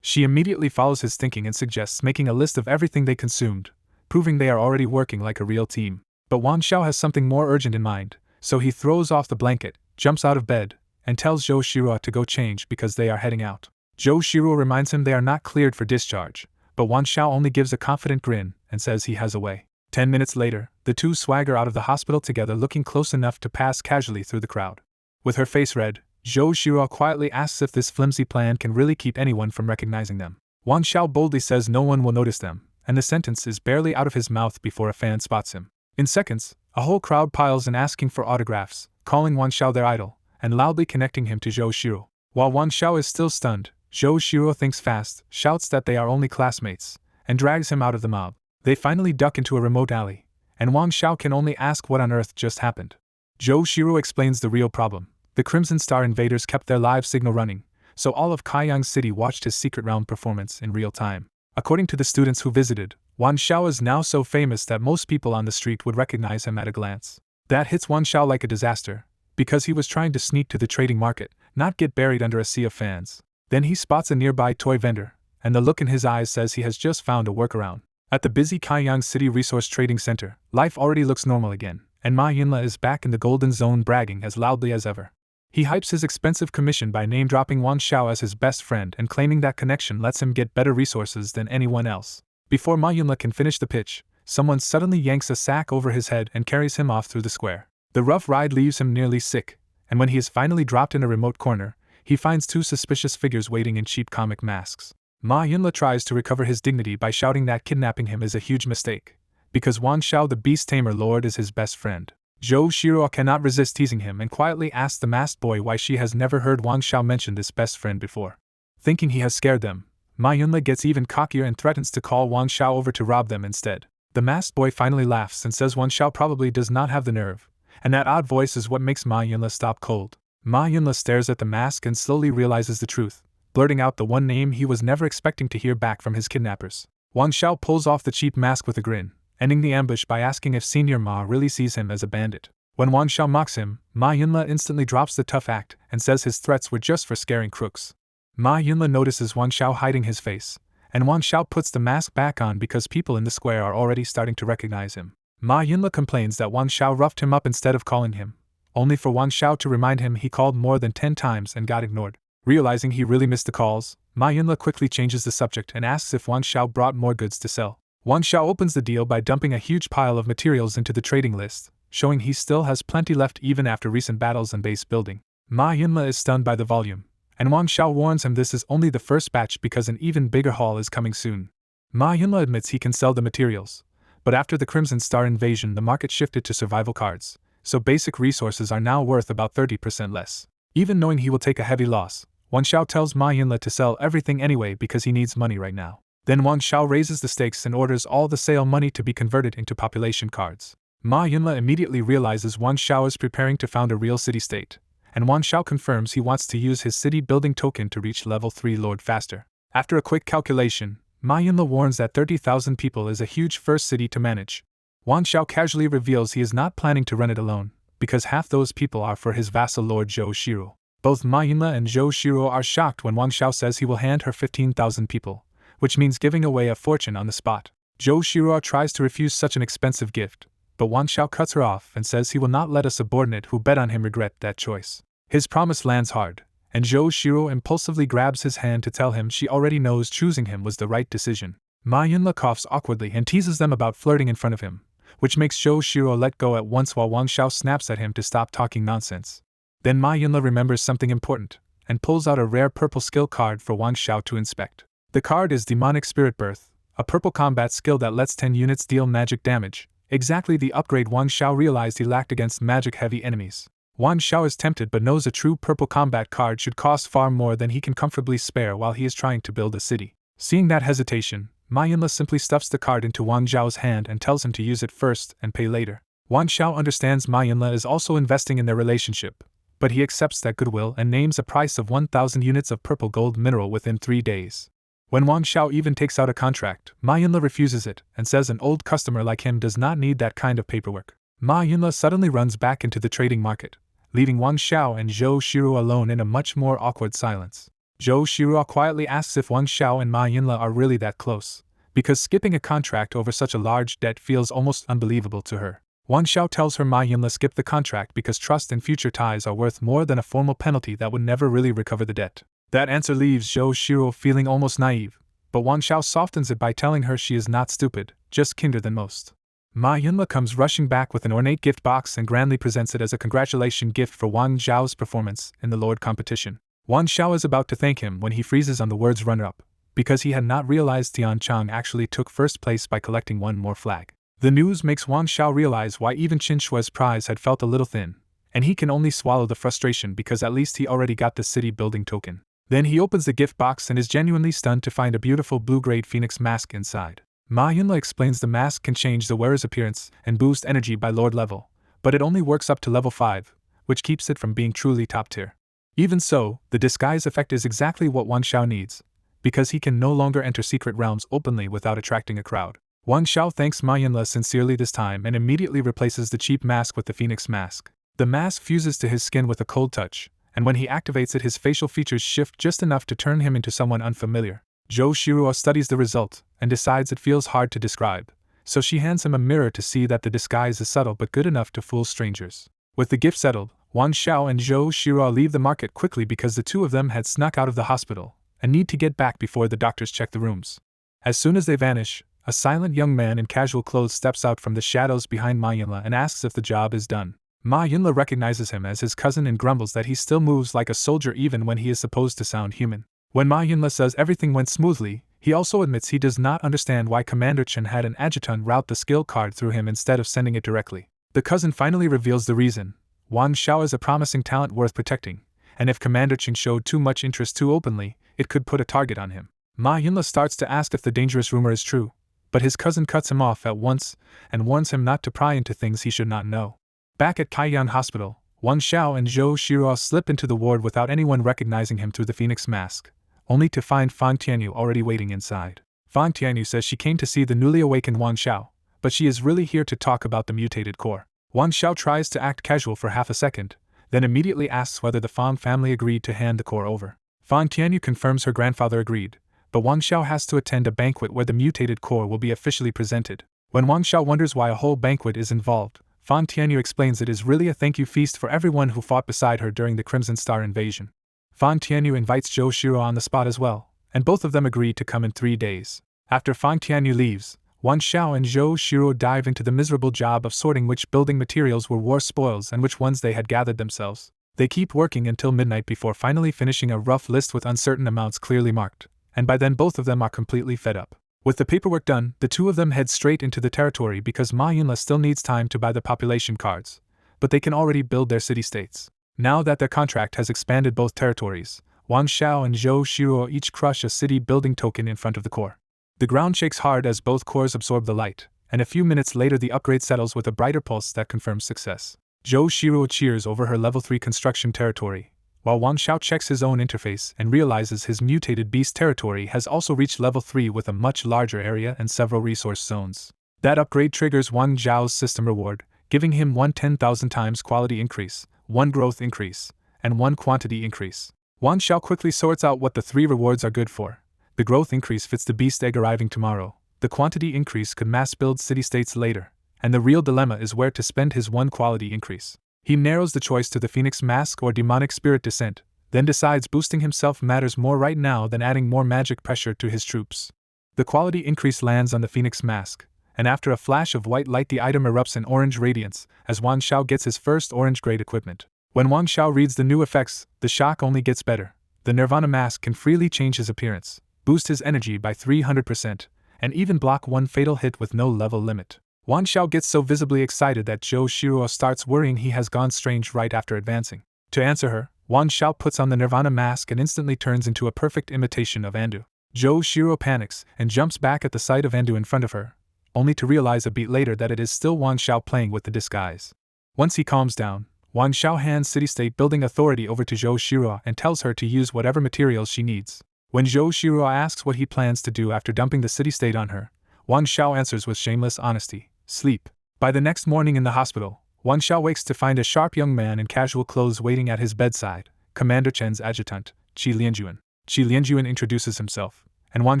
[SPEAKER 1] She immediately follows his thinking and suggests making a list of everything they consumed, proving they are already working like a real team. But Wan Xiao has something more urgent in mind, so he throws off the blanket, jumps out of bed, and tells Zhou Shirua to go change because they are heading out. Zhou Shirua reminds him they are not cleared for discharge, but Wan Xiao only gives a confident grin and says he has a way. 10 minutes later, the two swagger out of the hospital together, looking close enough to pass casually through the crowd. With her face red, Zhou Shirua quietly asks if this flimsy plan can really keep anyone from recognizing them. Wan Xiao boldly says no one will notice them, and the sentence is barely out of his mouth before a fan spots him. In seconds, a whole crowd piles in asking for autographs, calling Wan Xiao their idol, and loudly connecting him to Zhou Shirua. While Wan Xiao is still stunned, Zhou Shirua thinks fast, shouts that they are only classmates, and drags him out of the mob. They finally duck into a remote alley, and Wan Xiao can only ask what on earth just happened. Zhou Shirua explains the real problem. The Crimson Star invaders kept their live signal running, so all of Kaiyang City watched his secret round performance in real time. According to the students who visited, Wan Xiao is now so famous that most people on the street would recognize him at a glance. That hits Wan Xiao like a disaster, because he was trying to sneak to the trading market, not get buried under a sea of fans. Then he spots a nearby toy vendor, and the look in his eyes says he has just found a workaround. At the busy Kaiyang City Resource Trading Center, life already looks normal again, and Ma Yinla is back in the Golden Zone bragging as loudly as ever. He hypes his expensive commission by name-dropping Wan Xiao as his best friend and claiming that connection lets him get better resources than anyone else. Before Ma Yinla can finish the pitch, someone suddenly yanks a sack over his head and carries him off through the square. The rough ride leaves him nearly sick, and when he is finally dropped in a remote corner, he finds two suspicious figures waiting in cheap comic masks. Ma Yinla tries to recover his dignity by shouting that kidnapping him is a huge mistake, because Wan Xiao the Beast Tamer Lord is his best friend. Zhou Shirua cannot resist teasing him and quietly asks the masked boy why she has never heard Wan Xiao mention this best friend before. Thinking he has scared them, Ma Yinla gets even cockier and threatens to call Wan Xiao over to rob them instead. The masked boy finally laughs and says Wan Xiao probably does not have the nerve, and that odd voice is what makes Ma Yinla stop cold. Ma Yinla stares at the mask and slowly realizes the truth, blurting out the one name he was never expecting to hear back from his kidnappers. Wan Xiao pulls off the cheap mask with a grin, ending the ambush by asking if Senior Ma really sees him as a bandit. When Wan Xiao mocks him, Ma Yinla instantly drops the tough act and says his threats were just for scaring crooks. Ma Yinla notices Wan Xiao hiding his face, and Wan Xiao puts the mask back on because people in the square are already starting to recognize him. Ma Yinla complains that Wan Xiao roughed him up instead of calling him, only for Wan Xiao to remind him he called more than 10 times and got ignored. Realizing he really missed the calls, Ma Yinla quickly changes the subject and asks if Wan Xiao brought more goods to sell. Wan Xiao opens the deal by dumping a huge pile of materials into the trading list, showing he still has plenty left even after recent battles and base building. Ma Yinla is stunned by the volume, and Wan Xiao warns him this is only the first batch because an even bigger haul is coming soon. Ma Yinla admits he can sell the materials, but after the Crimson Star invasion the market shifted to survival cards, so basic resources are now worth about 30% less. Even knowing he will take a heavy loss, Wan Xiao tells Ma Yinla to sell everything anyway because he needs money right now. Then Wan Xiao raises the stakes and orders all the sale money to be converted into population cards. Ma Yinla immediately realizes Wan Xiao is preparing to found a real city-state, and Wan Xiao confirms he wants to use his city-building token to reach level 3 Lord faster. After a quick calculation, Ma Yinla warns that 30,000 people is a huge first city to manage. Wan Xiao casually reveals he is not planning to run it alone, because half those people are for his vassal Lord Zhou Shirua. Both Ma Yinla and Zhou Shirua are shocked when Wan Xiao says he will hand her 15,000 people, which means giving away a fortune on the spot. Zhou Shirua tries to refuse such an expensive gift, but Wan Xiao cuts her off and says he will not let a subordinate who bet on him regret that choice. His promise lands hard, and Zhou Shirua impulsively grabs his hand to tell him she already knows choosing him was the right decision. Ma Yinla coughs awkwardly and teases them about flirting in front of him, which makes Zhou Shirua let go at once while Wan Xiao snaps at him to stop talking nonsense. Then Ma Yinla remembers something important, and pulls out a rare purple skill card for Wan Xiao to inspect. The card is Demonic Spirit Birth, a purple combat skill that lets 10 units deal magic damage, exactly the upgrade Wang Xiao realized he lacked against magic-heavy enemies. Wang Xiao is tempted but knows a true purple combat card should cost far more than he can comfortably spare while he is trying to build a city. Seeing that hesitation, MANHWA simply stuffs the card into Wang Xiao's hand and tells him to use it first and pay later. Wang Xiao understands MANHWA is also investing in their relationship, but he accepts that goodwill and names a price of 1,000 units of purple gold mineral within 3 days. When Wang Xiao even takes out a contract, MANHWA refuses it and says an old customer like him does not need that kind of paperwork. MANHWA suddenly runs back into the trading market, leaving Wang Xiao and Zhou Shiru alone in a much more awkward silence. Zhou Shiru quietly asks if Wang Xiao and MANHWA are really that close, because skipping a contract over such a large debt feels almost unbelievable to her. Wang Xiao tells her MANHWA skipped the contract because trust and future ties are worth more than a formal penalty that would never really recover the debt. That answer leaves Zhou Shiru feeling almost naive, but Wang Xiao softens it by telling her she is not stupid, just kinder than most. MANHWA comes rushing back with an ornate gift box and grandly presents it as a congratulation gift for Wang Xiao's performance in the Lord competition. Wang Xiao is about to thank him when he freezes on the words runner-up, because he had not realized Tian Chang actually took first place by collecting one more flag. The news makes Wang Xiao realize why even Qin Shue's prize had felt a little thin, and he can only swallow the frustration because at least he already got the city building token. Then he opens the gift box and is genuinely stunned to find a beautiful blue-grade phoenix mask inside. MANHWA explains the mask can change the wearer's appearance and boost energy by Lord level, but it only works up to level 5, which keeps it from being truly top tier. Even so, the disguise effect is exactly what Wang Xiao needs, because he can no longer enter secret realms openly without attracting a crowd. Wang Xiao thanks MANHWA sincerely this time and immediately replaces the cheap mask with the phoenix mask. The mask fuses to his skin with a cold touch, and when he activates it his facial features shift just enough to turn him into someone unfamiliar. Zhou Shiru studies the result and decides it feels hard to describe, so she hands him a mirror to see that the disguise is subtle but good enough to fool strangers. With the gift settled, Wang Xiao and Zhou Shiru leave the market quickly because the two of them had snuck out of the hospital and need to get back before the doctors check the rooms. As soon as they vanish, a silent young man in casual clothes steps out from the shadows behind MANHWA and asks if the job is done. MANHWA recognizes him as his cousin and grumbles that he still moves like a soldier even when he is supposed to sound human. When MANHWA says everything went smoothly, he also admits he does not understand why Commander Chen had an adjutant route the skill card through him instead of sending it directly. The cousin finally reveals the reason. Wang Xiao is a promising talent worth protecting, and if Commander Chen showed too much interest too openly, it could put a target on him. MANHWA starts to ask if the dangerous rumor is true, but his cousin cuts him off at once and warns him not to pry into things he should not know. Back at Kaiyan Hospital, Wang Xiao and Zhou Shiru slip into the ward without anyone recognizing him through the phoenix mask, only to find Fang Tianyu already waiting inside. Fang Tianyu says she came to see the newly awakened Wang Xiao, but she is really here to talk about the mutated core. Wang Xiao tries to act casual for half a second, then immediately asks whether the Fang family agreed to hand the core over. Fang Tianyu confirms her grandfather agreed, but Wang Xiao has to attend a banquet where the mutated core will be officially presented. When Wang Xiao wonders why a whole banquet is involved, Fang Tianyu explains it is really a thank you feast for everyone who fought beside her during the Crimson Star invasion. Fang Tianyu invites Zhou Shiru on the spot as well, and both of them agree to come in 3 days. After Fang Tianyu leaves, Wang Xiao and Zhou Shiru dive into the miserable job of sorting which building materials were war spoils and which ones they had gathered themselves. They keep working until midnight before finally finishing a rough list with uncertain amounts clearly marked, and by then both of them are completely fed up. With the paperwork done, the two of them head straight into the territory because MANHWA still needs time to buy the population cards, but they can already build their city-states. Now that their contract has expanded both territories, Wang Xiao and Zhou Shiru each crush a city-building token in front of the core. The ground shakes hard as both cores absorb the light, and a few minutes later the upgrade settles with a brighter pulse that confirms success. Zhou Shiru cheers over her level 3 construction territory, while Wang Xiao checks his own interface and realizes his mutated beast territory has also reached level 3 with a much larger area and several resource zones. That upgrade triggers Wang Zhao's system reward, giving him 1 10,000 times quality increase, 1 growth increase, and 1 quantity increase. Wang Xiao quickly sorts out what the 3 rewards are good for. The growth increase fits the beast egg arriving tomorrow, the quantity increase could mass build city-states later, and the real dilemma is where to spend his 1 quality increase. He narrows the choice to the Phoenix Mask or Demonic Spirit Descent, then decides boosting himself matters more right now than adding more magic pressure to his troops. The quality increase lands on the Phoenix Mask, and after a flash of white light the item erupts in orange radiance as Wang Xiao gets his first orange-grade equipment. When Wang Xiao reads the new effects, the shock only gets better. The Nirvana Mask can freely change his appearance, boost his energy by 300%, and even block one fatal hit with no level limit. Wan Xiao gets so visibly excited that Zhou Shiruo starts worrying he has gone strange right after advancing. To answer her, Wan Xiao puts on the Nirvana mask and instantly turns into a perfect imitation of Andu. Zhou Shiruo panics and jumps back at the sight of Andu in front of her, only to realize a beat later that it is still Wan Xiao playing with the disguise. Once he calms down, Wan Xiao hands city-state building authority over to Zhou Shiruo and tells her to use whatever materials she needs. When Zhou Shiruo asks what he plans to do after dumping the city-state on her, Wan Xiao answers with shameless honesty: sleep. By the next morning in the hospital, Wan Xiao wakes to find a sharp young man in casual clothes waiting at his bedside, Commander Chen's adjutant, Qi Lianjuan. Qi Lianjuan introduces himself, and Wan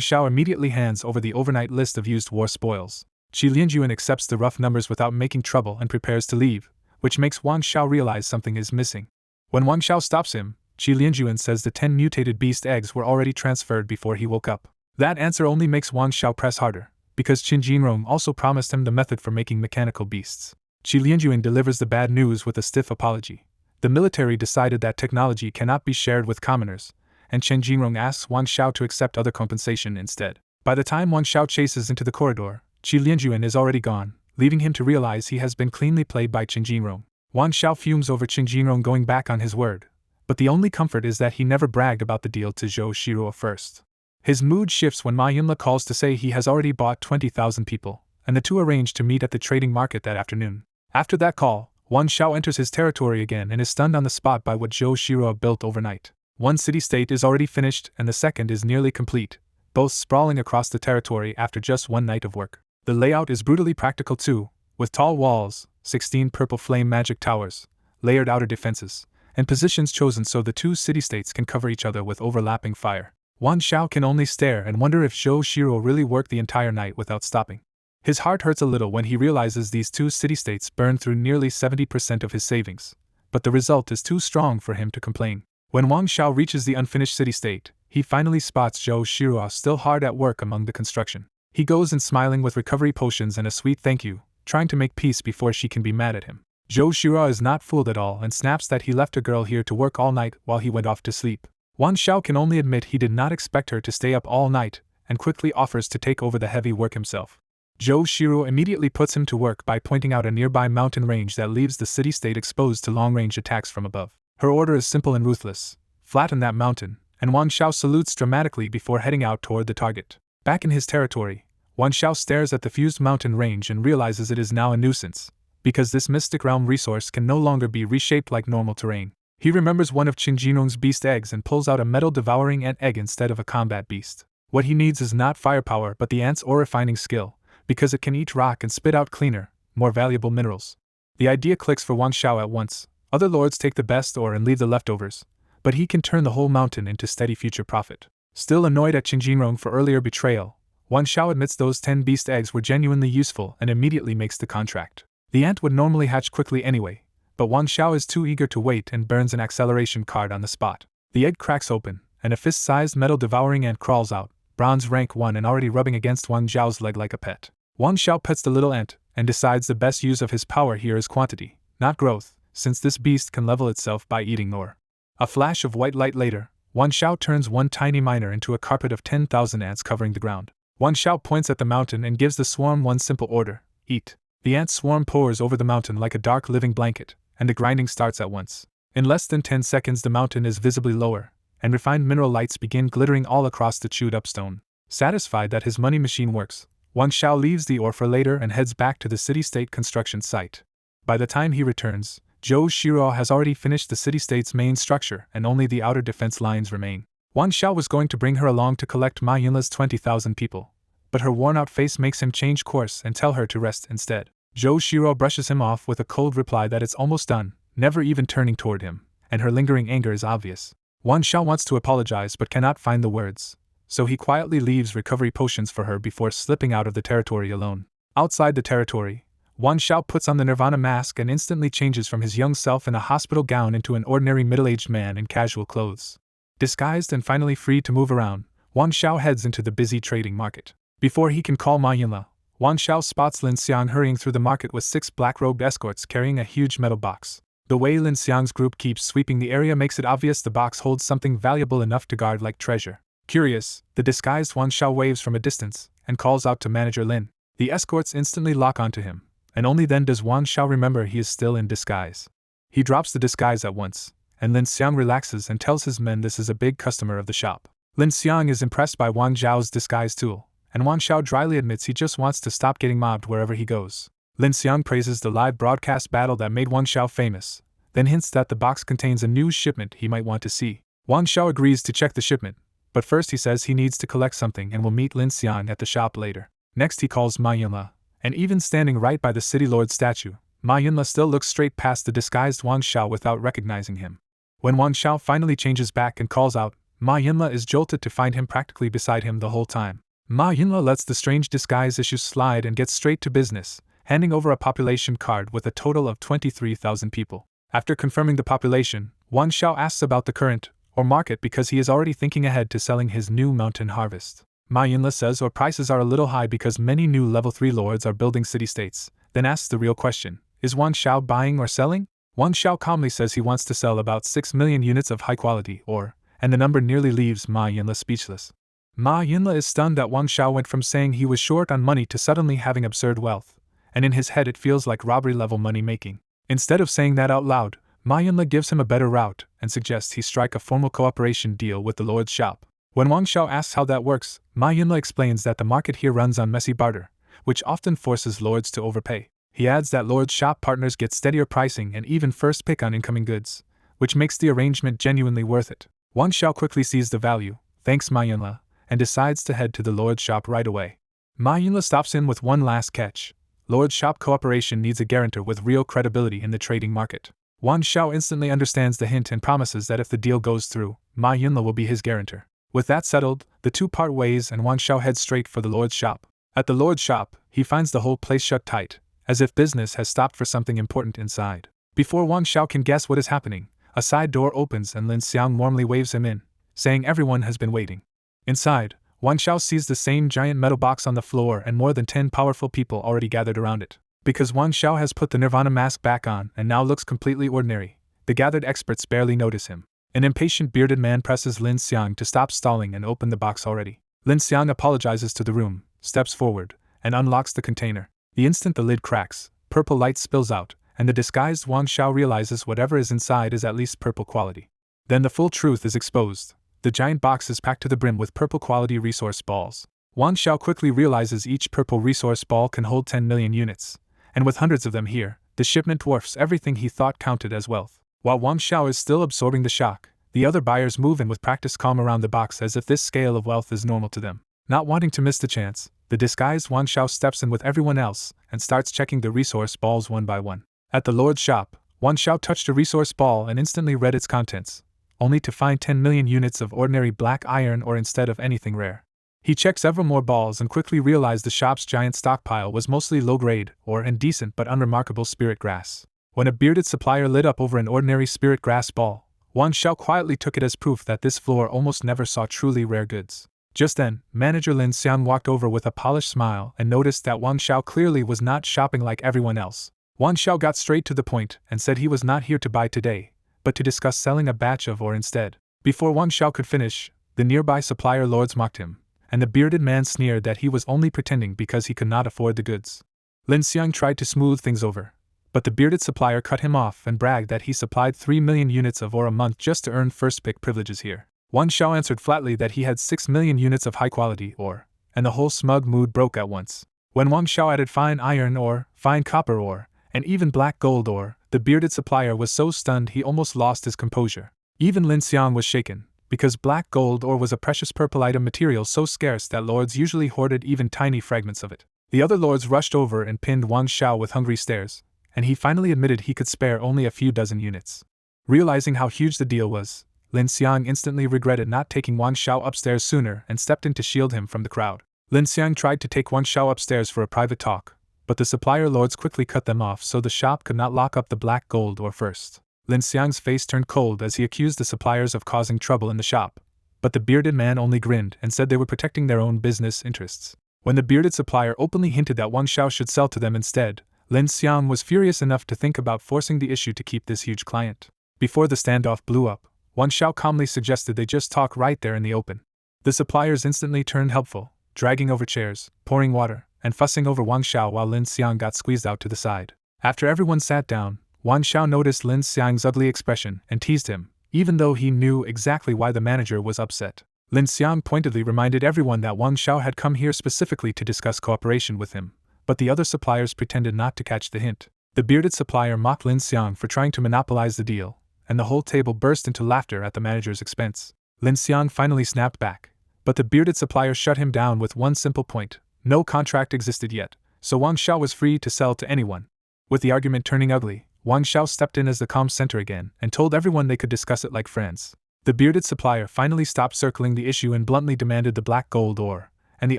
[SPEAKER 1] Xiao immediately hands over the overnight list of used war spoils. Qi Lianjuan accepts the rough numbers without making trouble and prepares to leave, which makes Wan Xiao realize something is missing. When Wan Xiao stops him, Qi Lianjuan says the 10 mutated beast eggs were already transferred before he woke up. That answer only makes Wan Xiao press harder, because Qin Jinrong also promised him the method for making mechanical beasts. Qi Lianjuan delivers the bad news with a stiff apology. The military decided that technology cannot be shared with commoners, and Chen Jinrong asks Wan Xiao to accept other compensation instead. By the time Wan Xiao chases into the corridor, Qi Lianjuan is already gone, leaving him to realize he has been cleanly played by Qin Jinrong. Wan Xiao fumes over Qin Jinrong going back on his word, but the only comfort is that he never bragged about the deal to Zhou Shiruo first. His mood shifts when Ma Yunla calls to say he has already bought 20,000 people, and the two arrange to meet at the trading market that afternoon. After that call, Wan Xiao enters his territory again and is stunned on the spot by what Zhou Shiruo built overnight. One city-state is already finished and the second is nearly complete, both sprawling across the territory after just one night of work. The layout is brutally practical too, with tall walls, 16 purple flame magic towers, layered outer defenses, and positions chosen so the two city-states can cover each other with overlapping fire. Wan Xiao can only stare and wonder if Zhou Shiruo really worked the entire night without stopping. His heart hurts a little when he realizes these two city-states burned through nearly 70% of his savings, but the result is too strong for him to complain. When Wan Xiao reaches the unfinished city-state, he finally spots Zhou Shiruo still hard at work among the construction. He goes in smiling with recovery potions and a sweet thank you, trying to make peace before she can be mad at him. Zhou Shiruo is not fooled at all and snaps that he left a girl here to work all night while he went off to sleep. Wan Xiao can only admit he did not expect her to stay up all night, and quickly offers to take over the heavy work himself. Zhou Shiruo immediately puts him to work by pointing out a nearby mountain range that leaves the city-state exposed to long-range attacks from above. Her order is simple and ruthless: flatten that mountain, and Wan Xiao salutes dramatically before heading out toward the target. Back in his territory, Wan Xiao stares at the fused mountain range and realizes it is now a nuisance, because this Mystic Realm resource can no longer be reshaped like normal terrain. He remembers one of Qin Jinrong's beast eggs and pulls out a metal-devouring ant egg instead of a combat beast. What he needs is not firepower but the ant's ore-refining skill, because it can eat rock and spit out cleaner, more valuable minerals. The idea clicks for Wan Xiao at once. Other lords take the best ore and leave the leftovers, but he can turn the whole mountain into steady future profit. Still annoyed at Qin Jinrong for earlier betrayal, Wan Xiao admits those 10 beast eggs were genuinely useful and immediately makes the contract. The ant would normally hatch quickly anyway, but Wan Xiao is too eager to wait and burns an acceleration card on the spot. The egg cracks open, and a fist-sized metal-devouring ant crawls out, bronze rank 1 and already rubbing against Wan Xiao's leg like a pet. Wan Xiao pets the little ant, and decides the best use of his power here is quantity, not growth, since this beast can level itself by eating ore. A flash of white light later, Wan Xiao turns one tiny miner into a carpet of 10,000 ants covering the ground. Wan Xiao points at the mountain and gives the swarm one simple order: eat. The ant swarm pours over the mountain like a dark living blanket, and the grinding starts at once. In less than 10 seconds the mountain is visibly lower, and refined mineral lights begin glittering all across the chewed-up stone. Satisfied that his money machine works, Wan Xiao leaves the ore for later and heads back to the city-state construction site. By the time he returns, Zhou Shiruo has already finished the city-state's main structure and only the outer defense lines remain. Wan Xiao was going to bring her along to collect Ma Yunla's 20,000 people, but her worn-out face makes him change course and tell her to rest instead. Zhou Shiruo brushes him off with a cold reply that it's almost done, never even turning toward him, and her lingering anger is obvious. Wan Xiao wants to apologize but cannot find the words, so he quietly leaves recovery potions for her before slipping out of the territory alone. Outside the territory, Wan Xiao puts on the Nirvana mask and instantly changes from his young self in a hospital gown into an ordinary middle-aged man in casual clothes. Disguised and finally free to move around, Wan Xiao heads into the busy trading market. Before he can call Ma Yunla, Wan Xiao spots Lin Xiang hurrying through the market with 6 black-robed escorts carrying a huge metal box. The way Lin Xiang's group keeps sweeping the area makes it obvious the box holds something valuable enough to guard like treasure. Curious, the disguised Wan Xiao waves from a distance and calls out to Manager Lin. The escorts instantly lock onto him, and only then does Wan Xiao remember he is still in disguise. He drops the disguise at once, and Lin Xiang relaxes and tells his men this is a big customer of the shop. Lin Xiang is impressed by Wan Zhao's disguise tool, and Wan Xiao dryly admits he just wants to stop getting mobbed wherever he goes. Lin Xiang praises the live broadcast battle that made Wan Xiao famous, then hints that the box contains a news shipment he might want to see. Wan Xiao agrees to check the shipment, but first he says he needs to collect something and will meet Lin Xiang at the shop later. Next he calls Ma Yunla, and even standing right by the city lord statue, Ma Yunla still looks straight past the disguised Wan Xiao without recognizing him. When Wan Xiao finally changes back and calls out, Ma Yunla is jolted to find him practically beside him the whole time. Ma Yunla lets the strange disguise issue slide and gets straight to business, handing over a population card with a total of 23,000 people. After confirming the population, Wan Xiao asks about the current, or market, because he is already thinking ahead to selling his new mountain harvest. Ma Yunla says prices are a little high because many new level 3 lords are building city-states, then asks the real question, is Wan Xiao buying or selling? Wan Xiao calmly says he wants to sell about 6 million units of high-quality ore, and the number nearly leaves Ma Yunla speechless. Ma Yunla is stunned that Wan Xiao went from saying he was short on money to suddenly having absurd wealth, and in his head it feels like robbery-level money-making. Instead of saying that out loud, Ma Yunla gives him a better route and suggests he strike a formal cooperation deal with the lord's shop. When Wan Xiao asks how that works, Ma Yunla explains that the market here runs on messy barter, which often forces lords to overpay. He adds that lords' shop partners get steadier pricing and even first pick on incoming goods, which makes the arrangement genuinely worth it. Wan Xiao quickly sees the value, thanks Ma Yunla, and decides to head to the lord's shop right away. Ma Yunla stops in with one last catch. Lord's shop cooperation needs a guarantor with real credibility in the trading market. Wan Xiao instantly understands the hint and promises that if the deal goes through, Ma Yunla will be his guarantor. With that settled, the two part ways and Wan Xiao heads straight for the lord's shop. At the lord's shop, he finds the whole place shut tight, as if business has stopped for something important inside. Before Wan Xiao can guess what is happening, a side door opens and Lin Xiang warmly waves him in, saying everyone has been waiting. Inside, Wan Xiao sees the same giant metal box on the floor and more than 10 powerful people already gathered around it. Because Wan Xiao has put the Nirvana mask back on and now looks completely ordinary, the gathered experts barely notice him. An impatient bearded man presses Lin Xiang to stop stalling and open the box already. Lin Xiang apologizes to the room, steps forward, and unlocks the container. The instant the lid cracks, purple light spills out, and the disguised Wan Xiao realizes whatever is inside is at least purple quality. Then the full truth is exposed. The giant box is packed to the brim with purple quality resource balls. Wan Xiao quickly realizes each purple resource ball can hold 10 million units, and with hundreds of them here, the shipment dwarfs everything he thought counted as wealth. While Wan Xiao is still absorbing the shock, the other buyers move in with practiced calm around the box as if this scale of wealth is normal to them. Not wanting to miss the chance, the disguised Wan Xiao steps in with everyone else and starts checking the resource balls one by one. At the lord's shop, Wan Xiao touched a resource ball and instantly read its contents, only to find 10 million units of ordinary black iron ore instead of anything rare. He checked several more balls and quickly realized the shop's giant stockpile was mostly low-grade ore and decent but unremarkable spirit grass. When a bearded supplier lit up over an ordinary spirit grass ball, Wan Xiao quietly took it as proof that this floor almost never saw truly rare goods. Just then, manager Lin Xiang walked over with a polished smile and noticed that Wan Xiao clearly was not shopping like everyone else. Wan Xiao got straight to the point and said he was not here to buy today, but to discuss selling a batch of ore instead. Before Wan Xiao could finish, the nearby supplier lords mocked him, and the bearded man sneered that he was only pretending because he could not afford the goods. Lin Xiang tried to smooth things over, but the bearded supplier cut him off and bragged that he supplied 3 million units of ore a month just to earn first pick privileges here. Wan Xiao answered flatly that he had 6 million units of high-quality ore, and the whole smug mood broke at once. When Wan Xiao added fine iron ore, fine copper ore, and even black gold ore, the bearded supplier was so stunned he almost lost his composure. Even Lin Xiang was shaken, because black gold ore was a precious purple item material so scarce that lords usually hoarded even tiny fragments of it. The other lords rushed over and pinned Wan Xiao with hungry stares, and he finally admitted he could spare only a few dozen units. Realizing how huge the deal was, Lin Xiang instantly regretted not taking Wan Xiao upstairs sooner and stepped in to shield him from the crowd. Lin Xiang tried to take Wan Xiao upstairs for a private talk, but the supplier lords quickly cut them off so the shop could not lock up the black gold ore first. Lin Xiang's face turned cold as he accused the suppliers of causing trouble in the shop, but the bearded man only grinned and said they were protecting their own business interests. When the bearded supplier openly hinted that Wan Xiao should sell to them instead, Lin Xiang was furious enough to think about forcing the issue to keep this huge client. Before the standoff blew up, Wan Xiao calmly suggested they just talk right there in the open. The suppliers instantly turned helpful, dragging over chairs, pouring water, and fussing over Wang Xiao while Lin Xiang got squeezed out to the side. After everyone sat down, Wang Xiao noticed Lin Xiang's ugly expression and teased him, even though he knew exactly why the manager was upset. Lin Xiang pointedly reminded everyone that Wang Xiao had come here specifically to discuss cooperation with him, but the other suppliers pretended not to catch the hint. The bearded supplier mocked Lin Xiang for trying to monopolize the deal, and the whole table burst into laughter at the manager's expense. Lin Xiang finally snapped back, but the bearded supplier shut him down with one simple point: no contract existed yet, so Wang Xiao was free to sell to anyone. With the argument turning ugly, Wang Xiao stepped in as the calm center again and told everyone they could discuss it like friends. The bearded supplier finally stopped circling the issue and bluntly demanded the black gold ore, and the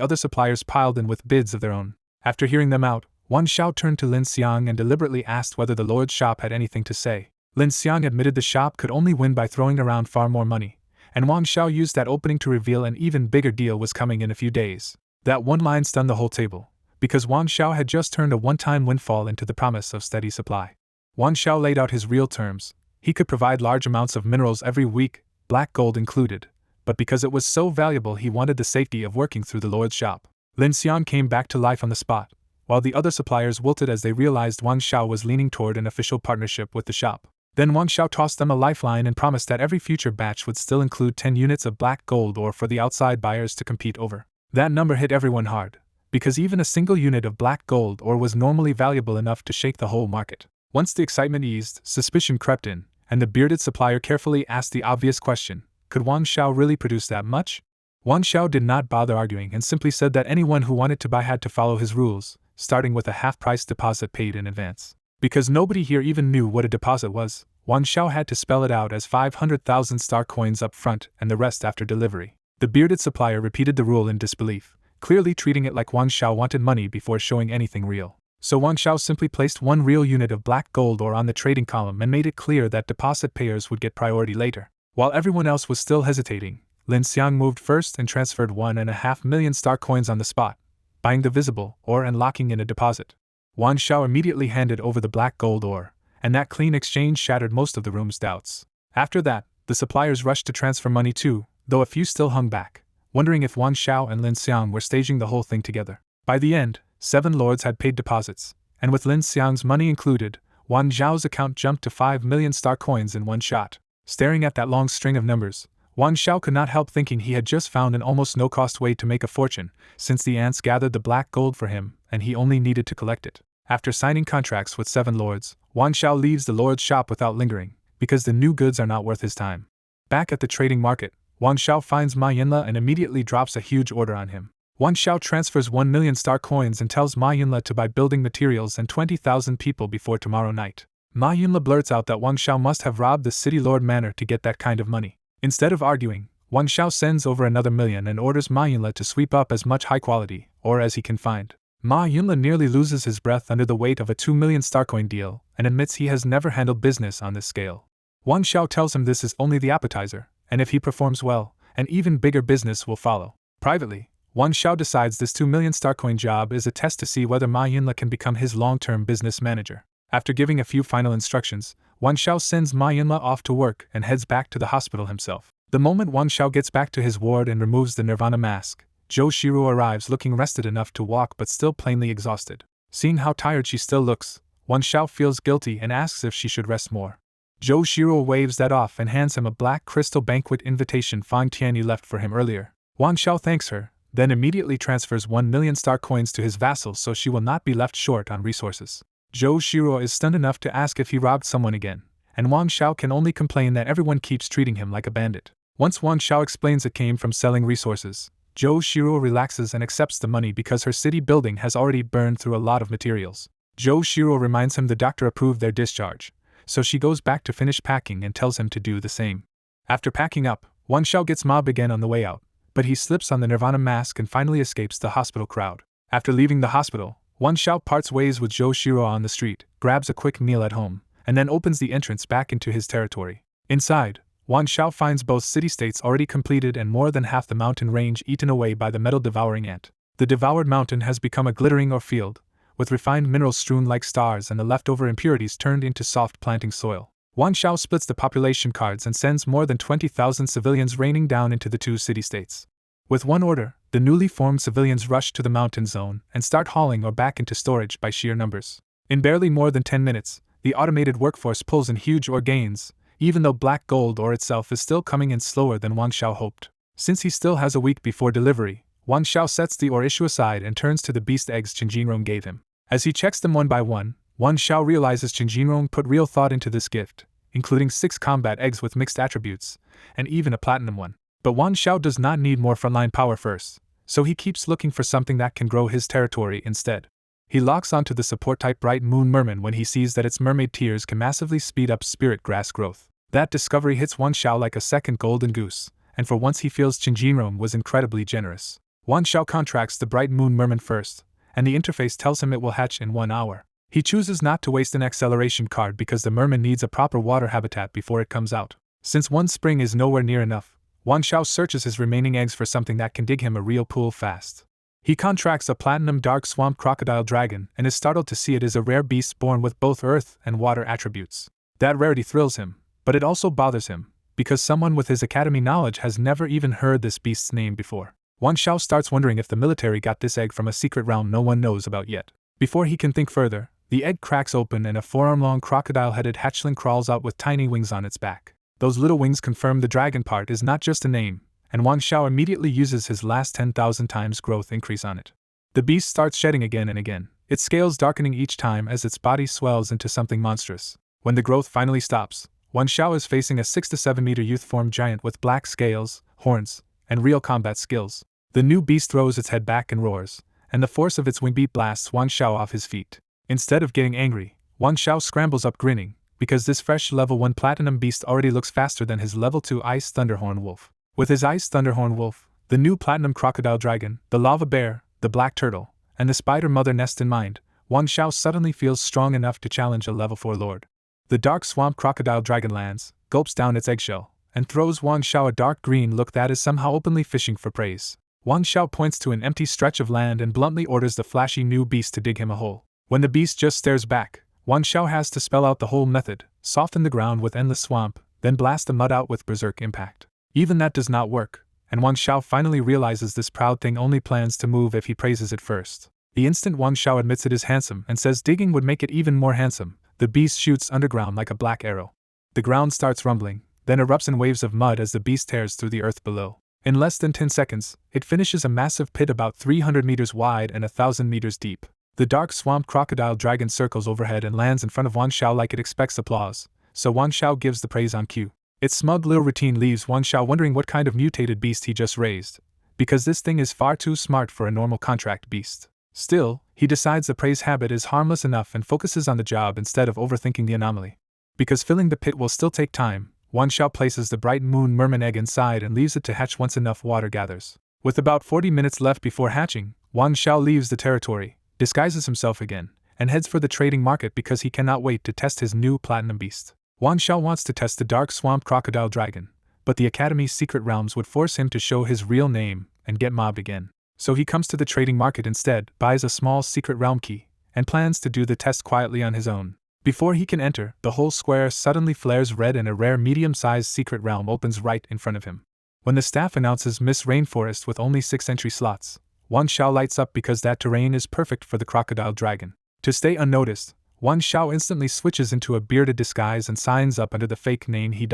[SPEAKER 1] other suppliers piled in with bids of their own. After hearing them out, Wang Xiao turned to Lin Xiang and deliberately asked whether the Lord's shop had anything to say. Lin Xiang admitted the shop could only win by throwing around far more money, and Wang Xiao used that opening to reveal an even bigger deal was coming in a few days. That one line stunned the whole table, because Wang Xiao had just turned a one-time windfall into the promise of steady supply. Wang Xiao laid out his real terms. He could provide large amounts of minerals every week, black gold included, but because it was so valuable he wanted the safety of working through the Lord's shop. Lin Xiang came back to life on the spot, while the other suppliers wilted as they realized Wang Xiao was leaning toward an official partnership with the shop. Then Wang Xiao tossed them a lifeline and promised that every future batch would still include 10 units of black gold ore for the outside buyers to compete over. That number hit everyone hard, because even a single unit of black gold ore was normally valuable enough to shake the whole market. Once the excitement eased, suspicion crept in, and the bearded supplier carefully asked the obvious question: could Wang Xiao really produce that much? Wang Xiao did not bother arguing and simply said that anyone who wanted to buy had to follow his rules, starting with a half-price deposit paid in advance. Because nobody here even knew what a deposit was, Wang Xiao had to spell it out as 500,000 star coins up front and the rest after delivery. The bearded supplier repeated the rule in disbelief, clearly treating it like Wang Xiao wanted money before showing anything real. So Wang Xiao simply placed one real unit of black gold ore on the trading column and made it clear that deposit payers would get priority later. While everyone else was still hesitating, Lin Xiang moved first and transferred 1.5 million star coins on the spot, buying the visible ore and locking in a deposit. Wang Xiao immediately handed over the black gold ore, and that clean exchange shattered most of the room's doubts. After that, the suppliers rushed to transfer money too, though a few still hung back, wondering if Wang Xiao and Lin Xiang were staging the whole thing together. By the end, 7 lords had paid deposits, and with Lin Xiang's money included, Wang Zhao's account jumped to 5 million star coins in one shot. Staring at that long string of numbers, Wang Xiao could not help thinking he had just found an almost no-cost way to make a fortune, since the ants gathered the black gold for him, and he only needed to collect it. After signing contracts with 7 lords, Wang Xiao leaves the lord's shop without lingering, because the new goods are not worth his time. Back at the trading market, Wang Xiao finds Ma Yinla and immediately drops a huge order on him. Wang Xiao transfers 1 million star coins and tells Ma Yinla to buy building materials and 20,000 people before tomorrow night. Ma Yinla blurts out that Wang Xiao must have robbed the city lord manor to get that kind of money. Instead of arguing, Wang Xiao sends over another million and orders Ma Yinla to sweep up as much high-quality ore as he can find. Ma Yinla nearly loses his breath under the weight of a 2 million star coin deal and admits he has never handled business on this scale. Wang Xiao tells him this is only the appetizer, and if he performs well, an even bigger business will follow. Privately, Wang Xiao decides this 2 million star coin job is a test to see whether Ma Yinla can become his long-term business manager. After giving a few final instructions, Wang Xiao sends Ma Yinla off to work and heads back to the hospital himself. The moment Wang Xiao gets back to his ward and removes the Nirvana mask, Zhou Shiru arrives looking rested enough to walk but still plainly exhausted. Seeing how tired she still looks, Wang Xiao feels guilty and asks if she should rest more. Zhou Shiru waves that off and hands him a black crystal banquet invitation Fang Tianyi left for him earlier. Wang Xiao thanks her, then immediately transfers 1 million star coins to his vassals so she will not be left short on resources. Zhou Shiru is stunned enough to ask if he robbed someone again, and Wang Xiao can only complain that everyone keeps treating him like a bandit. Once Wang Xiao explains it came from selling resources, Zhou Shiru relaxes and accepts the money because her city building has already burned through a lot of materials. Zhou Shiru reminds him the doctor approved their discharge, so she goes back to finish packing and tells him to do the same. After packing up, Wang Xiao gets mobbed again on the way out, but he slips on the Nirvana mask and finally escapes the hospital crowd. After leaving the hospital, Wang Xiao parts ways with Zhou Shiru on the street, grabs a quick meal at home, and then opens the entrance back into his territory. Inside, Wang Xiao finds both city-states already completed and more than half the mountain range eaten away by the metal-devouring ant. The devoured mountain has become a glittering ore field, with refined minerals strewn like stars and the leftover impurities turned into soft planting soil. Wang Xiao splits the population cards and sends more than 20,000 civilians raining down into the 2 city-states. With one order, the newly formed civilians rush to the mountain zone and start hauling or back into storage by sheer numbers. In barely more than 10 minutes, the automated workforce pulls in huge ore gains, even though black gold ore itself is still coming in slower than Wang Xiao hoped. Since he still has a week before delivery, Wang Xiao sets the ore issue aside and turns to the beast eggs Qin Jinrong gave him. As he checks them one by one, Wang Xiao realizes Qin Jinrong put real thought into this gift, including 6 combat eggs with mixed attributes, and even a platinum one. But Wang Xiao does not need more frontline power first, so he keeps looking for something that can grow his territory instead. He locks onto the support-type Bright Moon Merman when he sees that its mermaid tears can massively speed up spirit grass growth. That discovery hits Wang Xiao like a second golden goose, and for once he feels Qin Jinrong was incredibly generous. Wang Xiao contracts the Bright Moon Merman first, and the interface tells him it will hatch in 1 hour. He chooses not to waste an acceleration card because the merman needs a proper water habitat before it comes out. Since one spring is nowhere near enough, Wang Xiao searches his remaining eggs for something that can dig him a real pool fast. He contracts a platinum dark swamp crocodile dragon and is startled to see it is a rare beast born with both earth and water attributes. That rarity thrills him, but it also bothers him, because someone with his academy knowledge has never even heard this beast's name before. Wang Xiao starts wondering if the military got this egg from a secret realm no one knows about yet. Before he can think further, the egg cracks open and a forearm-long crocodile-headed hatchling crawls out with tiny wings on its back. Those little wings confirm the dragon part is not just a name, and Wang Xiao immediately uses his last 10,000 times growth increase on it. The beast starts shedding again and again, its scales darkening each time as its body swells into something monstrous. When the growth finally stops, Wang Xiao is facing a 6 to 7 meter youth-formed giant with black scales, horns, and real combat skills. The new beast throws its head back and roars, and the force of its wing beat blasts Wang Xiao off his feet. Instead of getting angry, Wang Xiao scrambles up grinning, because this fresh level 1 platinum beast already looks faster than his level 2 Ice Thunderhorn Wolf. With his Ice Thunderhorn Wolf, the new platinum crocodile dragon, the lava bear, the black turtle, and the spider mother nest in mind, Wang Xiao suddenly feels strong enough to challenge a level 4 lord. The dark swamp crocodile dragon lands, gulps down its eggshell, and throws Wang Xiao a dark green look that is somehow openly fishing for praise. Wang Xiao points to an empty stretch of land and bluntly orders the flashy new beast to dig him a hole. When the beast just stares back, Wang Xiao has to spell out the whole method, soften the ground with endless swamp, then blast the mud out with berserk impact. Even that does not work, and Wang Xiao finally realizes this proud thing only plans to move if he praises it first. The instant Wang Xiao admits it is handsome and says digging would make it even more handsome, the beast shoots underground like a black arrow. The ground starts rumbling, then erupts in waves of mud as the beast tears through the earth below. In less than 10 seconds, it finishes a massive pit about 300 meters wide and 1,000 meters deep. The dark swamp crocodile dragon circles overhead and lands in front of Wang Xiao like it expects applause, so Wang Xiao gives the praise on cue. Its smug little routine leaves Wang Xiao wondering what kind of mutated beast he just raised, because this thing is far too smart for a normal contract beast. Still, he decides the praise habit is harmless enough and focuses on the job instead of overthinking the anomaly. Because filling the pit will still take time, Wang Xiao places the Bright Moon Merman egg inside and leaves it to hatch once enough water gathers. With about 40 minutes left before hatching, Wang Xiao leaves the territory, disguises himself again, and heads for the trading market because he cannot wait to test his new platinum beast. Wang Xiao wants to test the dark swamp crocodile dragon, but the Academy's secret realms would force him to show his real name and get mobbed again. So he comes to the trading market instead, buys a small secret realm key, and plans to do the test quietly on his own. Before he can enter, the whole square suddenly flares red and a rare medium-sized secret realm opens right in front of him. When the staff announces Miss Rainforest with only 6 entry slots, Wang Xiao lights up because that terrain is perfect for the crocodile dragon. To stay unnoticed, Wang Xiao instantly switches into a bearded disguise and signs up under the fake name He.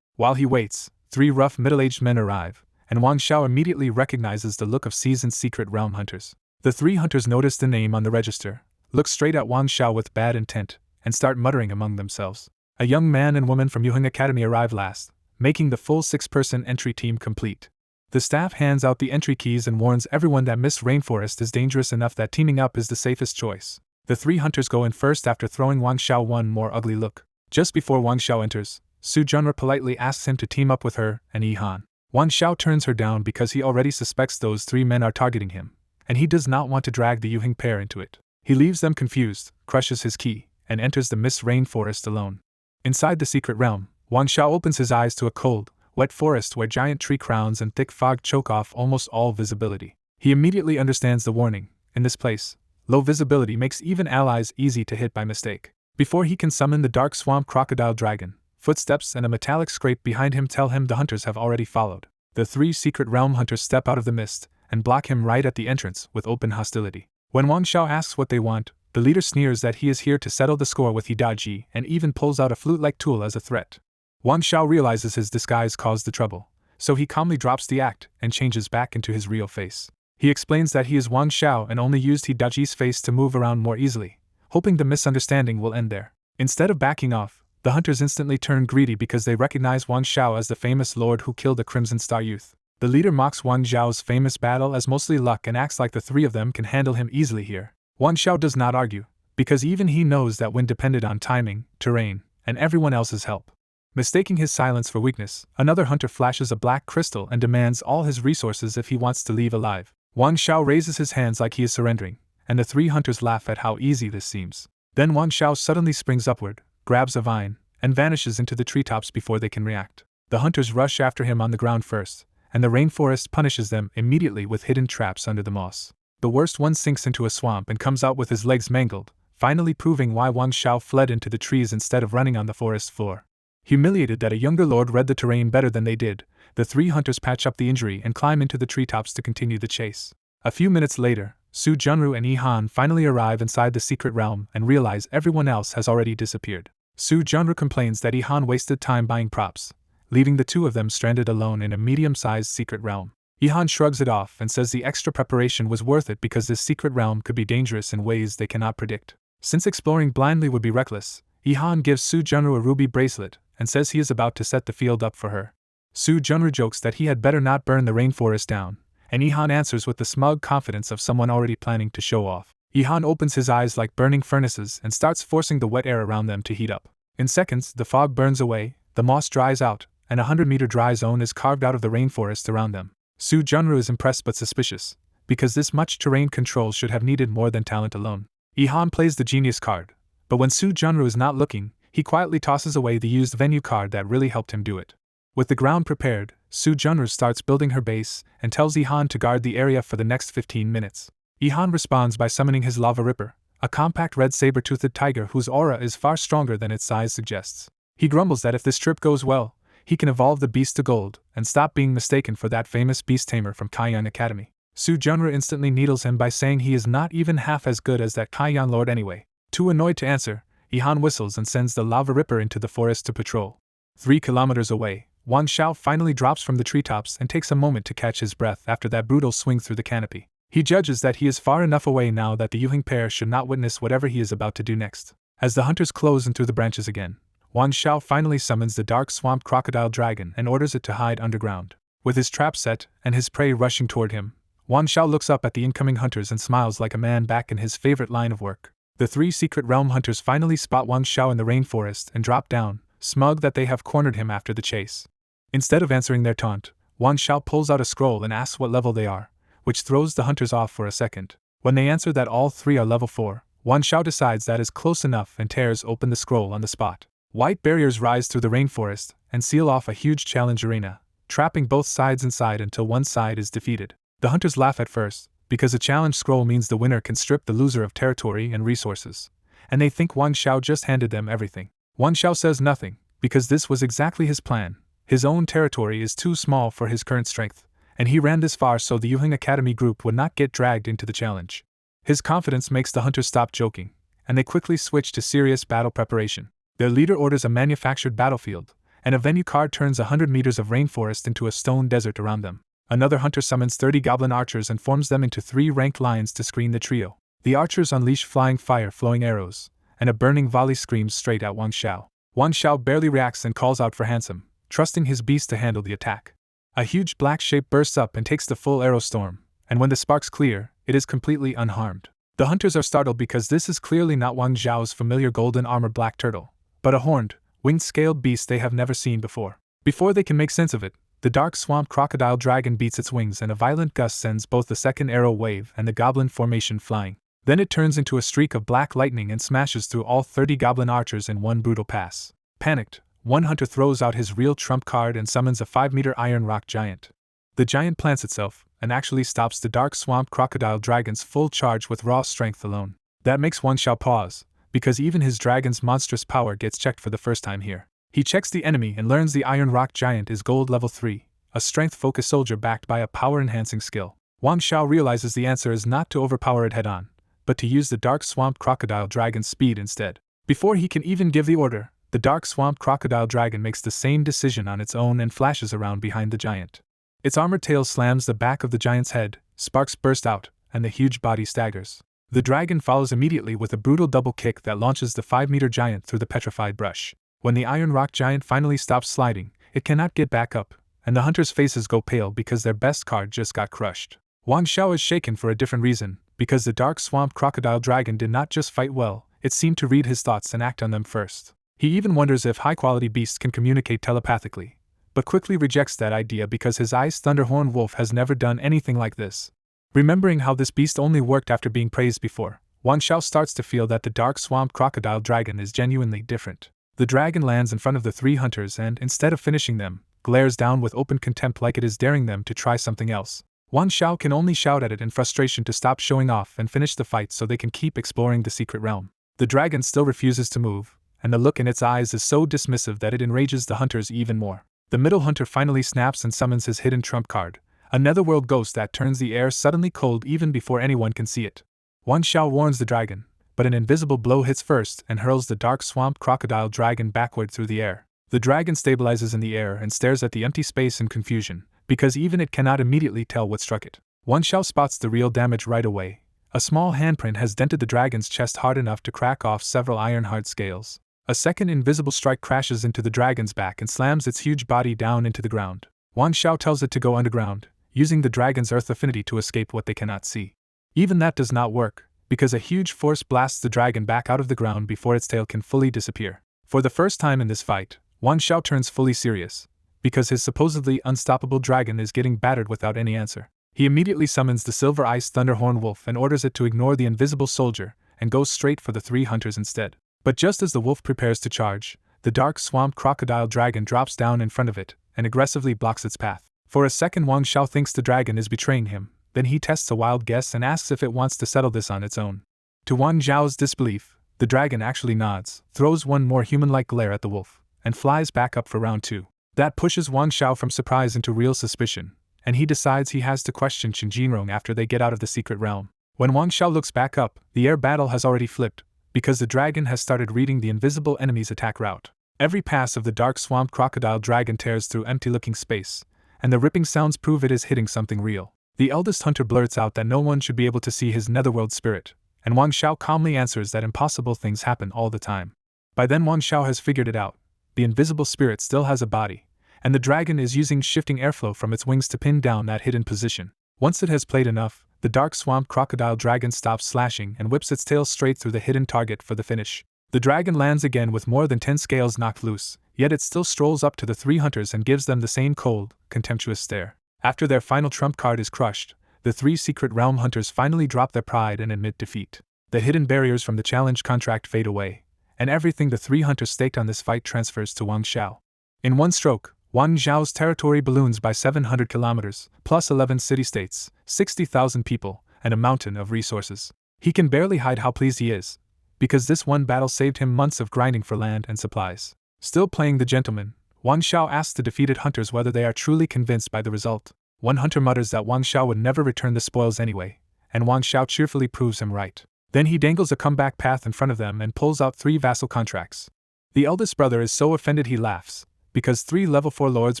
[SPEAKER 1] While he waits, 3 rough middle-aged men arrive, and Wang Xiao immediately recognizes the look of seasoned secret realm hunters. The 3 hunters notice the name on the register, look straight at Wang Xiao with bad intent, and start muttering among themselves. A young man and woman from Yuheng Academy arrive last, making the full 6-person entry team complete. The staff hands out the entry keys and warns everyone that Miss Rainforest is dangerous enough that teaming up is the safest choice. The 3 hunters go in first after throwing Wang Xiao one more ugly look. Just before Wang Xiao enters, Su Junra politely asks him to team up with her and Yi Han. Wang Xiao turns her down because he already suspects those 3 men are targeting him, and he does not want to drag the Yuheng pair into it. He leaves them confused, crushes his key, and enters the Miss Rainforest alone. Inside the secret realm, Wang Xiao opens his eyes to a cold, wet forest where giant tree crowns and thick fog choke off almost all visibility. He immediately understands the warning. In this place, low visibility makes even allies easy to hit by mistake. Before he can summon the dark swamp crocodile dragon, footsteps and a metallic scrape behind him tell him the hunters have already followed. The 3 secret realm hunters step out of the mist and block him right at the entrance with open hostility. When Wang Xiao asks what they want, the leader sneers that he is here to settle the score with Hidaji and even pulls out a flute-like tool as a threat. Wang Xiao realizes his disguise caused the trouble, so he calmly drops the act and changes back into his real face. He explains that he is Wang Xiao and only used Hidaji's face to move around more easily, hoping the misunderstanding will end there. Instead of backing off, the hunters instantly turn greedy because they recognize Wang Xiao as the famous lord who killed the Crimson Star youth. The leader mocks Wang Xiao's famous battle as mostly luck and acts like the 3 of them can handle him easily here. Wang Xiao does not argue, because even he knows that win depended on timing, terrain, and everyone else's help. Mistaking his silence for weakness, another hunter flashes a black crystal and demands all his resources if he wants to leave alive. Wang Xiao raises his hands like he is surrendering, and the 3 hunters laugh at how easy this seems. Then Wang Xiao suddenly springs upward, grabs a vine, and vanishes into the treetops before they can react. The hunters rush after him on the ground first, and the rainforest punishes them immediately with hidden traps under the moss. The worst one sinks into a swamp and comes out with his legs mangled, finally proving why Wang Xiao fled into the trees instead of running on the forest floor. Humiliated that a younger lord read the terrain better than they did, the 3 hunters patch up the injury and climb into the treetops to continue the chase. A few minutes later, Su Junru and Yi Han finally arrive inside the secret realm and realize everyone else has already disappeared. Su Junru complains that Yi Han wasted time buying props, leaving the 2 of them stranded alone in a medium-sized secret realm. Yi Han shrugs it off and says the extra preparation was worth it because this secret realm could be dangerous in ways they cannot predict. Since exploring blindly would be reckless, Yi Han gives Su Junru a ruby bracelet and says he is about to set the field up for her. Su Junru jokes that he had better not burn the rainforest down, and Yi Han answers with the smug confidence of someone already planning to show off. Yi Han opens his eyes like burning furnaces and starts forcing the wet air around them to heat up. In seconds, the fog burns away, the moss dries out, and a 100-meter dry zone is carved out of the rainforest around them. Su Junru is impressed but suspicious, because this much terrain control should have needed more than talent alone. Yi Han plays the genius card, but when Su Junru is not looking, he quietly tosses away the used venue card that really helped him do it. With the ground prepared, Su Junru starts building her base and tells Yi Han to guard the area for the next 15 minutes. Yi Han responds by summoning his Lava Ripper, a compact red saber-toothed tiger whose aura is far stronger than its size suggests. He grumbles that if this trip goes well, he can evolve the beast to gold and stop being mistaken for that famous beast tamer from Kaiyan Academy. Su Junru instantly needles him by saying he is not even half as good as that Kaiyan lord anyway. Too annoyed to answer, Yi Han whistles and sends the Lava Ripper into the forest to patrol. 3 kilometers away, Wang Xiao finally drops from the treetops and takes a moment to catch his breath after that brutal swing through the canopy. He judges that he is far enough away now that the Yuhing pair should not witness whatever he is about to do next. As the hunters close in through the branches again, Wang Xiao finally summons the dark swamp crocodile dragon and orders it to hide underground. With his trap set and his prey rushing toward him, Wang Xiao looks up at the incoming hunters and smiles like a man back in his favorite line of work. The 3 secret realm hunters finally spot Wang Xiao in the rainforest and drop down, smug that they have cornered him after the chase. Instead of answering their taunt, Wang Xiao pulls out a scroll and asks what level they are, which throws the hunters off for a second. When they answer that all 3 are level 4, Wang Xiao decides that is close enough and tears open the scroll on the spot. White barriers rise through the rainforest and seal off a huge challenge arena, trapping both sides inside until one side is defeated. The hunters laugh at first, because a challenge scroll means the winner can strip the loser of territory and resources, and they think Wang Xiao just handed them everything. Wang Xiao says nothing, because this was exactly his plan. His own territory is too small for his current strength, and he ran this far so the Yuhing Academy group would not get dragged into the challenge. His confidence makes the hunters stop joking, and they quickly switch to serious battle preparation. Their leader orders a manufactured battlefield, and a venue card turns 100 meters of rainforest into a stone desert around them. Another hunter summons 30 goblin archers and forms them into 3 ranked lines to screen the trio. The archers unleash flying fire-flowing arrows, and a burning volley screams straight at Wang Xiao. Wang Xiao barely reacts and calls out for Handsome, trusting his beast to handle the attack. A huge black shape bursts up and takes the full arrow storm, and when the sparks clear, it is completely unharmed. The hunters are startled because this is clearly not Wang Xiao's familiar golden armor black turtle, but a horned, winged-scaled beast they have never seen before. Before they can make sense of it, the dark swamp crocodile dragon beats its wings and a violent gust sends both the second arrow wave and the goblin formation flying. Then it turns into a streak of black lightning and smashes through all 30 goblin archers in one brutal pass. Panicked, one hunter throws out his real trump card and summons a 5-meter iron rock giant. The giant plants itself, and actually stops the dark swamp crocodile dragon's full charge with raw strength alone. That makes Wang Xiao pause, because even his dragon's monstrous power gets checked for the first time here. He checks the enemy and learns the iron rock giant is gold level 3, a strength-focused soldier backed by a power-enhancing skill. Wang Xiao realizes the answer is not to overpower it head-on, but to use the Dark Swamp Crocodile Dragon's speed instead. Before he can even give the order, the Dark Swamp Crocodile Dragon makes the same decision on its own and flashes around behind the giant. Its armored tail slams the back of the giant's head, sparks burst out, and the huge body staggers. The dragon follows immediately with a brutal double kick that launches the 5-meter giant through the petrified brush. When the Iron Rock giant finally stops sliding, it cannot get back up, and the hunters' faces go pale because their best card just got crushed. Wang Xiao is shaken for a different reason, because the Dark Swamp Crocodile Dragon did not just fight well, it seemed to read his thoughts and act on them first. He even wonders if high-quality beasts can communicate telepathically, but quickly rejects that idea because his Ice Thunderhorn Wolf has never done anything like this. Remembering how this beast only worked after being praised before, Wang Xiao starts to feel that the Dark Swamp Crocodile Dragon is genuinely different. The dragon lands in front of the 3 hunters and, instead of finishing them, glares down with open contempt like it is daring them to try something else. Wang Xiao can only shout at it in frustration to stop showing off and finish the fight so they can keep exploring the secret realm. The dragon still refuses to move, and the look in its eyes is so dismissive that it enrages the hunters even more. The middle hunter finally snaps and summons his hidden trump card, a netherworld ghost that turns the air suddenly cold even before anyone can see it. Wang Xiao warns the dragon, but an invisible blow hits first and hurls the Dark Swamp Crocodile Dragon backward through the air. The dragon stabilizes in the air and stares at the empty space in confusion, because even it cannot immediately tell what struck it. Wang Xiao spots the real damage right away. A small handprint has dented the dragon's chest hard enough to crack off several iron-hard scales. A second invisible strike crashes into the dragon's back and slams its huge body down into the ground. Wang Xiao tells it to go underground, using the dragon's earth affinity to escape what they cannot see. Even that does not work, because a huge force blasts the dragon back out of the ground before its tail can fully disappear. For the first time in this fight, Wang Xiao turns fully serious, because his supposedly unstoppable dragon is getting battered without any answer. He immediately summons the Silver Ice Thunderhorn Wolf and orders it to ignore the invisible soldier and goes straight for the 3 hunters instead. But just as the wolf prepares to charge, the Dark Swamp Crocodile Dragon drops down in front of it and aggressively blocks its path. For a second Wang Xiao thinks the dragon is betraying him, then he tests a wild guess and asks if it wants to settle this on its own. To Wang Xiao's disbelief, the dragon actually nods, throws one more human-like glare at the wolf, and flies back up for round 2. That pushes Wang Xiao from surprise into real suspicion, and he decides he has to question Qin Jinrong after they get out of the secret realm. When Wang Xiao looks back up, the air battle has already flipped, because the dragon has started reading the invisible enemy's attack route. Every pass of the Dark Swamp Crocodile Dragon tears through empty-looking space, and the ripping sounds prove it is hitting something real. The eldest hunter blurts out that no one should be able to see his netherworld spirit, and Wang Xiao calmly answers that impossible things happen all the time. By then Wang Xiao has figured it out. The invisible spirit still has a body, and the dragon is using shifting airflow from its wings to pin down that hidden position. Once it has played enough, the Dark Swamp Crocodile Dragon stops slashing and whips its tail straight through the hidden target for the finish. The dragon lands again with more than 10 scales knocked loose, yet it still strolls up to the 3 hunters and gives them the same cold, contemptuous stare. After their final trump card is crushed, the 3 Secret Realm hunters finally drop their pride and admit defeat. The hidden barriers from the challenge contract fade away, and everything the 3 hunters staked on this fight transfers to Wang Xiao. In one stroke, Wang Xiao's territory balloons by 700 kilometers, plus 11 city-states, 60,000 people, and a mountain of resources. He can barely hide how pleased he is, because this one battle saved him months of grinding for land and supplies. Still playing the gentleman, Wang Xiao asks the defeated hunters whether they are truly convinced by the result. One hunter mutters that Wang Xiao would never return the spoils anyway, and Wang Xiao cheerfully proves him right. Then he dangles a comeback path in front of them and pulls out 3 vassal contracts. The eldest brother is so offended he laughs, because 3 level 4 lords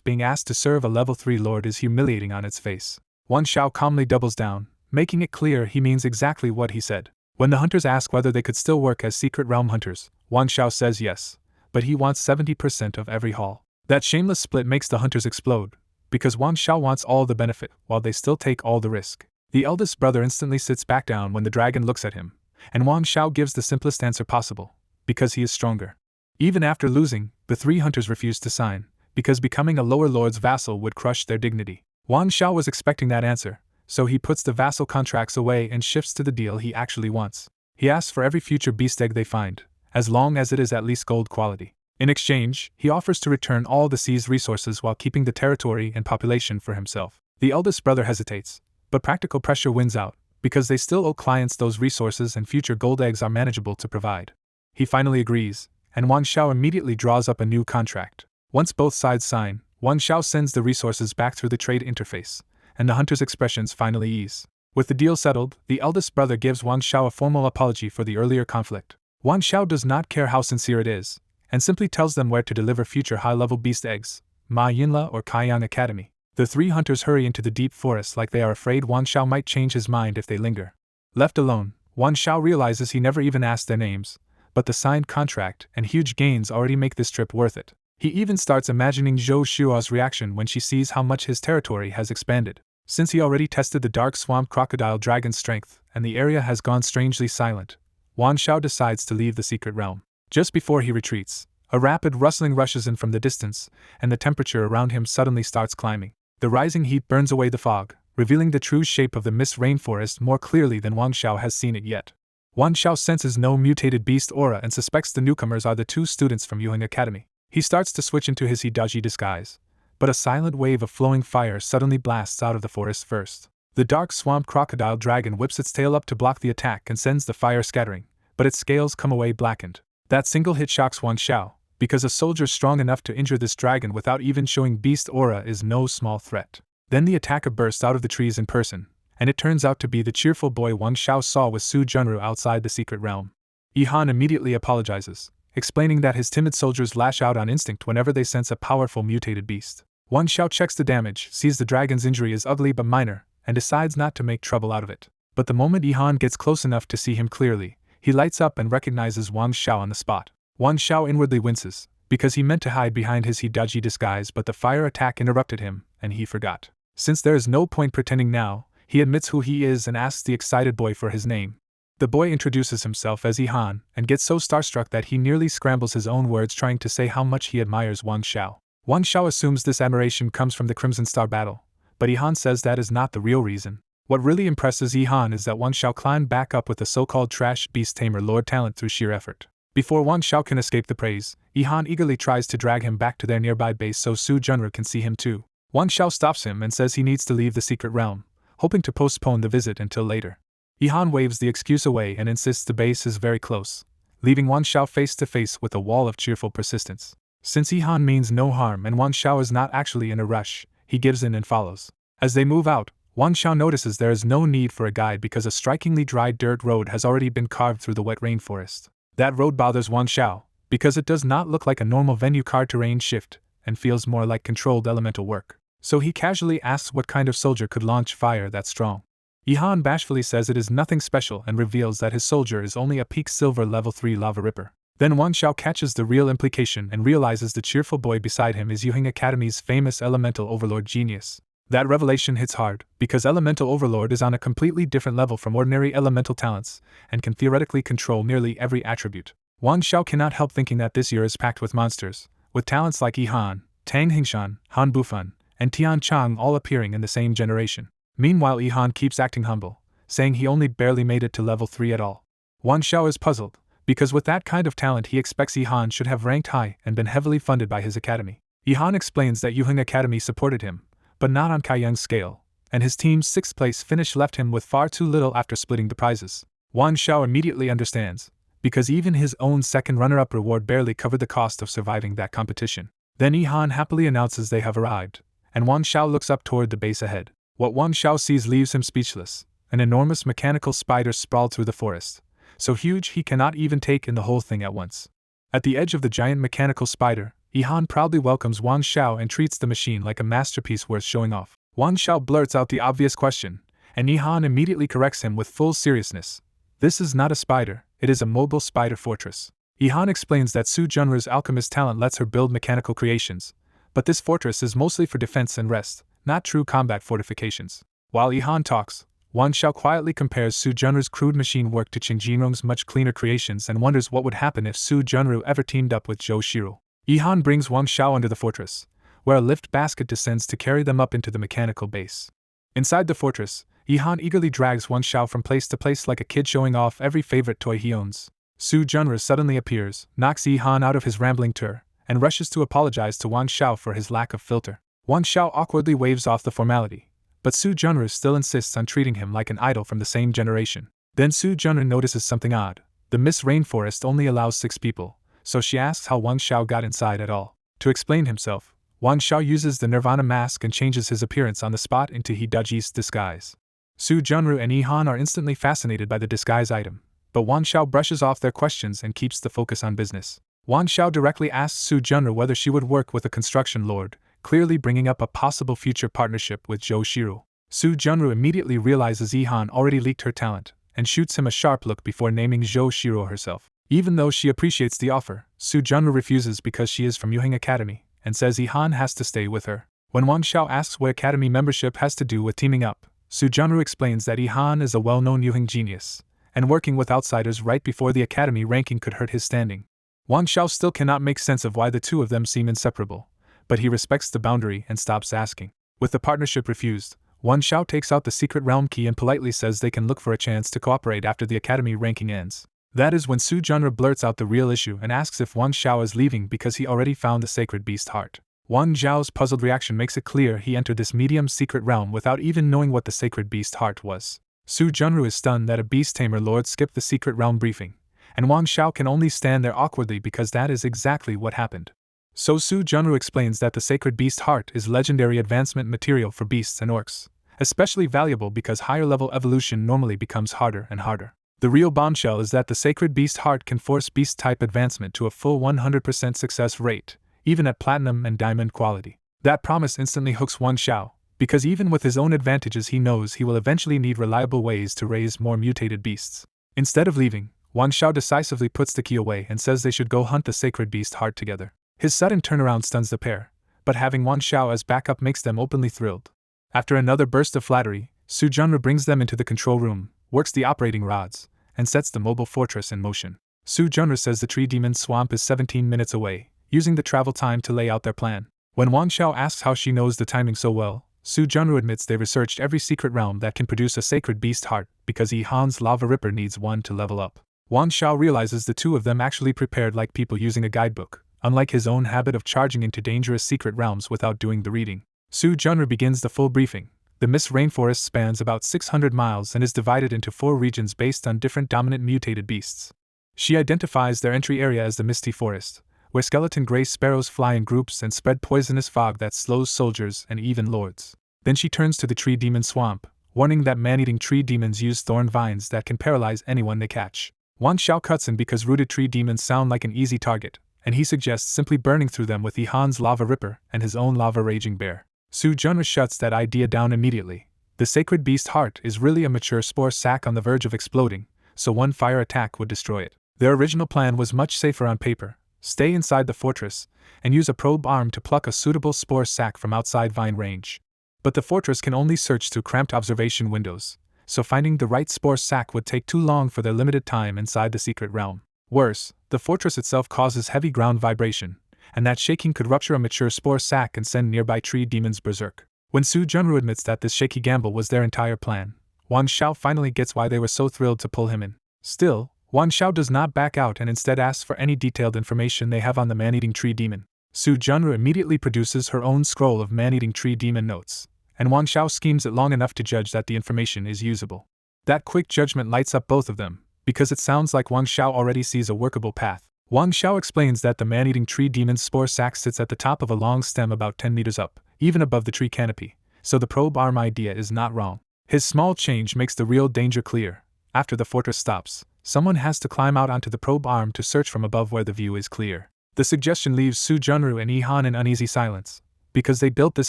[SPEAKER 1] being asked to serve a level 3 lord is humiliating on its face. Wang Xiao calmly doubles down, making it clear he means exactly what he said. When the hunters ask whether they could still work as Secret Realm hunters, Wang Xiao says yes, but he wants 70% of every haul. That shameless split makes the hunters explode, because Wang Xiao wants all the benefit while they still take all the risk. The eldest brother instantly sits back down when the dragon looks at him, and Wang Xiao gives the simplest answer possible, because he is stronger. Even after losing, the 3 hunters refuse to sign, because becoming a lower lord's vassal would crush their dignity. Wang Xiao was expecting that answer, so he puts the vassal contracts away and shifts to the deal he actually wants. He asks for every future beast egg they find, as long as it is at least gold quality. In exchange, he offers to return all the seized resources while keeping the territory and population for himself. The eldest brother hesitates, but practical pressure wins out, because they still owe clients those resources and future gold eggs are manageable to provide. He finally agrees, and Wang Xiao immediately draws up a new contract. Once both sides sign, Wang Xiao sends the resources back through the trade interface, and the hunter's expressions finally ease. With the deal settled, the eldest brother gives Wang Xiao a formal apology for the earlier conflict. Wang Xiao does not care how sincere it is, and simply tells them where to deliver future high-level beast eggs, Ma Yinla or Kaiyang Academy. The three hunters hurry into the deep forest like they are afraid Wang Xiao might change his mind if they linger. Left alone, Wang Xiao realizes he never even asked their names, but the signed contract and huge gains already make this trip worth it. He even starts imagining Zhou Shua's reaction when she sees how much his territory has expanded. Since he already tested the dark swamp crocodile dragon's strength and the area has gone strangely silent, Wang Xiao decides to leave the secret realm. Just before he retreats, a rapid rustling rushes in from the distance, and the temperature around him suddenly starts climbing. The rising heat burns away the fog, revealing the true shape of the mist rainforest more clearly than Wang Xiao has seen it yet. Wang Xiao senses no mutated beast aura and suspects the newcomers are the two students from Yuheng Academy. He starts to switch into his Hidaji disguise, but a silent wave of flowing fire suddenly blasts out of the forest first. The dark swamp crocodile dragon whips its tail up to block the attack and sends the fire scattering, but its scales come away blackened. That single hit shocks Wang Xiao, because a soldier strong enough to injure this dragon without even showing beast aura is no small threat. Then the attacker bursts out of the trees in person, and it turns out to be the cheerful boy Wang Xiao saw with Su Junru outside the secret realm. Yihan immediately apologizes, explaining that his timid soldiers lash out on instinct whenever they sense a powerful mutated beast. Wang Xiao checks the damage, sees the dragon's injury is ugly but minor, and decides not to make trouble out of it. But the moment Yihan gets close enough to see him clearly, he lights up and recognizes Wang Xiao on the spot. Wang Xiao inwardly winces, because he meant to hide behind his Hidaji disguise but the fire attack interrupted him, and he forgot. Since there is no point pretending now, he admits who he is and asks the excited boy for his name. The boy introduces himself as Yihan, and gets so starstruck that he nearly scrambles his own words trying to say how much he admires Wang Xiao. Wang Xiao assumes this admiration comes from the Crimson Star battle, but Yihan says that is not the real reason. What really impresses Yihan is that Wang Xiao climbed back up with the so-called trash beast tamer Lord Talent through sheer effort. Before Wang Xiao can escape the praise, Yihan eagerly tries to drag him back to their nearby base so Su Junru can see him too. Wang Xiao stops him and says he needs to leave the secret realm, hoping to postpone the visit until later. Yihan waves the excuse away and insists the base is very close, leaving Wang Xiao face to face with a wall of cheerful persistence. Since Yihan means no harm and Wang Xiao is not actually in a rush, he gives in and follows. As they move out, Wang Xiao notices there is no need for a guide because a strikingly dry dirt road has already been carved through the wet rainforest. That road bothers Wang Xiao, because it does not look like a normal venue car terrain shift, and feels more like controlled elemental work. So he casually asks what kind of soldier could launch fire that strong. Yihan bashfully says it is nothing special and reveals that his soldier is only a peak silver level 3 lava ripper. Then Wang Xiao catches the real implication and realizes the cheerful boy beside him is Yuheng Academy's famous elemental overlord genius. That revelation hits hard, because elemental overlord is on a completely different level from ordinary elemental talents, and can theoretically control nearly every attribute. Wang Xiao cannot help thinking that this year is packed with monsters, with talents like Yihan, Tang Hingshan, Han Bufan, and Tian Chang all appearing in the same generation. Meanwhile Yihan keeps acting humble, saying he only barely made it to level 3 at all. Wang Xiao is puzzled, because with that kind of talent he expects Yihan should have ranked high and been heavily funded by his academy. Yihan explains that Yuheng Academy supported him, but not on Kaiyang's scale, and his team's 6th place finish left him with far too little after splitting the prizes. Wang Xiao immediately understands, because even his own second runner-up reward barely covered the cost of surviving that competition. Then Yihan happily announces they have arrived, and Wang Xiao looks up toward the base ahead. What Wang Xiao sees leaves him speechless. An enormous mechanical spider sprawled through the forest, so huge he cannot even take in the whole thing at once. At the edge of the giant mechanical spider, Yihan proudly welcomes Wang Xiao and treats the machine like a masterpiece worth showing off. Wang Xiao blurts out the obvious question, and Yihan immediately corrects him with full seriousness. This is not a spider, it is a mobile spider fortress. Yihan explains that Su Junru's alchemist talent lets her build mechanical creations, but this fortress is mostly for defense and rest, not true combat fortifications. While Yihan talks, Wang Xiao quietly compares Su Junru's crude machine work to Qing Jinrong's much cleaner creations and wonders what would happen if Su Junru ever teamed up with Zhou Shiro. Yihan brings Wang Xiao under the fortress, where a lift basket descends to carry them up into the mechanical base. Inside the fortress, Yihan eagerly drags Wang Xiao from place to place like a kid showing off every favorite toy he owns. Su Junru suddenly appears, knocks Yihan out of his rambling tour, and rushes to apologize to Wang Xiao for his lack of filter. Wang Xiao awkwardly waves off the formality, but Su Junru still insists on treating him like an idol from the same generation. Then Su Junru notices something odd. The Mist Rainforest only allows 6 people, so she asks how Wang Xiao got inside at all. To explain himself, Wan Xiao uses the Nirvana mask and changes his appearance on the spot into Hidaji's disguise. Su Junru and Ihan are instantly fascinated by the disguise item, but Wan Xiao brushes off their questions and keeps the focus on business. Wan Xiao directly asks Su Junru whether she would work with a construction lord, clearly bringing up a possible future partnership with Zhou Shiru. Su Junru immediately realizes Ihan already leaked her talent, and shoots him a sharp look before naming Zhou Shiru herself. Even though she appreciates the offer, Su Junru refuses because she is from Yuheng Academy, and says Ihan has to stay with her. When Wan Xiao asks what academy membership has to do with teaming up, Su Junru explains that Ihan is a well-known Yuheng genius, and working with outsiders right before the academy ranking could hurt his standing. Wan Xiao still cannot make sense of why the two of them seem inseparable, but he respects the boundary and stops asking. With the partnership refused, Wan Xiao takes out the secret realm key and politely says they can look for a chance to cooperate after the academy ranking ends. That is when Su Junru blurts out the real issue and asks if Wan Xiao is leaving because he already found the sacred beast heart. Wan Xiao's puzzled reaction makes it clear he entered this medium secret realm without even knowing what the sacred beast heart was. Su Junru is stunned that a beast tamer lord skipped the secret realm briefing, and Wan Xiao can only stand there awkwardly because that is exactly what happened. So Su Junru explains that the sacred beast heart is legendary advancement material for beasts and orcs, especially valuable because higher level evolution normally becomes harder and harder. The real bombshell is that the sacred beast heart can force beast type advancement to a full 100% success rate, even at platinum and diamond quality. That promise instantly hooks Wan Xiao, because even with his own advantages he knows he will eventually need reliable ways to raise more mutated beasts. Instead of leaving, Wan Xiao decisively puts the key away and says they should go hunt the sacred beast heart together. His sudden turnaround stuns the pair, but having Wan Xiao as backup makes them openly thrilled. After another burst of flattery, Su Junru brings them into the control room, works the operating rods, and sets the mobile fortress in motion. Su Junru says the tree demon swamp is 17 minutes away, using the travel time to lay out their plan. When Wan Xiao asks how she knows the timing so well, Su Junru admits they researched every secret realm that can produce a sacred beast heart because Ihan's lava ripper needs one to level up. Wan Xiao realizes the two of them actually prepared like people using a guidebook, unlike his own habit of charging into dangerous secret realms without doing the reading. Su Junru begins the full briefing. The Mist Rainforest spans about 600 miles and is divided into 4 regions based on different dominant mutated beasts. She identifies their entry area as the Misty Forest, where skeleton gray sparrows fly in groups and spread poisonous fog that slows soldiers and even lords. Then she turns to the tree demon swamp, warning that man-eating tree demons use thorn vines that can paralyze anyone they catch. Wan Xiao cuts in because rooted tree demons sound like an easy target, and he suggests simply burning through them with Ihan's lava ripper and his own lava raging bear. Su Junru shuts that idea down immediately. The sacred beast heart is really a mature spore sac on the verge of exploding, so one fire attack would destroy it. Their original plan was much safer on paper: stay inside the fortress and use a probe arm to pluck a suitable spore sac from outside vine range. But the fortress can only search through cramped observation windows, so finding the right spore sac would take too long for their limited time inside the secret realm. Worse, the fortress itself causes heavy ground vibration, and that shaking could rupture a mature spore sac and send nearby tree demons berserk. When Su Junru admits that this shaky gamble was their entire plan, Wan Xiao finally gets why they were so thrilled to pull him in. Still, Wan Xiao does not back out and instead asks for any detailed information they have on the man-eating tree demon. Su Junru immediately produces her own scroll of man-eating tree demon notes, and Wan Xiao schemes it long enough to judge that the information is usable. That quick judgment lights up both of them, because it sounds like Wan Xiao already sees a workable path. Wan Xiao explains that the man-eating tree demon's spore sac sits at the top of a long stem about 10 meters up, even above the tree canopy, so the probe arm idea is not wrong. His small change makes the real danger clear. After the fortress stops, someone has to climb out onto the probe arm to search from above where the view is clear. The suggestion leaves Su Junru and Ihan in uneasy silence, because they built this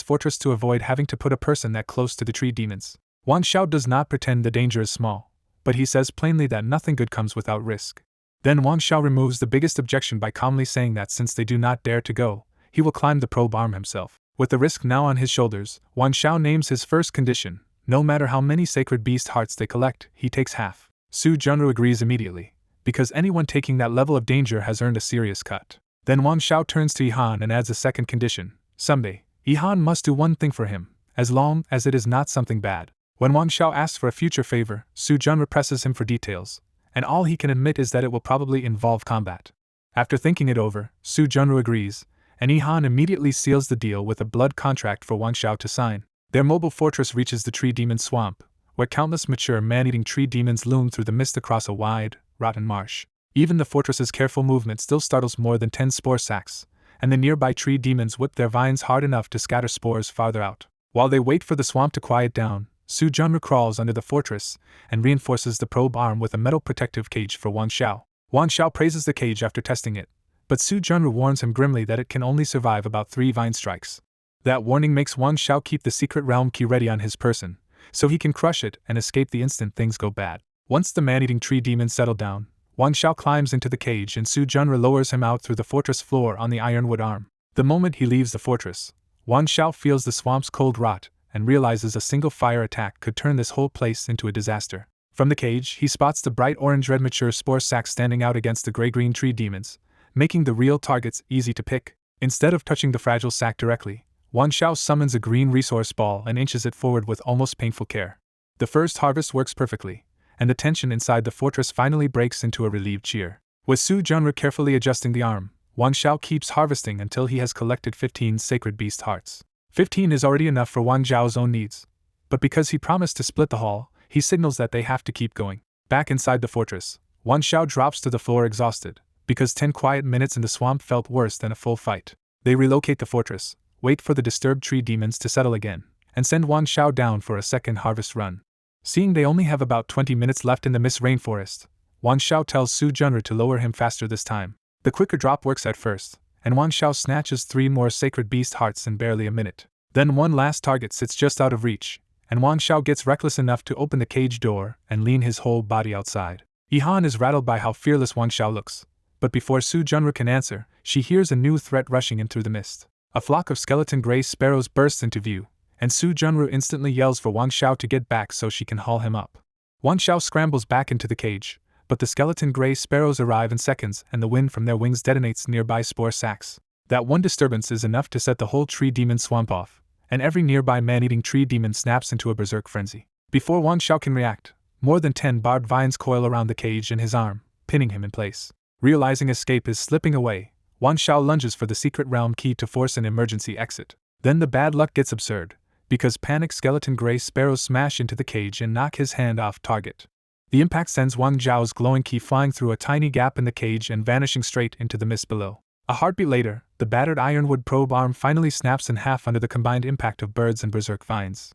[SPEAKER 1] fortress to avoid having to put a person that close to the tree demons. Wan Xiao does not pretend the danger is small, but he says plainly that nothing good comes without risk. Then Wan Xiao removes the biggest objection by calmly saying that since they do not dare to go, he will climb the probe arm himself. With the risk now on his shoulders, Wan Xiao names his first condition: no matter how many sacred beast hearts they collect, he takes half. Su Junru agrees immediately, because anyone taking that level of danger has earned a serious cut. Then Wan Xiao turns to Ihan and adds a second condition: someday, Ihan must do one thing for him, as long as it is not something bad. When Wan Xiao asks for a future favor, Su Junru presses him for details, and all he can admit is that it will probably involve combat. After thinking it over, Su Junru agrees, and Ihan immediately seals the deal with a blood contract for Wan Xiao to sign. Their mobile fortress reaches the tree demon swamp, where countless mature man-eating tree demons loom through the mist across a wide, rotten marsh. Even the fortress's careful movement still startles more than 10 spore sacs, and the nearby tree demons whip their vines hard enough to scatter spores farther out. While they wait for the swamp to quiet down, Su Junru crawls under the fortress and reinforces the probe arm with a metal protective cage for Wan Xiao. Wan Xiao praises the cage after testing it, but Su Junru warns him grimly that it can only survive about 3 vine strikes. That warning makes Wan Xiao keep the secret realm key ready on his person, so he can crush it and escape the instant things go bad. Once the man-eating tree demons settle down, Wan Xiao climbs into the cage and Su Junru lowers him out through the fortress floor on the ironwood arm. The moment he leaves the fortress, Wan Xiao feels the swamp's cold rot and realizes a single fire attack could turn this whole place into a disaster. From the cage, he spots the bright orange-red mature spore sac standing out against the gray-green tree demons, making the real targets easy to pick. Instead of touching the fragile sac directly, Wan Xiao summons a green resource ball and inches it forward with almost painful care. The first harvest works perfectly, and the tension inside the fortress finally breaks into a relieved cheer. With Su Junru carefully adjusting the arm, Wan Xiao keeps harvesting until he has collected 15 sacred beast hearts. 15 is already enough for Wan Xiao's own needs, but because he promised to split the haul, he signals that they have to keep going. Back inside the fortress, Wan Xiao drops to the floor exhausted, because 10 quiet minutes in the swamp felt worse than a full fight. They relocate the fortress, wait for the disturbed tree demons to settle again, and send Wan Xiao down for a second harvest run. Seeing they only have about 20 minutes left in the mist rainforest, Wan Xiao tells Su Junru to lower him faster this time. The quicker drop works at first, and Wan Xiao snatches 3 more sacred beast hearts in barely a minute. Then one last target sits just out of reach, and Wan Xiao gets reckless enough to open the cage door and lean his whole body outside. Yihan is rattled by how fearless Wan Xiao looks, but before Su Junru can answer, she hears a new threat rushing in through the mist. A flock of skeleton gray sparrows bursts into view, and Su Junru instantly yells for Wan Xiao to get back so she can haul him up. Wan Xiao scrambles back into the cage, but the skeleton gray sparrows arrive in seconds and the wind from their wings detonates nearby spore sacs. That one disturbance is enough to set the whole tree demon swamp off, and every nearby man-eating tree demon snaps into a berserk frenzy. Before Wan Xiao can react, more than 10 barbed vines coil around the cage and his arm, pinning him in place. Realizing escape is slipping away, Wan Xiao lunges for the secret realm key to force an emergency exit. Then the bad luck gets absurd, because panicked skeleton gray sparrows smash into the cage and knock his hand off target. The impact sends Wan Xiao's glowing key flying through a tiny gap in the cage and vanishing straight into the mist below. A heartbeat later, the battered ironwood probe arm finally snaps in half under the combined impact of birds and berserk vines.